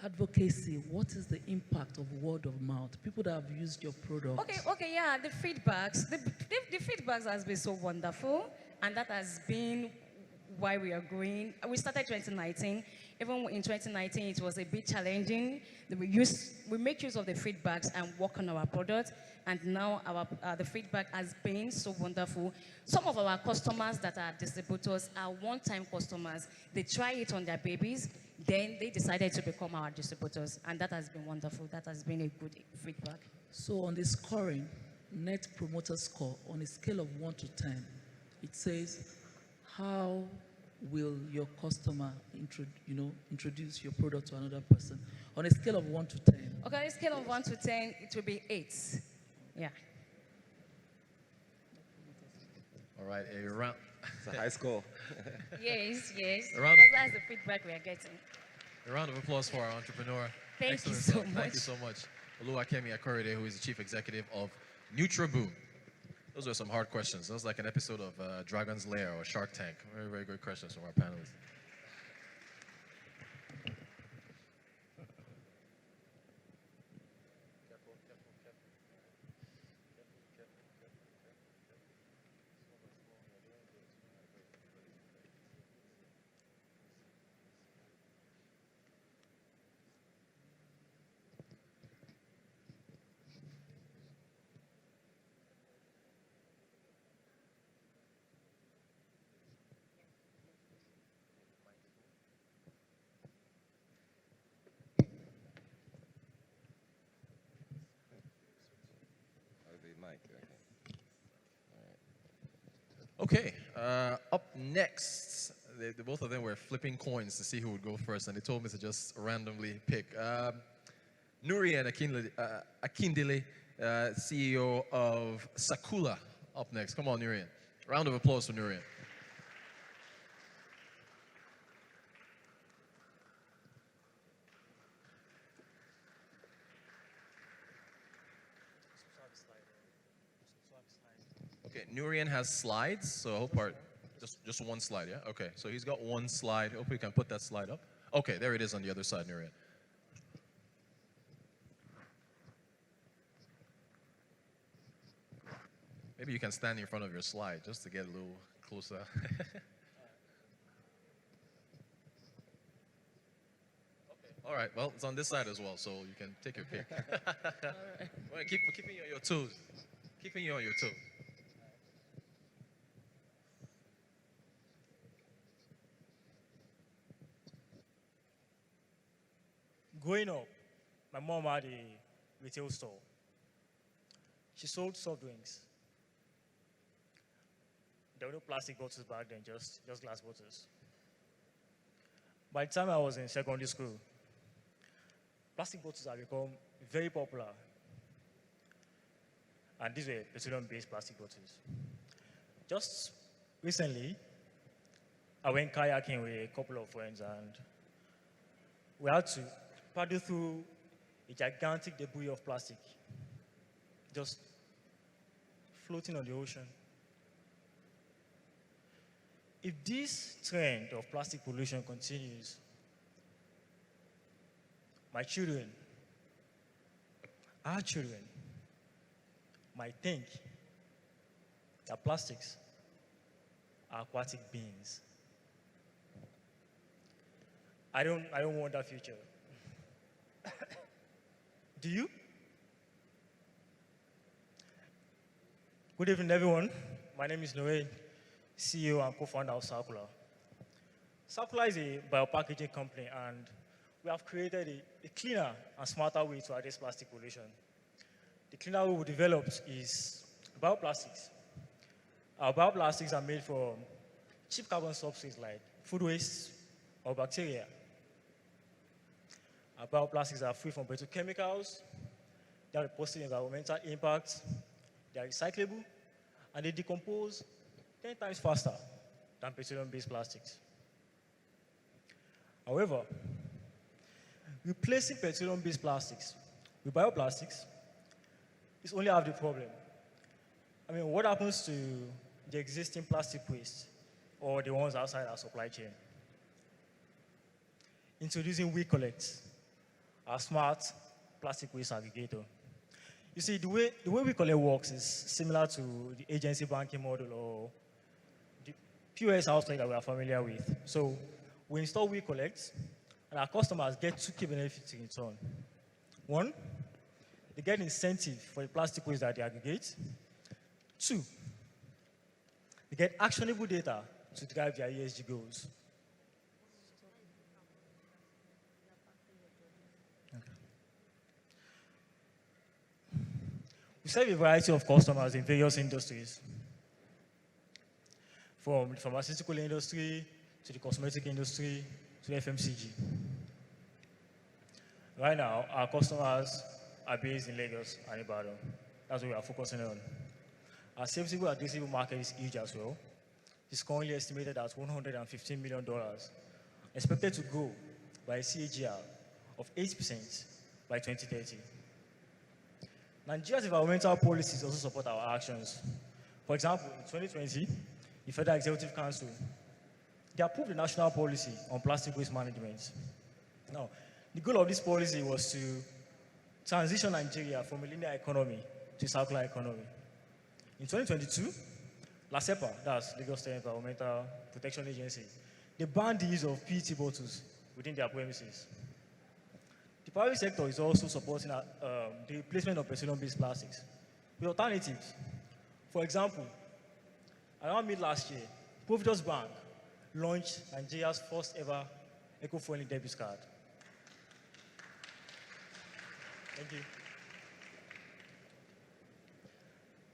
Advocacy, what is the impact of word of mouth? People that have used your product. Okay, yeah, the feedbacks. The feedbacks has been so wonderful, and that has been why we are growing. We started 2019. Even in 2019, it was a bit challenging. We make use of the feedbacks and work on our product, and now the feedback has been so wonderful. Some of our customers that are distributors are one-time customers. They try it on their babies, then they decided to become our distributors, and that has been wonderful. That has been a good feedback. So on the scoring, net promoter score, on a scale of 1 to 10, it says, how will your customer introduce your product to another person? On a scale of 1 to 10. Okay, on a scale of 1 to 10, it will be 8. Yeah. All right, a round. It's a high score. Yes. A round Because that's the feedback we are getting. A round of applause for our entrepreneur. Thank you Excellent so stuff. much. Thank you so much. Oluwakemi Akorede, who is the chief executive of NutraBoom. Those were some hard questions. That was like an episode of Dragon's Lair or Shark Tank. Very, very good questions from our panelists. Okay, up next, both of them were flipping coins to see who would go first, and they told me to just randomly pick. Nuri and Akindele, CEO of Sakula, up next. Come on, Nurian. Round of applause for Nurian. Okay, Nurian has slides, so I hope just one slide, yeah? Okay, so he's got one slide. Hope we can put that slide up. Okay, there it is on the other side, Nurian. Maybe you can stand in front of your slide just to get a little closer. All right, well, it's on this side as well, so you can take your pick. Well, keeping you on your toes. Keeping you on your toes. Growing up, my mom had a retail store. She sold soft drinks. There were no plastic bottles back then, just glass bottles. By the time I was in secondary school, plastic bottles had become very popular. And these were petroleum-based plastic bottles. Just recently, I went kayaking with a couple of friends, and we had to paddle through a gigantic debris of plastic, just floating on the ocean. If this trend of plastic pollution continues, my children, our children, might think that plastics are aquatic beings. I don't want that future. Do you? Good evening, everyone. My name is Noe, CEO and co-founder of Circular. Circular is a biopackaging company, and we have created a cleaner and smarter way to address plastic pollution. The cleaner way we developed is bioplastics. Our bioplastics are made from cheap carbon substrates like food waste or bacteria. Our bioplastics are free from petrochemicals, they have a positive environmental impact, they are recyclable, and they decompose 10 times faster than petroleum-based plastics. However, replacing petroleum-based plastics with bioplastics is only half the problem. I mean, what happens to the existing plastic waste or the ones outside our supply chain? Introducing WeCollect, our smart plastic waste aggregator. You see, the way WeCollect works is similar to the agency banking model or the POS outside that we are familiar with. So we install WeCollect, and our customers get two key benefits in return. One, they get incentive for the plastic waste that they aggregate. Two, they get actionable data to drive their ESG goals. We serve a variety of customers in various industries, from the pharmaceutical industry to the cosmetic industry to the FMCG. Right now, our customers are based in Lagos and Ibadan. That's what we are focusing on. Our serviceable addressable market is huge as well. It's currently estimated at $115 million, expected to grow by a CAGR of 8% by 2030. Nigeria's environmental policies also support our actions. For example, in 2020, the Federal Executive Council, they approved the national policy on plastic waste management. Now, the goal of this policy was to transition Nigeria from a linear economy to a circular economy. In 2022, LASEPA, that's Lagos State Environmental Protection Agency, they banned the use of PET bottles within their premises. The private sector is also supporting the replacement of petroleum-based plastics with alternatives. For example, around mid last year, Providence Bank launched Nigeria's first ever eco-friendly debit card. Thank you.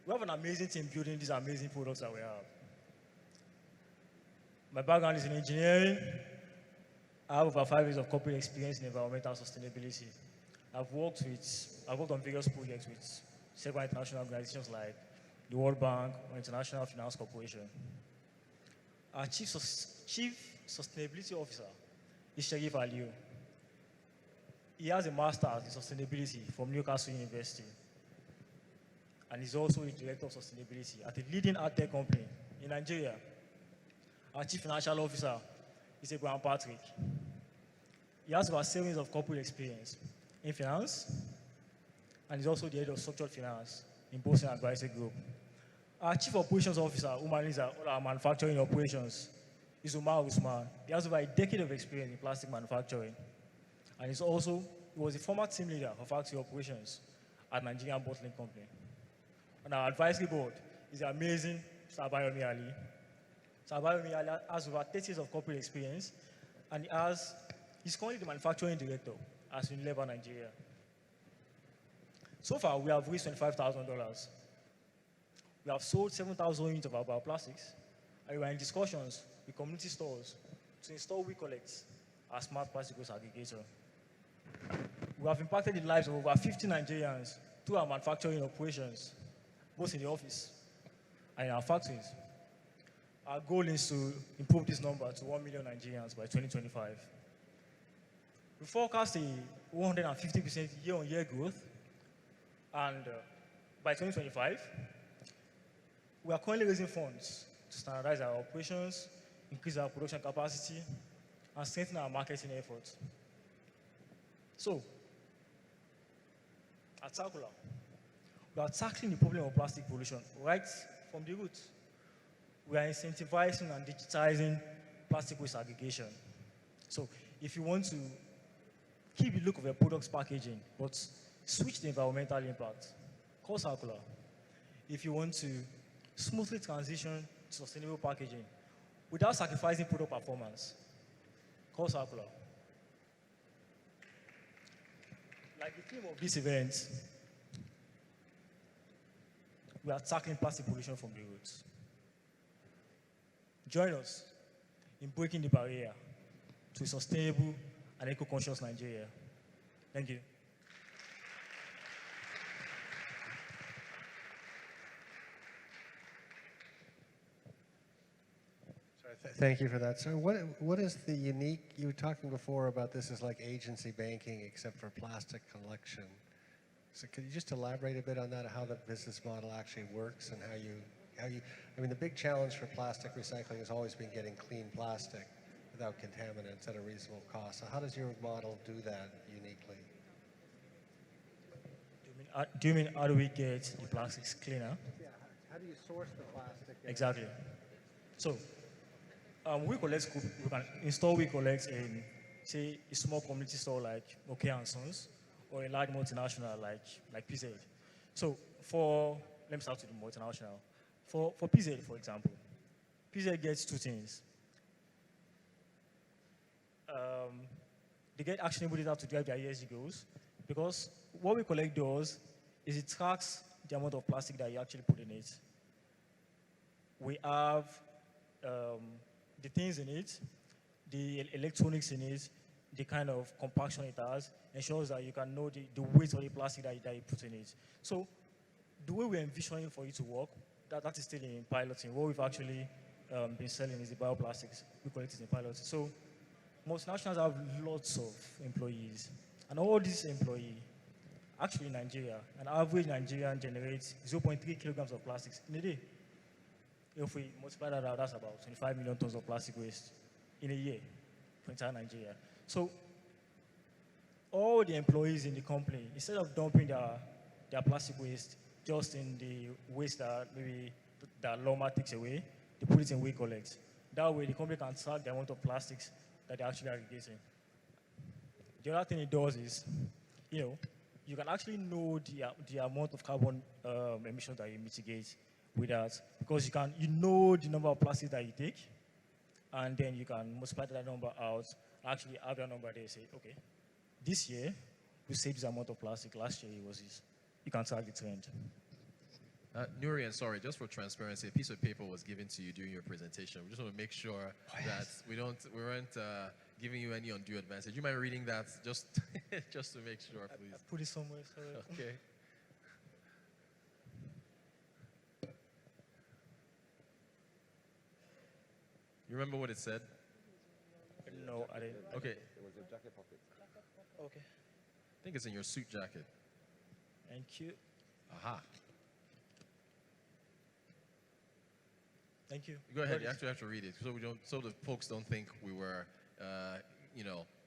We have an amazing team building these amazing products that we have. My background is in engineering. I have over 5 years of corporate experience in environmental sustainability. I've worked on various projects with several international organizations like the World Bank or International Finance Corporation. Our Chief Sustainability Officer is Sharif Aliyu. He has a master's in sustainability from Newcastle University. and he's also the Director of Sustainability at a leading ad tech company in Nigeria. Our Chief Financial Officer is Abraham Patrick. He has over 7 years of corporate experience in finance, and he's also the head of structured finance in Boston Advisory Group. Our Chief Operations Officer, who manages all our manufacturing operations, is Umar Usman. He has over a decade of experience in plastic manufacturing, and he was a former team leader of factory operations at Nigerian Bottling Company. On our advisory board is the amazing Sabayomi Ali. Sabayomi Ali has over 30 years of corporate experience, and he's currently the manufacturing director at Unilever Nigeria. So far, we have raised $25,000. We have sold 7,000 units of our bioplastics, and we are in discussions with community stores to install WeCollect, our smart plastic waste aggregator. We have impacted the lives of over 50 Nigerians through our manufacturing operations, both in the office and in our factories. Our goal is to improve this number to 1 million Nigerians by 2025. We forecast a 150% year-on-year growth, and by 2025, we are currently raising funds to standardize our operations, increase our production capacity, and strengthen our marketing efforts. So, at Circular, we are tackling the problem of plastic pollution right from the root. We are incentivizing and digitizing plastic waste aggregation. So, if you want to keep the look of your product's packaging, but switch the environmental impact, call Circular. If you want to smoothly transition to sustainable packaging without sacrificing product performance, call Circular. Like the theme of this event, we are tackling plastic pollution from the roots. Join us in breaking the barrier to a sustainable and eco-conscious Nigeria. Thank you. Thank you for that. So what is the unique, you were talking before about this is like agency banking except for plastic collection. So could you just elaborate a bit on that, how the business model actually works and how you, I mean, the big challenge for plastic recycling has always been getting clean plastic without contaminants at a reasonable cost. So how does your model do that uniquely? Do you mean how do we get the plastics cleaner? Yeah, how do you source the plastic? Exactly. So, we can install WeCollect in, say, a small community store like OK & Sons, or a large multinational like PZ. So let me start with the multinational. For PZ, for example, PZ gets two things. They get actionable data to drive their ESG goals, because what WeCollect does is it tracks the amount of plastic that you actually put in it. We have the things in it, the electronics in it, the kind of compaction it has, ensures that you can know the weight of the plastic that you put in it. So the way we're envisioning for it to work, that is still in piloting. What we've actually been selling is the bioplastics. WeCollect is in pilot. So multinationals have lots of employees. And all these employees, actually in Nigeria, an average Nigerian generates 0.3 kilograms of plastics in a day. If we multiply that out, that's about 25 million tons of plastic waste in a year for entire Nigeria. So all the employees in the company, instead of dumping their plastic waste just in the waste that maybe that Loma takes away, they put it in WeCollect. That way the company can track the amount of plastics that they're actually aggregating. The other thing it does is, you can actually know the amount of carbon emissions that you mitigate with that, because you know the number of plastics that you take, and then you can multiply that number out, actually have that number there, say, okay, this year we saved this amount of plastic, last year it was this. You can track the trend. Nurian, sorry, just for transparency, a piece of paper was given to you during your presentation. We just want to make sure that we weren't giving you any undue advantage. You mind reading that just to make sure, please? I put it somewhere, sorry. Okay. You remember what it said? No, I didn't. Okay. It was your jacket pocket. Okay. I think it's in your suit jacket. Thank you. Aha. Thank you. Go ahead. You actually have to read it so the folks don't think we were,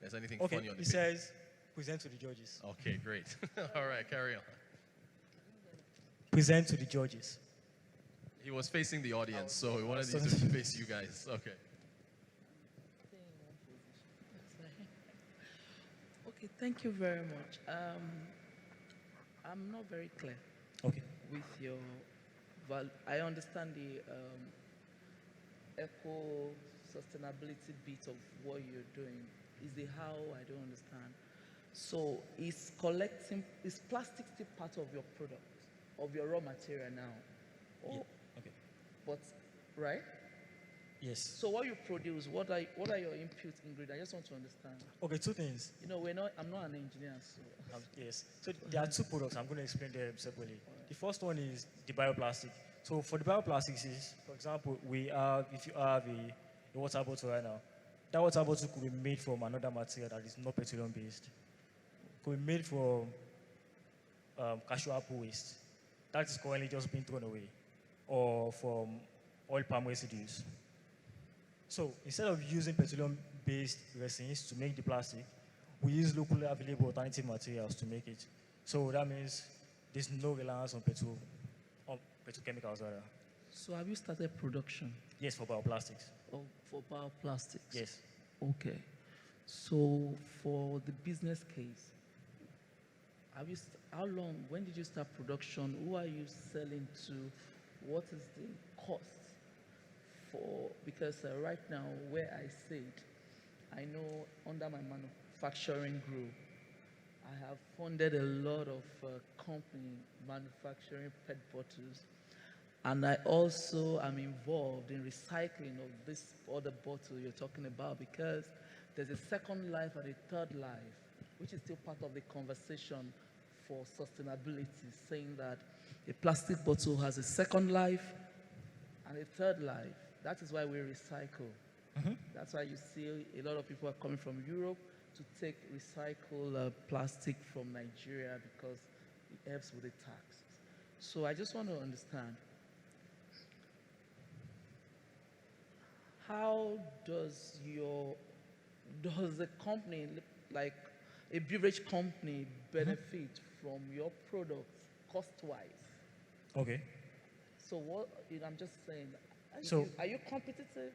there's anything Okay, funny on the it page. says, present to the judges. Okay, great. All right, carry on. Present to the judges. He was facing the audience, so he wanted you to face you guys. Okay. Okay, thank you very much. I'm not very clear. Okay. With your I understand the eco sustainability bit of what you're doing. Is the how I don't understand. So is plastic still part of your product, of your raw material now? Oh, yeah. Okay. But right? Yes. So what you produce, what are your input ingredients? I just want to understand. Okay, two things. You know, I'm not an engineer, so. Yes. So there are two products. I'm going to explain them separately. The first one is the bioplastic. So for the bioplastics is, for example, if you have a water bottle right now, that water bottle could be made from another material that is not petroleum based. Could be made from cashew apple waste. That is currently just being thrown away. Or from oil palm residues. So instead of using petroleum-based resins to make the plastic, we use locally available alternative materials to make it. So that means there's no reliance on petrochemicals rather. So have you started production? Yes, for bioplastics. Oh, for bioplastics? Yes. Okay. So for the business case, how long, when did you start production? Who are you selling to? What is the cost? Because right now, where I sit, I know under my manufacturing group, I have funded a lot of company manufacturing PET bottles, and I also am involved in recycling of this other bottle you're talking about, because there's a second life and a third life, which is still part of the conversation for sustainability, saying that a plastic bottle has a second life and a third life. That is why we recycle. Mm-hmm. That's why you see a lot of people are coming from Europe to take recycled plastic from Nigeria, because it helps with the tax. So I just want to understand, how does a company, like a beverage company, benefit from your products cost-wise? Okay. So I'm just saying, are you competitive?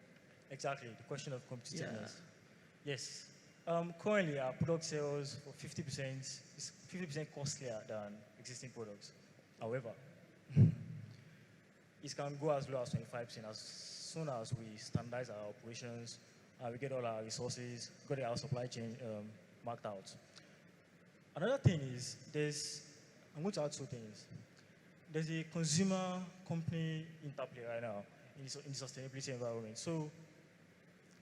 Exactly, the question of competitiveness. Yeah. Yes. Currently, our product sales for 50% is 50% costlier than existing products. However, it can go as low as 25% as soon as we standardize our operations, we get all our resources, got our supply chain marked out. Another thing is, I'm going to add two things. There's a consumer company interplay right now in the sustainability environment. So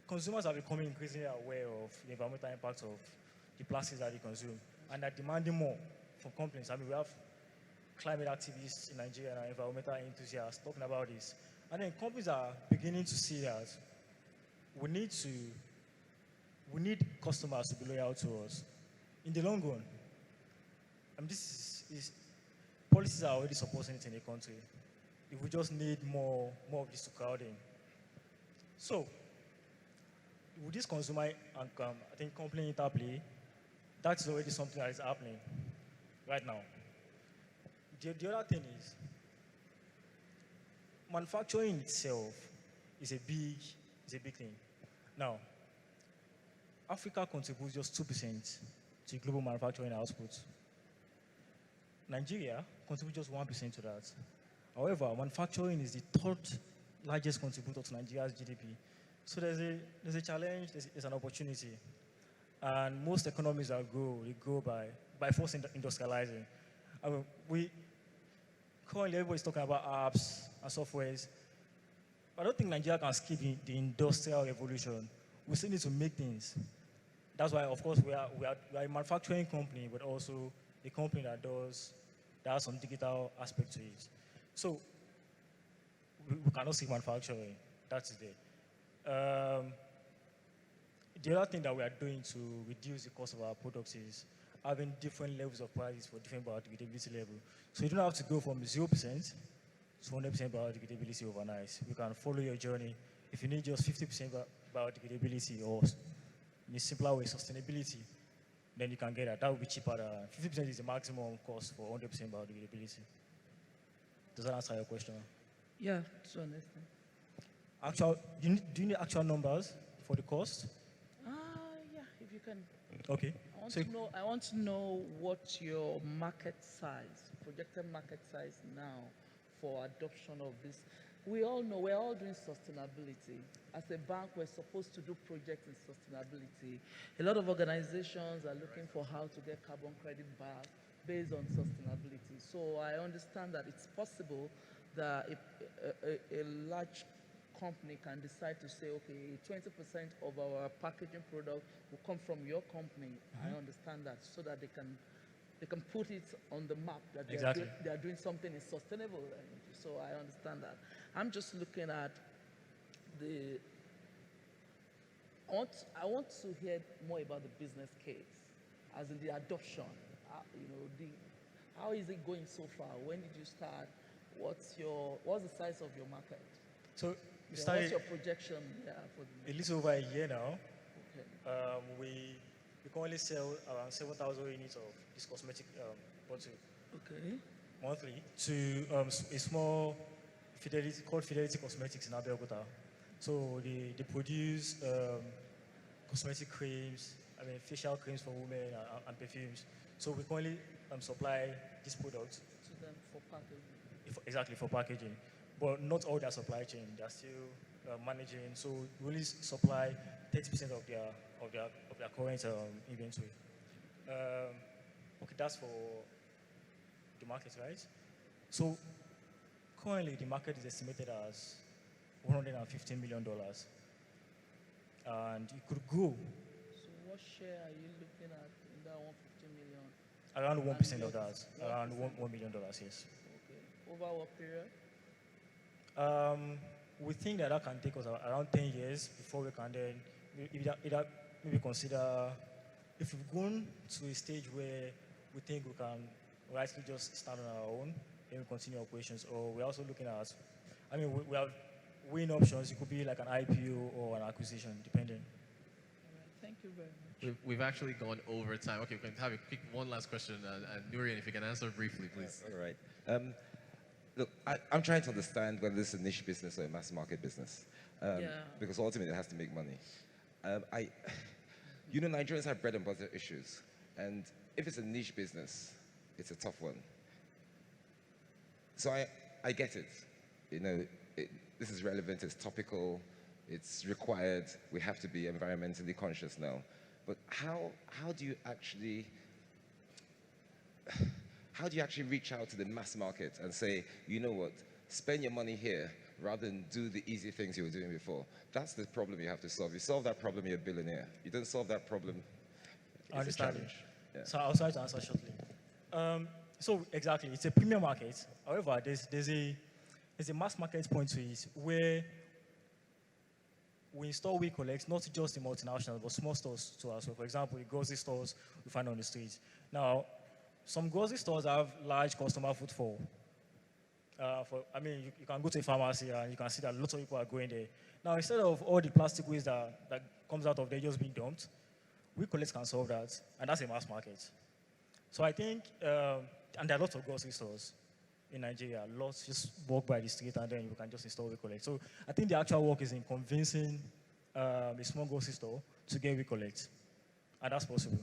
consumers are becoming increasingly aware of the environmental impact of the plastics that they consume, and are demanding more from companies. I mean, we have climate activists in Nigeria and environmental enthusiasts talking about this. And then companies are beginning to see that we need customers to be loyal to us in the long run. And this is policies are already supporting it in the country. If we just need more of this to crowd in. So, with this consumer and I think company interplay, that's already something that is happening right now. The other thing is, manufacturing itself is a big thing. Now, Africa contributes just 2% to global manufacturing output. Nigeria contributes just 1% to that. However, manufacturing is the third largest contributor to Nigeria's GDP. So there's a challenge, there's an opportunity. And most economies that grow, they grow by force industrializing. I mean, currently everybody's talking about apps and softwares. I don't think Nigeria can skip the industrial revolution. We still need to make things. That's why, of course, we are a manufacturing company, but also a company that has some digital aspect to it. So we cannot see manufacturing. That's there. The other thing that we are doing to reduce the cost of our products is having different levels of prices for different biodegradability level. So you don't have to go from 0% to 100% biodegradability overnight. We can follow your journey. If you need just 50% biodegradability or in a simpler way, sustainability, then you can get that. That would be cheaper. 50% is the maximum cost for 100% biodegradability. Does that answer your question? Yeah, to an extent. Do you need actual numbers for the cost? Yeah, if you can. Okay. I want to know what your market size, projected market size now for adoption of this. We all know we're all doing sustainability. As a bank, we're supposed to do projects in sustainability. A lot of organizations are looking for how to get carbon credit back based on sustainability. So I understand that it's possible that a large company can decide to say, okay, 20% of our packaging product will come from your company. I understand that, so that they can put it on the map that they are doing something is sustainable. So I understand that. I'm just looking at I want to hear more about the business case, as in the adoption. How is it going so far? When did you start? What's the size of your market? So we started, what's your projection? For the a little over a year now. Okay. We currently sell around 7,000 units of this cosmetic bottle. Okay. Monthly to a small Fidelity called Fidelity Cosmetics in Abeokuta. So they produce cosmetic creams, facial creams for women and perfumes. So we currently supply these products to them for packaging. Exactly, for packaging, but not all their supply chain. They're still managing. So we only supply 30% of their current inventory. Okay, that's for the market, right? So currently the market is estimated as $115 million, and it could grow. So what share are you looking at in that 150 million? Around 1% of that, around $1 million, yes. Okay. Over what period? We think that can take us around 10 years before we can then maybe consider, if we've gone to a stage where we think we can rightly just stand on our own, then we continue operations. Or we're also looking at, we have weighing options. It could be like an IPO or an acquisition, depending. All right. Thank you very much. We've actually gone over time. Okay, we can have a quick one last question. And Nurian, if you can answer briefly, please. All right. Look, I'm trying to understand whether this is a niche business or a mass market business. Because ultimately it has to make money. Nigerians have bread and butter issues. And if it's a niche business, it's a tough one. So I get it. This is relevant, it's topical, it's required. We have to be environmentally conscious now. But how do you actually reach out to the mass market and say, you know what, spend your money here rather than do the easy things you were doing before? That's the problem you have to solve. You solve that problem, you're a billionaire. You don't solve that problem, it's a challenge. Yeah. So I'll try to answer shortly. So exactly, it's a premium market. However, there's a mass market point to it where we install We Collect, not just the multinationals, but small stores too as well. For example, the grocery stores we find on the streets. Now, some grocery stores have large customer footfall. You can go to a pharmacy and you can see that lots of people are going there. Now, instead of all the plastic waste that comes out of there just being dumped, We Collect can solve that, and that's a mass market. So I think, and there are lots of grocery stores in Nigeria, lots just walk by the street and then you can just install We Collect. So I think the actual work is in convincing a small grocery store to get We Collect, and that's possible.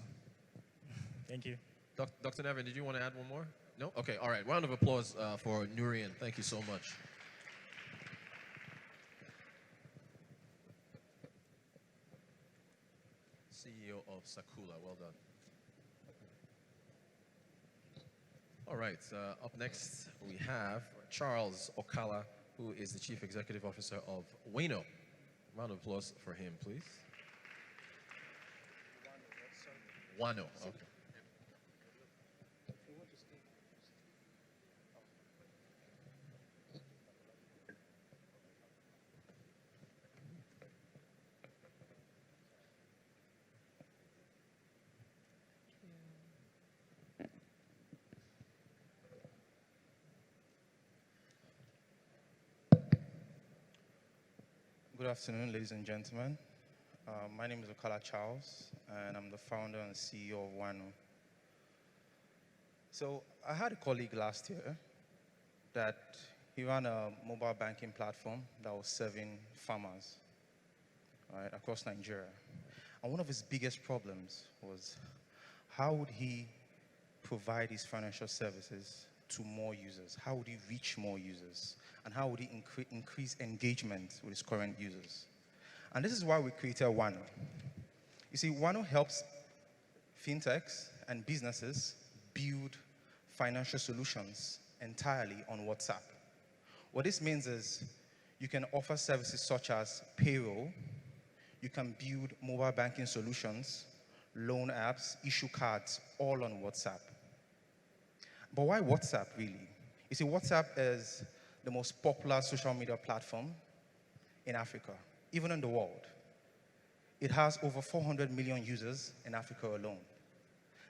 Thank you. Dr. Nevin, did you want to add one more? No? Okay, all right. Round of applause for Nurian. Thank you so much. CEO of Sakula, well done. All right, up next we have Charles Okala, who is the Chief Executive Officer of Wano. Round of applause for him, please. Wano, okay. Good afternoon, ladies and gentlemen. My name is Okala Charles, and I'm the founder and CEO of Wano. So I had a colleague last year that he ran a mobile banking platform that was serving farmers across Nigeria. And one of his biggest problems was how would he provide his financial services to more users? How would he reach more users? And how would he increase engagement with his current users? And this is why we created Wano. You see, Wano helps fintechs and businesses build financial solutions entirely on WhatsApp. What this means is you can offer services such as payroll, you can build mobile banking solutions, loan apps, issue cards, all on WhatsApp. But why WhatsApp, really? You see, WhatsApp is the most popular social media platform in Africa, even in the world. It has over 400 million users in Africa alone.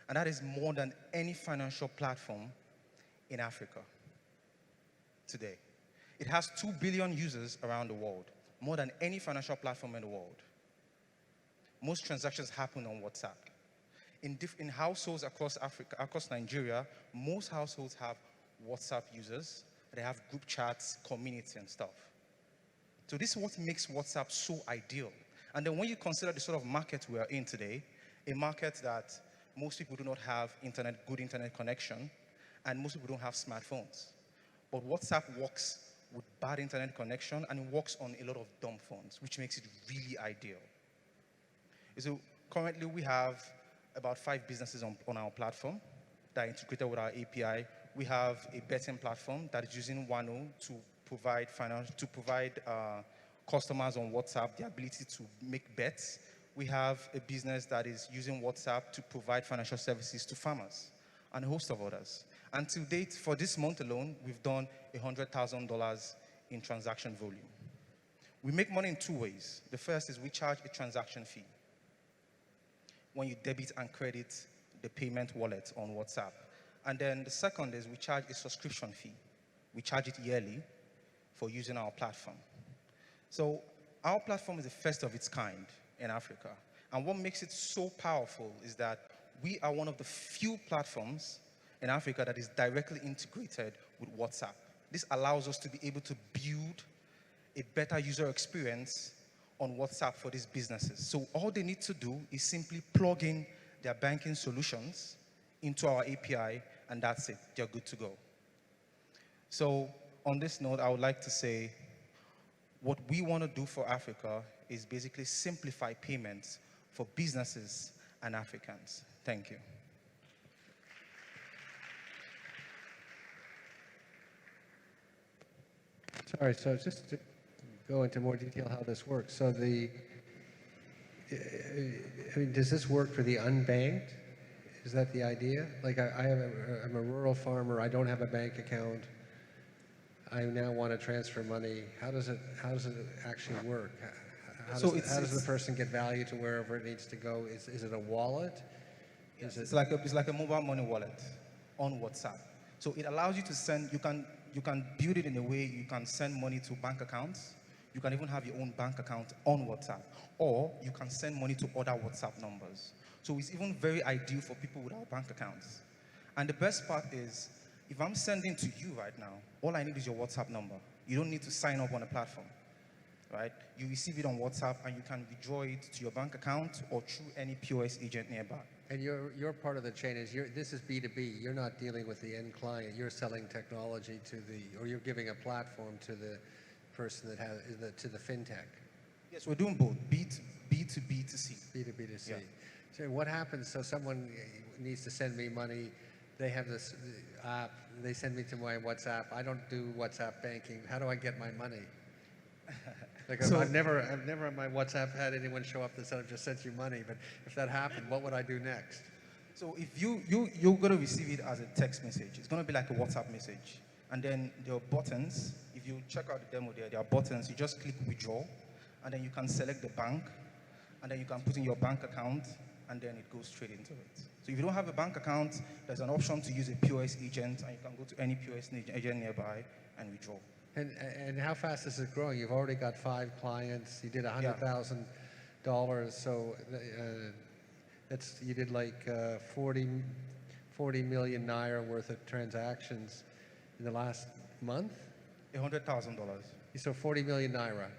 And that is more than any financial platform in Africa today. It has 2 billion users around the world, more than any financial platform in the world. Most transactions happen on WhatsApp. In households across Africa, across Nigeria, most households have WhatsApp users. They have group chats, community, and stuff. So this is what makes WhatsApp so ideal. And then when you consider the sort of market we are in today, a market that most people do not have good internet connection, and most people don't have smartphones. But WhatsApp works with bad internet connection, and it works on a lot of dumb phones, which makes it really ideal. So currently we have about 5 businesses on our platform that are integrated with our API. We have a betting platform that is using Wano to provide customers on WhatsApp the ability to make bets. We have a business that is using WhatsApp to provide financial services to farmers and a host of others. And to date, for this month alone, we've done $100,000 in transaction volume. We make money in 2 ways. The first is we charge a transaction fee when you debit and credit the payment wallet on WhatsApp. And then the second is we charge a subscription fee. We charge it yearly for using our platform. So our platform is the first of its kind in Africa. And what makes it so powerful is that we are one of the few platforms in Africa that is directly integrated with WhatsApp. This allows us to be able to build a better user experience on WhatsApp for these businesses. So all they need to do is simply plug in their banking solutions into our API, and that's it. They're good to go. So on this note, I would like to say what we want to do for Africa is basically simplify payments for businesses and Africans. Thank you. Sorry, so just to go into more detail how this works. So does this work for the unbanked? Is that the idea? Like I'm a rural farmer, I don't have a bank account. I now want to transfer money. How does it actually work? How does the person get value to wherever it needs to go? Is it a wallet? Yes, it's like a mobile money wallet on WhatsApp. So it allows you to send, you can build it in a way you can send money to bank accounts. You can even have your own bank account on WhatsApp, or you can send money to other WhatsApp numbers. So it's even very ideal for people without bank accounts. And the best part is, if I'm sending to you right now, all I need is your WhatsApp number. You don't need to sign up on a platform, right? You receive it on WhatsApp and you can withdraw it to your bank account or through any POS agent nearby. And your part of the chain is this is B2B. You're not dealing with the end client. You're selling technology or you're giving a platform to the person that has to the fintech. Yes, we're doing both B to B to C. B to B to C. Yeah. So what happens? So someone needs to send me money. They have this app. They send me to my WhatsApp. I don't do WhatsApp banking. How do I get my money? Like I've never on my WhatsApp had anyone show up that said I've just sent you money. But if that happened, what would I do next? So if you're going to receive it as a text message, it's going to be like a WhatsApp message. And then there are buttons. If you check out the demo there are buttons. You just click withdraw, and then you can select the bank, and then you can put in your bank account, and then it goes straight into it. So if you don't have a bank account, there's an option to use a POS agent, and you can go to any POS agent nearby and withdraw. And how fast is it growing? You've already got 5 clients. You did $100,000, so you did like 40 million naira worth of transactions in the last month. $100,000. So 40 million naira.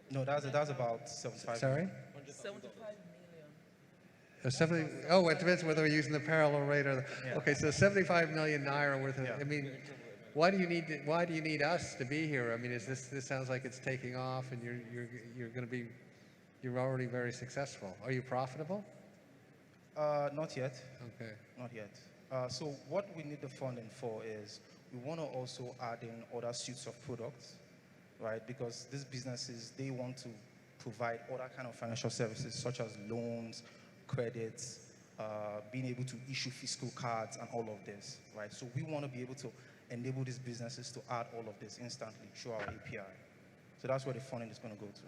No, that's about 75. Sorry. 75 million. It depends whether we're using the parallel rate or the. Yeah. Okay, so 75 million naira worth of. Yeah. I mean, why do you need us to be here? I mean, this sounds like it's taking off, and you're already very successful. Are you profitable? Not yet. Okay. Not yet. So what we need the funding for is we want to also add in other suites of products, right? Because these businesses, they want to provide other kind of financial services such as loans, credits, being able to issue fiscal cards and all of this, right? So we want to be able to enable these businesses to add all of this instantly through our API. So that's where the funding is going to go to,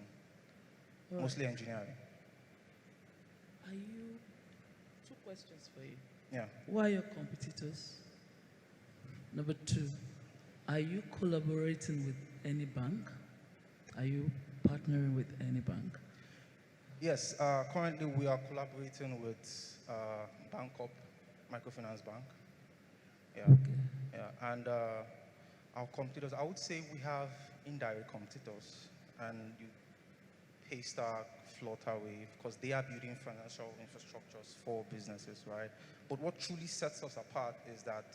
Right. mostly engineering. Are you, 2 questions for you. Yeah. Who are your competitors? Number 2, are you collaborating with any bank? Are you partnering with any bank? Yes, currently we are collaborating with Bancorp, Microfinance Bank. Yeah. Yeah. And our competitors, I would say we have indirect competitors, and you Paystack, Flutterwave, because they are building financial infrastructures for businesses, right? But what truly sets us apart is that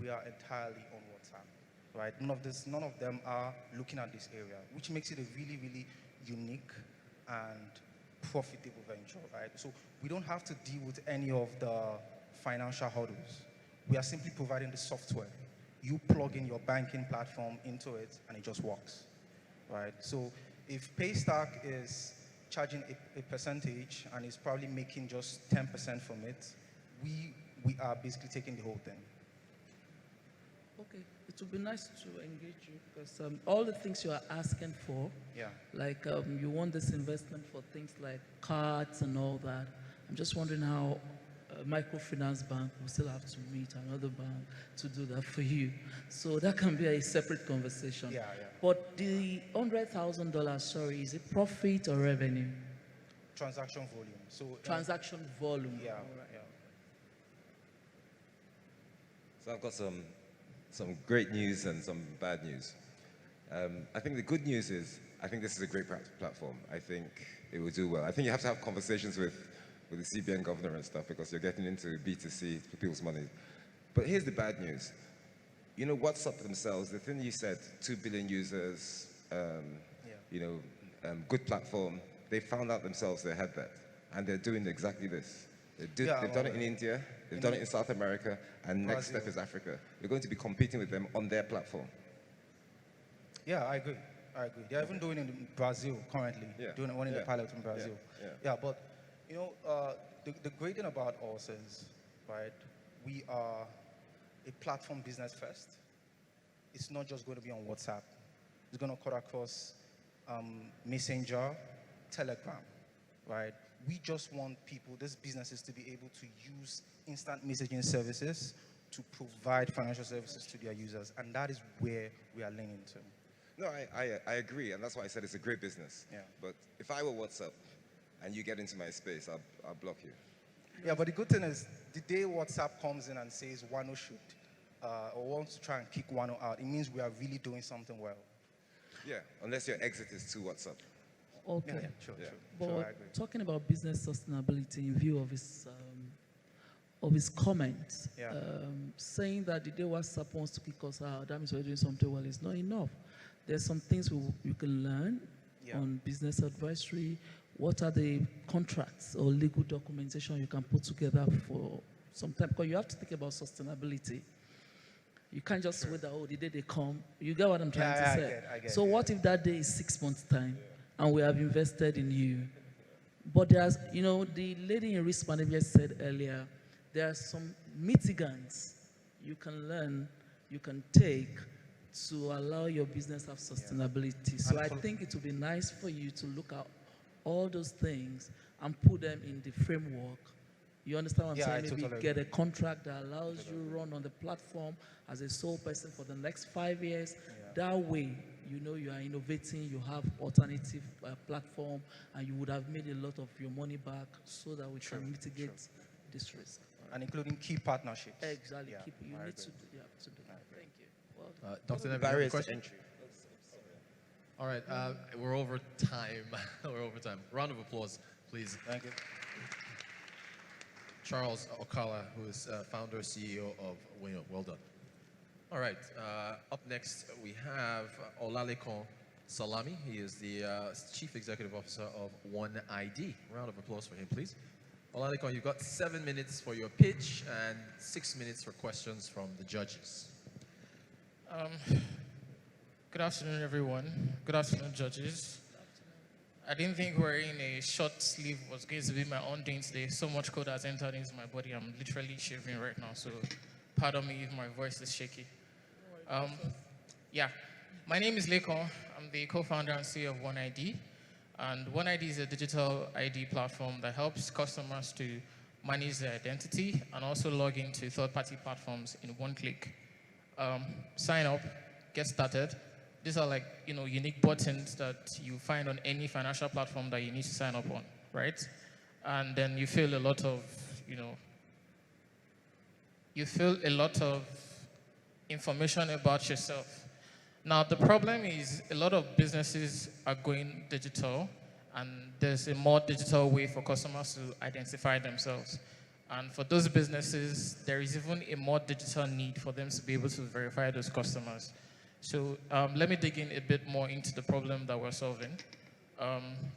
we are entirely on WhatsApp, right? None of them are looking at this area, which makes it a really, really unique and profitable venture, right? So we don't have to deal with any of the financial hurdles. We are simply providing the software. You plug in your banking platform into it, and it just works, right? So if Paystack is charging a percentage and is probably making just 10% from it, we are basically taking the whole thing. Okay, it would be nice to engage you because all the things you are asking for, yeah, like you want this investment for things like cards and all that. I'm just wondering how a microfinance bank will still have to meet another bank to do that for you. So that can be a separate conversation. Yeah, yeah. But the $100,000, sorry, is it profit or revenue? Transaction volume. So transaction volume. Yeah, All right. yeah. So I've got some great news and some bad news. I think the good news is, I think this is a great platform. I think it will do well. I think you have to have conversations with the CBN governor and stuff because you're getting into B2C for people's money. But here's the bad news. You know, WhatsApp themselves, the thing you said, 2 billion users, good platform, they found out themselves they had that. And they're doing exactly this. They've done it in India, they've done it in South America, and next step is Africa. We're going to be competing with them on their platform. Yeah, I agree. They're even doing it in Brazil currently. Yeah. Doing one in the pilot in Brazil. Yeah. But you know, the great thing about us is, right, we are a platform business first. It's not just going to be on WhatsApp. It's going to cut across Messenger, Telegram, right? We just want people, these businesses, to be able to use instant messaging services to provide financial services to their users, and that is where we are leaning to. No, I agree, and that's why I said it's a great business. Yeah. But if I were WhatsApp and you get into my space, I'll block you. Yeah, but the good thing is, the day WhatsApp comes in and says Wano should, or wants to try and kick Wano out, it means we are really doing something well. Yeah, unless your exit is to WhatsApp. Okay. Yeah, sure. But Sure, I agree. talking about business sustainability in view of his comments, saying that the day WhatsApp wants to kick us out, that means we're doing something well, is not enough. There's some things you can learn on business advisory. What are the contracts or legal documentation you can put together for some time? Because you have to think about sustainability. You can't just wait that, the day they come. You get what I'm trying to say? I get So what if that day is 6 months' time and we have invested in you? But there's, the lady in risk management said earlier, there are some mitigants you can learn, you can take to allow your business to have sustainability. So I think it would be nice for you to look at all those things and put them in the framework. You understand what I'm saying? Maybe totally get a contract that allows you run on the platform as a sole person for the next 5 years. that way, you know, you are innovating, you have alternative platform, and you would have made a lot of your money back so that we can mitigate this risk. And including key partnerships. Exactly. Yeah, You I need agree. to do that. Thank you. Well, Dr. Neville, Barriers to question? entry. All right, we're over time. We're over time. Round of applause, please. Thank you. Charles Okala, who is founder, CEO of Wino. Well done. All right, up next we have Olalekan Salami. He is the Chief Executive Officer of One ID. Round of applause for him, please. Olalekan, you've got 7 minutes for your pitch and 6 minutes for questions from the judges. Good afternoon, everyone. Good afternoon, judges. I didn't think wearing a short sleeve was going to be my own doing today. So much code has entered into my body. I'm literally shaving right now, so pardon me if my voice is shaky. Yeah, my name is Lekon. I'm the co-founder and CEO of One ID. And One ID is a digital ID platform that helps customers to manage their identity and also log into third-party platforms in one click. Sign up, get started. These are like, you know, unique buttons that you find on any financial platform that you need to sign up on, right? And then you feel a lot of, information about yourself. Now, the problem is a lot of businesses are going digital, and there's a more digital way for customers to identify themselves. And for those businesses, there is even a more digital need for them to be able to verify those customers. So let me dig in a bit more into the problem that we're solving.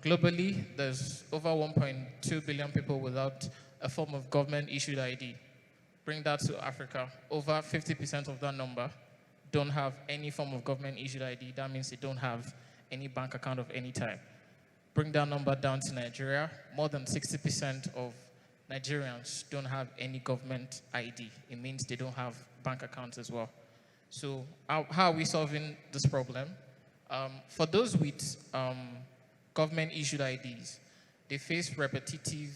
Globally, there's over 1.2 billion people without a form of government-issued ID. Bring that to Africa. Over 50% of that number don't have any form of government-issued ID. That means they don't have any bank account of any type. Bring that number down to Nigeria. More than 60% of Nigerians don't have any government ID. It means they don't have bank accounts as well. So how are we solving this problem? For those with government-issued IDs, they face repetitive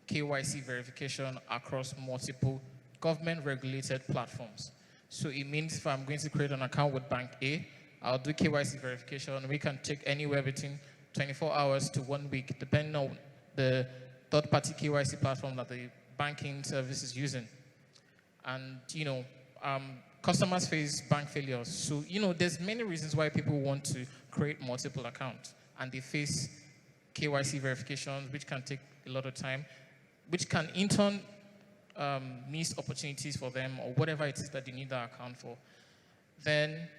KYC verification across multiple government-regulated platforms. So it means if I'm going to create an account with Bank A, I'll do KYC verification. We can take anywhere between 24 hours to 1 week, depending on the third-party KYC platform that the banking service is using. And, customers face bank failures. So, there's many reasons why people want to create multiple accounts, and they face KYC verifications, which can take a lot of time, which can in turn miss opportunities for them or whatever it is that they need that account for. Then,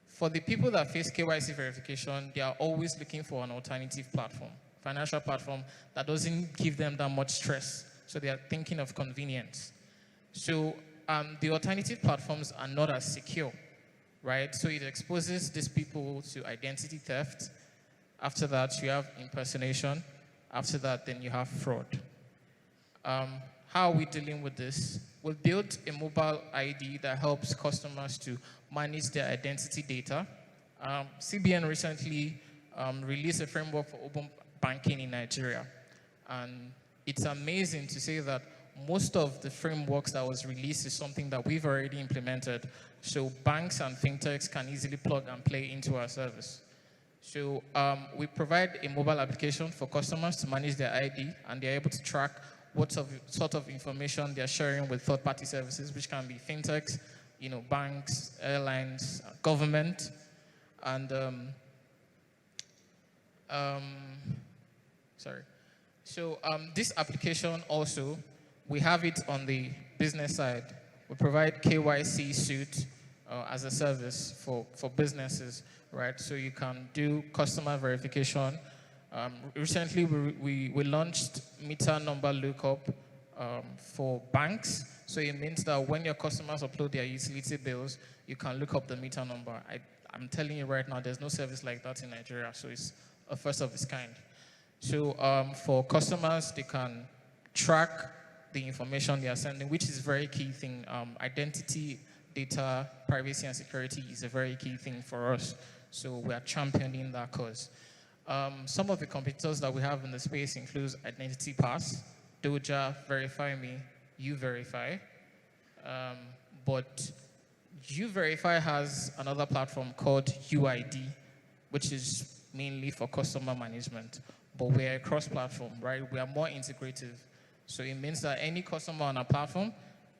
for the people that face KYC verification, they are always looking for an alternative platform, financial platform that doesn't give them that much stress. So they are thinking of convenience. So the alternative platforms are not as secure, right? So it exposes these people to identity theft. After that, you have impersonation. After that, then you have fraud. How are we dealing with this? We've built a mobile ID that helps customers to manage their identity data. CBN recently released a framework for open banking in Nigeria. And it's amazing to say that most of the frameworks that was released is something that we've already implemented. So banks and fintechs can easily plug and play into our service. So we provide a mobile application for customers to manage their ID, and they're able to track what sort of information they're sharing with third-party services, which can be fintechs, banks, airlines, government, and So this application also, we have it on the business side. We provide KYC suite as a service for businesses, right? So you can do customer verification. Recently, we launched meter number lookup for banks. So it means that when your customers upload their utility bills, you can look up the meter number. I'm telling you right now, there's no service like that in Nigeria, so it's a first of its kind. So for customers, they can track the information they are sending, which is a very key thing. Identity, data, privacy, and security is a very key thing for us. So we are championing that cause. Some of the competitors that we have in the space includes Identity Pass, Doja, Verify Me, You Verify. But YouVerify has another platform called UID, which is mainly for customer management. But we're a cross-platform, right? We are more integrative. So it means that any customer on our platform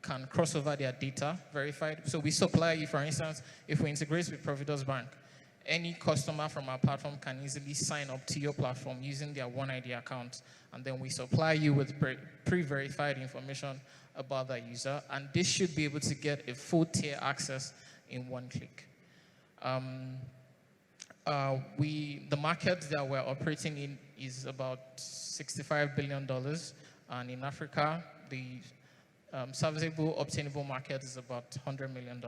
can cross over their data verified. So we supply you, for instance, if we integrate with Providus Bank, any customer from our platform can easily sign up to your platform using their OneID account. And then we supply you with pre-verified information about that user. And this should be able to get a full tier access in one click. The market that we're operating in is about $65 billion. And in Africa, the serviceable, obtainable market is about $100 million.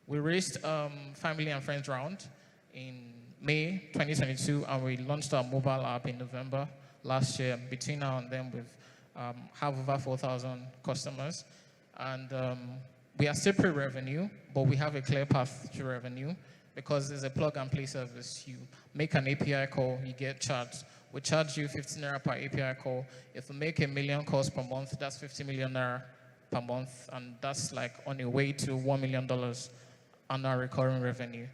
We raised family and friends round in May 2022, and we launched our mobile app in November last year. Between now and then, we've have over 4,000 customers. And we are still pre-revenue, but we have a clear path to revenue because there's a plug-and-play service. You make an API call, you get charged. We charge you 15 naira per API call. If we make 1 million calls per month, that's 50 million naira per month, and that's like on your way to $1 million on our recurring revenue.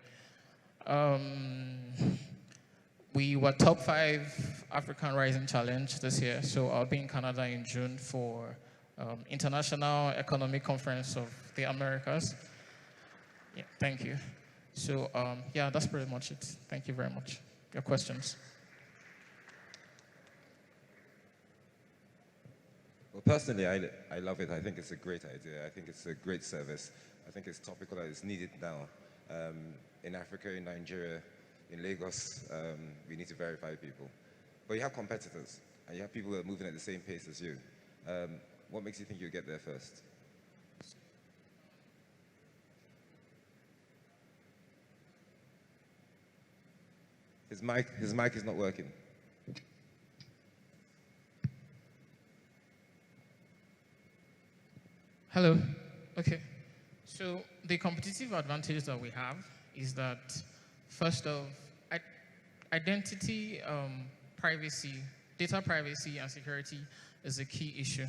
We were top 5 African Rising Challenge this year, so I'll be in Canada in June for International Economic Conference of the Americas. Yeah, thank you. So yeah, that's pretty much it. Thank you very much. Your questions? Well, personally, I love it. I think it's a great idea. I think it's a great service. I think it's topical that it's needed now. In Africa, in Nigeria, in Lagos, we need to verify people. But you have competitors, and you have people that are moving at the same pace as you. What makes you think you'll get there first? His mic is not working. Hello. Okay. So the competitive advantage that we have is that, first of, identity, privacy, data privacy and security is a key issue.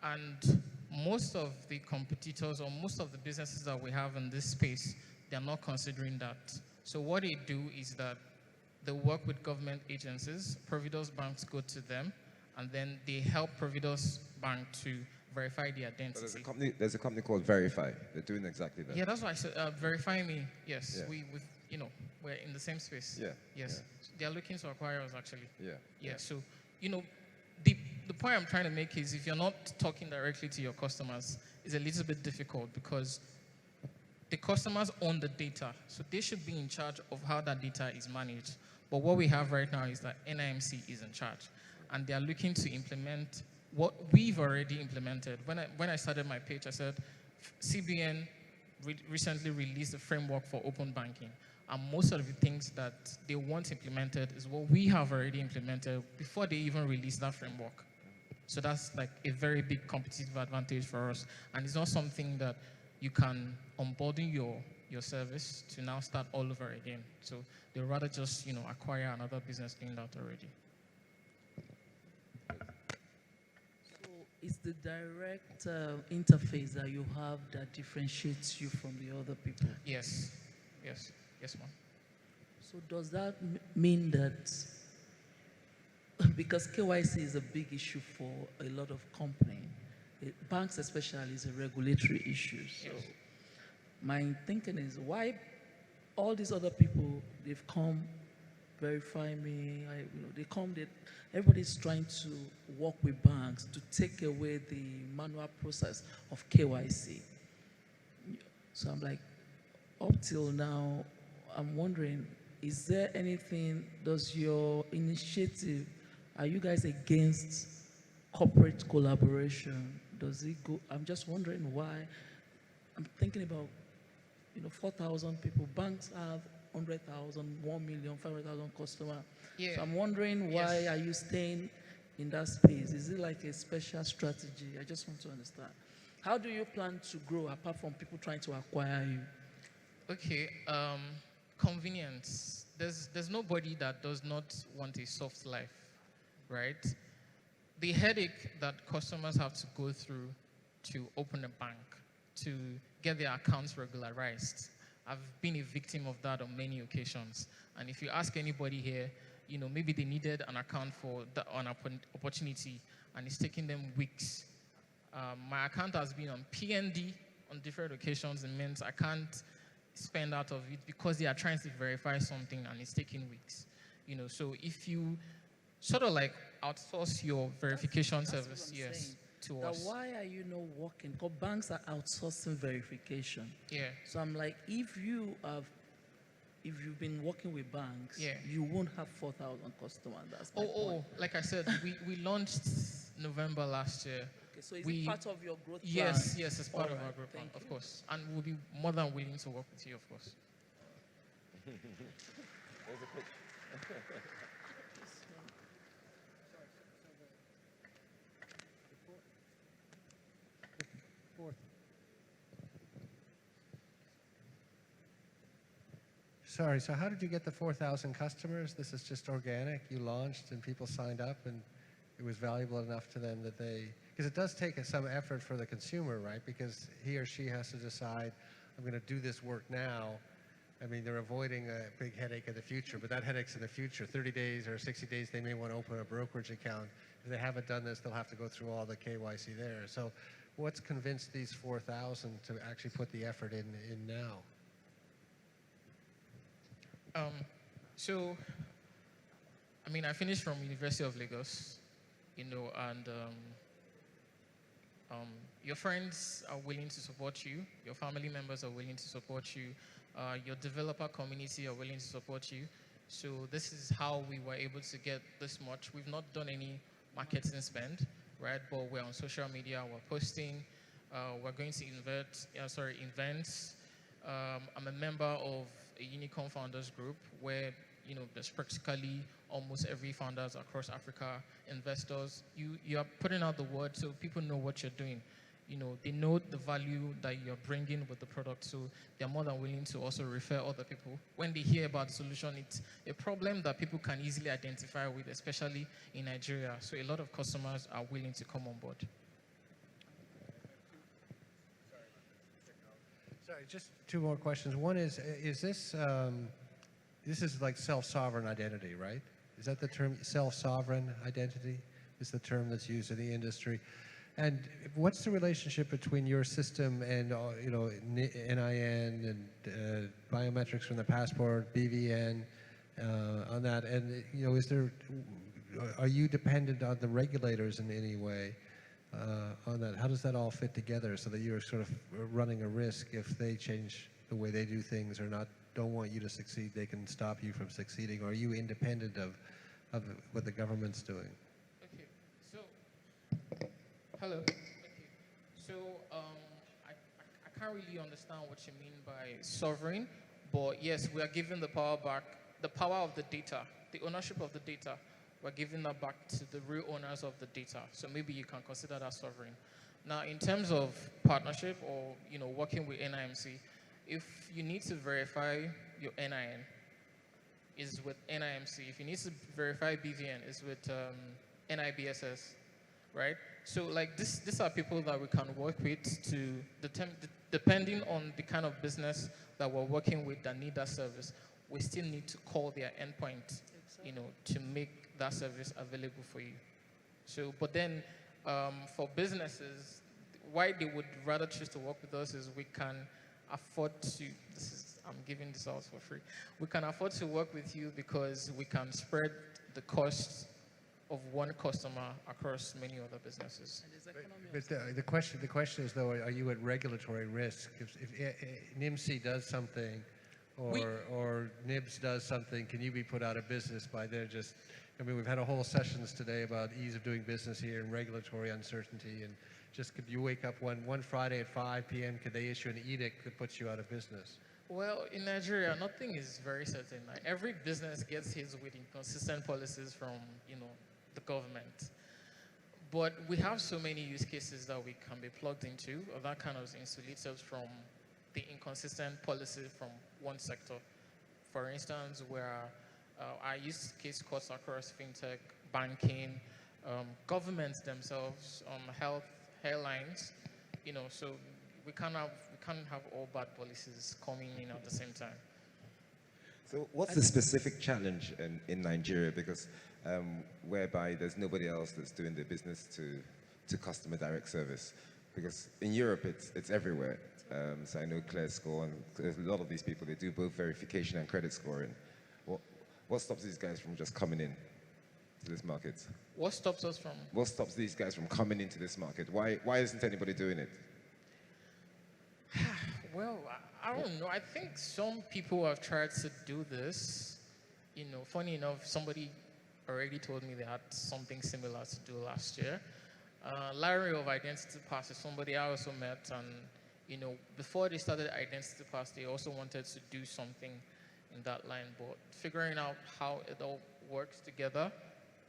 And most of the competitors or most of the businesses that we have in this space, they're not considering that. So what they do is that they work with government agencies, Providus banks go to them, and then they help Providus Bank to verify the identity. But there's a company called Verify. They're doing exactly that. Yeah, that's why I said Verify Me. Yes, Yeah. we're in the same space. Yeah. Yes, Yeah. They're looking to acquire us actually. Yeah. Yeah. So, the point I'm trying to make is if you're not talking directly to your customers, it's a little bit difficult because the customers own the data, so they should be in charge of how that data is managed. But what we have right now is that NIMC is in charge, and they are looking to implement what we've already implemented. When I started my page, I said CBN recently released a framework for open banking, and most of the things that they want implemented is what we have already implemented before they even release that framework. So that's like a very big competitive advantage for us, and it's not something that you can onboarding your service to now start all over again. So they'd rather just acquire another business doing that already. It's the direct interface that you have that differentiates you from the other people. Yes, yes, yes, ma'am. So does that mean that, because KYC is a big issue for a lot of companies, banks especially is a regulatory issue. So Yes. my thinking is why all these other people, they've come, verify me, everybody's trying to work with banks to take away the manual process of KYC. So I'm like, up till now, I'm wondering, is there anything, does your initiative, are you guys against corporate collaboration? Does it go, I'm just wondering why, I'm thinking about, 4,000 people, banks have 100,000, 1 million, 500,000 customers. Yeah. So I'm wondering why Yes. are you staying in that space? Is it like a special strategy? I just want to understand. How do you plan to grow apart from people trying to acquire you? Okay, convenience. There's nobody that does not want a soft life, right? The headache that customers have to go through to open a bank to get their accounts regularized. I've been a victim of that on many occasions. And if you ask anybody here, maybe they needed an account for an opportunity, and it's taking them weeks. My account has been on PND on different occasions. It means I can't spend out of it because they are trying to verify something and it's taking weeks. So if you sort of like outsource your verification service, yes, to Now, us. why are you not working? Because banks are outsourcing verification. Yeah. So I'm like, if you've been working with banks, Yeah. you won't have 4,000 customers. That's my point. Like I said, we launched November last year. Okay, so is it part of your growth plan? Yes, it's part All of our right, growth plan, thank of you. course. And we'll be more than willing to work with you, of course. There's a quick. Sorry, so how did you get the 4,000 customers? This is just organic? You launched and people signed up and it was valuable enough to them that they, because it does take some effort for the consumer, right? Because he or she has to decide, I'm going to do this work now. I mean, they're avoiding a big headache in the future, but that headache's in the future. 30 days or 60 days, they may want to open a brokerage account. If they haven't done this, they'll have to go through all the KYC there. So what's convinced these 4,000 to actually put the effort in now? I finished from University of Lagos, and your friends are willing to support you, your family members are willing to support you, your developer community are willing to support you. So this is how we were able to get this much. We've not done any marketing spend, right? But we're on social media, we're posting, we're going to events. I'm a member of a Unicorn Founders Group where there's practically almost every founders across Africa, investors. You are putting out the word so people know what you're doing. They know the value that you're bringing with the product, so they're more than willing to also refer other people. When they hear about the solution, it's a problem that people can easily identify with, especially in Nigeria. So a lot of customers are willing to come on board. Sorry, just two more questions. One is this, this is like self-sovereign identity, right? Is that the term, self-sovereign identity is the term that's used in the industry? And what's the relationship between your system and, NIN and biometrics from the passport, BVN, on that? And, are you dependent on the regulators in any way on that? How does that all fit together so that you're sort of running a risk if they change the way they do things or don't want you to succeed, they can stop you from succeeding? Or are you independent of what the government's doing? Okay, so, hello. Okay. So, I can't really understand what you mean by sovereign, but yes, we are giving the power back, the power of the data, the ownership of the data. We're giving that back to the real owners of the data. So maybe you can consider that sovereign. Now, in terms of partnership or working with NIMC, if you need to verify your NIN, is with NIMC. If you need to verify BVN, it's with NIBSS, right? So like these are people that we can work with to depending on the kind of business that we're working with that need that service. We still need to call their endpoint, to make that service available for you. So, but then for businesses, why they would rather choose to work with us is we can afford to, I'm giving this out for free. We can afford to work with you because we can spread the cost of one customer across many other businesses. But the question is though, are you at regulatory risk? If NIMC does something or NIBS does something, can you be put out of business by their just, we've had a whole sessions today about ease of doing business here and regulatory uncertainty, and just could you wake up one Friday at 5 p.m., could they issue an edict that puts you out of business? Well, in Nigeria, nothing is very certain. Like, every business gets hit with inconsistent policies from, the government. But we have so many use cases that we can be plugged into, or that kind of insulates us from the inconsistent policy from one sector. For instance, where our use case cuts across fintech, banking, governments themselves, health, airlines, so we can't have all bad policies coming in at the same time. So what's the specific challenge in Nigeria? Because whereby there's nobody else that's doing the business to customer direct service. Because in Europe, it's everywhere. So I know ClearScore, and there's a lot of these people, they do both verification and credit scoring. What stops these guys from just coming in to this market? What stops us from? What stops these guys from coming into this market? Why isn't anybody doing it? Well, I don't know. I think some people have tried to do this. You know, funny enough, somebody already told me they had something similar to do last year. Larry of Identity Pass is somebody I also met, and you know, before they started Identity Pass, they also wanted to do something in that line, but figuring out how it all works together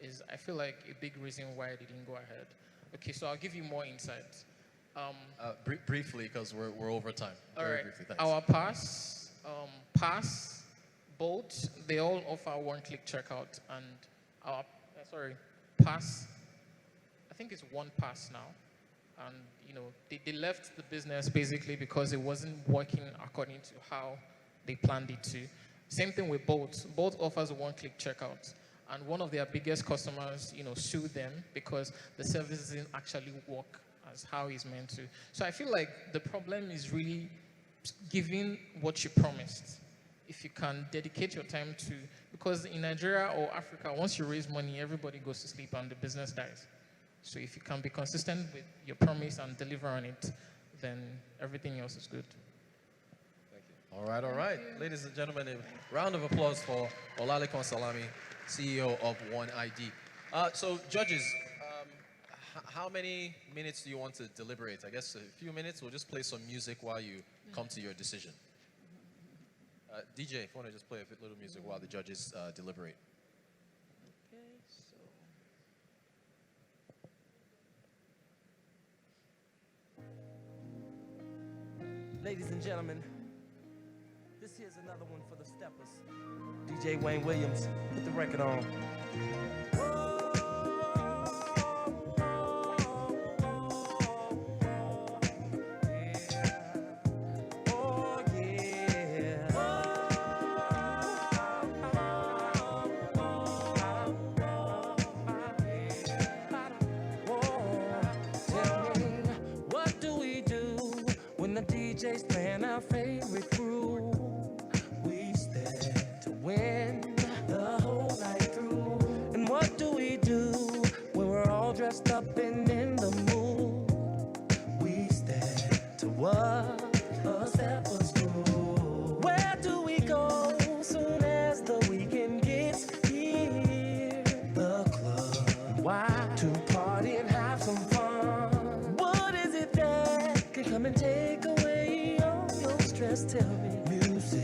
is, I feel like, a big reason why they didn't go ahead. Okay, so I'll give you more insights. Briefly, because we're over time. All Very right. briefly, thanks. Our Pass, Bolt, they all offer one-click checkout, and our Pass, I think it's one Pass now, and you know they left the business basically because it wasn't working according to how they planned it to. Same thing with Bolt. Bolt offers a one-click checkout, and one of their biggest customers, you know, sued them because the service didn't actually work as how it's meant to. So I feel like the problem is really giving what you promised. If you can dedicate your time to, because in Nigeria or Africa, once you raise money, everybody goes to sleep and the business dies. So if you can be consistent with your promise and deliver on it, then everything else is good. All right. Ladies and gentlemen, a round of applause for Olalekan Salami, CEO of One ID. So judges, how many minutes do you want to deliberate? I guess a few minutes. We'll just play some music while you come to your decision. DJ, if you want to just play a little music while the judges deliberate. Ladies and gentlemen, this here's another one for the steppers. DJ Wayne Williams, put the record on. DJ's playing our favorite groove. We stand to win the whole night through. And what do when we're all dressed up and in the mood? We stand to what a steppers do. Where do we go soon as the weekend gets here? The club. Why? To party and have some fun. What is it that can come and take away all your stress? Tell me. Music.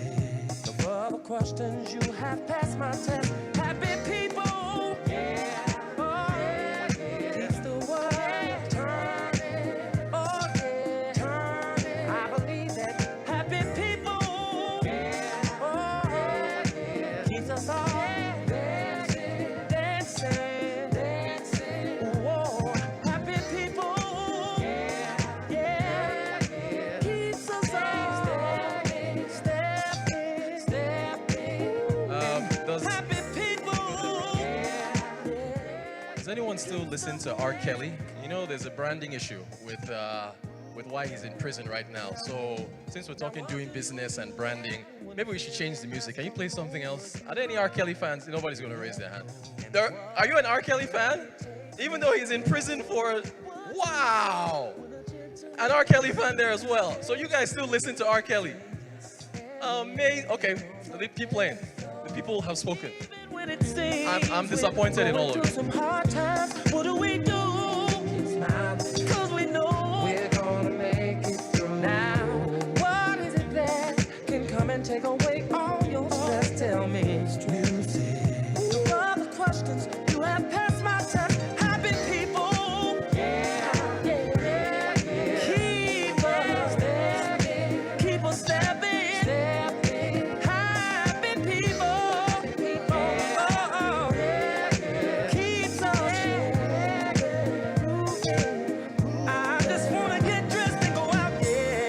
No other questions, you have passed my test. Happy people. Yeah. Oh, yeah. Keeps the world turning. Oh, yeah. Turning. I believe that. Happy people. Yeah. Oh, yeah. Keeps us all dancing, dancing, dancing. Whoa. Happy people. Yeah. Keeps us all stepping, Happy people. Does anyone still listen to R. Kelly? You know, there's a branding issue with why he's in prison right now. So since we're talking doing business and branding, maybe we should change the music. Can you play something else? Are there any R. Kelly fans? Nobody's going to raise their hand. Are you an R. Kelly fan? Even though he's in prison for, wow! An R. Kelly fan there as well. So you guys still listen to R. Kelly? Okay, keep playing. The people have spoken. I'm disappointed in all of you. Some hard times, what do we do? Cause we know we're gonna make it through. Now, what is it that can come and take away all your stress? Tell me. Music. No other questions, you have passed my test. Happy people. Yeah, yeah, yeah. Keep us stepping. Keep us stepping. Happy people. I just wanna get dressed and go out, yeah.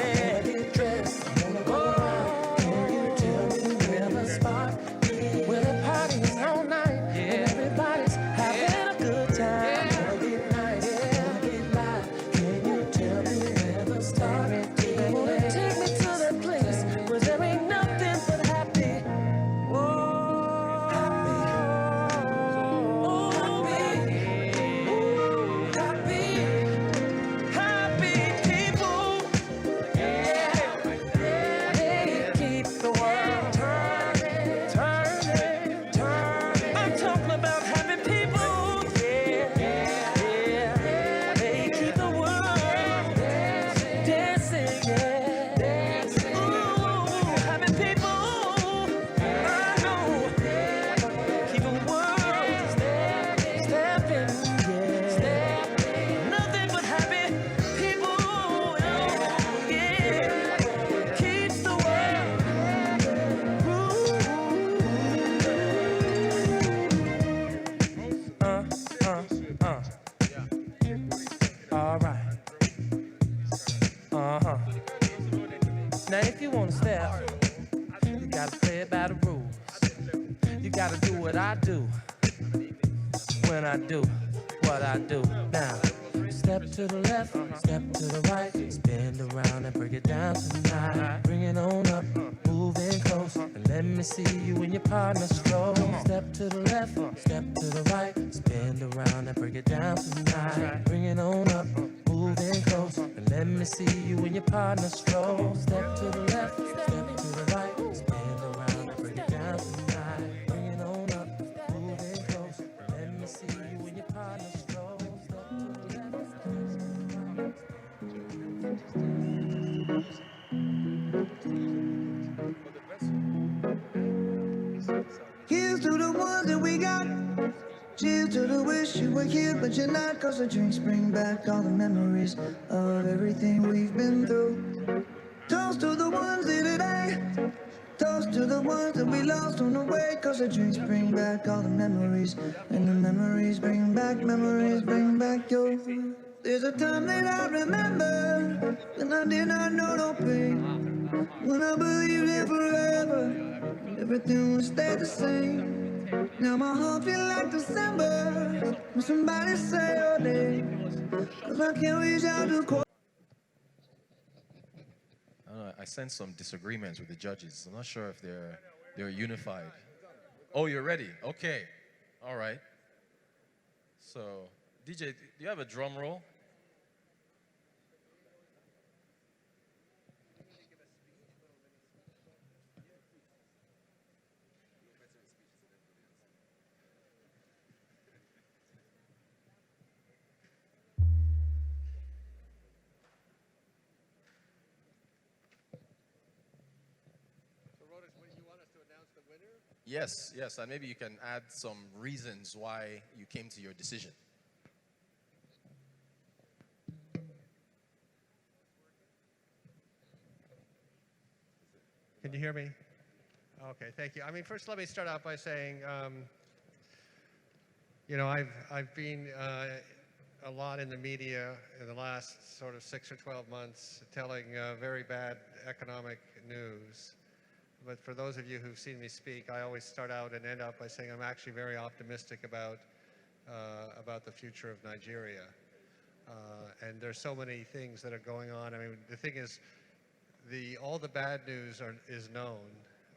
Gotta do what I do when I do what I do. Now, step to the left, step to the right, spin around and break it down tonight. Bring it on up, moving close, and let me see you and your partner stroll. Step to the left, step to the right, spin around and break it down tonight. Bring it on up, moving close, and let me see you and your partner stroll. Step to the left, step to the right, spin around and break it down tonight. Bring it on up, moving close, and let me see you and your partner stroll. Step to the left, step to the right. Here's to the ones that we got. Cheers to the wish you were here, but you're not. Cause the drinks bring back all the memories of everything we've been through. Toast to the ones here today. Toast to the ones that we lost on the way. Cause the drinks bring back all the memories. And the memories bring back your. There's a time that I remember when I did not know no pain. When I believed in forever, everything would stay the same. Now my heart feels like December when somebody say your name. Cause I can't reach out to call. I sense some disagreements with the judges. I'm not sure if they're unified. Oh, you're ready? Okay. All right. So, DJ, do you have a drum roll? Yes, yes, and maybe you can add some reasons why you came to your decision. Can you hear me? Okay, thank you. I mean, first let me start out by saying, you know, I've been a lot in the media in the last sort of 6 or 12 months telling very bad economic news. But for those of you who've seen me speak, I always start out and end up by saying I'm actually very optimistic about the future of Nigeria. And there's so many things that are going on. I mean, the thing is, all the bad news is known.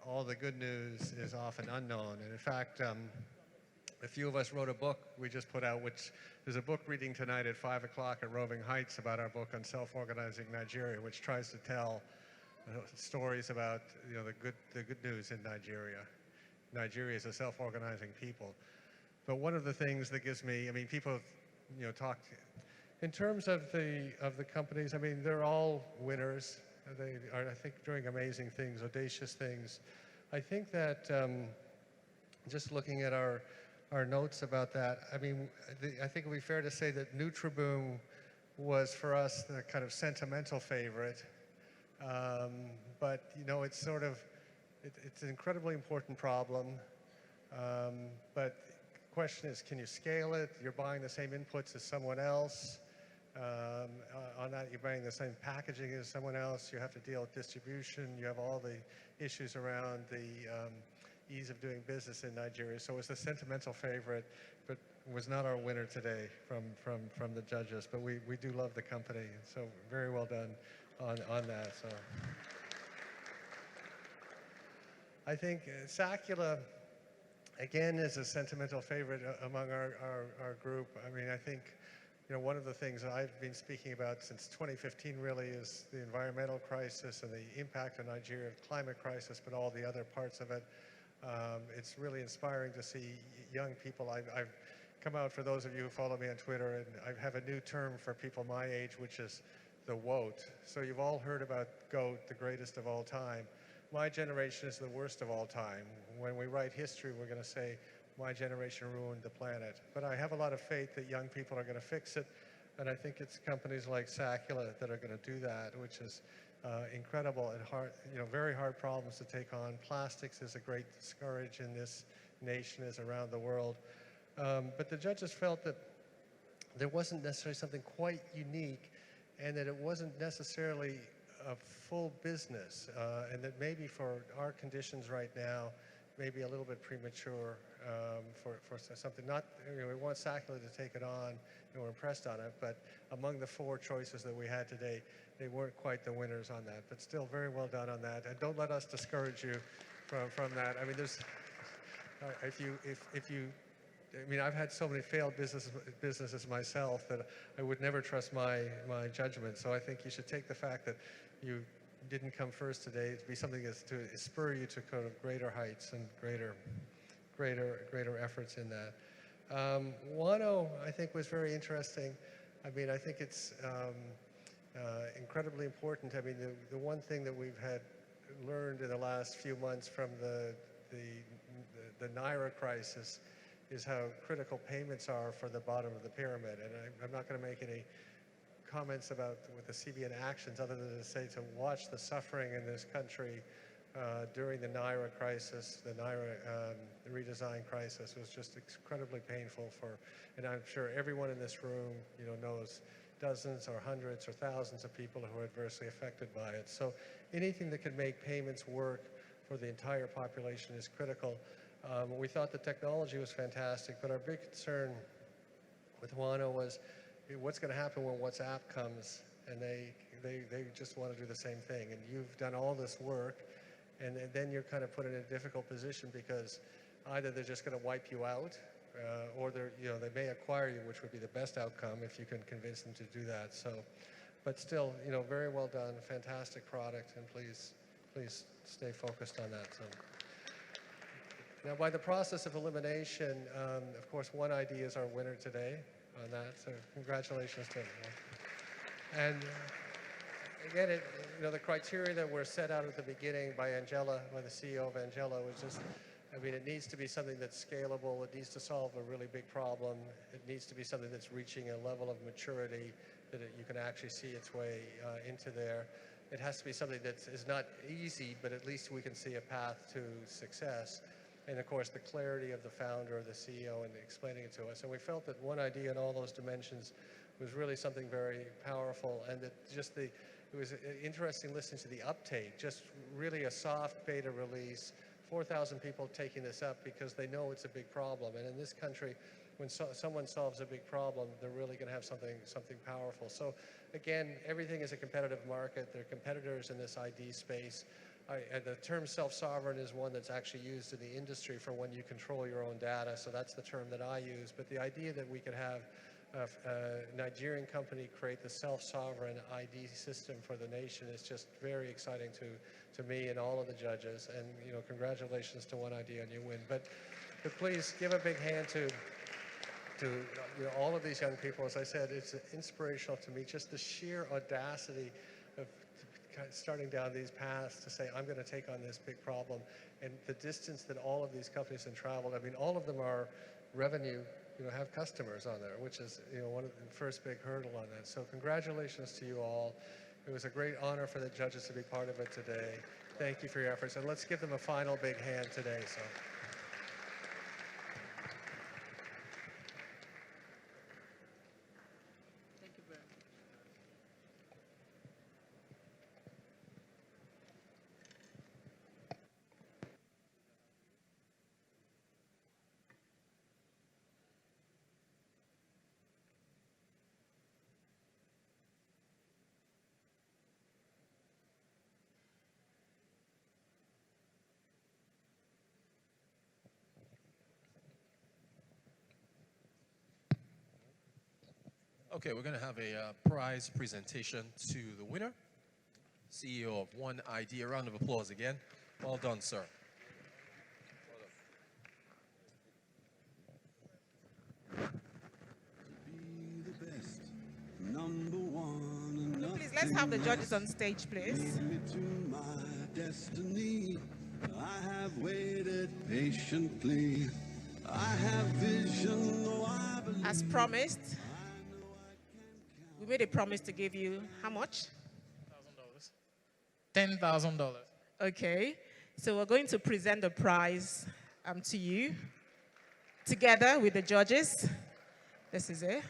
All the good news is often unknown. And in fact, a few of us wrote a book we just put out, which there's a book reading tonight at 5 o'clock at Roving Heights about our book on self-organizing Nigeria, which tries to tell stories about the good news in Nigeria. Nigeria is a self-organizing people. But one of the things that gives me, I mean, people talk in terms of the companies. I mean, they're all winners. They are, I think, doing amazing things, audacious things. I think that just looking at our notes about that, I mean, I think it would be fair to say that NutriBoom was for us the kind of sentimental favorite. But it's sort of, it's an incredibly important problem. But the question is, can you scale it? You're buying the same inputs as someone else. On that, you're buying the same packaging as someone else. You have to deal with distribution. You have all the issues around the ease of doing business in Nigeria. So it's a sentimental favorite, but was not our winner today from the judges. But we do love the company. So very well done on that. So I think Sacula, again, is a sentimental favorite among our group. I mean, I think one of the things that I've been speaking about since 2015 really is the environmental crisis and the impact on Nigeria of climate crisis, but all the other parts of it. It's really inspiring to see young people. I've come out, for those of you who follow me on Twitter, and I have a new term for people my age, which is the WOT. So you've all heard about GOAT, the greatest of all time. My generation is the worst of all time. When we write history, we're going to say, my generation ruined the planet. But I have a lot of faith that young people are going to fix it. And I think it's companies like Sacula that are going to do that, which is incredible and hard, very hard problems to take on. Plastics is a great scourge in this nation as around the world. But the judges felt that there wasn't necessarily something quite unique, and that it wasn't necessarily a full business, and that maybe for our conditions right now, maybe a little bit premature for something. Not, we want Sackley to take it on, and we're impressed on it, but among the 4 choices that we had today, they weren't quite the winners on that, but still very well done on that. And don't let us discourage you from that. I mean, there's, if you, I mean, I've had so many failed businesses myself that I would never trust my judgment. So I think you should take the fact that you didn't come first today to be something that's to spur you to kind of greater heights and greater efforts in that. Wano, I think, was very interesting. I mean, I think it's incredibly important. I mean, the one thing that we've had learned in the last few months from the Naira crisis is how critical payments are for the bottom of the pyramid. And I'm not going to make any comments about with the CBN actions other than to say to watch the suffering in this country during the Naira crisis, the Naira redesign crisis was just incredibly painful for, and I'm sure everyone in this room, knows dozens or hundreds or thousands of people who are adversely affected by it. So anything that can make payments work for the entire population is critical. We thought the technology was fantastic, but our big concern with Wano was what's going to happen when WhatsApp comes and they just want to do the same thing. And you've done all this work, and then you're kind of put in a difficult position because either they're just going to wipe you out, or they may acquire you, which would be the best outcome if you can convince them to do that. So, but still, very well done, fantastic product, and please stay focused on that. So. Now, by the process of elimination, of course, One ID is our winner today on that, so congratulations to everyone. And again, the criteria that were set out at the beginning by Angela, by the CEO of Angela, was just, I mean, it needs to be something that's scalable. It needs to solve a really big problem. It needs to be something that's reaching a level of maturity that you can actually see its way into there. It has to be something that is not easy, but at least we can see a path to success. And of course, the clarity of the founder or the CEO and explaining it to us. And we felt that One ID in all those dimensions was really something very powerful, and that just it was interesting listening to the uptake, just really a soft beta release, 4,000 people taking this up because they know it's a big problem. And in this country, when someone solves a big problem, they're really going to have something powerful. So again, everything is a competitive market. There are competitors in this ID space. The term self-sovereign is one that's actually used in the industry for when you control your own data, so that's the term that I use. But the idea that we could have a Nigerian company create the self-sovereign ID system for the nation is just very exciting to me and all of the judges. And congratulations to One ID on your win. But please give a big hand to all of these young people. As I said, it's inspirational to me, just the sheer audacity of starting down these paths to say, I'm going to take on this big problem. And the distance that all of these companies have traveled, I mean, all of them are revenue, have customers on there, which is, one of the first big hurdle on that. So congratulations to you all. It was a great honor for the judges to be part of it today. Thank you for your efforts. And let's give them a final big hand today. So. Okay, we're going to have a prize presentation to the winner, CEO of One ID. A round of applause again. Well done, sir. Please, let's have the judges on stage, please. I have waited patiently. I have vision, though I believe. As promised, we made a promise to give you how much? $10,000. Okay, so we're going to present the prize to you together with the judges. This is it.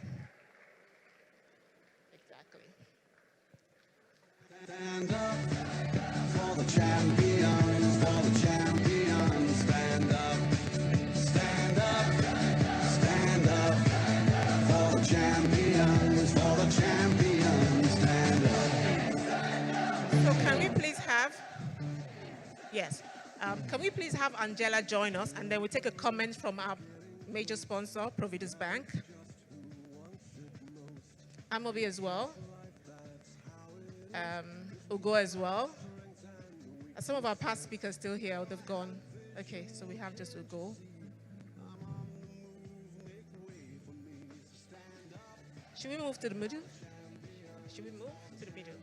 Exactly. Stand up for the champions, stand Can we please have Angela join us, and then we'll take a comment from our major sponsor, Providus Bank. Amobi as well. Ugo as well. Some of our past speakers still here, they've gone. Okay, so we have just Ugo. Should we move to the middle? Should we move to the middle?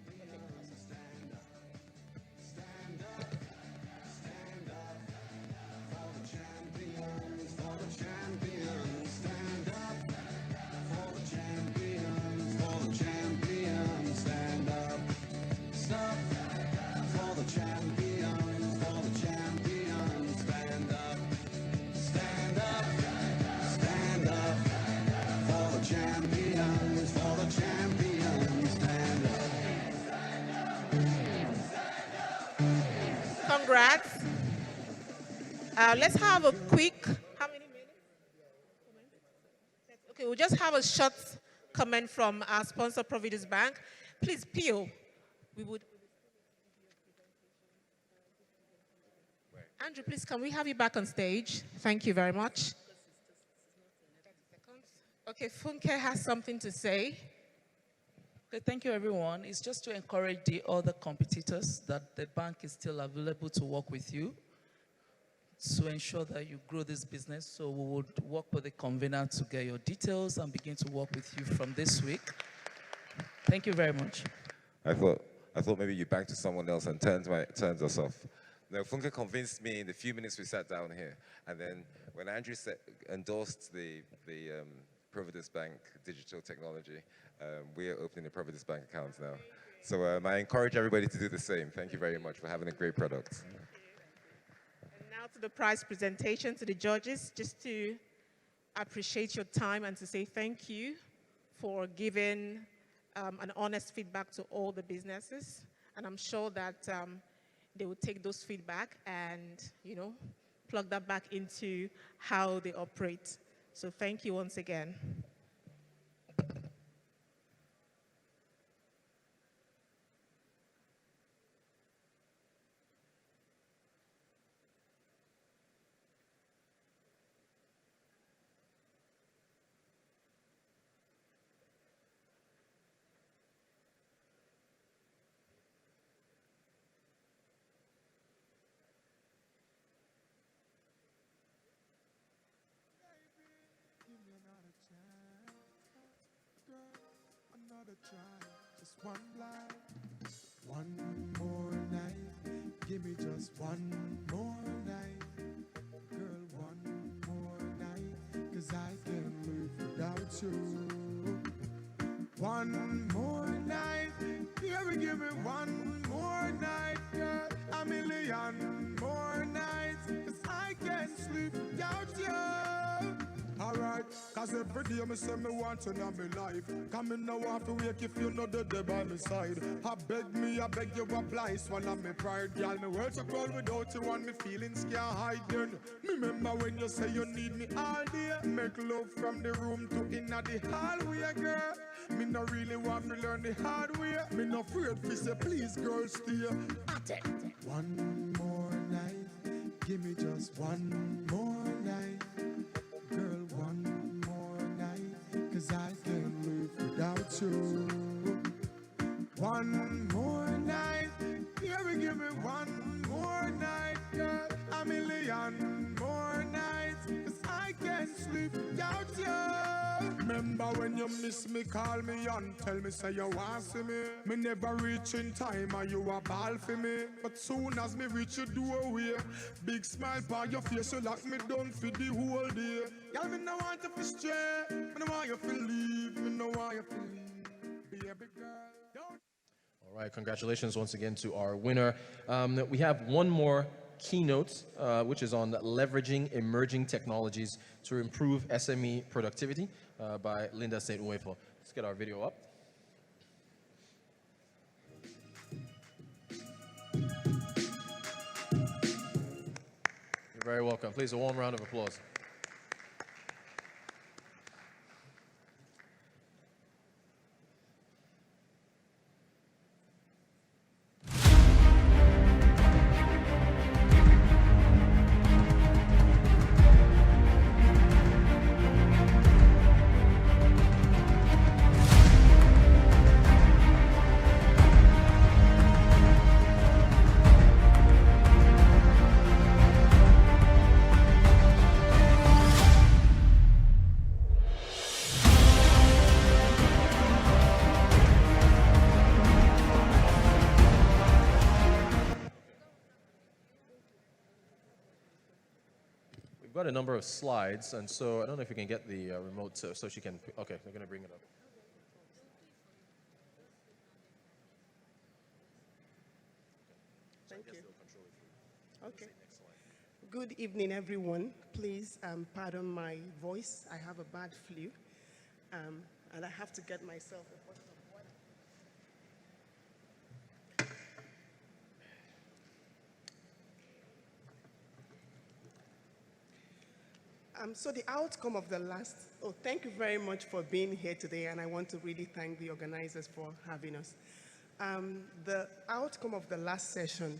Congrats. Let's have a quick, how many minutes? Okay, we'll just have a short comment from our sponsor, Providus Bank. Please, Pio, we would. Andrew, please, can we have you back on stage? Thank you very much. Okay, Funke has something to say. Okay, thank you, everyone. It's just to encourage the other competitors that the bank is still available to work with you to ensure that you grow this business. So we would work with the convener to get your details and begin to work with you from this week. Thank you very much. I thought maybe you banked to someone else and turned us off. No, Funke convinced me in the few minutes we sat down here. And then when Andrew endorsed the Providus Bank digital technology, we are opening the Providus Bank accounts now. So I encourage everybody to do the same. Thank you very much for having a great product. And now to the prize presentation to the judges, just to appreciate your time and to say thank you for giving an honest feedback to all the businesses. And I'm sure that they will take those feedback and, plug that back into how they operate. So thank you once again. Another try, just one life, one more night. Give me just one more night, girl, one more night, 'cause I can't live without you. One more night, give me one more night, girl, a million more nights, 'cause I can't sleep without you. Alright, 'cause every day me say me want you in my life. Come in now have to wake if you know the day by my side. I beg you apply, swallow me pride. Girl, me world so cold without you and me feelings can't hide. Then remember when you say you need me all day. Make love from the room to inna the hallway, girl. Me no really want me learn the hard way. Me no afraid to say please, girl, stay. One more night, give me just one more night. Girl, one more night, 'cause I can't live without you. One more night, give me one more night, girl, a million more nights, 'cause I can't sleep without you. Remember when you miss me, call me and tell me say you want see me. Me never reach in time and you a ball for me. But soon as me reach your doorway, big smile on your face, you lock me down for the whole day. Girl, me no want you to stray, me no want you to leave, me no want you to leave. Baby girl, don't. All right, congratulations once again to our winner. We have one more keynote, which is on leveraging emerging technologies to improve SME productivity by Linda St. Uefo. Let's get our video up. You're very welcome. Please, a warm round of applause. got a number of slides, and so I don't know if you can get the remote so she can. Okay, they're going to bring it up. Thank you. Okay. Good evening, everyone. Please pardon my voice. I have a bad flu, and I have to get myself a bottle of water. So the outcome of the last, thank you very much for being here today, and I want to really thank the organizers for having us. The outcome of the last session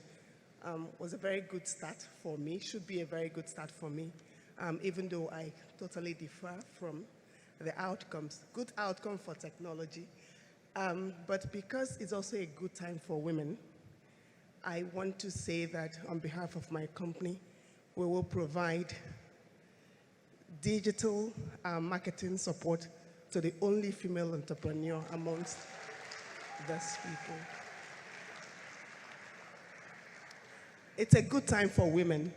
was a very good start for me, should be a very good start for me, even though I totally differ from the outcomes. Good outcome for technology, but because it's also a good time for women, I want to say that on behalf of my company, we will provide digital marketing support to the only female entrepreneur amongst these people. It's a good time for women.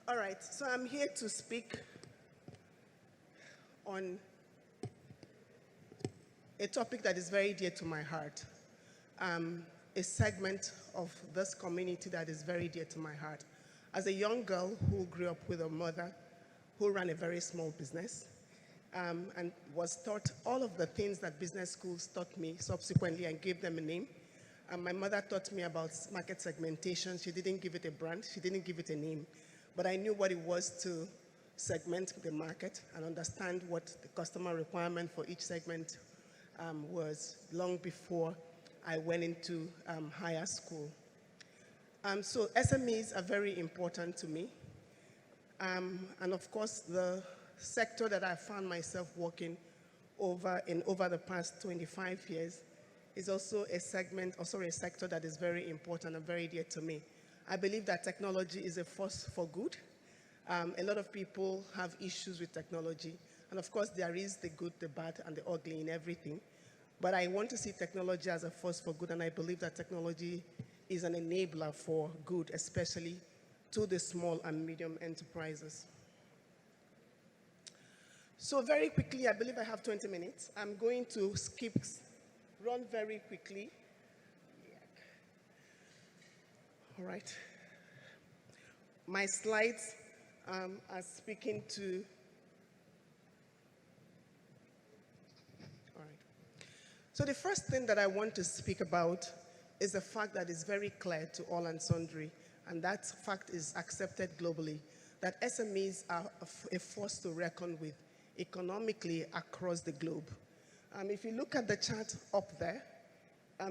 All right, so I'm here to speak on a topic that is very dear to my heart, a segment of this community that is very dear to my heart. As a young girl who grew up with a mother who ran a very small business and was taught all of the things that business schools taught me subsequently and gave them a name. My mother taught me about market segmentation. She didn't give it a brand. She didn't give it a name. But I knew what it was to segment the market and understand what the customer requirement for each segment was long before I went into higher school. So SMEs are very important to me. And of course, the sector that I found myself working over the past 25 years is also a sector that is very important and very dear to me. I believe that technology is a force for good. A lot of people have issues with technology. And of course, there is the good, the bad, and the ugly in everything. But I want to see technology as a force for good, and I believe that technology is an enabler for good, especially to the small and medium enterprises. So very quickly, I believe I have 20 minutes. I'm going to run very quickly. All right. My slides are speaking to, all right. So the first thing that I want to speak about is the fact that is very clear to all and sundry, and that fact is accepted globally, that SMEs are a force to reckon with economically across the globe. If you look at the chart up there,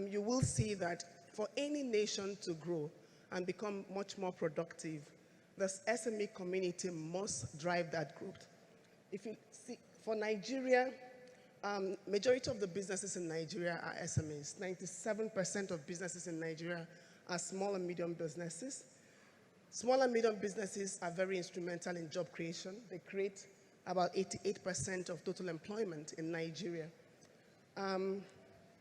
you will see that for any nation to grow and become much more productive, the SME community must drive that growth. If you see, for Nigeria, majority of the businesses in Nigeria are SMEs. 97% of businesses in Nigeria are small and medium businesses. Small and medium businesses are very instrumental in job creation. They create about 88% of total employment in Nigeria,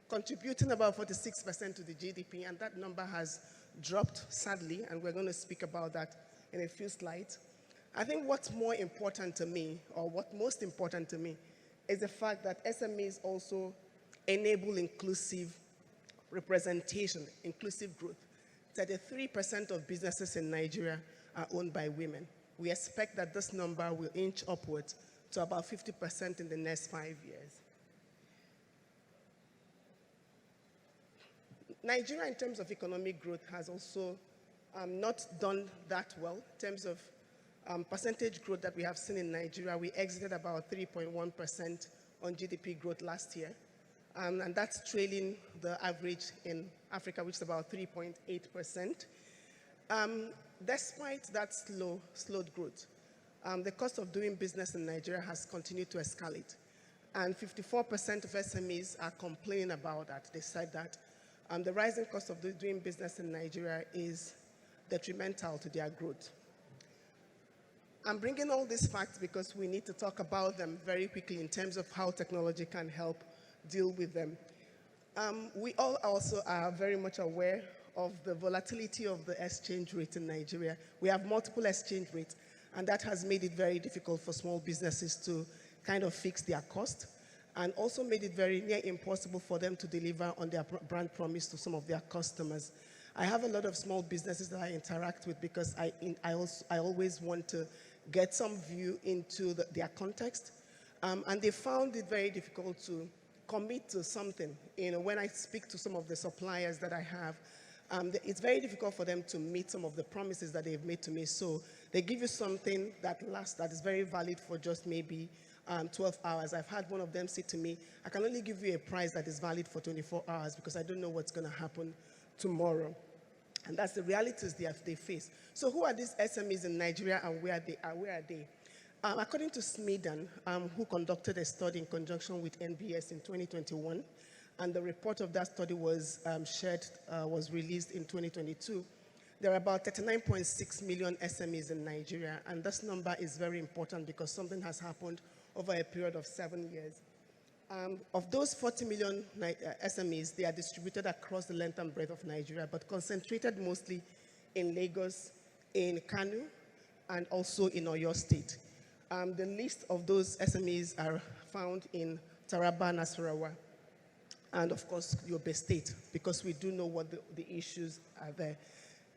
contributing about 46% to the GDP, and that number has dropped sadly, and we're going to speak about that in a few slides. I think what's more important to me, or what most important to me, is the fact that SMEs also enable inclusive representation, inclusive growth. 33% of businesses in Nigeria are owned by women. We expect that this number will inch upwards to about 50% in the next 5 years. Nigeria, in terms of economic growth, has also not done that well. In terms of percentage growth that we have seen in Nigeria, we exited about 3.1% on GDP growth last year. And that's trailing the average in Africa, which is about 3.8%. Despite that slowed growth, the cost of doing business in Nigeria has continued to escalate. And 54% of SMEs are complaining about that. They said that the rising cost of doing business in Nigeria is detrimental to their growth. I'm bringing all these facts because we need to talk about them very quickly in terms of how technology can help deal with them. We all also are very much aware of the volatility of the exchange rate in Nigeria. We have multiple exchange rates. And that has made it very difficult for small businesses to kind of fix their cost, and also made it very near impossible for them to deliver on their brand promise to some of their customers. I have a lot of small businesses that I interact with because I always want to get some view into their context. And they found it very difficult to commit to something. When I speak to some of the suppliers that I have, it's very difficult for them to meet some of the promises that they've made to me. So they give you something that lasts, that is very valid for just maybe 12 hours. I've had one of them say to me, I can only give you a price that is valid for 24 hours because I don't know what's going to happen tomorrow. And that's the realities they face. So who are these SMEs in Nigeria, and where are they? According to Smedan, who conducted a study in conjunction with NBS in 2021, and the report of that study was was released in 2022, there are about 39.6 million SMEs in Nigeria, and this number is very important because something has happened over a period of 7 years. Of those 40 million SMEs, they are distributed across the length and breadth of Nigeria, but concentrated mostly in Lagos, in Kano, and also in Oyo State. The list of those SMEs are found in Taraba, Nasarawa, and of course, Yobe State, because we do know what the issues are there.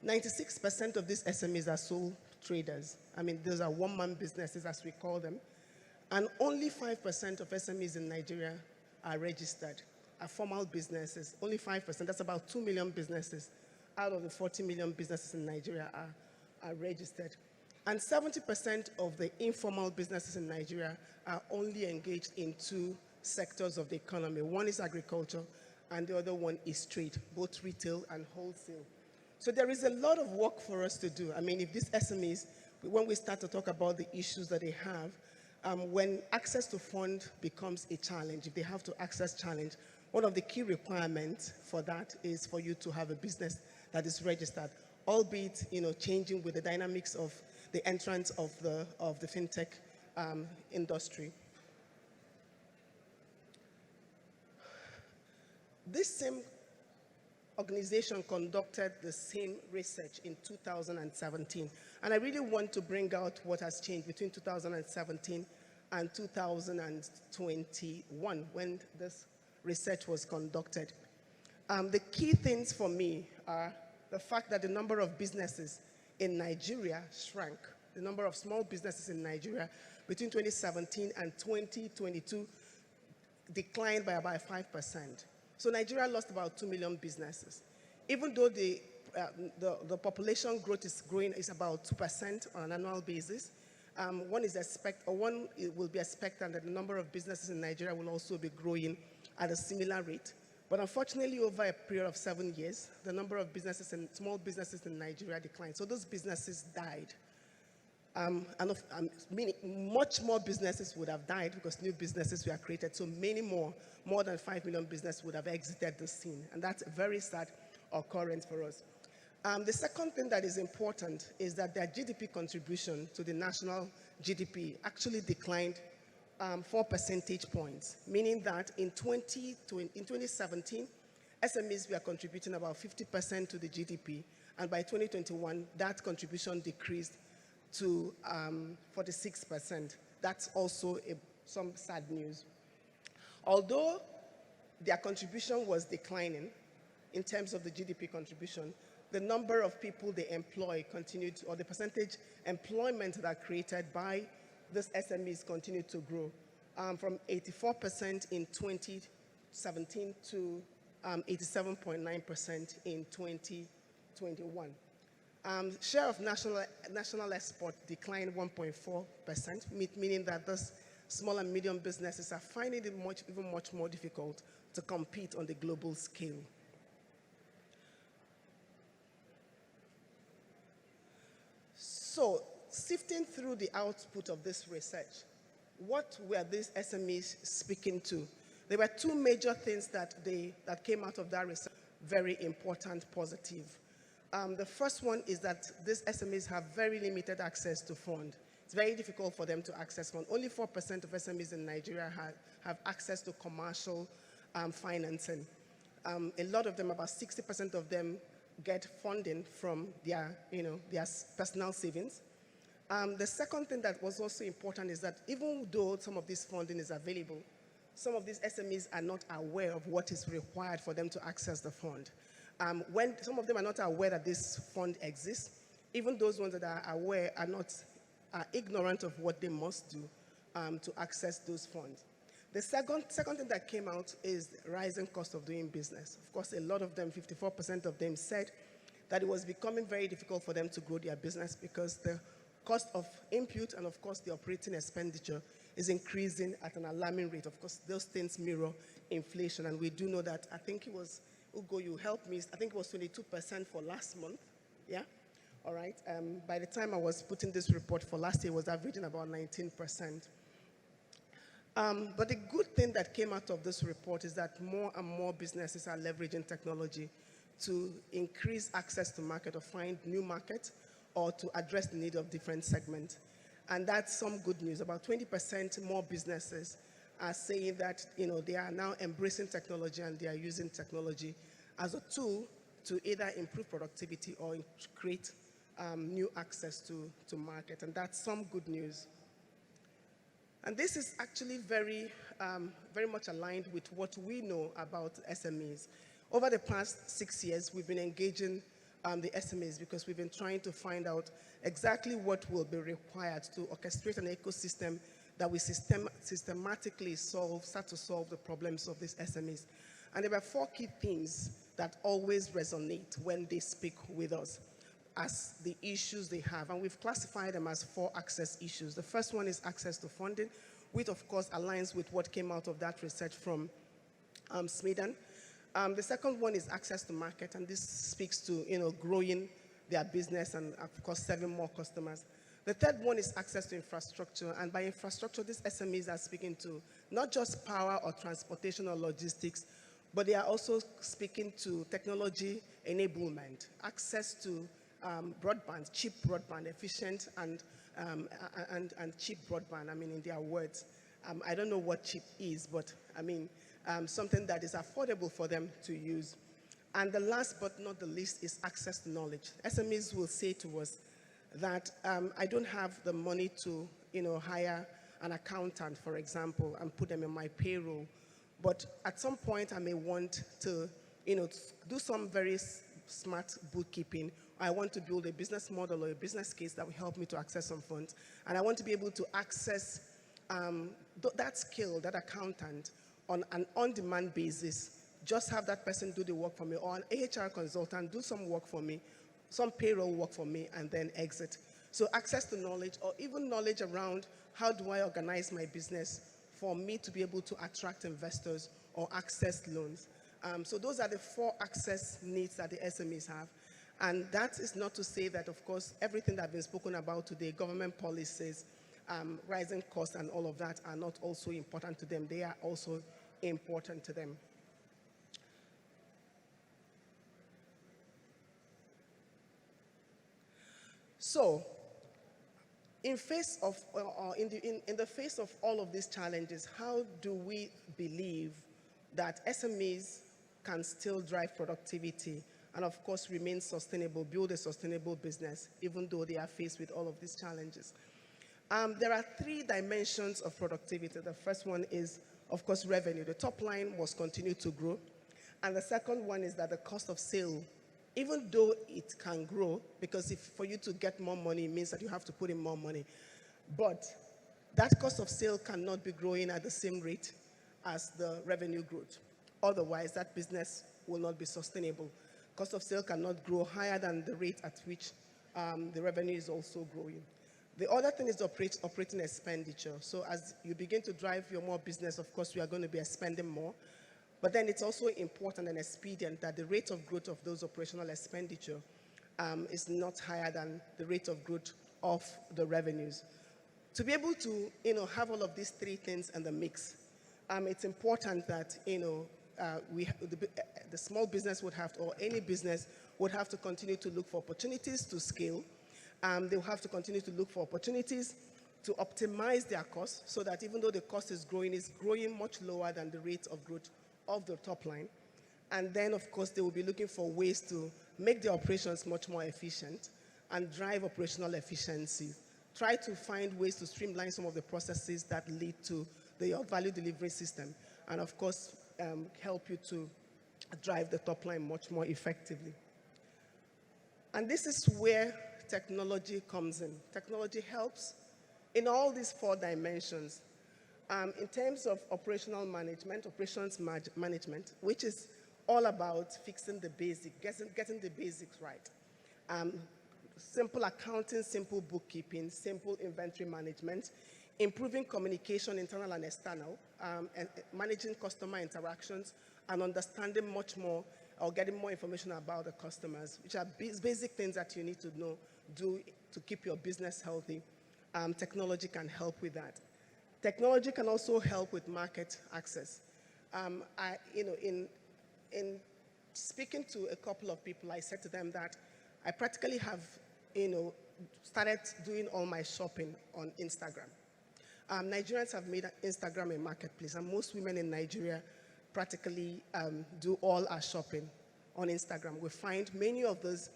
96% of these SMEs are sole traders. I mean, those are one-man businesses, as we call them. And only 5% of SMEs in Nigeria are registered, are formal businesses. Only 5%, that's about 2 million businesses out of the 40 million businesses in Nigeria are registered. And 70% of the informal businesses in Nigeria are only engaged in two sectors of the economy. One is agriculture, and the other one is trade, both retail and wholesale. So there is a lot of work for us to do. I mean, if these SMEs, when we start to talk about the issues that they have, when access to fund becomes a challenge, if they have to access challenge, one of the key requirements for that is for you to have a business that is registered, albeit changing with the dynamics of the entrance of the fintech industry. This same organization conducted the same research in 2017. And I really want to bring out what has changed between 2017 and 2021 when this research was conducted. The key things for me are the fact that the number of businesses in Nigeria shrank. The number of small businesses in Nigeria between 2017 and 2022 declined by about 5%. So Nigeria lost about 2 million businesses. Even though the population growth is growing is about 2% on an annual basis, one will be expectant that the number of businesses in Nigeria will also be growing at a similar rate. But unfortunately, over a period of 7 years, the number of businesses and small businesses in Nigeria declined. So those businesses died. Meaning much more businesses would have died because new businesses were created. So many more than 5 million businesses would have exited the scene. And that's a very sad occurrence for us. The second thing that is important is that their GDP contribution to the national GDP actually declined 4 percentage points, meaning that in 2017, SMEs were contributing about 50% to the GDP, and by 2021, that contribution decreased to 46%. That's also some sad news. Although their contribution was declining in terms of the GDP contribution, the number of people they employ continued, or the percentage employment that are created by these SMEs continued to grow from 84% in 2017 to 87.9% in 2021. Share of national export declined 1.4%, meaning that those small and medium businesses are finding it even much more difficult to compete on the global scale. So, sifting through the output of this research, what were these SMEs speaking to? There were two major things that came out of that research, very important, positive. The first one is that these SMEs have very limited access to fund. It's very difficult for them to access fund. Only 4% of SMEs in Nigeria have access to commercial financing. A lot of them, about 60% of them, get funding from their personal savings. The second thing that was also important is that even though some of this funding is available, some of these SMEs are not aware of what is required for them to access the fund. When some of them are not aware that this fund exists, even those ones that are aware are ignorant of what they must do to access those funds. The second thing that came out is the rising cost of doing business. Of course, a lot of them, 54% of them, said that it was becoming very difficult for them to grow their business because the cost of input and, of course, the operating expenditure is increasing at an alarming rate. Of course, those things mirror inflation, and we do know that. I think it was, Ugo, you helped me, I think it was 22% for last month, yeah? All right, by the time I was putting this report for last year, it was averaging about 19%. But the good thing that came out of this report is that more and more businesses are leveraging technology to increase access to market or find new markets or to address the need of different segments. And that's some good news. About 20% more businesses are saying that they are now embracing technology and they are using technology as a tool to either improve productivity or create new access to market. And that's some good news. And this is actually very much aligned with what we know about SMEs. Over the past 6 years, we've been engaging the SMEs because we've been trying to find out exactly what will be required to orchestrate an ecosystem that will systematically start to solve the problems of these SMEs. And there were 4 key themes that always resonate when they speak with us as the issues they have. And we've classified them as 4 access issues. The first one is access to funding, which of course aligns with what came out of that research from Sweden. The second one is access to market, and this speaks to growing their business and of course serving more customers. The third one is access to infrastructure, and by infrastructure, these SMEs are speaking to not just power or transportation or logistics, but they are also speaking to technology enablement, access to broadband, cheap broadband, efficient and cheap broadband, I mean, in their words. I don't know what cheap is, but I mean, something that is affordable for them to use. And the last but not the least is access to knowledge. SMEs will say to us that I don't have the money to hire an accountant, for example, and put them in my payroll. But at some point, I may want to do some very smart bookkeeping. I want to build a business model or a business case that will help me to access some funds. And I want to be able to access that skill, that accountant, on an on-demand basis. Just have that person do the work for me, or an HR consultant do some work for me, some payroll work for me, and then exit. So access to knowledge, or even knowledge around how do I organize my business for me to be able to attract investors or access loans. So those are the 4 access needs that the SMEs have. And that is not to say that, of course, everything that has been spoken about today, government policies, rising costs and all of that are not also important to them. They are also important to them. So, in the face of all of these challenges, how do we believe that SMEs can still drive productivity and, of course, remain sustainable, build a sustainable business, even though they are faced with all of these challenges? There are 3 dimensions of productivity. The first one is, of course, revenue. The top line must continue to grow. And the second one is that the cost of sale, even though it can grow, because for you to get more money, it means that you have to put in more money. But that cost of sale cannot be growing at the same rate as the revenue growth. Otherwise, that business will not be sustainable. Cost of sale cannot grow higher than the rate at which the revenue is also growing. The other thing is operating expenditure. So as you begin to drive your more business, of course, we are going to be spending more. But then it's also important and expedient that the rate of growth of those operational expenditure is not higher than the rate of growth of the revenues. To be able to have all of these 3 things in the mix, it's important that the small business would have to, or any business would have to continue to look for opportunities to scale. They'll have to continue to look for opportunities to optimize their costs so that even though the cost is growing much lower than the rate of growth of the top line. And then, of course, they will be looking for ways to make their operations much more efficient and drive operational efficiency try to find ways to streamline some of the processes that lead to your value delivery system, and of course, help you to drive the top line much more effectively. And this is where technology comes in. Technology helps in all these 4 dimensions. In terms of operational management, operations management, which is all about fixing the basics, getting the basics right. Simple accounting, simple bookkeeping, simple inventory management, improving communication, internal and external, and managing customer interactions, and understanding much more or getting more information about the customers, which are basic things that you need to know, do to keep your business healthy. Technology can help with that. Technology can also help with market access. In speaking to a couple of people, I said to them that I practically have, started doing all my shopping on Instagram. Nigerians have made Instagram a marketplace, and most women in Nigeria practically do all our shopping on Instagram. We find many of those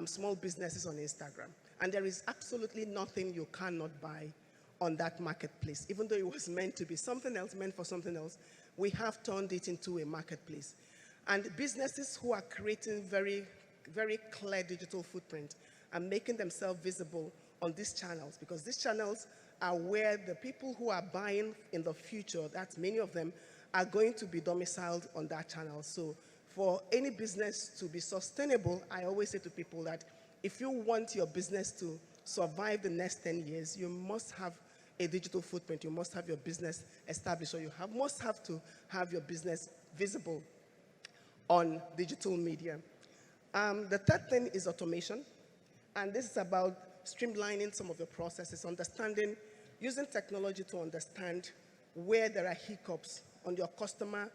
small businesses on Instagram, and there is absolutely nothing you cannot buy on that marketplace. Even though it was meant to be something else, meant for something else, we have turned it into a marketplace. And businesses who are creating very, very clear digital footprint and making themselves visible on these channels, because these channels are where the people who are buying in the future, that's many of them, are going to be domiciled on that channel. So for any business to be sustainable, I always say to people that if you want your business to survive the next 10 years, you must have a digital footprint. You must have your business established, or you must have to have your business visible on digital media. The third thing is automation, and this is about streamlining some of the processes, using technology to understand where there are hiccups on your customer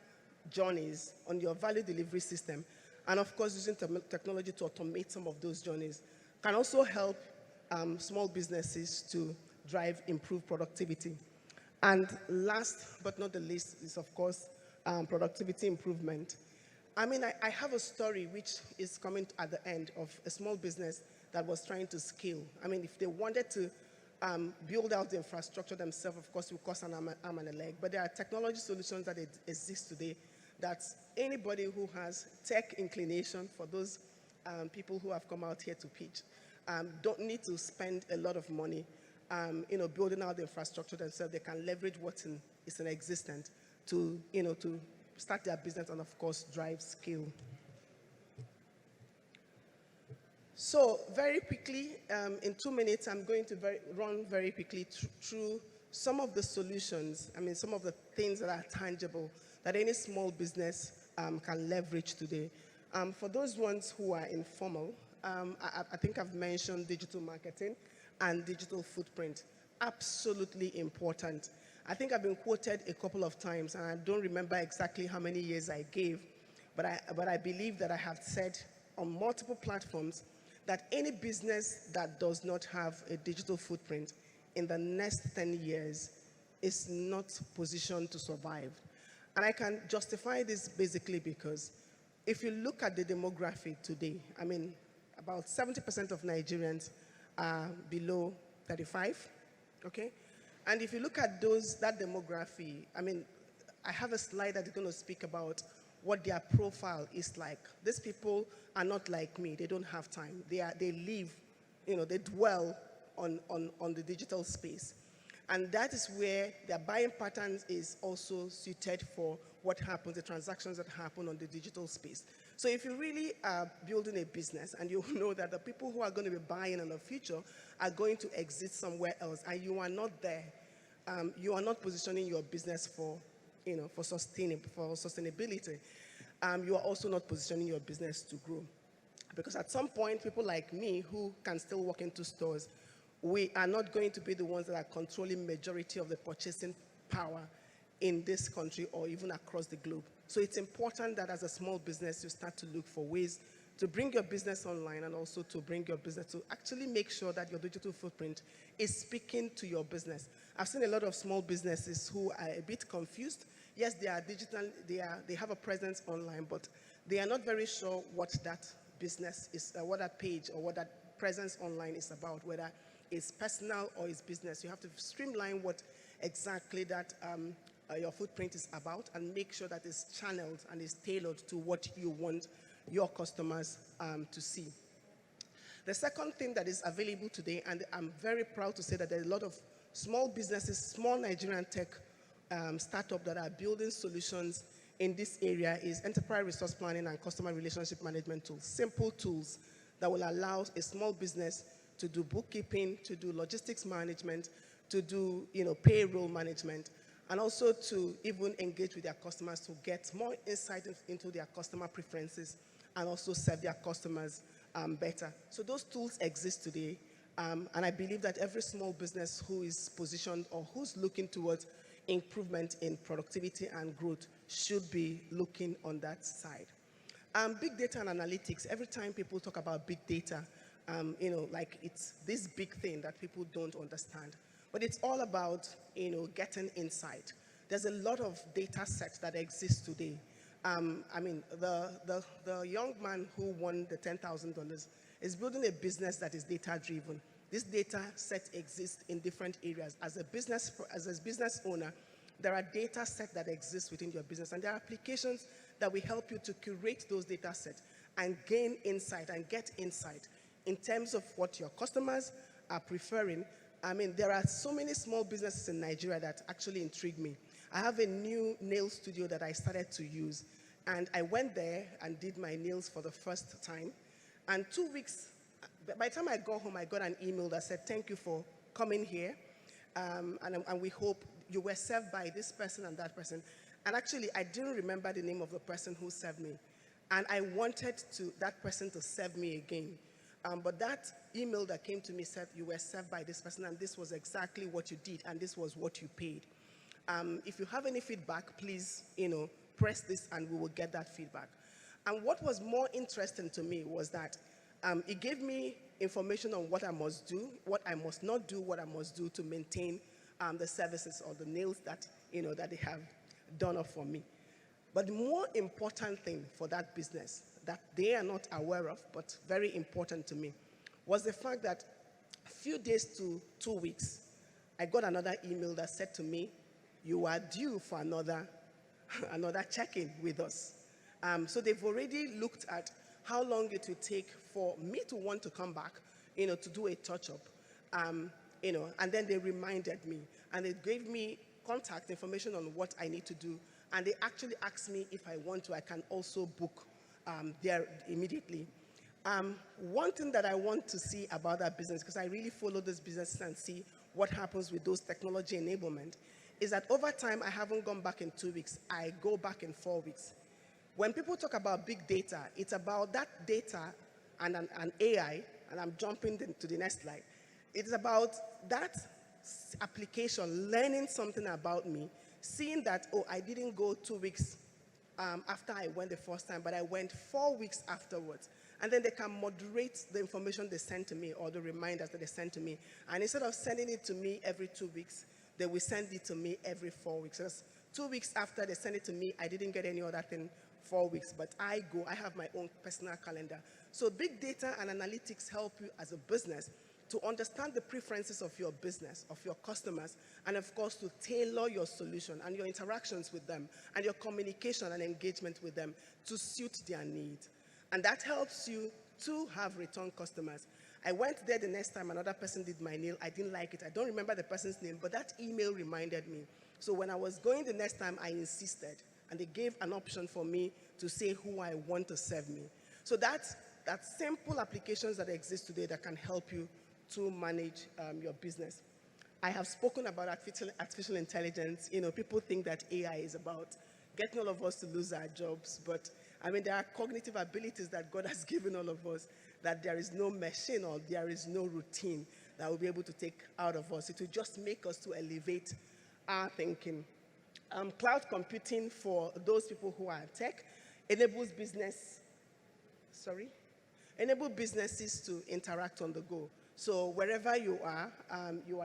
journeys, on your value delivery system, and of course using technology to automate some of those journeys can also help small businesses to drive improved productivity. And last but not the least is, of course, productivity improvement. I have a story which is coming at the end of a small business that was trying to scale. If they wanted to build out the infrastructure themselves, of course, it would cost an arm and a leg. But there are technology solutions that exist today that anybody who has tech inclination, for those people who have come out here to pitch, don't need to spend a lot of money building out the infrastructure themselves. They can leverage what is in existence to start their business and, of course, drive scale. So very quickly, in 2 minutes, I'm going to run very quickly through some of the solutions, some of the things that are tangible that any small business can leverage today. For those ones who are informal, I think I've mentioned digital marketing and digital footprint. Absolutely important. I think I've been quoted a couple of times, and I don't remember exactly how many years I gave, but I believe that I have said on multiple platforms that any business that does not have a digital footprint in the next 10 years is not positioned to survive. And I can justify this basically because if you look at the demography today, about 70% of Nigerians are below 35, okay? And if you look at that demography, I have a slide that is going to speak about what their profile is like. These people are not like me. They don't have time. They live, they dwell on the digital space. And that is where their buying patterns is also suited for what happens, the transactions that happen on the digital space. So if you really are building a business and you know that the people who are going to be buying in the future are going to exist somewhere else and you are not there, you are not positioning your business for sustainability. You are also not positioning your business to grow. Because at some point, people like me who can still walk into stores, we are not going to be the ones that are controlling majority of the purchasing power in this country or even across the globe. So it's important that as a small business, you start to look for ways to bring your business online and also to bring your business to actually make sure that your digital footprint is speaking to your business. I've seen a lot of small businesses who are a bit confused. Yes, they are digital, they have a presence online, but they are not very sure what that business is, what that page or what that presence online is about, whether is personal or is business. You have to streamline what exactly that your footprint is about and make sure that it's channeled and is tailored to what you want your customers to see. The second thing that is available today, and I'm very proud to say that there are a lot of small businesses, small Nigerian tech startups that are building solutions in this area, is enterprise resource planning and customer relationship management tools. Simple tools that will allow a small business to do bookkeeping, to do logistics management, to do payroll management, and also to even engage with their customers to get more insight into their customer preferences and also serve their customers better. So those tools exist today, and I believe that every small business who is positioned or who's looking towards improvement in productivity and growth should be looking on that side. Big data and analytics, every time people talk about big data, like it's this big thing that people don't understand. But it's all about, getting insight. There's a lot of data sets that exist today. I mean, the young man who won the $10,000 is building a business that is data-driven. This data set exists in different areas. As a business owner, there are data sets that exist within your business, and there are applications that will help you to curate those data sets and gain insight and get insight in terms of what your customers are preferring. I mean, there are so many small businesses in Nigeria that actually intrigue me. I have a new nail studio that I started to use, and I went there and did my nails for the first time. And 2 weeks, by the time I got home, I got an email that said, "Thank you for coming here, and we hope you were served by this person and that person." And actually, I didn't remember the name of the person who served me, and I wanted that person to serve me again. But that email that came to me said, "You were served by this person, and this was exactly what you did, and this was what you paid." If you have any feedback, please, press this, and we will get that feedback. And what was more interesting to me was that it gave me information on what I must do, what I must not do, what I must do to maintain the services or the nails that, that they have done up for me. But the more important thing for that business that they are not aware of, but very important to me, was the fact that a few days to 2 weeks, I got another email that said to me, "You are due for another check-in with us." So they've already looked at how long it will take for me to want to come back, to do a touch-up, and then they reminded me, and they gave me contact information on what I need to do, and they actually asked me if I want to, I can also book there immediately. One thing that I want to see about that business, because I really follow this business and see what happens with those technology enablement, is that over time, I haven't gone back in 2 weeks. I go back in 4 weeks. When people talk about big data, it's about that data and an AI, and I'm jumping to the next slide. It's about that application learning something about me, seeing that, oh, I didn't go 2 weeks after I went the first time, but I went 4 weeks afterwards. And then they can moderate the information they send to me or the reminders that they send to me. And instead of sending it to me every 2 weeks, they will send it to me every 4 weeks. Because 2 weeks after they send it to me, I didn't get any other thing 4 weeks, but I have my own personal calendar. So big data and analytics help you as a business to understand the preferences of your business, of your customers, and of course to tailor your solution and your interactions with them and your communication and engagement with them to suit their needs. And that helps you to have return customers. I went there the next time another person did my nail. I didn't like it. I don't remember the person's name, but that email reminded me. So when I was going the next time, I insisted, and they gave an option for me to say who I want to serve me. So that's simple applications that exist today that can help you to manage your business. I have spoken about artificial intelligence. People think that AI is about getting all of us to lose our jobs, but I mean, there are cognitive abilities that God has given all of us that there is no machine or there is no routine that will be able to take out of us. It will just make us to elevate our thinking. Cloud computing, for those people who are tech, enables businesses to interact on the go. So wherever you are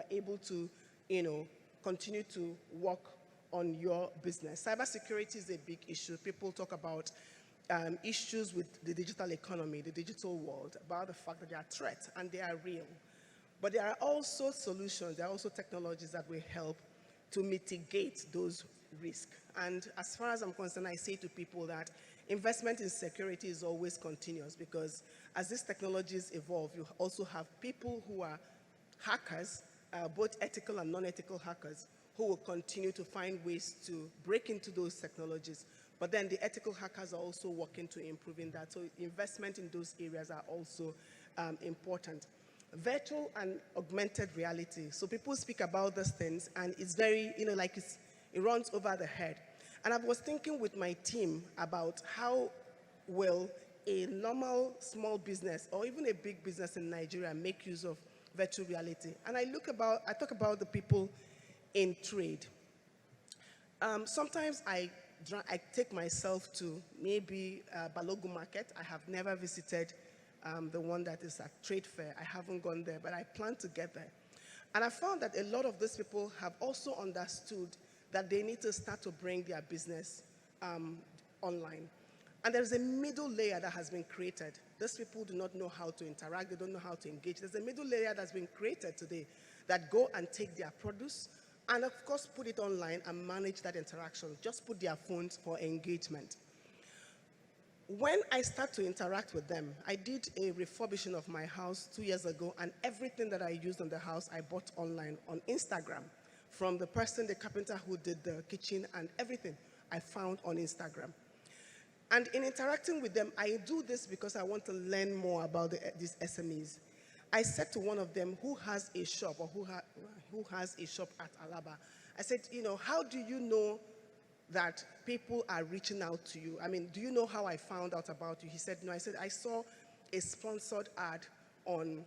able to, continue to work on your business. Cybersecurity is a big issue. People talk about issues with the digital economy, the digital world, about the fact that there are threats, and they are real. But there are also solutions, there are also technologies that will help to mitigate those risks. And as far as I'm concerned, I say to people that investment in security is always continuous, because as these technologies evolve, you also have people who are hackers, both ethical and non-ethical hackers, who will continue to find ways to break into those technologies. But then the ethical hackers are also working to improving that. So investment in those areas are also important. Virtual and augmented reality. So people speak about these things, and it's very, like it runs over the head. And I was thinking with my team about how will a normal small business or even a big business in Nigeria make use of virtual reality. And I talk about the people in trade. Sometimes I take myself to maybe Balogun Market. I have never visited the one that is at Trade Fair. I haven't gone there, but I plan to get there. And I found that a lot of these people have also understood that they need to start to bring their business online. And there's a middle layer that has been created. These people do not know how to interact. They don't know how to engage. There's a middle layer that's been created today that go and take their produce and, of course, put it online and manage that interaction. Just put their phones for engagement. When I start to interact with them, I did a refurbishing of my house 2 years ago, and everything that I used on the house, I bought online on Instagram. From the person, the carpenter who did the kitchen and everything, I found on Instagram. And in interacting with them, I do this because I want to learn more about these SMEs. I said to one of them who has a shop or who has a shop at Alaba, I said, how do you know that people are reaching out to you? I mean, do you know how I found out about you? He said, no. I said, I saw a sponsored ad on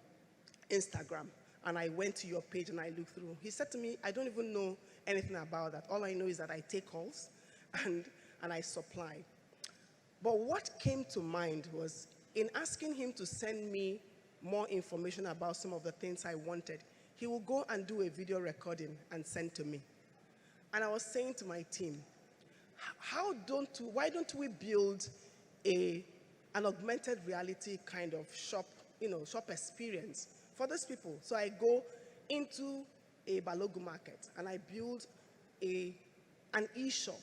Instagram, and I went to your page and I looked through. He said to me, I don't even know anything about that. All I know is that I take calls and I supply. But what came to mind was, in asking him to send me more information about some of the things I wanted, he will go and do a video recording and send to me. And I was saying to my team, why don't we build an augmented reality kind of shop experience for these people? So I go into a Balogun Market and I build an e-shop,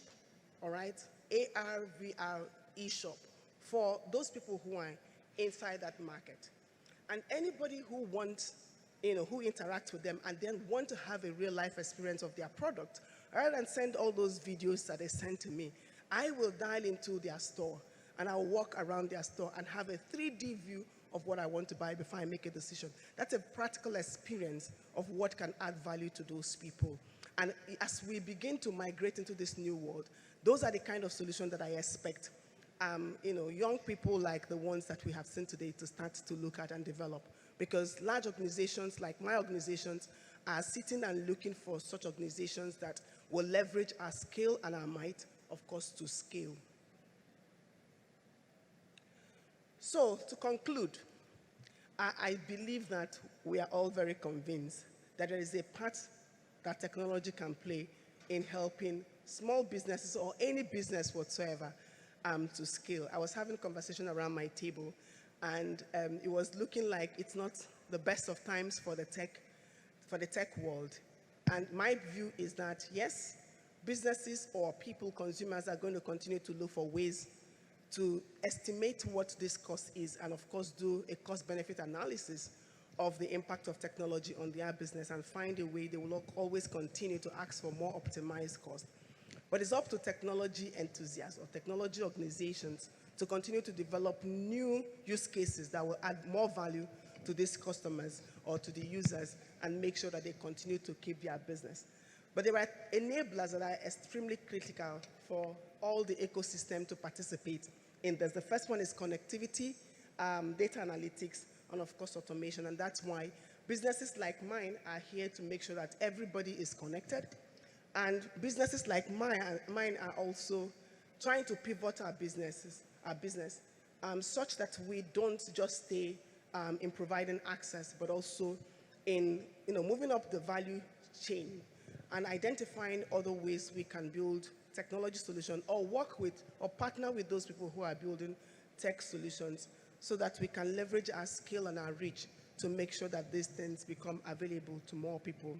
all right? AR, VR e-shop for those people who are inside that market. And anybody who wants, who interacts with them and then want to have a real life experience of their product, rather than send all those videos that they send to me, I will dial into their store and I'll walk around their store and have a 3D view of what I want to buy before I make a decision. That's a practical experience of what can add value to those people. And as we begin to migrate into this new world, those are the kind of solutions that I expect young people like the ones that we have seen today to start to look at and develop. Because large organizations like my organizations are sitting and looking for such organizations that will leverage our skill and our might, of course, to scale. So, to conclude, I believe that we are all very convinced that there is a part that technology can play in helping small businesses or any business whatsoever to scale. I was having a conversation around my table, and it was looking like it's not the best of times for the tech world. And my view is that, yes, businesses or people, consumers, are going to continue to look for ways to estimate what this cost is and, of course, do a cost-benefit analysis of the impact of technology on their business and find a way they will always continue to ask for more optimized cost. But it's up to technology enthusiasts or technology organizations to continue to develop new use cases that will add more value to these customers or to the users and make sure that they continue to keep their business. But there are enablers that are extremely critical for all the ecosystem to participate in this. The first one is connectivity, data analytics, and of course automation. And that's why businesses like mine are here to make sure that everybody is connected. And businesses like mine are also trying to pivot our business such that we don't just stay in providing access, but also in moving up the value chain and identifying other ways we can build technology solutions or work with or partner with those people who are building tech solutions so that we can leverage our skill and our reach to make sure that these things become available to more people.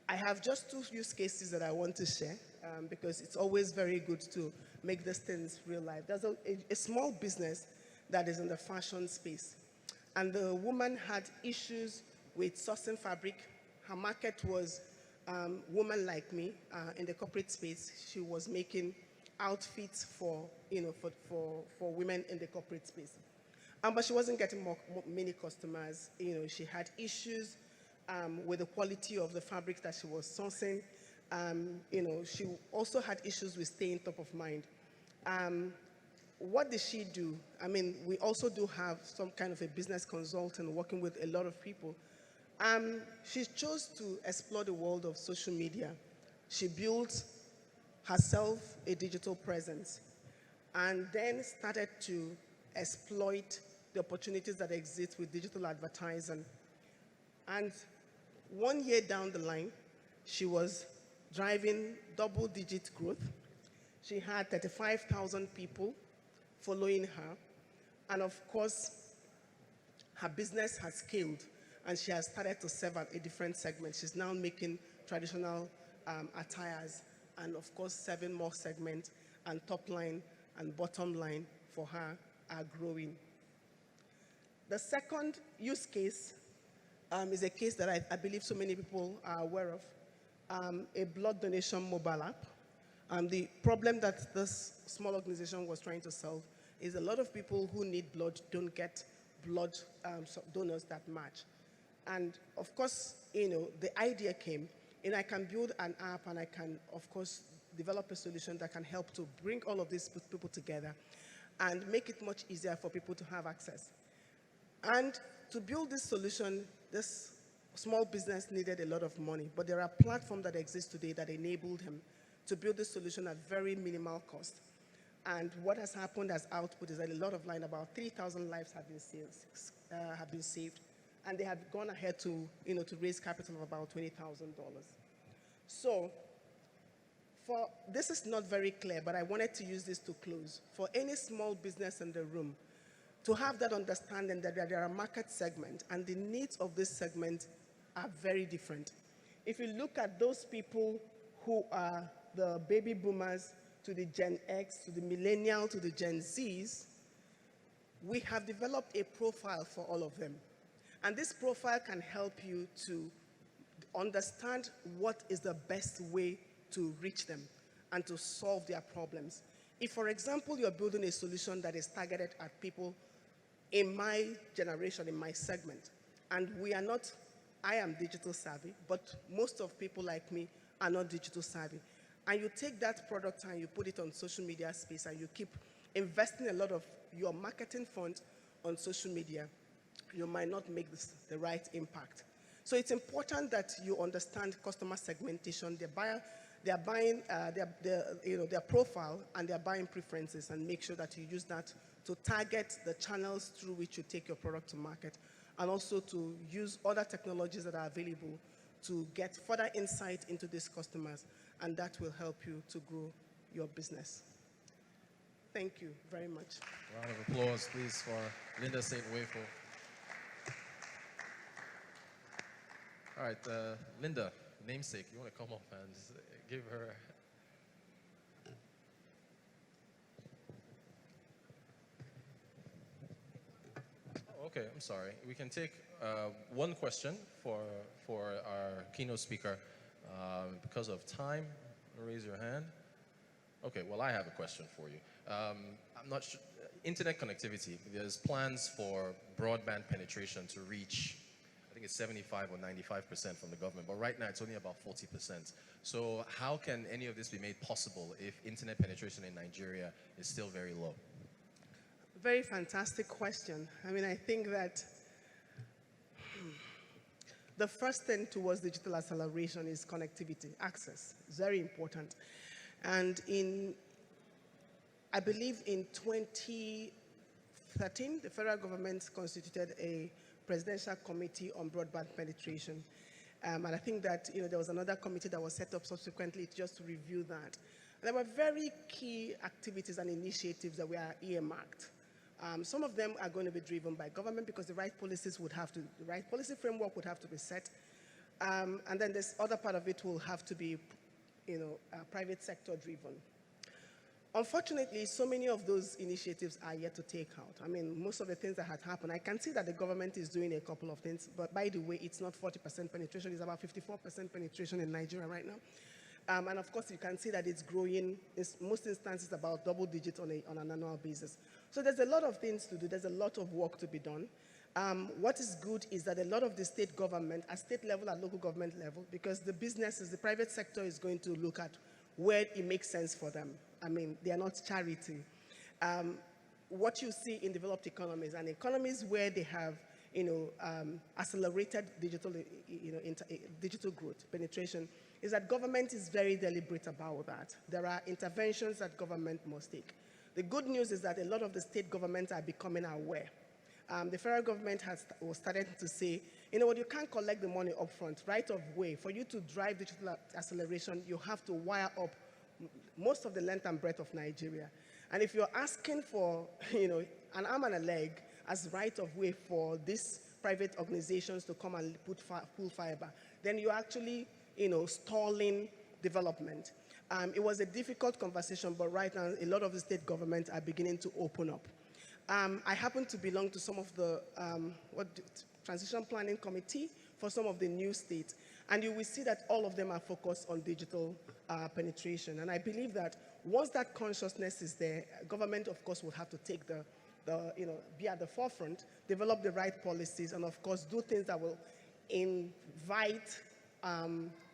I have just 2 use cases that I want to share because it's always very good to make these things real life. There's a small business that is in the fashion space, and the woman had issues with sourcing fabric. Her market was women like me in the corporate space. She was making outfits for women in the corporate space, but she wasn't getting many customers. She had issues with the quality of the fabric that she was sourcing. She also had issues with staying top of mind. What did she do? I mean, we also do have some kind of a business consultant working with a lot of people. She chose to explore the world of social media. She built herself a digital presence and then started to exploit the opportunities that exist with digital advertising. And 1 year down the line, she was driving double-digit growth. She had 35,000 people following her. And of course, her business has scaled and she has started to serve a different segment. She's now making traditional attires and of course serving more segments, and top line and bottom line for her are growing. The second use case is a case that I believe so many people are aware of, a blood donation mobile app. The problem that this small organization was trying to solve is a lot of people who need blood don't get blood donors that match. And of course, the idea came, I can build an app and I can, of course, develop a solution that can help to bring all of these people together and make it much easier for people to have access. And to build this solution, this small business needed a lot of money, but there are platforms that exist today that enabled him to build this solution at very minimal cost. And what has happened as output is that a lot of line, about 3,000 lives have been saved, and they have gone ahead to, to raise capital of about $20,000. So, this is not very clear, but I wanted to use this to close. For any small business in the room, to have that understanding that there are market segments and the needs of this segment are very different. If you look at those people who are the baby boomers to the Gen X, to the millennial, to the Gen Zs, we have developed a profile for all of them. And this profile can help you to understand what is the best way to reach them and to solve their problems. If, for example, you're building a solution that is targeted at people in my generation, in my segment, and I am digital savvy, but most of people like me are not digital savvy. And you take that product and you put it on social media space and you keep investing a lot of your marketing funds on social media, you might not make the right impact. So it's important that you understand customer segmentation, their buying, their profile and their buying preferences, and make sure that you use that to target the channels through which you take your product to market, and also to use other technologies that are available to get further insight into these customers, and that will help you to grow your business. Thank you very much. Round of applause, please, for Linda St. Wayful. All right, Linda, namesake, you want to come up and give her... Okay, I'm sorry. We can take one question for our keynote speaker. Because of time, raise your hand. Okay, well, I have a question for you. I'm not sure. Internet connectivity, there's plans for broadband penetration to reach, I think it's 75 or 95% from the government, but right now it's only about 40%. So how can any of this be made possible if internet penetration in Nigeria is still very low? Very fantastic question. I mean, I think that the first thing towards digital acceleration is connectivity, access. It's very important. And I believe in 2013, the federal government constituted a presidential committee on broadband penetration. And I think that there was another committee that was set up subsequently just to review that. There were very key activities and initiatives that were earmarked Some of them are going to be driven by government because the right policy framework would have to be set. And then this other part of it will have to be, private sector driven. Unfortunately, so many of those initiatives are yet to take out. I mean, most of the things that had happened, I can see that the government is doing a couple of things, but by the way, it's not 40% penetration, it's about 54% penetration in Nigeria right now. And of course, you can see that it's growing, in most instances, about double digits on an annual basis. So there's a lot of things to do, there's a lot of work to be done. What is good is that a lot of the state government, at state level and local government level, because the businesses, the private sector is going to look at where it makes sense for them. I mean, they are not charity. What you see in developed economies and economies where they have, accelerated digital growth, penetration, is that government is very deliberate about that. There are interventions that government must take. The good news is that a lot of the state governments are becoming aware. The federal government was starting to say, you know what, you can't collect the money upfront, right of way. For you to drive digital acceleration, you have to wire up most of the length and breadth of Nigeria. And if you're asking for, an arm and a leg as right of way for these private organizations to come and pull fiber, then you're actually, stalling development. It was a difficult conversation, but right now, a lot of the state governments are beginning to open up. I happen to belong to some of the transition planning committee for some of the new states. And you will see that all of them are focused on digital penetration. And I believe that once that consciousness is there, government, of course, will have to take be at the forefront, develop the right policies, and of course, do things that will invite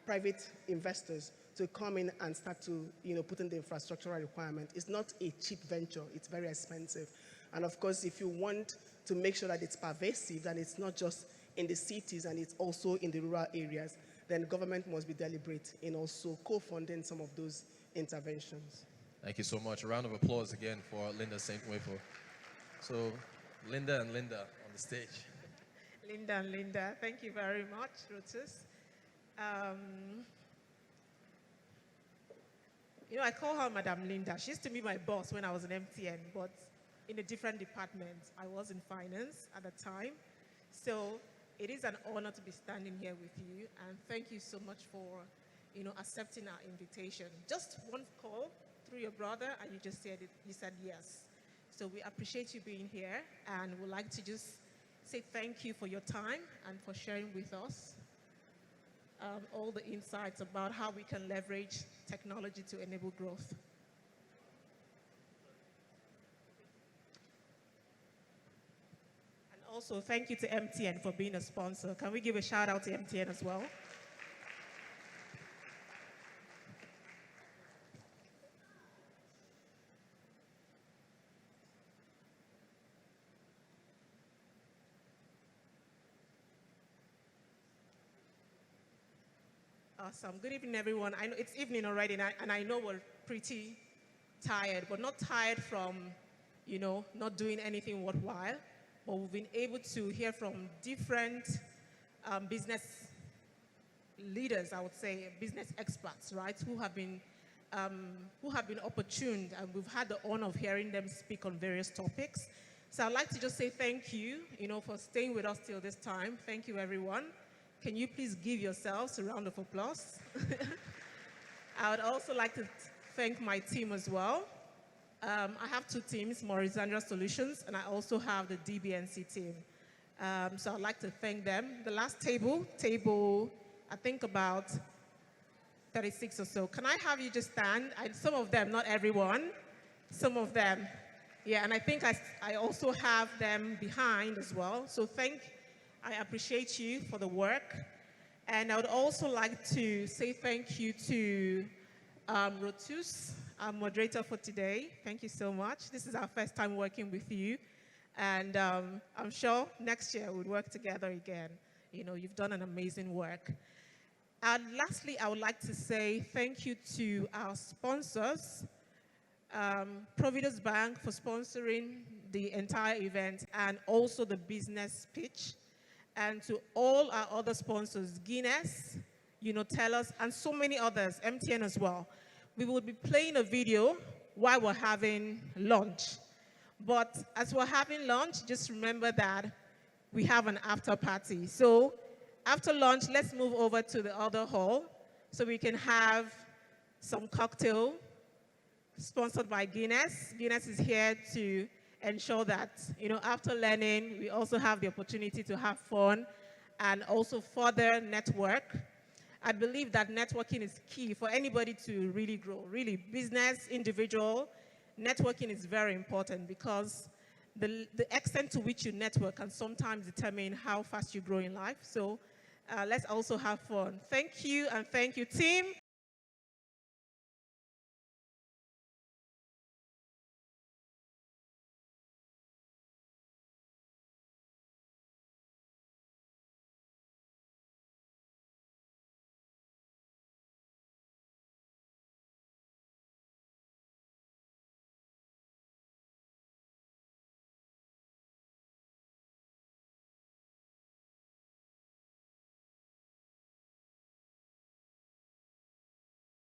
private investors to come in and start to, put in the infrastructural requirement. It's not a cheap venture. It's very expensive. And of course, if you want to make sure that it's pervasive and it's not just in the cities and it's also in the rural areas, then government must be deliberate in also co-funding some of those interventions. Thank you so much. A round of applause again for Linda St. Wayfo. So, Linda and Linda on the stage. Linda and Linda, thank you very much, Rotus. I call her Madam Linda. She used to be my boss when I was in MTN, but in a different department. I was in finance at the time. So it is an honor to be standing here with you, and thank you so much for, accepting our invitation. Just one call through your brother, and you just said it. You said yes. So we appreciate you being here, and would like to just say thank you for your time and for sharing with us all the insights about how we can leverage technology to enable growth. And also, thank you to MTN for being a sponsor. Can we give a shout out to MTN as well? Awesome. Good evening, everyone. I know it's evening already, and I know we're pretty tired, but not tired from, not doing anything worthwhile. But we've been able to hear from different business leaders, I would say, business experts, right, who have been opportuned, and we've had the honor of hearing them speak on various topics. So I'd like to just say thank you, for staying with us till this time. Thank you, everyone. Can you please give yourselves a round of applause? I would also like to thank my team as well. I have two teams, Morizandra Solutions, and I also have the DBNC team. So I'd like to thank them. The last table, I think about 36 or so. Can I have you just stand? Some of them, not everyone, some of them. Yeah, and I think I also have them behind as well. So I appreciate you for the work. And I would also like to say thank you to Rotus, our moderator for today. Thank you so much. This is our first time working with you. And I'm sure next year we'll work together again. You've done an amazing work. And lastly, I would like to say thank you to our sponsors, Providence Bank for sponsoring the entire event and also the business pitch. And to all our other sponsors, Guinness, TELUS, and so many others, MTN as well. We will be playing a video while we're having lunch. But as we're having lunch, just remember that we have an after party. So after lunch, let's move over to the other hall so we can have some cocktail sponsored by Guinness. Guinness is here to ensure that, after learning, we also have the opportunity to have fun and also further network. I believe that networking is key for anybody to really grow. Really, business, individual, networking is very important because the extent to which you network can sometimes determine how fast you grow in life. So let's also have fun. Thank you, and thank you, team.